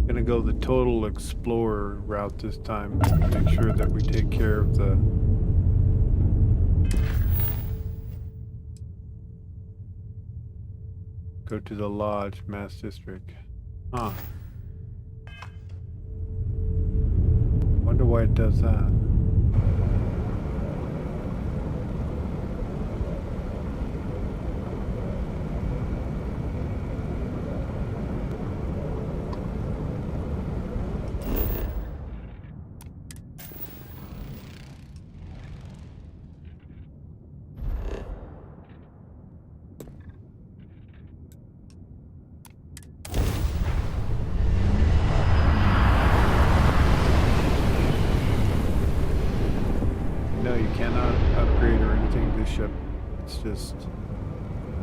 Gonna go the total explorer route this time. Make sure that we take care of the go to the lodge mass district. Huh. Wonder why it does that. No, you cannot upgrade or anything this ship. It's just,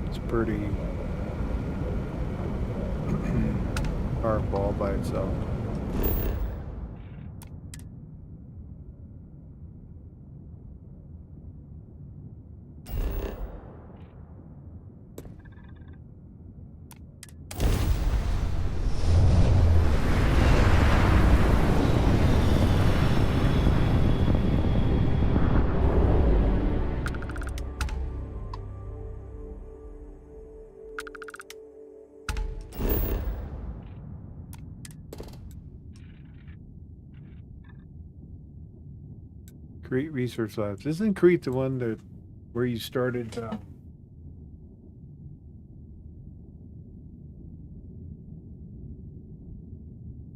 it's pretty Arc all by itself. Crete Research Labs. Isn't Crete the one that where you started?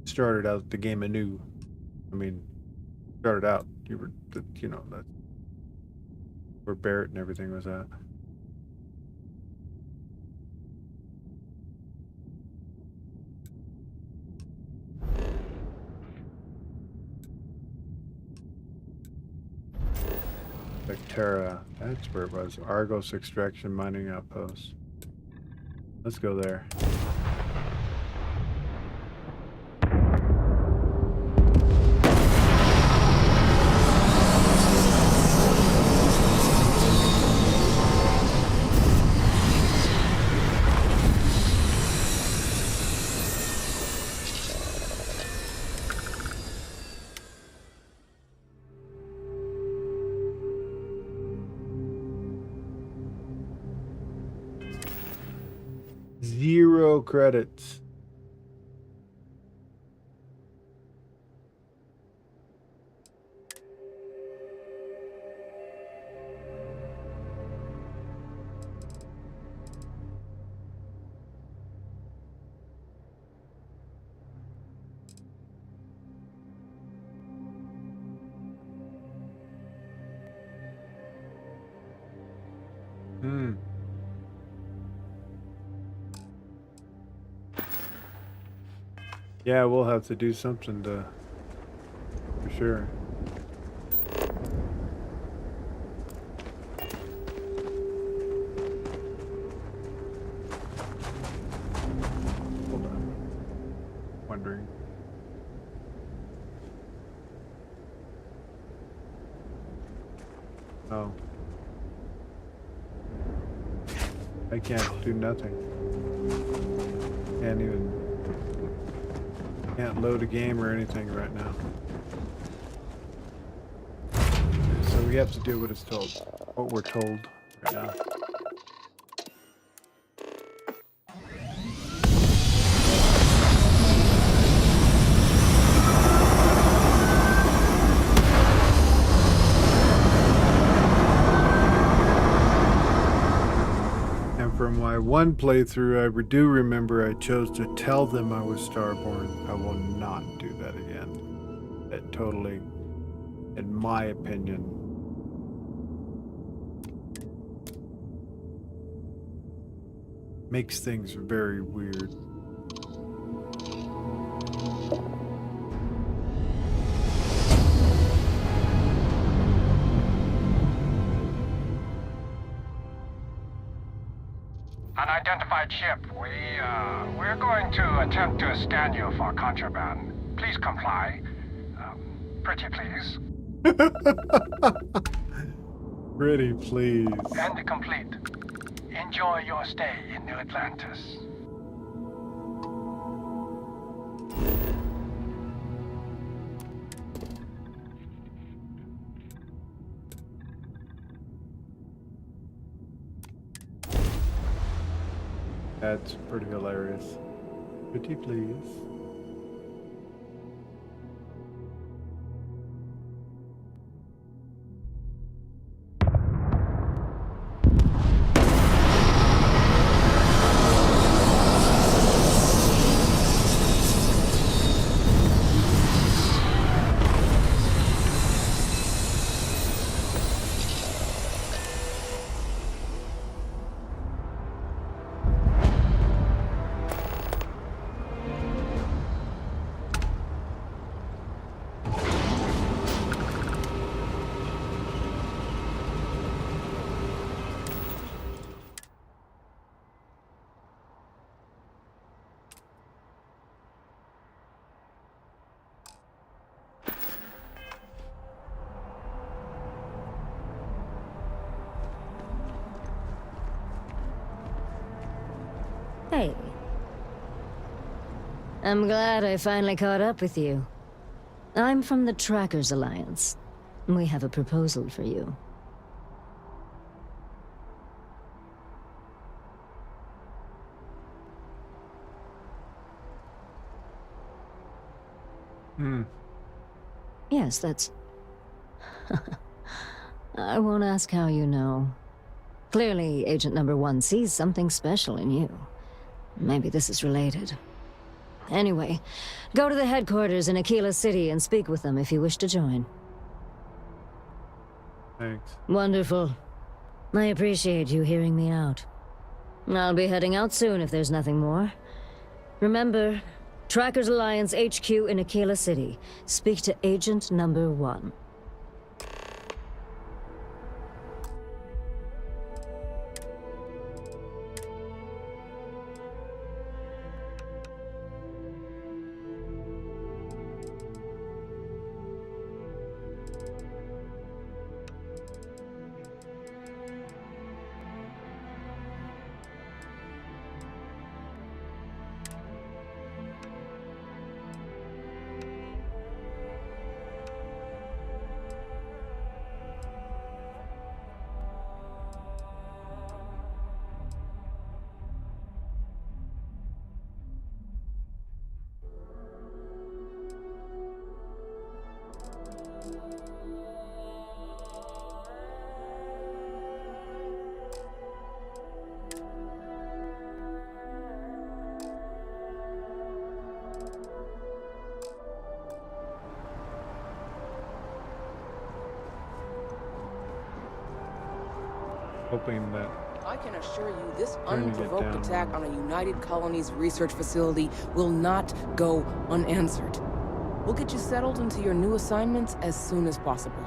Started out the game anew. I mean, started out. You were, you know, that's where Barrett and everything was at. Terra, that's where it was. Argos Extraction Mining Outpost. Let's go there. Zero credits. Yeah, we'll have to do something to, for sure. Hold on. Wondering. Oh. I can't do nothing. Can't load a game or anything right now. So we have to do what it's told. What we're told right now. From my one playthrough, I do remember I chose to tell them I was StarBorn. I will not do that again. That totally, in my opinion, makes things very weird. Unidentified ship. We're going to attempt to scan you for contraband. Please comply. Pretty please. Pretty please. And complete. Enjoy your stay in New Atlantis. That's pretty hilarious. Pretty please. I'm glad I finally caught up with you. I'm from the Trackers Alliance. We have a proposal for you. Yes, that's... I won't ask how you know. Clearly, Agent Number 1 sees something special in you. Maybe this is related. Anyway, go to the headquarters in Aquila City and speak with them if you wish to join. Thanks. Wonderful. I appreciate you hearing me out. I'll be heading out soon if there's nothing more. Remember, Trackers Alliance HQ in Aquila City. Speak to Agent Number 1. Hoping that I can assure you this Turning it unprovoked down. attack on a United Colonies research facility will not go unanswered. We'll get you settled into your new assignments as soon as possible.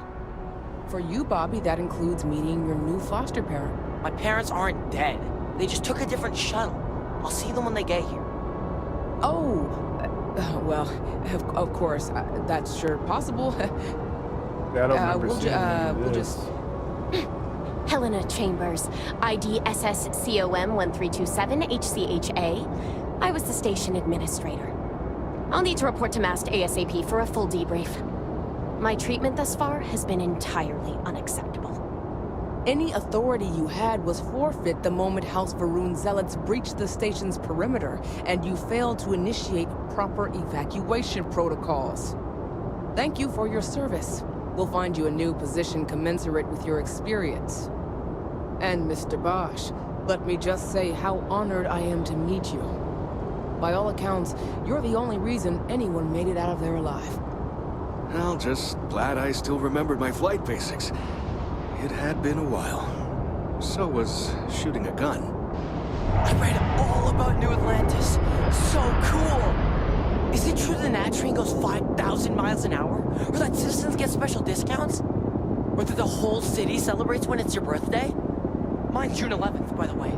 For you, Bobby, that includes meeting your new foster parent. My parents aren't dead. They just took a different shuttle. I'll see them when they get here. Oh, well, of course, that's sure possible. I don't remember we'll seeing any of just... Helena Chambers, ID SSCOM 1327 HCHA. I was the station administrator. I'll need to report to MAST ASAP for a full debrief. My treatment thus far has been entirely unacceptable. Any authority you had was forfeit the moment House Varun zealots breached the station's perimeter, and you failed to initiate proper evacuation protocols. Thank you for your service. We'll find you a new position commensurate with your experience. And Mr. Bosch, let me just say how honored I am to meet you. By all accounts, you're the only reason anyone made it out of there alive. Well, just glad I still remembered my flight basics. It had been a while. So was shooting a gun. I read all about New Atlantis. So cool! Is it true the Nat train goes 5,000 miles an hour? Or that citizens get special discounts? Or that the whole city celebrates when it's your birthday? Mine's June 11th, by the way.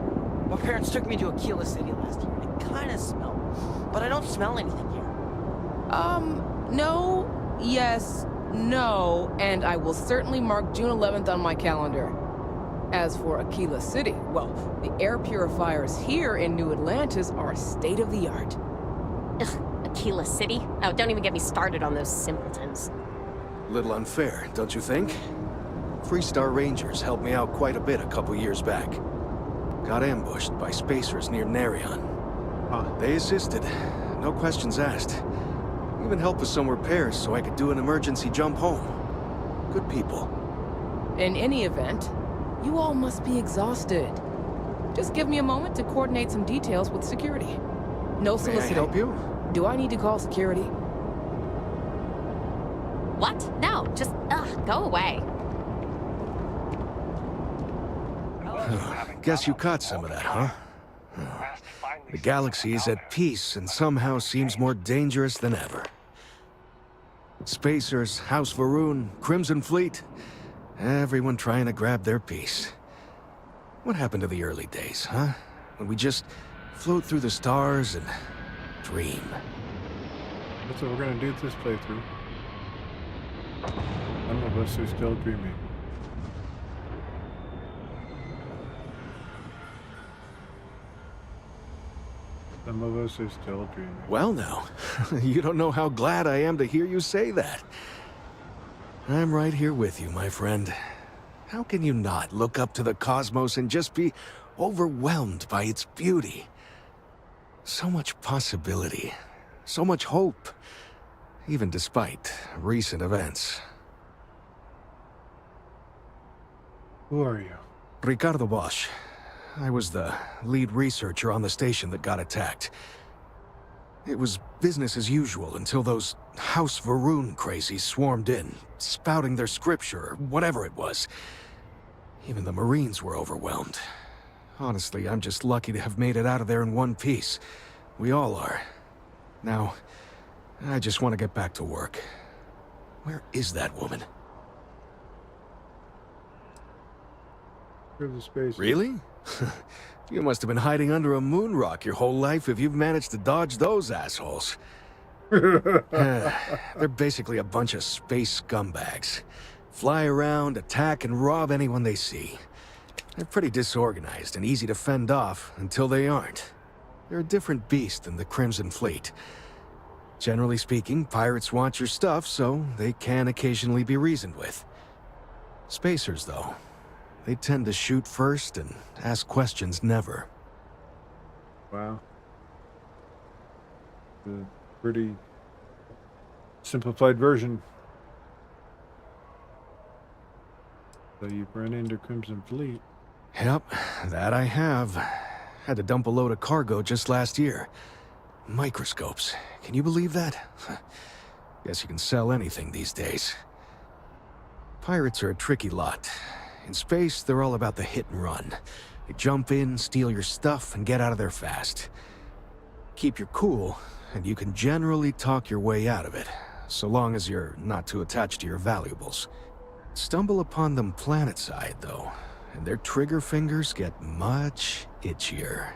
My parents took me to Aquila City last year. I kinda smell, but I don't smell anything here. No, yes, no, and I will certainly mark June 11th on my calendar. As for Aquila City, well, the air purifiers here in New Atlantis are state-of-the-art. Ugh, Aquila City? Oh, don't even get me started on those simpletons. Little unfair, don't you think? Freestar Rangers helped me out quite a bit a couple years back. Got ambushed by spacers near Narion. They assisted, no questions asked. Even helped with some repairs so I could do an emergency jump home. Good people. In any event, you all must be exhausted. Just give me a moment to coordinate some details with security. No soliciting. May I help you? Do I need to call security? What? No, just, go away. Guess you caught some of that, huh? The galaxy is at peace and somehow seems more dangerous than ever. Spacers, House Varun, Crimson Fleet, everyone trying to grab their piece. What happened to the early days, huh? When we just float through the stars and dream. That's what we're gonna do this playthrough. Some of us are still dreaming. Some of us are still dreaming. Well, now, you don't know how glad I am to hear you say that. I'm right here with you, my friend. How can you not look up to the cosmos and just be overwhelmed by its beauty? So much possibility, so much hope, even despite recent events. Who are you? Ricardo Bosch. I was the lead researcher on the station that got attacked. It was business as usual until those House Varun crazies swarmed in, spouting their scripture or whatever it was. Even the Marines were overwhelmed. Honestly, I'm just lucky to have made it out of there in one piece. We all are. Now, I just want to get back to work. Where is that woman? Through the space. Really? You must have been hiding under a moon rock your whole life if you've managed to dodge those assholes. They're basically a bunch of space scumbags. Fly around, attack, and rob anyone they see. They're pretty disorganized and easy to fend off until they aren't. They're a different beast than the Crimson Fleet. Generally speaking, pirates want your stuff, so they can occasionally be reasoned with. Spacers, though, they tend to shoot first and ask questions never. Wow. A pretty simplified version. So you've run into Crimson Fleet. Yep, that I have. Had to dump a load of cargo just last year. Microscopes. Can you believe that? Guess you can sell anything these days. Pirates are a tricky lot. In space, they're all about the hit and run. They jump in, steal your stuff, and get out of there fast. Keep your cool, and you can generally talk your way out of it, so long as you're not too attached to your valuables. Stumble upon them planetside, though, and their trigger fingers get much itchier.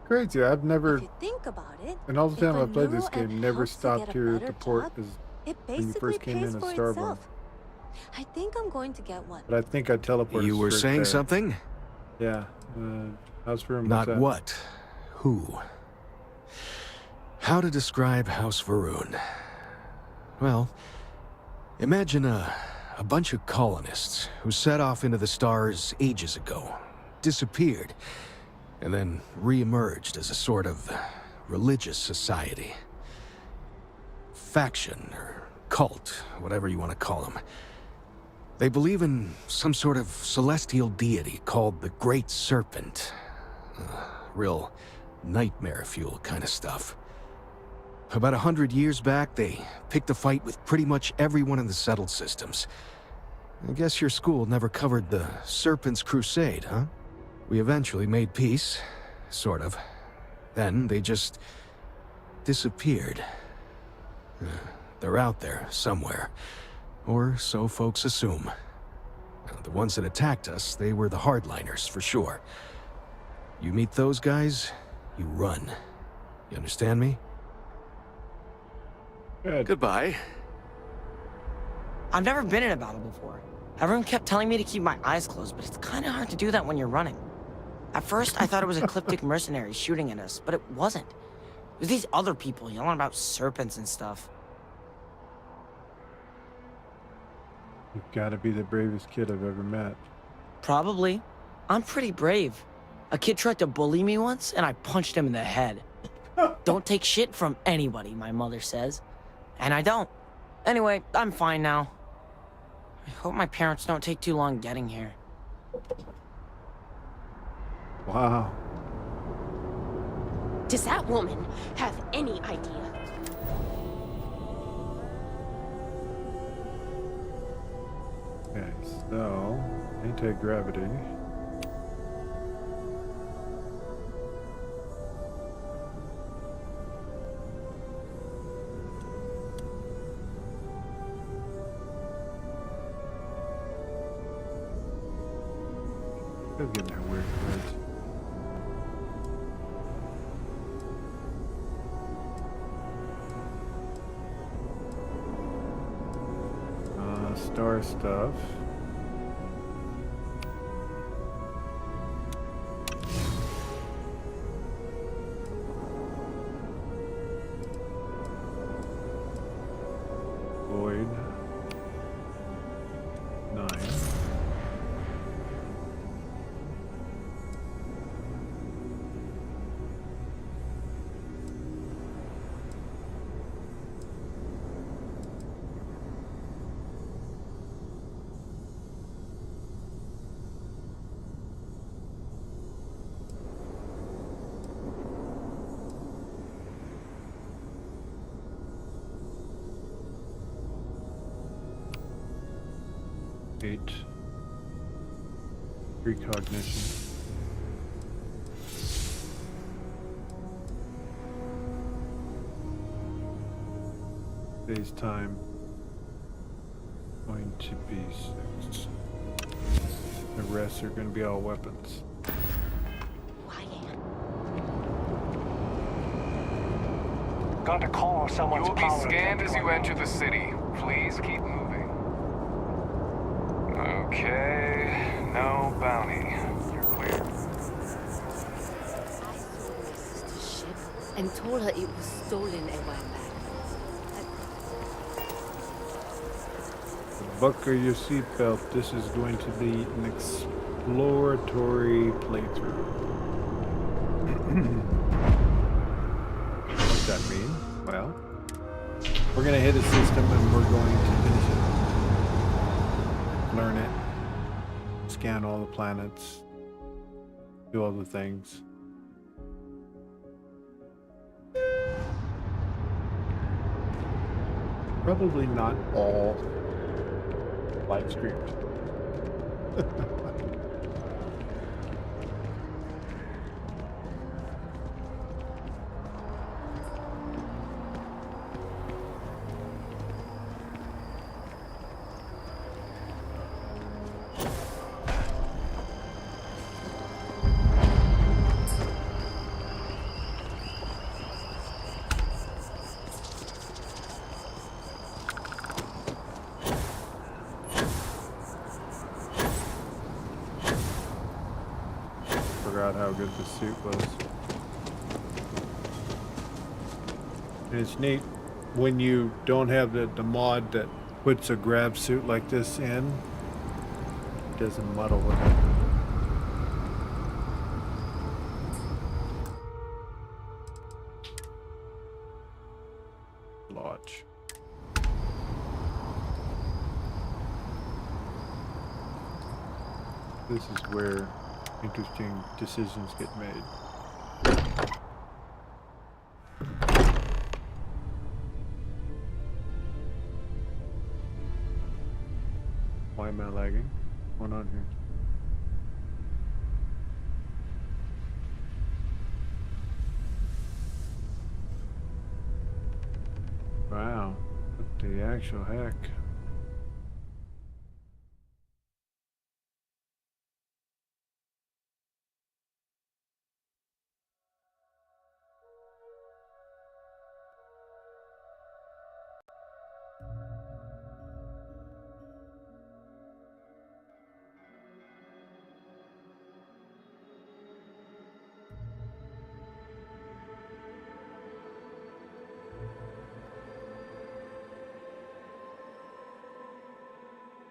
Crazy, I've never, Think about it. and all the time if I've played a this game, neural never helps to stopped get a here at better the port job, as it when you basically first came pays in at for StarBorn. itself. I think I'm going to get one. But I think I teleported. You were straight saying there. something? Yeah. House Varun. Not what. Who. How to describe House Varun? Well, imagine a bunch of colonists who set off into the stars ages ago, disappeared, and then re-emerged as a sort of religious society. Faction, or cult, whatever you want to call them. They believe in some sort of celestial deity called the Great Serpent. Real nightmare fuel kind of stuff. About 100 years back, they picked a fight with pretty much everyone in the settled systems. I guess your school never covered the Serpent's Crusade, huh? We eventually made peace, sort of. Then they just disappeared. They're out there somewhere, or so folks assume. The ones that attacked us, they were the hardliners, for sure. You meet those guys, you run. You understand me? Good. Goodbye. I've never been in a battle before. Everyone kept telling me to keep my eyes closed, but it's kind of hard to do that when you're running. At first, I thought it was ecliptic mercenaries shooting at us, but it wasn't. It was these other people yelling about serpents and stuff. You've got to be the bravest kid I've ever met. Probably. I'm pretty brave. A kid tried to bully me once, and I punched him in the head. Don't take shit from anybody, my mother says. And I don't. Anyway, I'm fine now. I hope my parents don't take too long getting here. Wow. Does that woman have any idea? Okay, so anti-gravity. Still getting that weird words. Star stuff. 8. Precognition. Today's time going to be 6. The rest are going to be all weapons. Got a call or someone's You will be scanned as you enter the city. Please keep moving. Okay, no bounty. You're clear. And told her it was stolen a while back. Buckle your seatbelt. This is going to be an exploratory playthrough. What does that mean? Well, we're going to hit a system and we're going to finish it. Learn it. Scan all the planets. Do all the things. Probably not all live streamed. Forgot how good the suit was. And it's neat when you don't have the mod that puts a grab suit like this in. It doesn't muddle with it. Lodge. This is where interesting decisions get made. Why am I lagging? What's going on here? Wow, what the actual heck?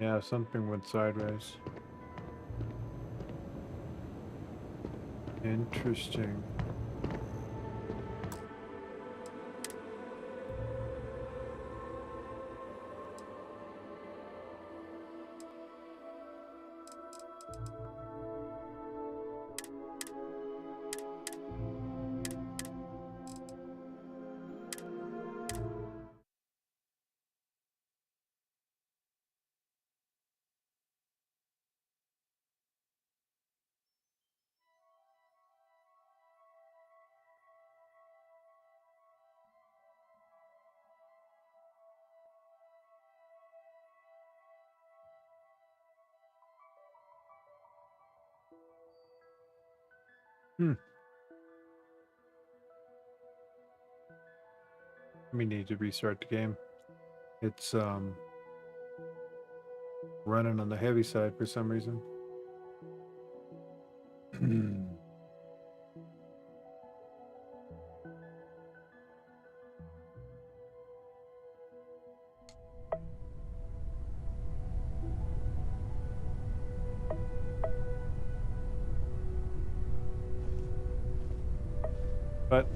Yeah, something went sideways. Interesting. We need to restart the game. It's running on the heavy side for some reason. But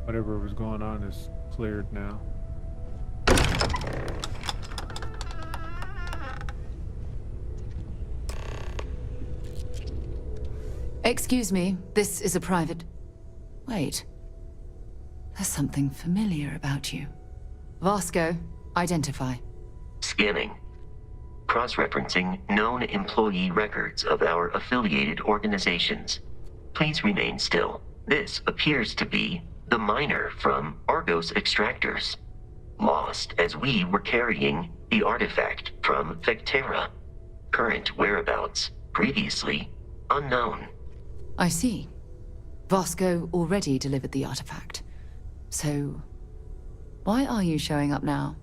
whatever was going on is cleared now. Excuse me, this is a private... Wait. There's something familiar about you. Vasco, identify. Scanning. cross-referencing known employee records of our affiliated organizations. Please remain still. This appears to be the miner from Argos Extractors. Lost as we were carrying the artifact from Vectera. Current whereabouts, previously unknown. I see. Vasco already delivered the artifact. So, why are you showing up now?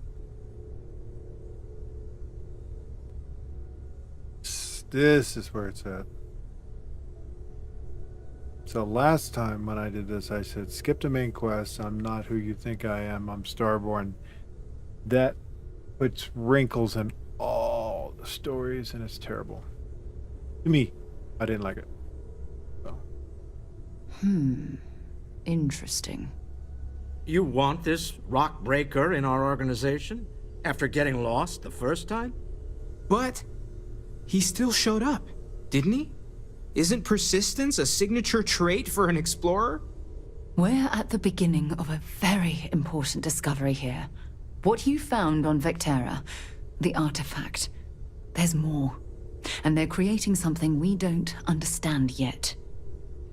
This is where it's at. So last time when I did this, I said, skip the main quest. I'm not who you think I am. I'm StarBorn. That puts wrinkles in all the stories, and it's terrible. To me, I didn't like it. So. Interesting. You want this rock breaker in our organization? After getting lost the first time? But he still showed up, didn't he? Isn't persistence a signature trait for an explorer? We're at the beginning of a very important discovery here. What you found on Vectera, the artifact. There's more. And they're creating something we don't understand yet.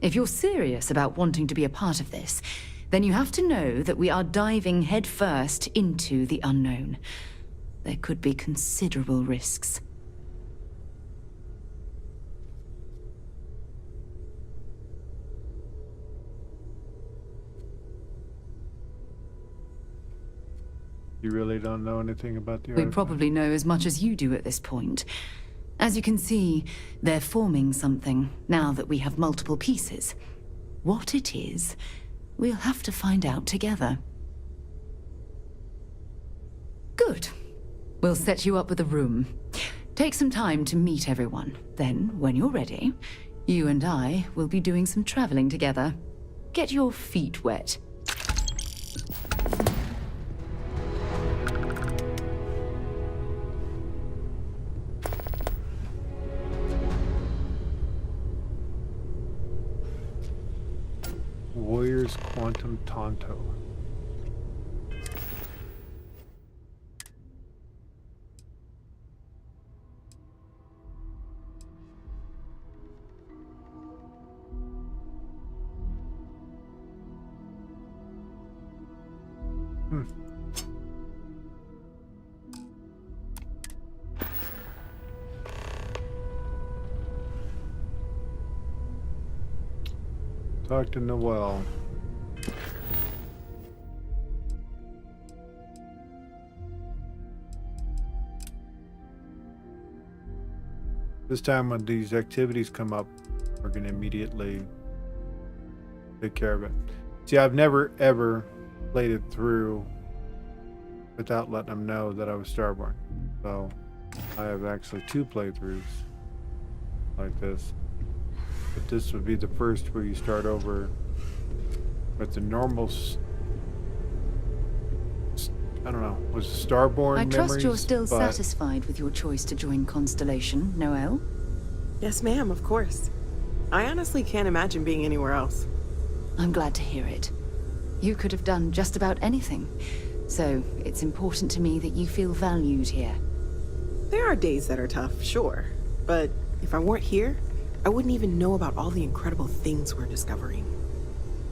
If you're serious about wanting to be a part of this, then you have to know that we are diving headfirst into the unknown. There could be considerable risks. You really don't know anything about the We artifact? probably know as much as you do at this point. As you can see, they're forming something now that we have multiple pieces. What it is, we'll have to find out together. Good. We'll set you up with a room. Take some time to meet everyone. Then, when you're ready, you and I will be doing some traveling together. Get your feet wet. Warriors Quantum Tonto. Talk to Noel. This time when these activities come up, we're going to immediately take care of it. See, I've never ever played it through without letting them know that I was StarBorn. So I have actually 2 playthroughs like this. But this would be the first where you start over with the normal, I don't know, was it StarBorn I trust memories, you're still but satisfied with your choice to join Constellation, Noel? Yes, ma'am, of course. I honestly can't imagine being anywhere else. I'm glad to hear it. You could have done just about anything. So, it's important to me that you feel valued here. There are days that are tough, sure. But if I weren't here, I wouldn't even know about all the incredible things we're discovering.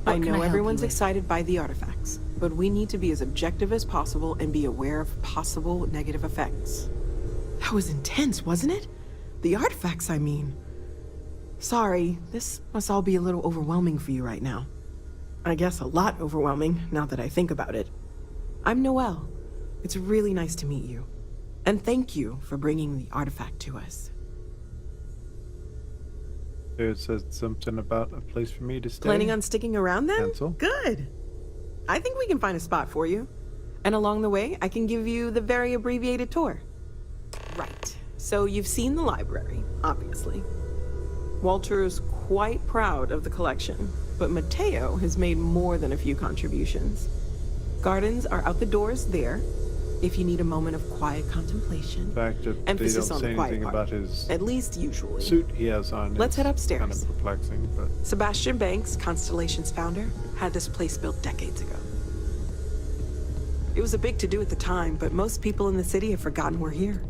I know everyone's excited by the artifacts, but we need to be as objective as possible and be aware of possible negative effects. That was intense, wasn't it? The artifacts, I mean. Sorry, this must all be a little overwhelming for you right now. I guess a lot overwhelming, now that I think about it. I'm Noel. It's really nice to meet you. And thank you for bringing the artifact to us. it says something about a place for me to stay. Planning on sticking around then? Cancel. Good. I think we can find a spot for you. And along the way, I can give you the very abbreviated tour. Right. So you've seen the library, obviously. Walter is quite proud of the collection, but Mateo has made more than a few contributions. Gardens are out the doors there, if you need a moment of quiet contemplation. The fact that Emphasis they on don't the say quiet anything part. about his At least usually. suit he has on. Let's head upstairs. Kind of perplexing, but Sebastian Banks, Constellation's founder, had this place built decades ago. It was a big to-do at the time, but most people in the city have forgotten we're here.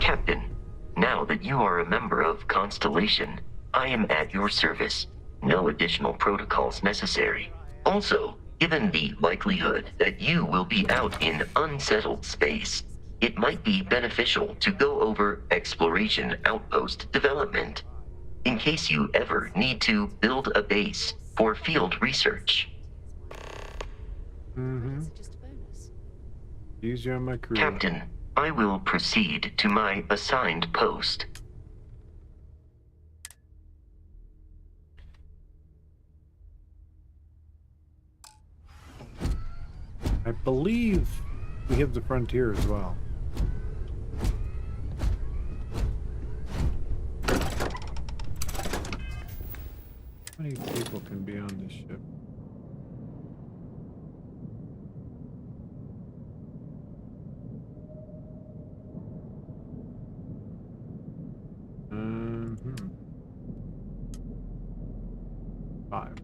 Captain, now that you are a member of Constellation, I am at your service. No additional protocols necessary. Also, given the likelihood that you will be out in unsettled space, it might be beneficial to go over exploration outpost development, in case you ever need to build a base for field research. Use you on my crew. Captain, I will proceed to my assigned post. I believe we have the frontier as well. How many people can be on this ship? Five.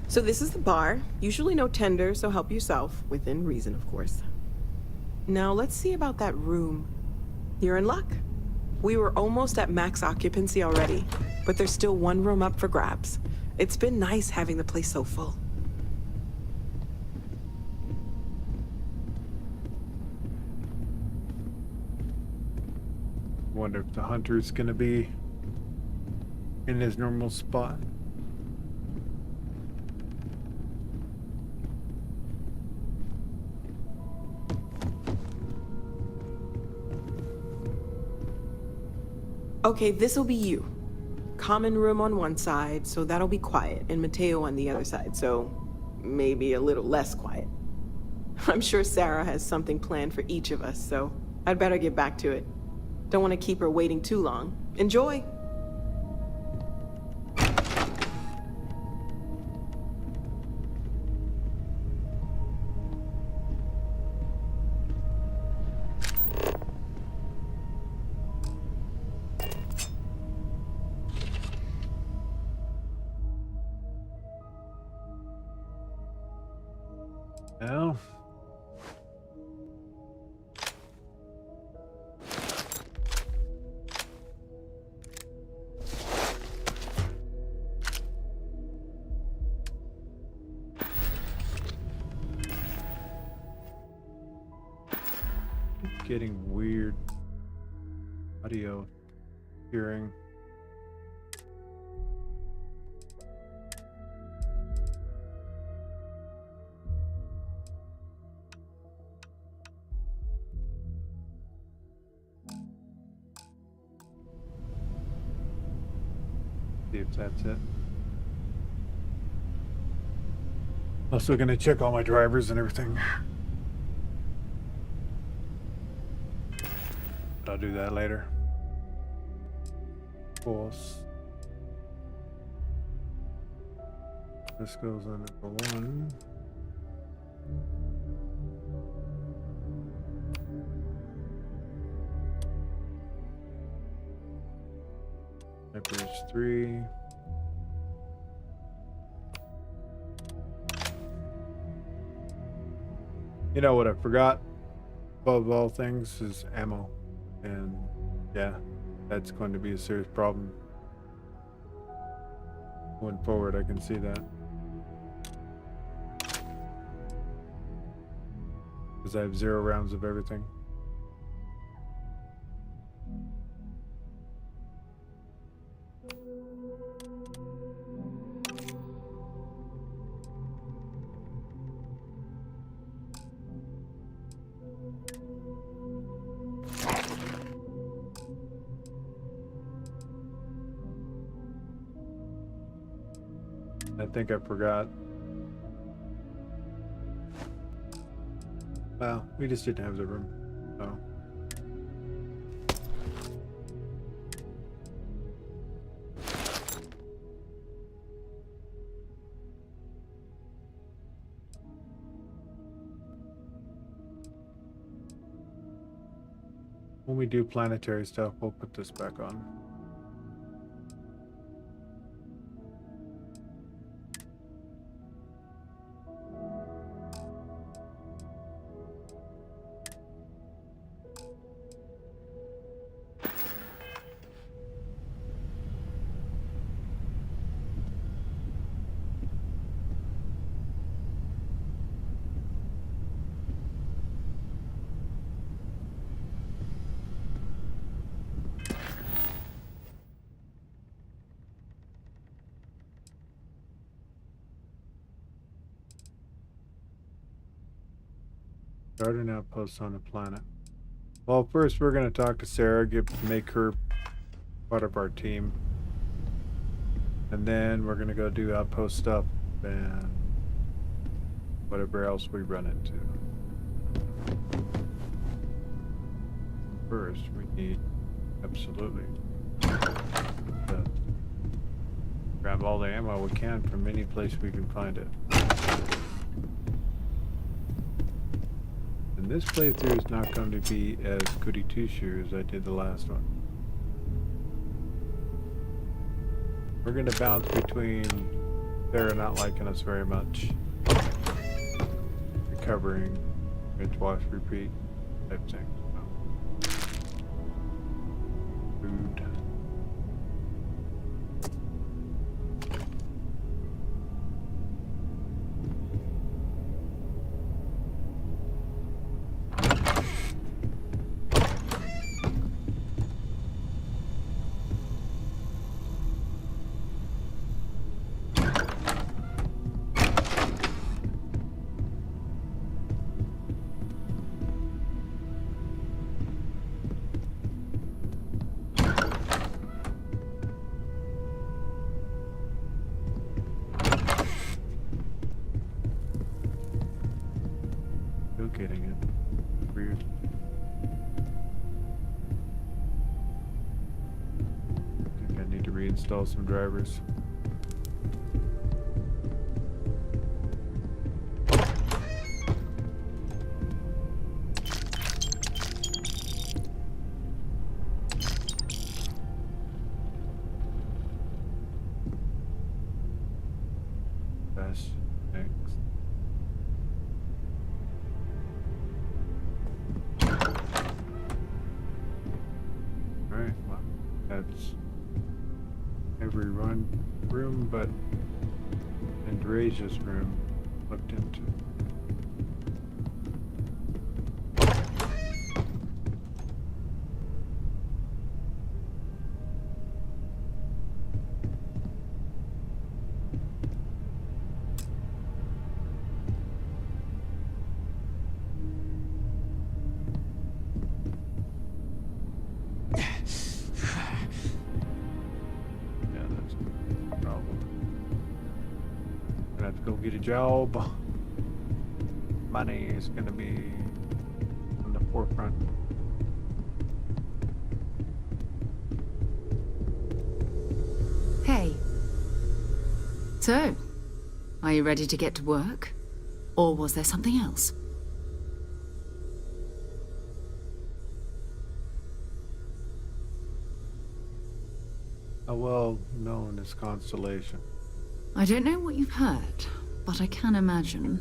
So this is the bar. Usually no tender, so help yourself. Within reason, of course. Now let's see about that room. You're in luck. We were almost at max occupancy already, but there's still one room up for grabs. It's been nice having the place so full. Wonder if the hunter's gonna be in his normal spot. Okay, this'll be you. Common room on one side, so that'll be quiet, and Mateo on the other side, so maybe a little less quiet. I'm sure Sarah has something planned for each of us, so I'd better get back to it. Don't want to keep her waiting too long. Enjoy! Well, getting weird audio hearing. See if that's it. Also gonna check all my drivers and everything. But I'll do that later. False. This goes on number 1. Average 3. You know what I forgot above all things is ammo. And yeah, that's going to be a serious problem. Going forward, I can see that. Because I have 0 rounds of everything. I think I forgot. Well, we just didn't have the room, so. When we do planetary stuff, we'll put this back on. Start an outpost on the planet. Well, first we're going to talk to Sarah, make her part of our team. And then we're going to go do outpost stuff and whatever else we run into. First, we need absolutely to grab all the ammo we can from any place we can find it. And this playthrough is not going to be as goody two-shoes as I did the last one. We're going to bounce between Sarah not liking us very much, recovering, rinse, wash, repeat type thing. Food. Getting it. Weird. I think I need to reinstall some drivers. That's next. That's every room but Andresia's room looked into. Go get a job. Money is going to be on the forefront. Hey. So, are you ready to get to work? Or was there something else? A well-known as Constellation. I don't know what you've heard, but I can imagine.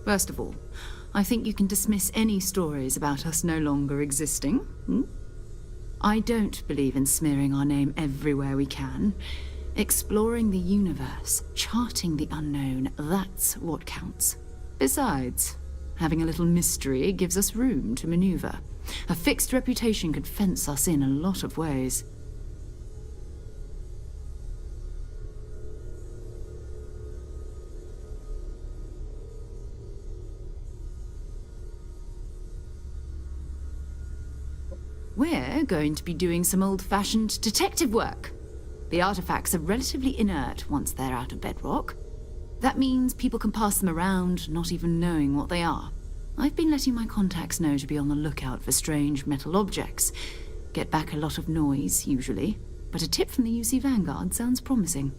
First of all, I think you can dismiss any stories about us no longer existing. I don't believe in smearing our name everywhere we can. Exploring the universe, charting the unknown, that's what counts. Besides, having a little mystery gives us room to maneuver. A fixed reputation could fence us in a lot of ways. We're going to be doing some old-fashioned detective work. The artifacts are relatively inert once they're out of bedrock. That means people can pass them around, not even knowing what they are. I've been letting my contacts know to be on the lookout for strange metal objects. Get back a lot of noise, usually, but a tip from the UC Vanguard sounds promising.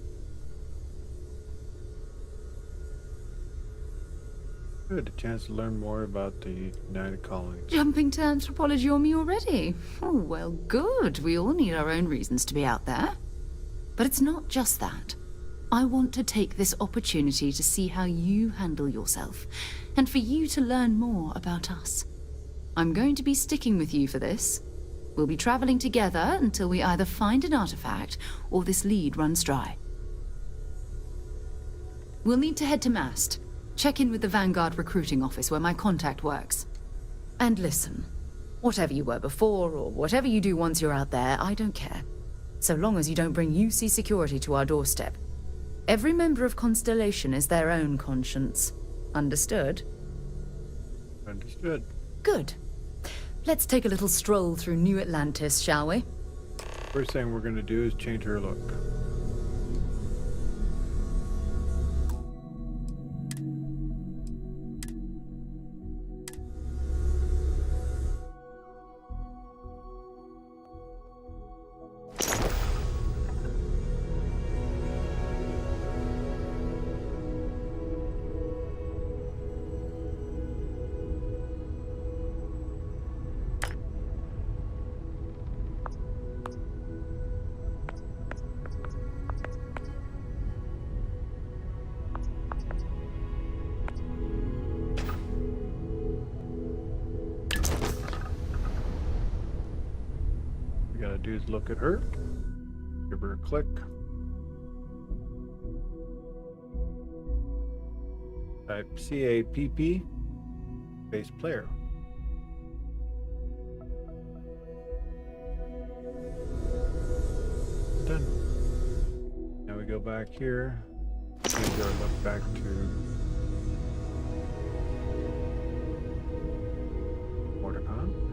Good, a chance to learn more about the United Colonies. Jumping to anthropology on me already? Oh, well, good. We all need our own reasons to be out there. But it's not just that. I want to take this opportunity to see how you handle yourself, and for you to learn more about us. I'm going to be sticking with you for this. We'll be traveling together until we either find an artifact or this lead runs dry. We'll need to head to Mast. Check in with the Vanguard recruiting office where my contact works. And listen, whatever you were before or whatever you do once you're out there, I don't care. So long as you don't bring UC security to our doorstep. Every member of Constellation is their own conscience. Understood? Understood. Good. Let's take a little stroll through New Atlantis, shall we? First thing we're gonna do is change her look. We gotta do is look at her, give her a click. Type CAPP, space player. Done. Now we go back here, change our look back to Mordecon.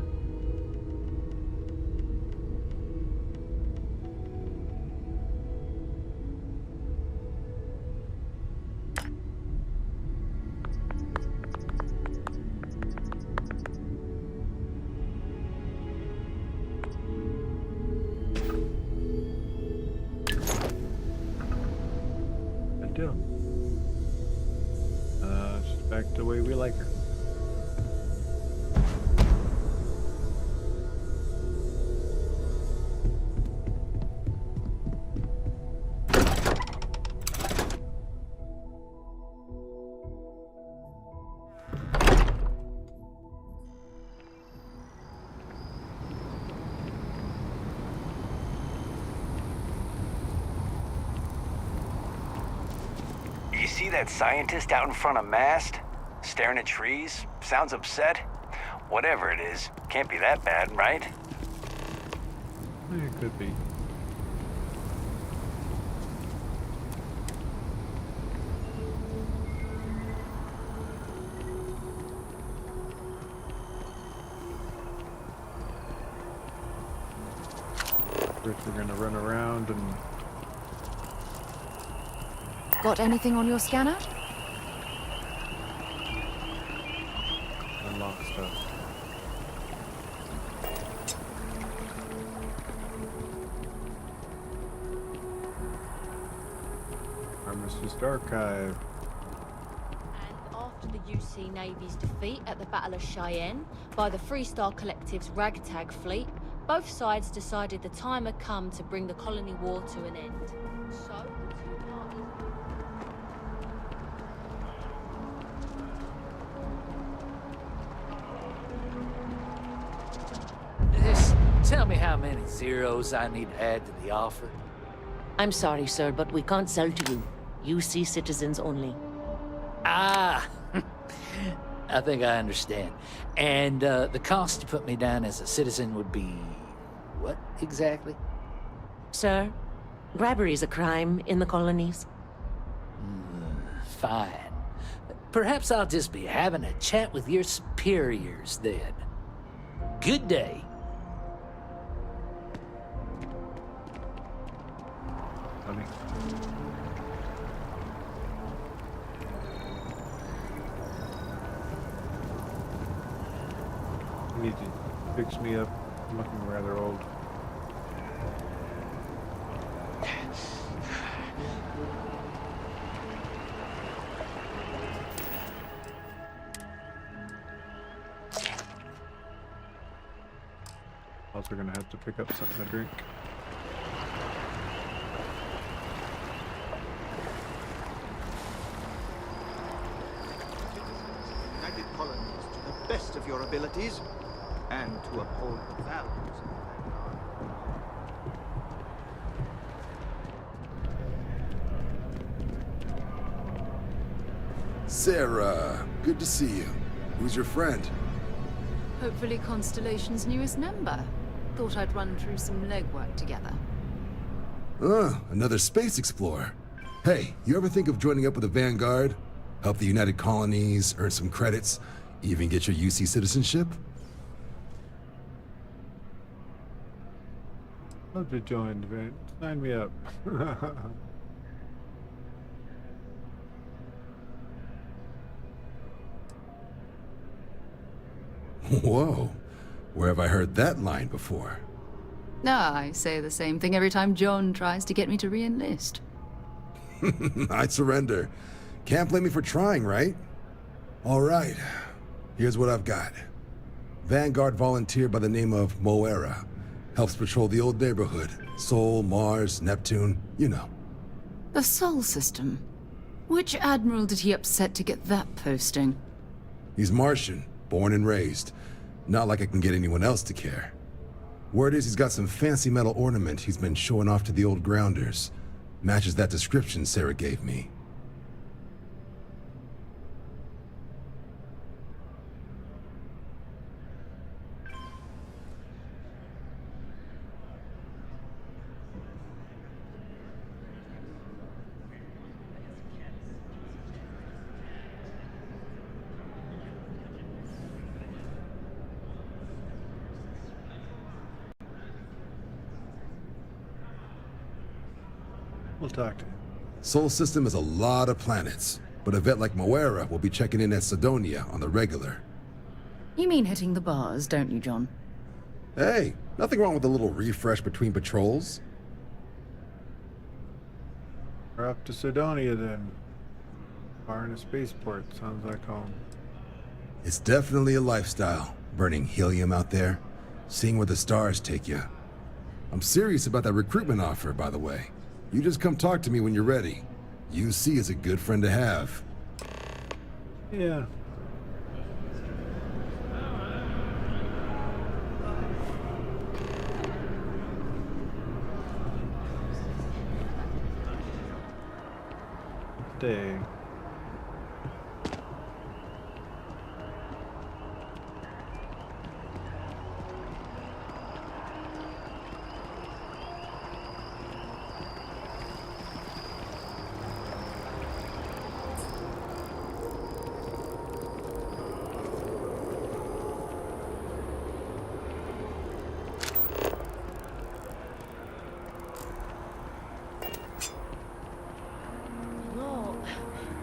Deal. She's back the way we like her. You see that scientist out in front of mast? Staring at trees? Sounds upset? Whatever it is, can't be that bad, right? It could be. First we're gonna run around and... Got anything on your scanner? unlock stuff. Armistice Archive. And after the UC Navy's defeat at the Battle of Cheyenne by the Freestar Collective's ragtag fleet, both sides decided the time had come to bring the colony war to an end. So, the two parties... Just tell me how many zeros I need to add to the offer. I'm sorry, sir, but we can't sell to you. UC citizens only. Ah, I think I understand. And the cost to put me down as a citizen would be what exactly? Sir, bribery is a crime in the colonies. Fine. Perhaps I'll just be having a chat with your superiors then. Good day. Funny. You need to fix me up. I'm looking rather old. Also gonna have to pick up something to drink. United colonies to the best of your abilities and to uphold the values of Sarah, good to see you. Who's your friend? Hopefully Constellation's newest member. Thought I'd run through some legwork together. Another space explorer. Hey, you ever think of joining up with the Vanguard? Help the United Colonies, earn some credits, Even get your UC citizenship? Love to join, man. Sign me up. Whoa. Where have I heard that line before? I say the same thing every time John tries to get me to re-enlist. I'd surrender. Can't blame me for trying, right? All right. Here's what I've got. Vanguard volunteer by the name of Moera. Helps patrol the old neighborhood. Sol, Mars, Neptune, you know. The Sol system. Which admiral did he upset to get that posting? He's Martian, born and raised. Not like I can get anyone else to care. Word is he's got some fancy metal ornament he's been showing off to the old grounders. Matches that description Sarah gave me. We'll talk to him. Sol system is a lot of planets, but a vet like Moera will be checking in at Cydonia on the regular. You mean hitting the bars, don't you, John? Hey, nothing wrong with a little refresh between patrols. We're up to Cydonia then. Bar in a spaceport. Sounds like home. It's definitely a lifestyle, burning helium out there, seeing where the stars take you. I'm serious about that recruitment offer, by the way. You just come talk to me when you're ready. UC is a good friend to have. Yeah. Stay.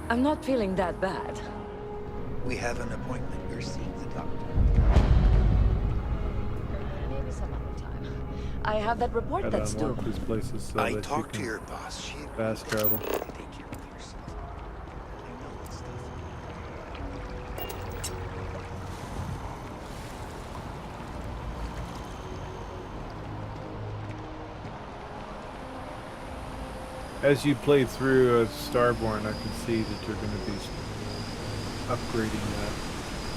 I'm not feeling that bad. We have an appointment. You're seeing the doctor. Maybe some other time. I have that report that's due. These places so I that talked you to can your boss. She fast travel. take care of yourself. I know that stuff. As you play through Starborn, I can see that you're going to be upgrading that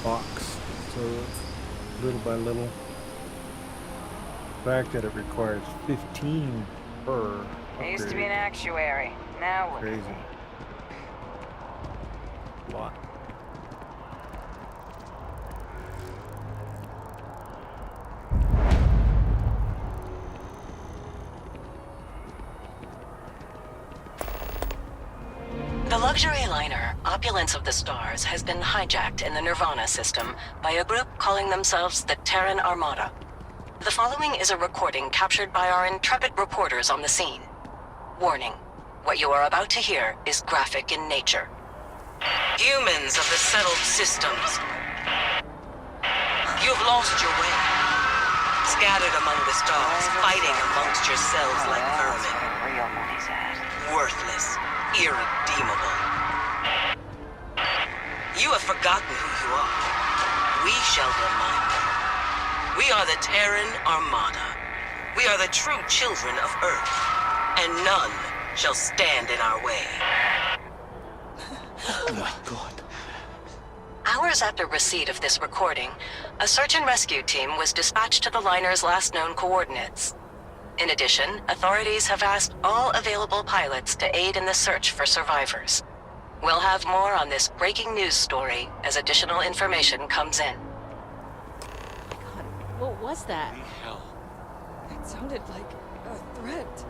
box. So little by little. The fact that it requires 15 per I used to be upgrade. an actuary. Now what? Crazy. A lot. The luxury liner, Opulence of the Stars, has been hijacked in the Nirvana system by a group calling themselves the Terran Armada. The following is a recording captured by our intrepid reporters on the scene. Warning, what you are about to hear is graphic in nature. Humans of the settled systems, you've lost your way. Scattered among the stars, fighting amongst yourselves like vermin. Worthless. Irredeemable. You have forgotten who you are. We shall remind you. We are the Terran Armada. We are the true children of Earth, and none shall stand in our way. Oh my god. Hours after receipt of this recording, a search and rescue team was dispatched to the liner's last known coordinates. In addition, authorities have asked all available pilots to aid in the search for survivors. We'll have more on this breaking news story as additional information comes in. What was that? Hell. It sounded like a threat.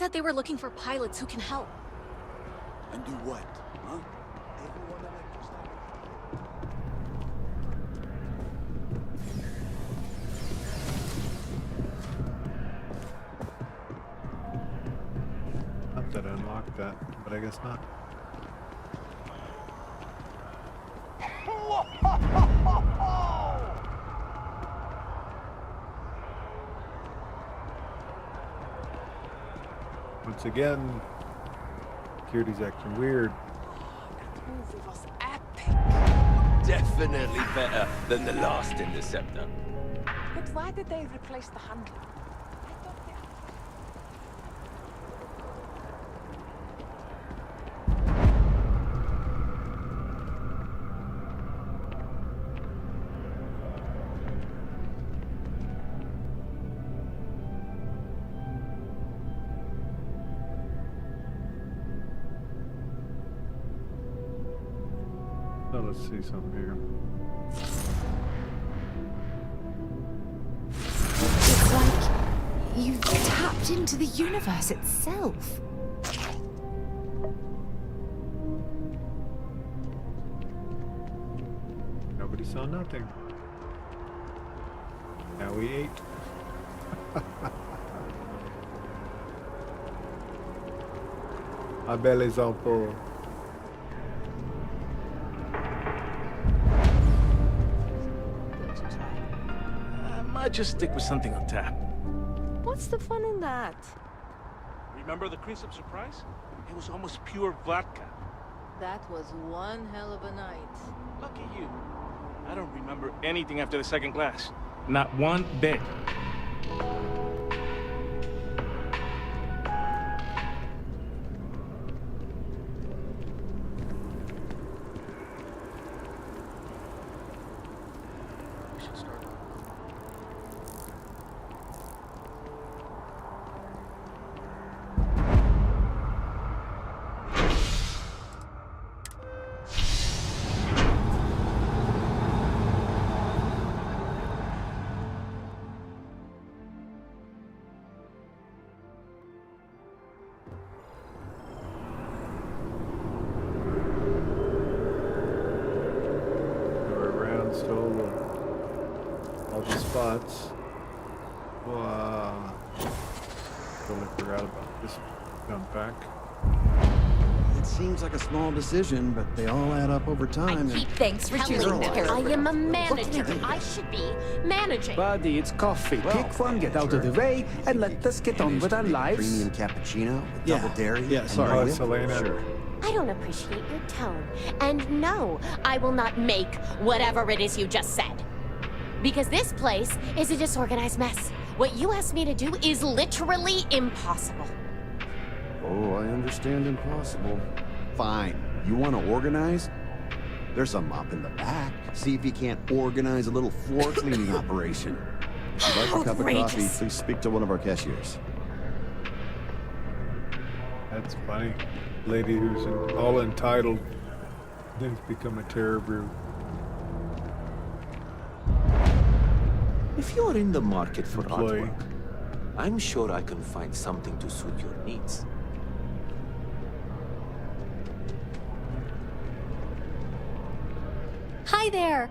said they were looking for pilots who can help. And do what, huh? Not that I unlocked that, but I guess not. Once again, security's acting weird. That movie was epic. Definitely better than the last Interceptor. But why did they replace the handler? I thought they... So let's see something here. It's like you've tapped into the universe itself. Nobody saw nothing. Now we ate. Our bellies are full. Might just stick with something on tap. What's the fun in that? Remember the Crescent surprise? It was almost pure vodka. That was one hell of a night. Lucky you. I don't remember anything after the second glass. Not one bit. All the spots. Wow. Totally forgot about this jump back. It seems like a small decision, but they all add up over time. Thanks for choosing me. I am a manager. I should be managing. Buddy, it's coffee. Pick one, get out of the way, and let us get on with our lives. Premium cappuccino with double dairy. Yeah, sorry. Oh, Selena. Sure. I don't appreciate your tone. And no, I will not make whatever it is you just said. Because this place is a disorganized mess. What you asked me to do is literally impossible. Oh, I understand impossible. Fine. You want to organize? There's a mop in the back. See if you can't organize a little floor cleaning operation. If you'd like a cup of coffee, please speak to one of our cashiers. That's funny. Lady who's all entitled, then become a terror brew. If you're in the market for Employee. artwork, I'm sure I can find something to suit your needs. Hi there!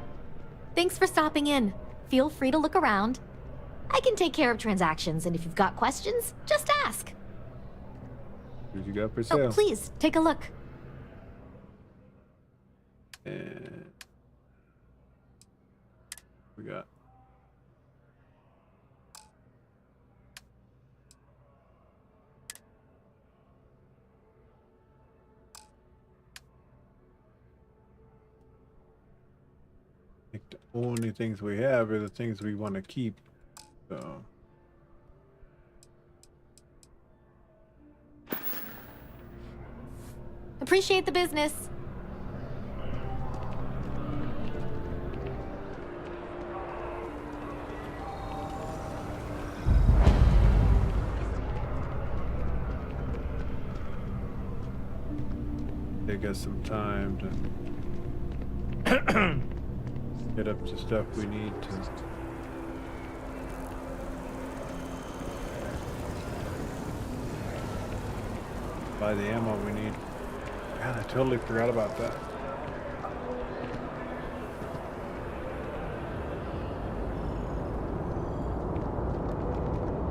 Thanks for stopping in. Feel free to look around. I can take care of transactions, and if you've got questions, just ask. What you got for sale? Oh, please, take a look. And we got I think the only things we have are the things we want to keep. So Appreciate the business. take us some time to get up to stuff we need to. Buy the ammo we need. God, I totally forgot about that.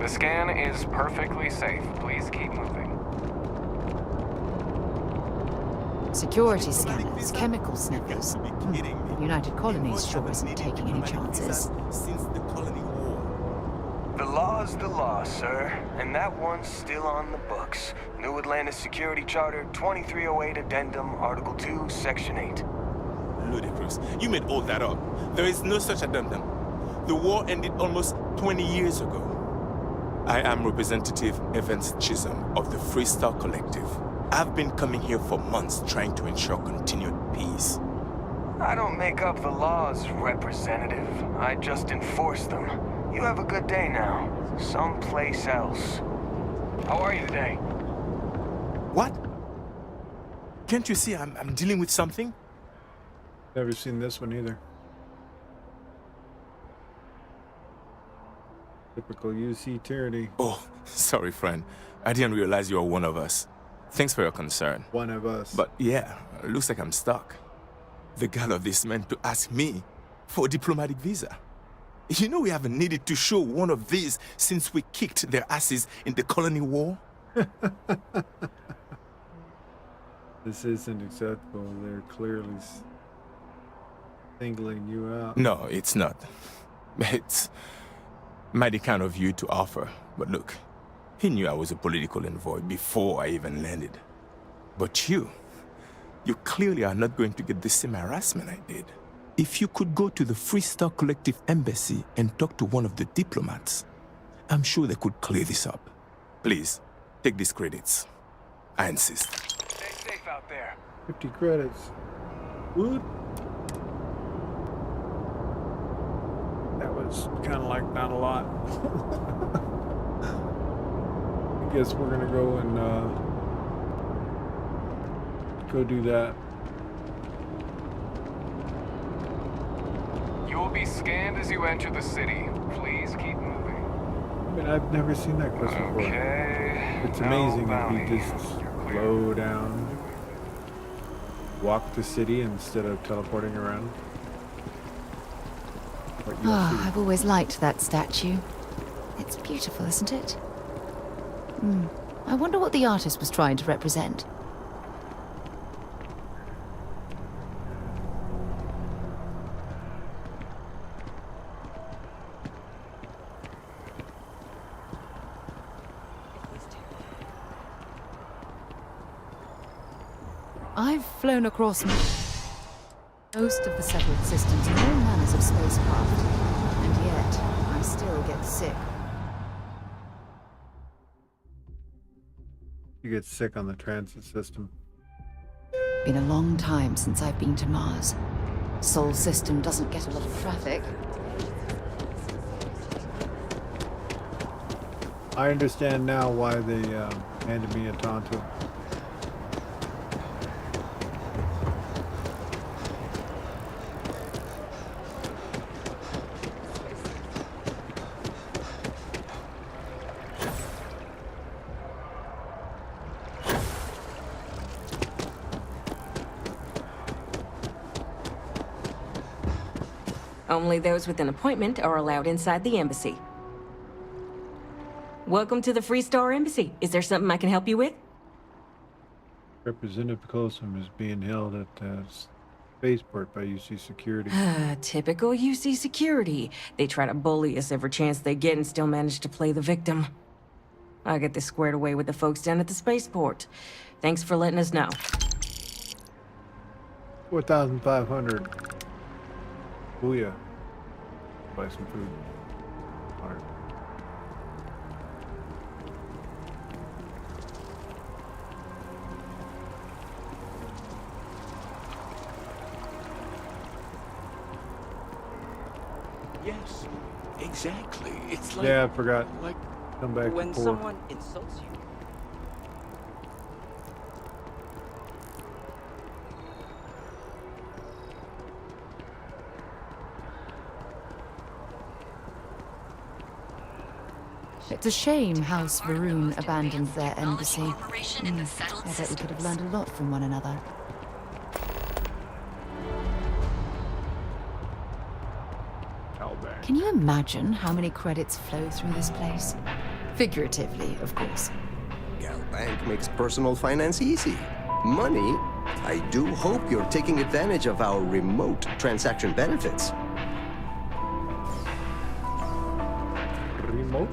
The scan is perfectly safe. Please keep moving. Security scanners, chemical sniffers. The United Colonies sure isn't taking any chances. Since the colony war. The law's the law, sir. And that one's still on the books. New Atlantis Security Charter 2308 Addendum, Article 2, Section 8. Ludicrous. You made all that up. There is no such addendum. The war ended almost 20 years ago. I am Representative Evans Chisholm of the Free Star Collective. I've been coming here for months trying to ensure continued peace. I don't make up the laws, Representative. I just enforce them. You have a good day now. Someplace else. How are you today? What? Can't you see I'm dealing with something? Never seen this one either. Typical UC tyranny. Oh, sorry, friend. I didn't realize you were one of us. Thanks for your concern. One of us. But yeah, looks like I'm stuck. The gall of this man to ask me for a diplomatic visa. You know we haven't needed to show one of these since we kicked their asses in the colony war? This isn't acceptable. They're clearly singling you out. No, it's not. It's mighty kind of you to offer. But look, he knew I was a political envoy before I even landed. But you clearly are not going to get the same harassment I did. If you could go to the Free Star Collective embassy and talk to one of the diplomats, I'm sure they could clear this up. Please, take these credits. I insist. Stay safe out there. 50 credits. What? That was kind of like not a lot. I guess we're gonna go and go do that. You will be scanned as you enter the city. Please keep moving. I mean, I've never seen that quest before. Okay. It's amazing if you just slow down, walk the city instead of teleporting around. Oh, I've always liked that statue. It's beautiful, isn't it? I wonder what the artist was trying to represent. I've flown across most of the settled systems in all manners of spacecraft, and yet I still get sick. You get sick on the transit system. Been a long time since I've been to Mars. Sol system doesn't get a lot of traffic. I understand now why they handed me a Tonto. Only those with an appointment are allowed inside the embassy. Welcome to the Free Star Embassy. Is there something I can help you with? Representative Colson is being held at the spaceport by UC Security. Typical UC Security. They try to bully us every chance they get and still manage to play the victim. I'll get this squared away with the folks down at the spaceport. Thanks for letting us know. 4,500. Booyah. Buy some food. Alright. Yes, exactly. It's like... Yeah, I forgot. Like come back when to 4. someone insults you. It's a shame House Varun abandoned their embassy. I bet we could have learned a lot from one another. Can you imagine how many credits flow through this place? Figuratively, of course. Gal Bank makes personal finance easy. Money? I do hope you're taking advantage of our remote transaction benefits. Remote?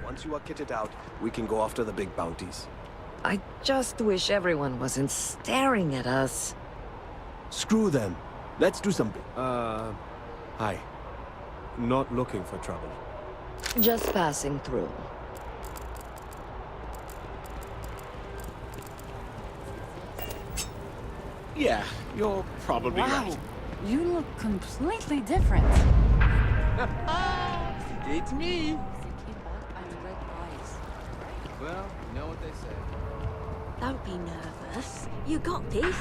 Once you are kitted out, we can go after the big bounties. I just wish everyone wasn't staring at us. Screw them. Let's do something. Hi. Not looking for trouble. Just passing through. Yeah, you're probably right. You look completely different. It's me. Well, you know what they say. Don't be nervous. You got this.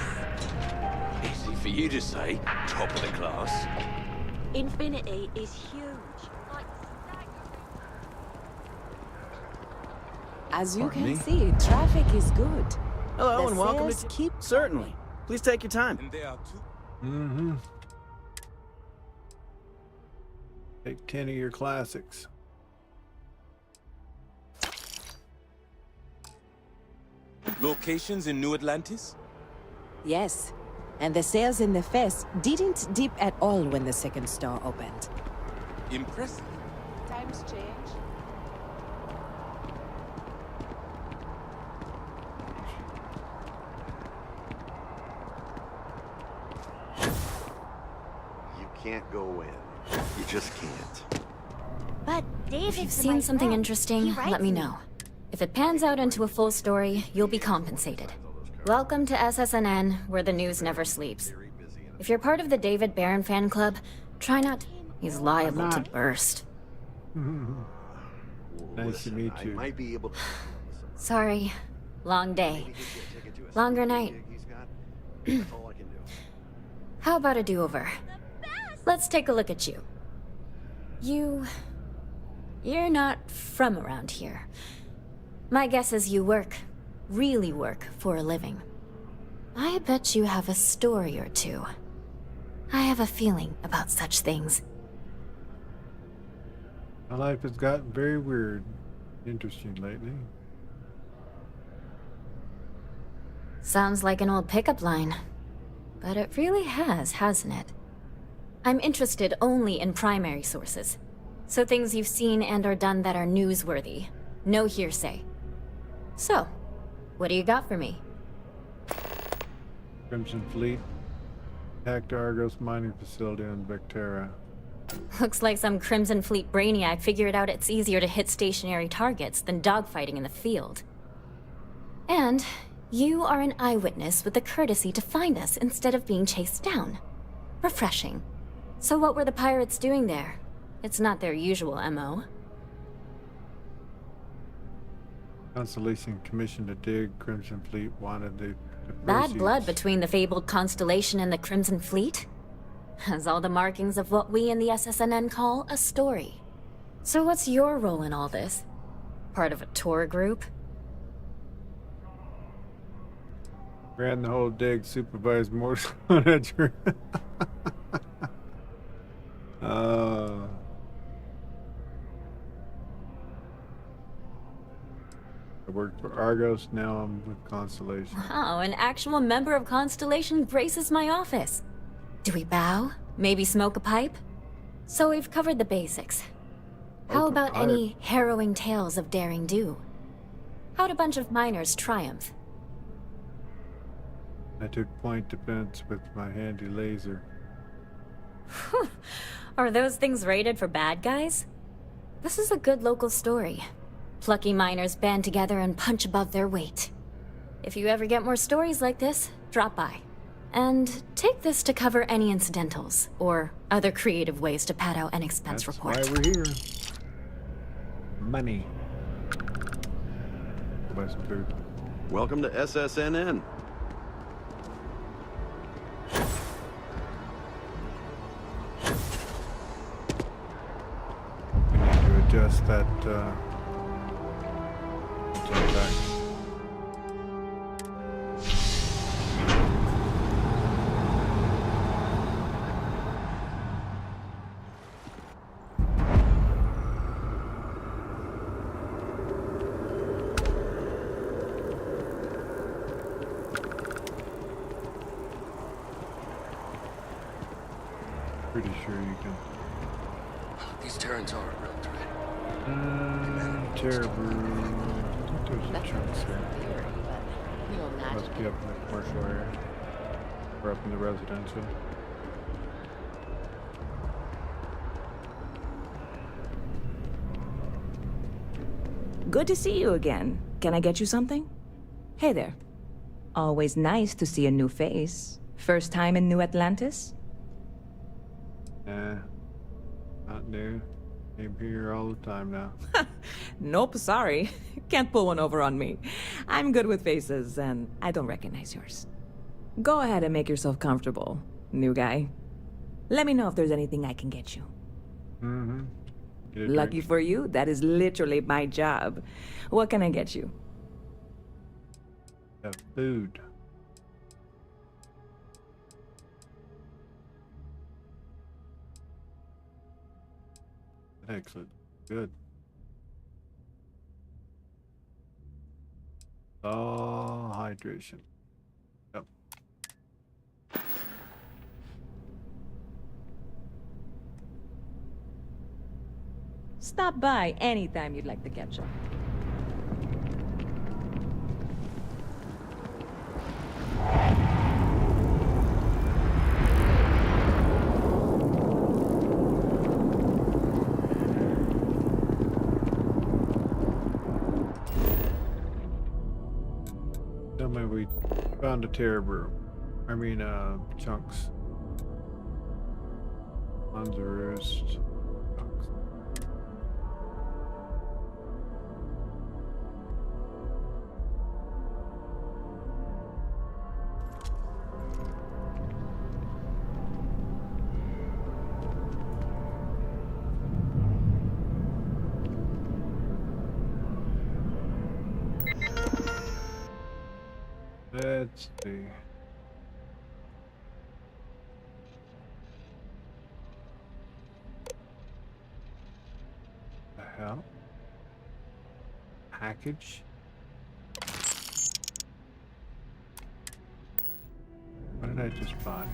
Easy for you to say, top of the class. Infinity is huge. As you can see, traffic is good. Hello The and welcome sales to... keep Certainly. Please take your time. And there are two. Mm-hmm. Take 10 of your classics. Locations in New Atlantis? Yes, and the sales in the fest didn't dip at all when the second store opened. Impressive. Times change. You can't go in. You just can't. But If you've seen something interesting, let me know. If it pans out into a full story, you'll be compensated. Welcome to SSNN, where the news never sleeps. If you're part of the David Barron fan club, try not to... He's liable to burst. Nice to meet you. Might be able to... Sorry. Long day. Longer night. How about a do-over? Let's take a look at you. You're not from around here. My guess is you really work for a living. I bet you have a story or two. I have a feeling about such things. My life has gotten very weird, interesting lately. Sounds like an old pickup line. But it really has, hasn't it? I'm interested only in primary sources. So things you've seen and or done that are newsworthy. No hearsay. So, what do you got for me? Crimson Fleet attacked Argos mining facility on Vectera. Looks like some Crimson Fleet brainiac figured out it's easier to hit stationary targets than dogfighting in the field. And you are an eyewitness with the courtesy to find us instead of being chased down. Refreshing. So what were the pirates doing there? It's not their usual MO. Constellation commissioned a dig. Crimson Fleet wanted the Bad proceeds. blood between the fabled Constellation and the Crimson Fleet? Has all the markings of what we in the SSNN call a story. So what's your role in all this? Part of a tour group? Ran the whole dig, supervised more manager. I worked for Argos, now I'm with Constellation. Wow, an actual member of Constellation graces my office. Do we bow? Maybe smoke a pipe? So we've covered the basics. How about any harrowing tales of daring do? How'd a bunch of miners triumph? I took point defense with my handy laser. Are those things rated for bad guys? This is a good local story. Plucky miners band together and punch above their weight. If you ever get more stories like this, drop by. And take this to cover any incidentals, or other creative ways to pad out an expense report. That's why we're here. Money. Go buy some food. Welcome to SSNN. We need to adjust that Pretty sure you can. These Terrans are a real threat. Terror Brew. There's a chunks here. We'll Must be up in the commercial area. Or up in the residential. Good to see you again. Can I get you something? Hey there. Always nice to see a new face. First time in New Atlantis? Nah. Not new. Came here all the time now. Nope, sorry. Can't pull one over on me. I'm good with faces, and I don't recognize yours. Go ahead and make yourself comfortable, new guy. Let me know if there's anything I can get you. Mm-hmm. Lucky for you, that is literally my job. What can I get you? Food. Excellent. Good. Oh, hydration. Yep. Stop by anytime you'd like to catch up. Tell me we found a terror brew. I mean, chunks. Unzerist. Chunks. Let's see. The hell? Package? What did I just buy?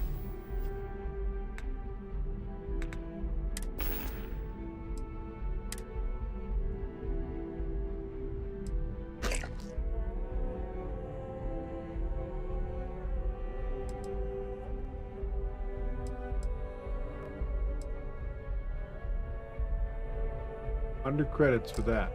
Under credits for that.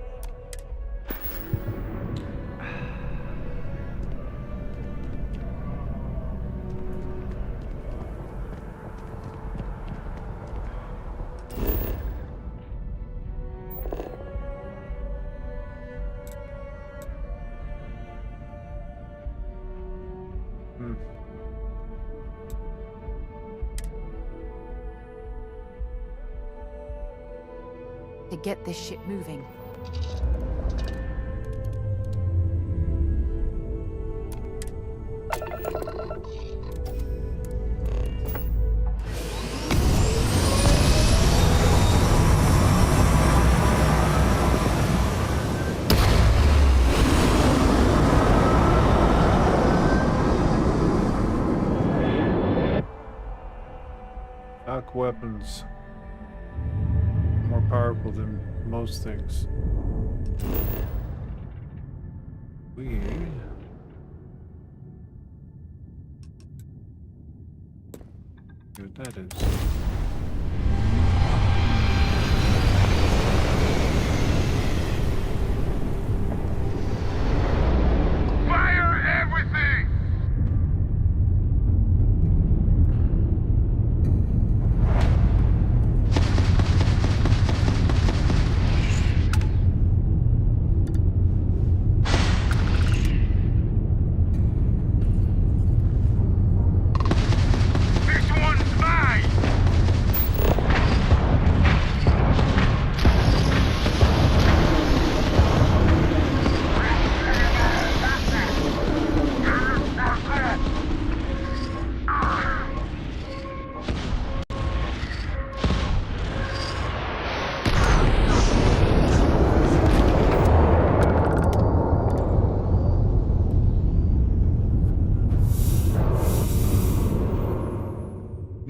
To get this ship moving. Stock weapons. More powerful than most things. Weird. See what that is. Fire everything! This one's mine!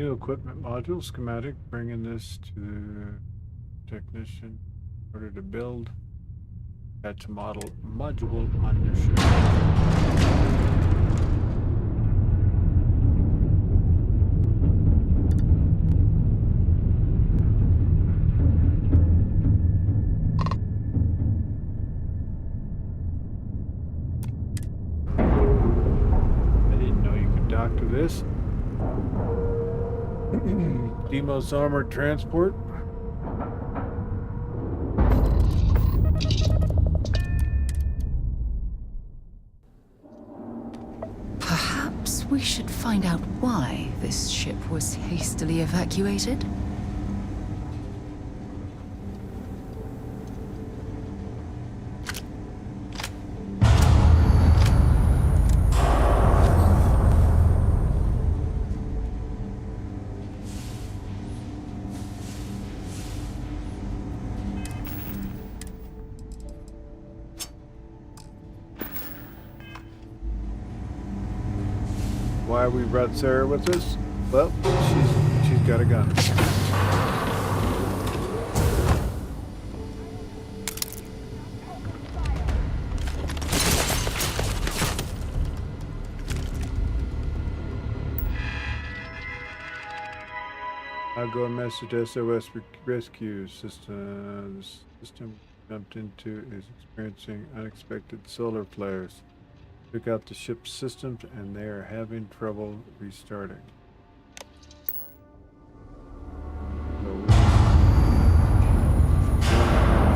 new equipment module schematic, bringing this to the technician in order to build that module on your ship. To this Deimos armored transport. Perhaps we should find out why this ship was hastily evacuated. Why we brought Sarah with us? Well, she's got a gun. I'll go a message SOS rescue system. The system jumped into is experiencing unexpected solar flares. Took out the ship's systems and they are having trouble restarting. So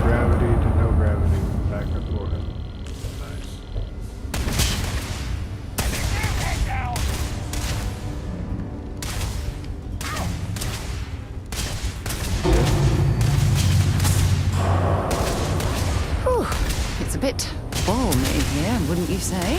gravity to no gravity, back and forth. Nice. Whew, it's a bit balmy here, wouldn't you say?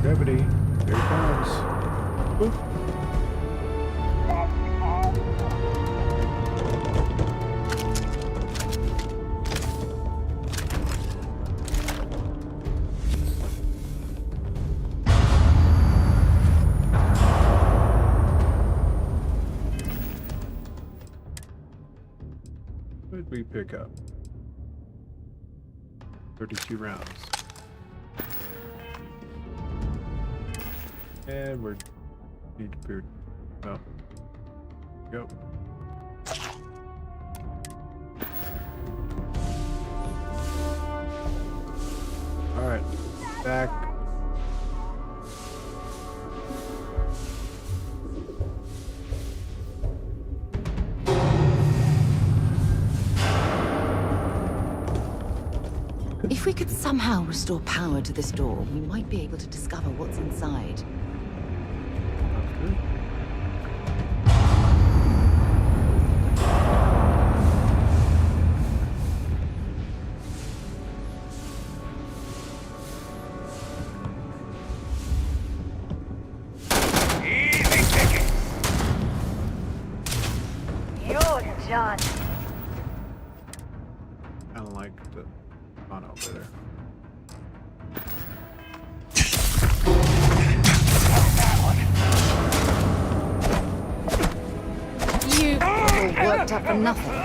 Gravity, here it comes. Boop. What did we pick up? 32 rounds. And we're need to period. Oh. Go. Alright. Back. If we could somehow restore power to this door, we might be able to discover what's inside. John. I don't like the fun over there. You all worked up for nothing.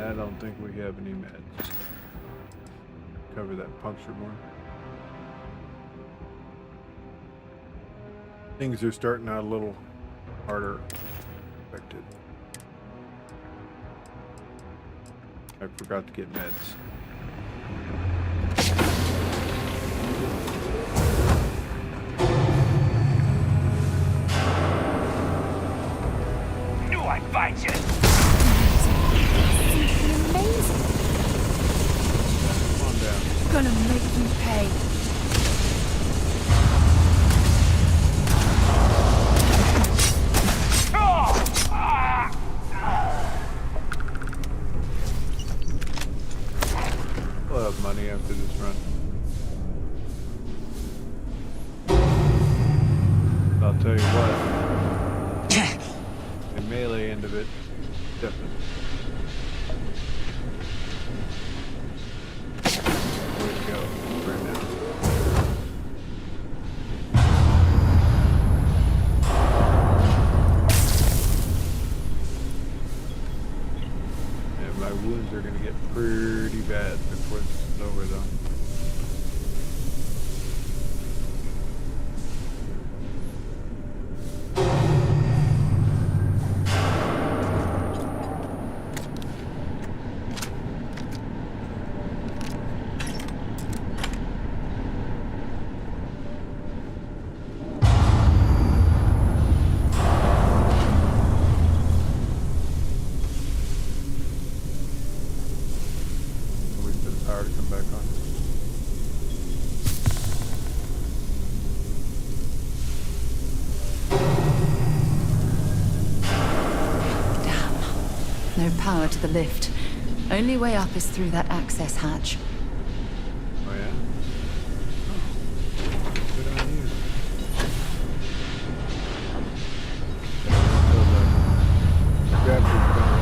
I don't think we have any meds. Cover that puncture more. Things are starting out a little harder than expected. I forgot to get meds. Knew I'd find you. I'll tell you what. The melee end of it, definitely. Way to go right now. And my wounds are gonna get pretty bad before this is over though. Power to come back on. No power to the lift. Only way up is through that access hatch. Oh yeah? Good on you. Grab your gun.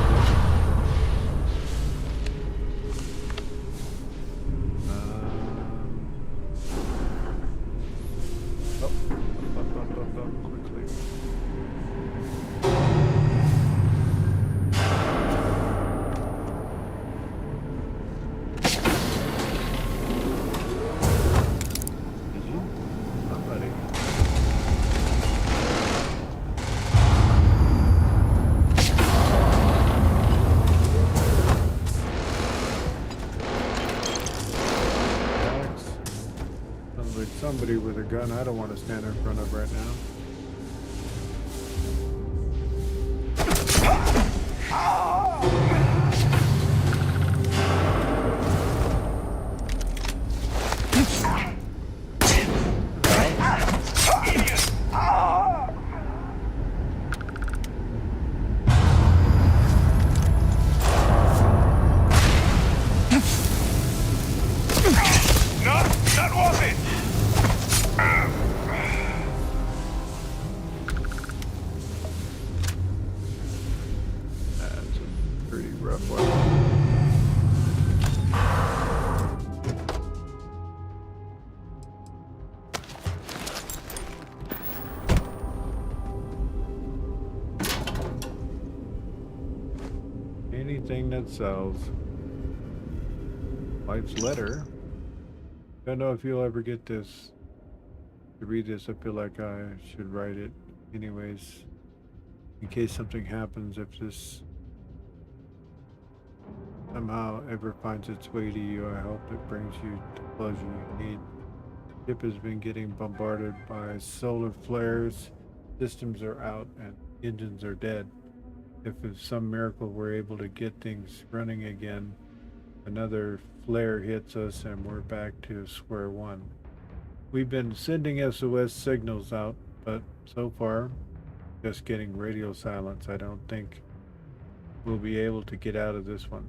Quickly. Somebody with a gun I don't want to stand in front of right now. Not worth it! That's a pretty rough one. Anything that sells. Life's letter. Don't know if you'll ever get this. To read this, I feel like I should write it anyways. In case something happens, if this somehow ever finds its way to you, I hope it brings you the pleasure you need. The ship has been getting bombarded by solar flares. Systems are out and engines are dead. If some miracle we're able to get things running again, another flare hits us and we're back to square one. We've been sending SOS signals out, but so far, just getting radio silence. I don't think we'll be able to get out of this one.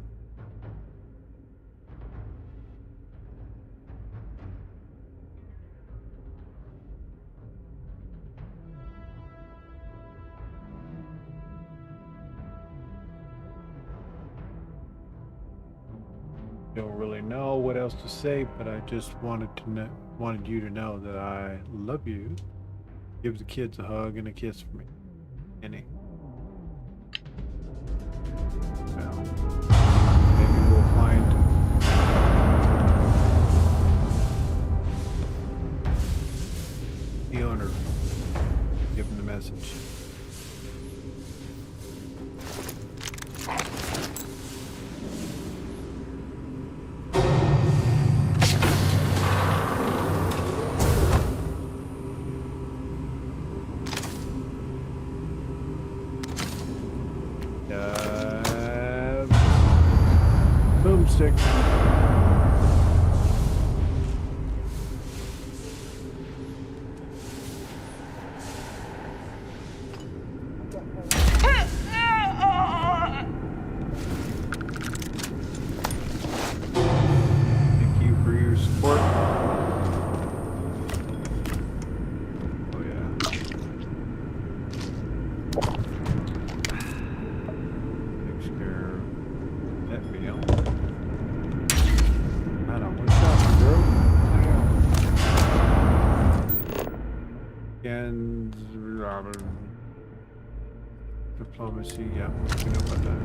Don't really know what else to say, but I just wanted you to know that I love you. Give the kids a hug and a kiss for me. Annie. Well, maybe we'll find the owner. Give him the message. Boomstick. Thank you for your support. Oh yeah. and diplomacy. Yeah, we know about that.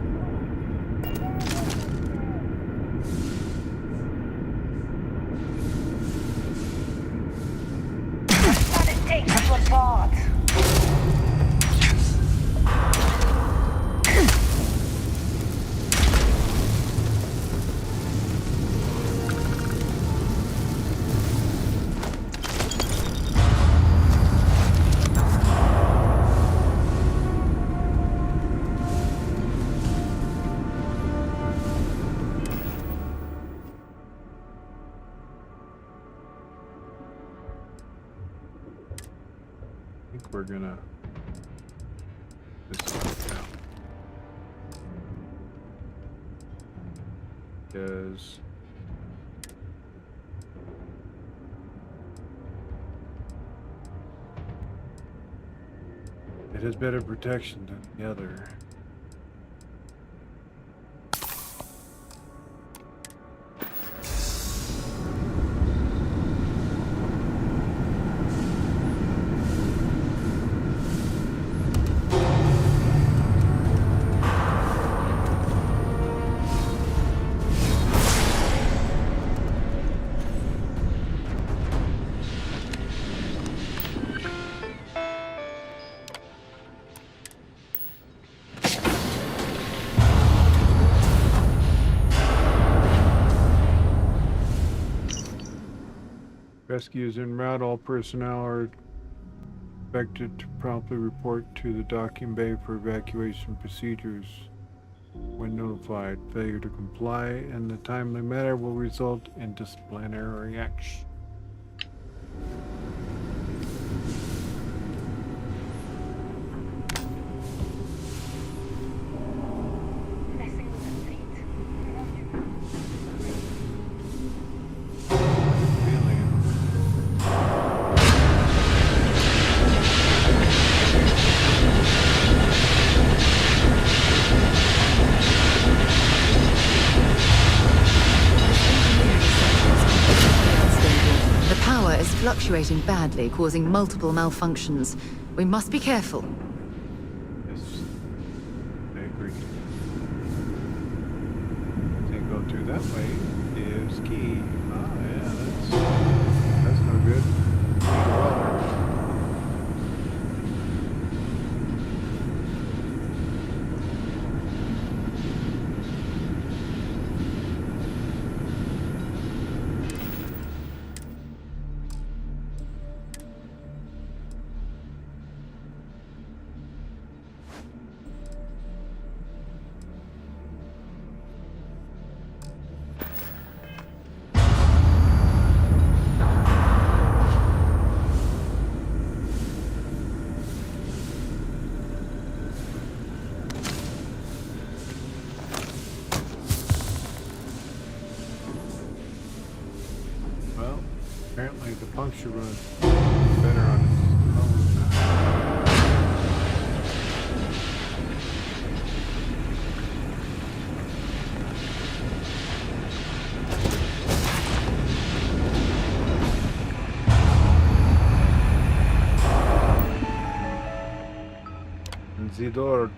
What it takes to applaud. I think we're gonna this one now. Because it has better protection than the other. Rescue is en route. All personnel are expected to promptly report to the docking bay for evacuation procedures when notified. Failure to comply in a timely manner will result in disciplinary action. Fluctuating badly, causing multiple malfunctions. We must be careful. Yes, I agree. I think go through that way is key. Oh yeah, that's no good. Apparently the puncture runs better on its own now. The door.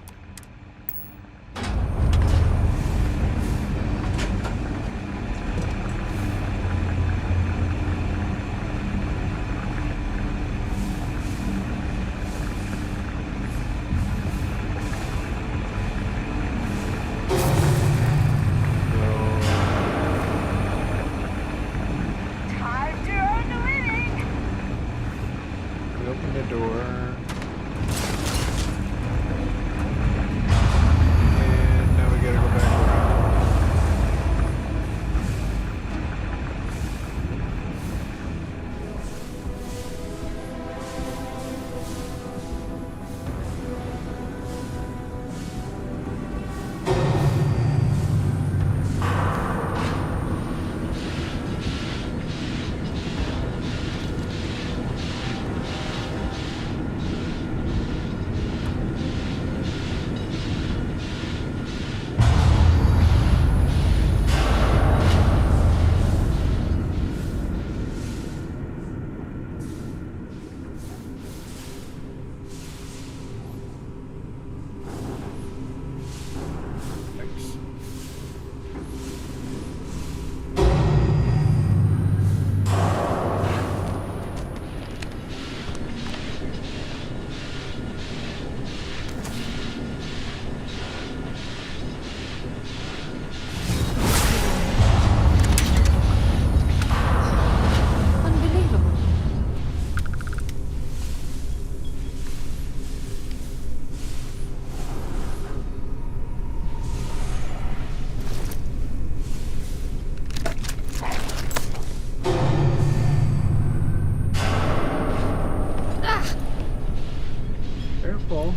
Careful.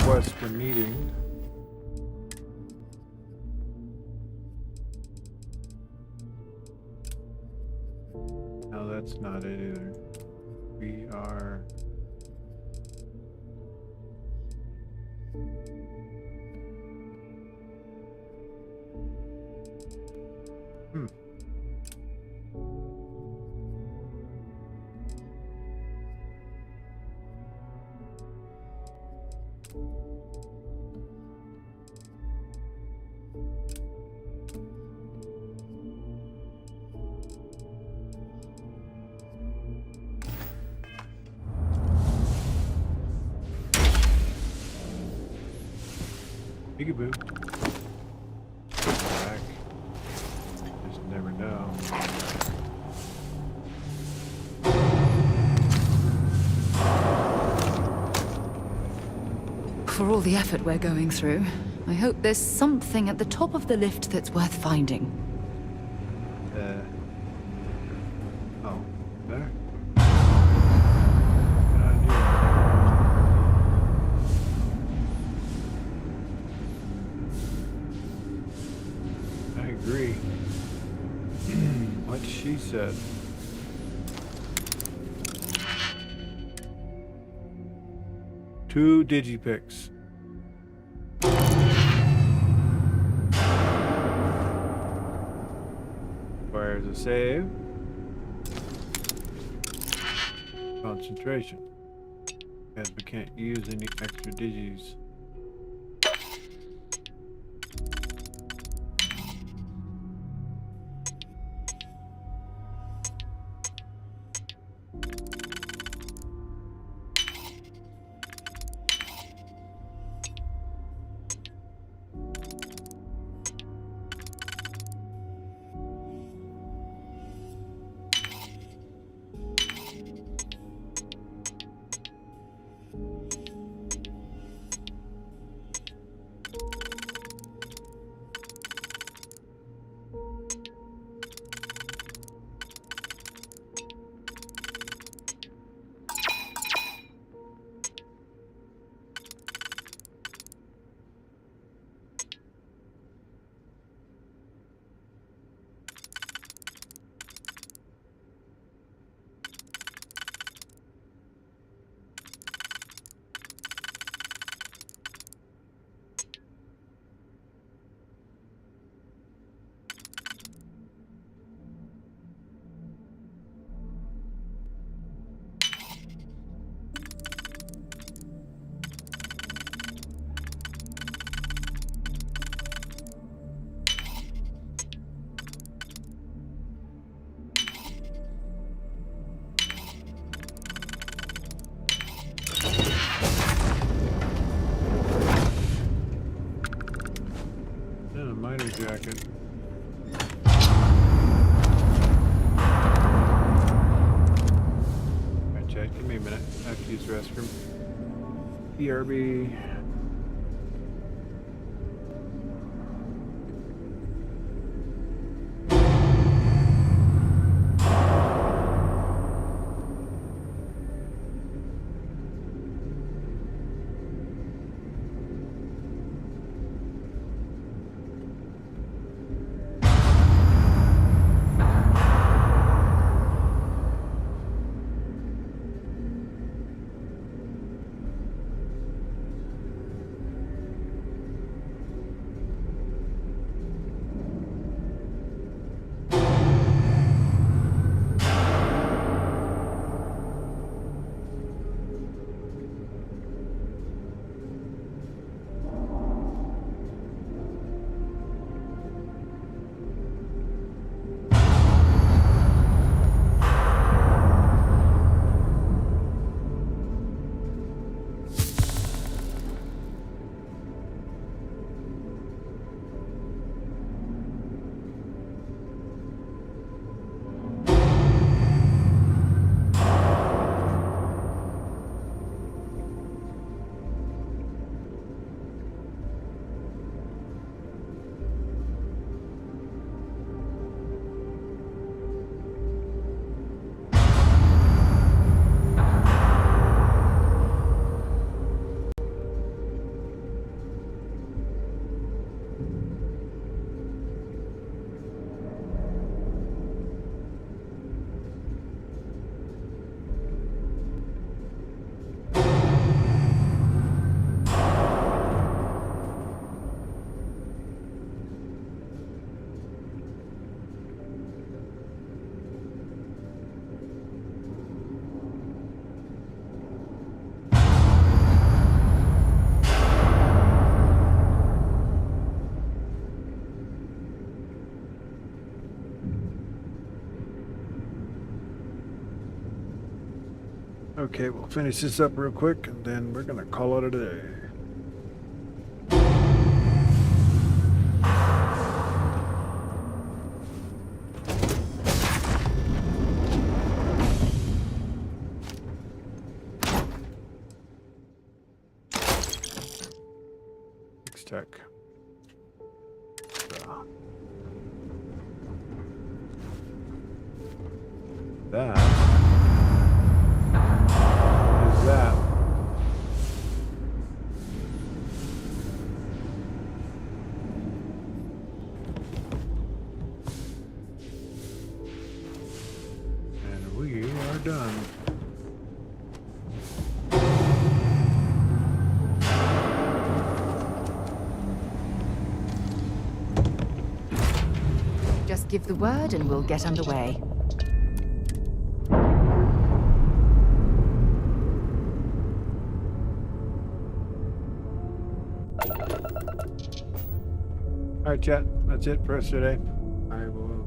Request for meeting. No, that's not it either. We are. Peekaboo. Back. Just never know. For all the effort we're going through, I hope there's something at the top of the lift that's worth finding. Oh, there. I agree. What she said. Two digipicks. Requires a save. Concentration. As we can't use any extra digis. Jacket. Alright, Chad, give me a minute. I have to use the restroom. BRB. Okay, we'll finish this up real quick and then we're gonna call it a day. Tech. That is that. And we are done. Just give the word and we'll get underway. Alright, chat. That's it for us today. I will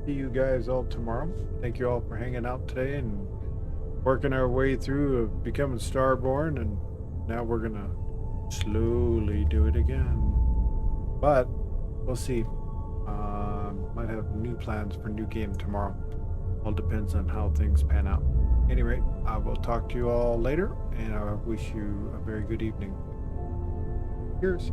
see you guys all tomorrow. Thank you all for hanging out today and working our way through becoming StarBorn, and now we're gonna slowly do it again. But we'll see. Might have new plans for new game tomorrow. All depends on how things pan out. Anyway, I will talk to you all later, and I wish you a very good evening. Cheers.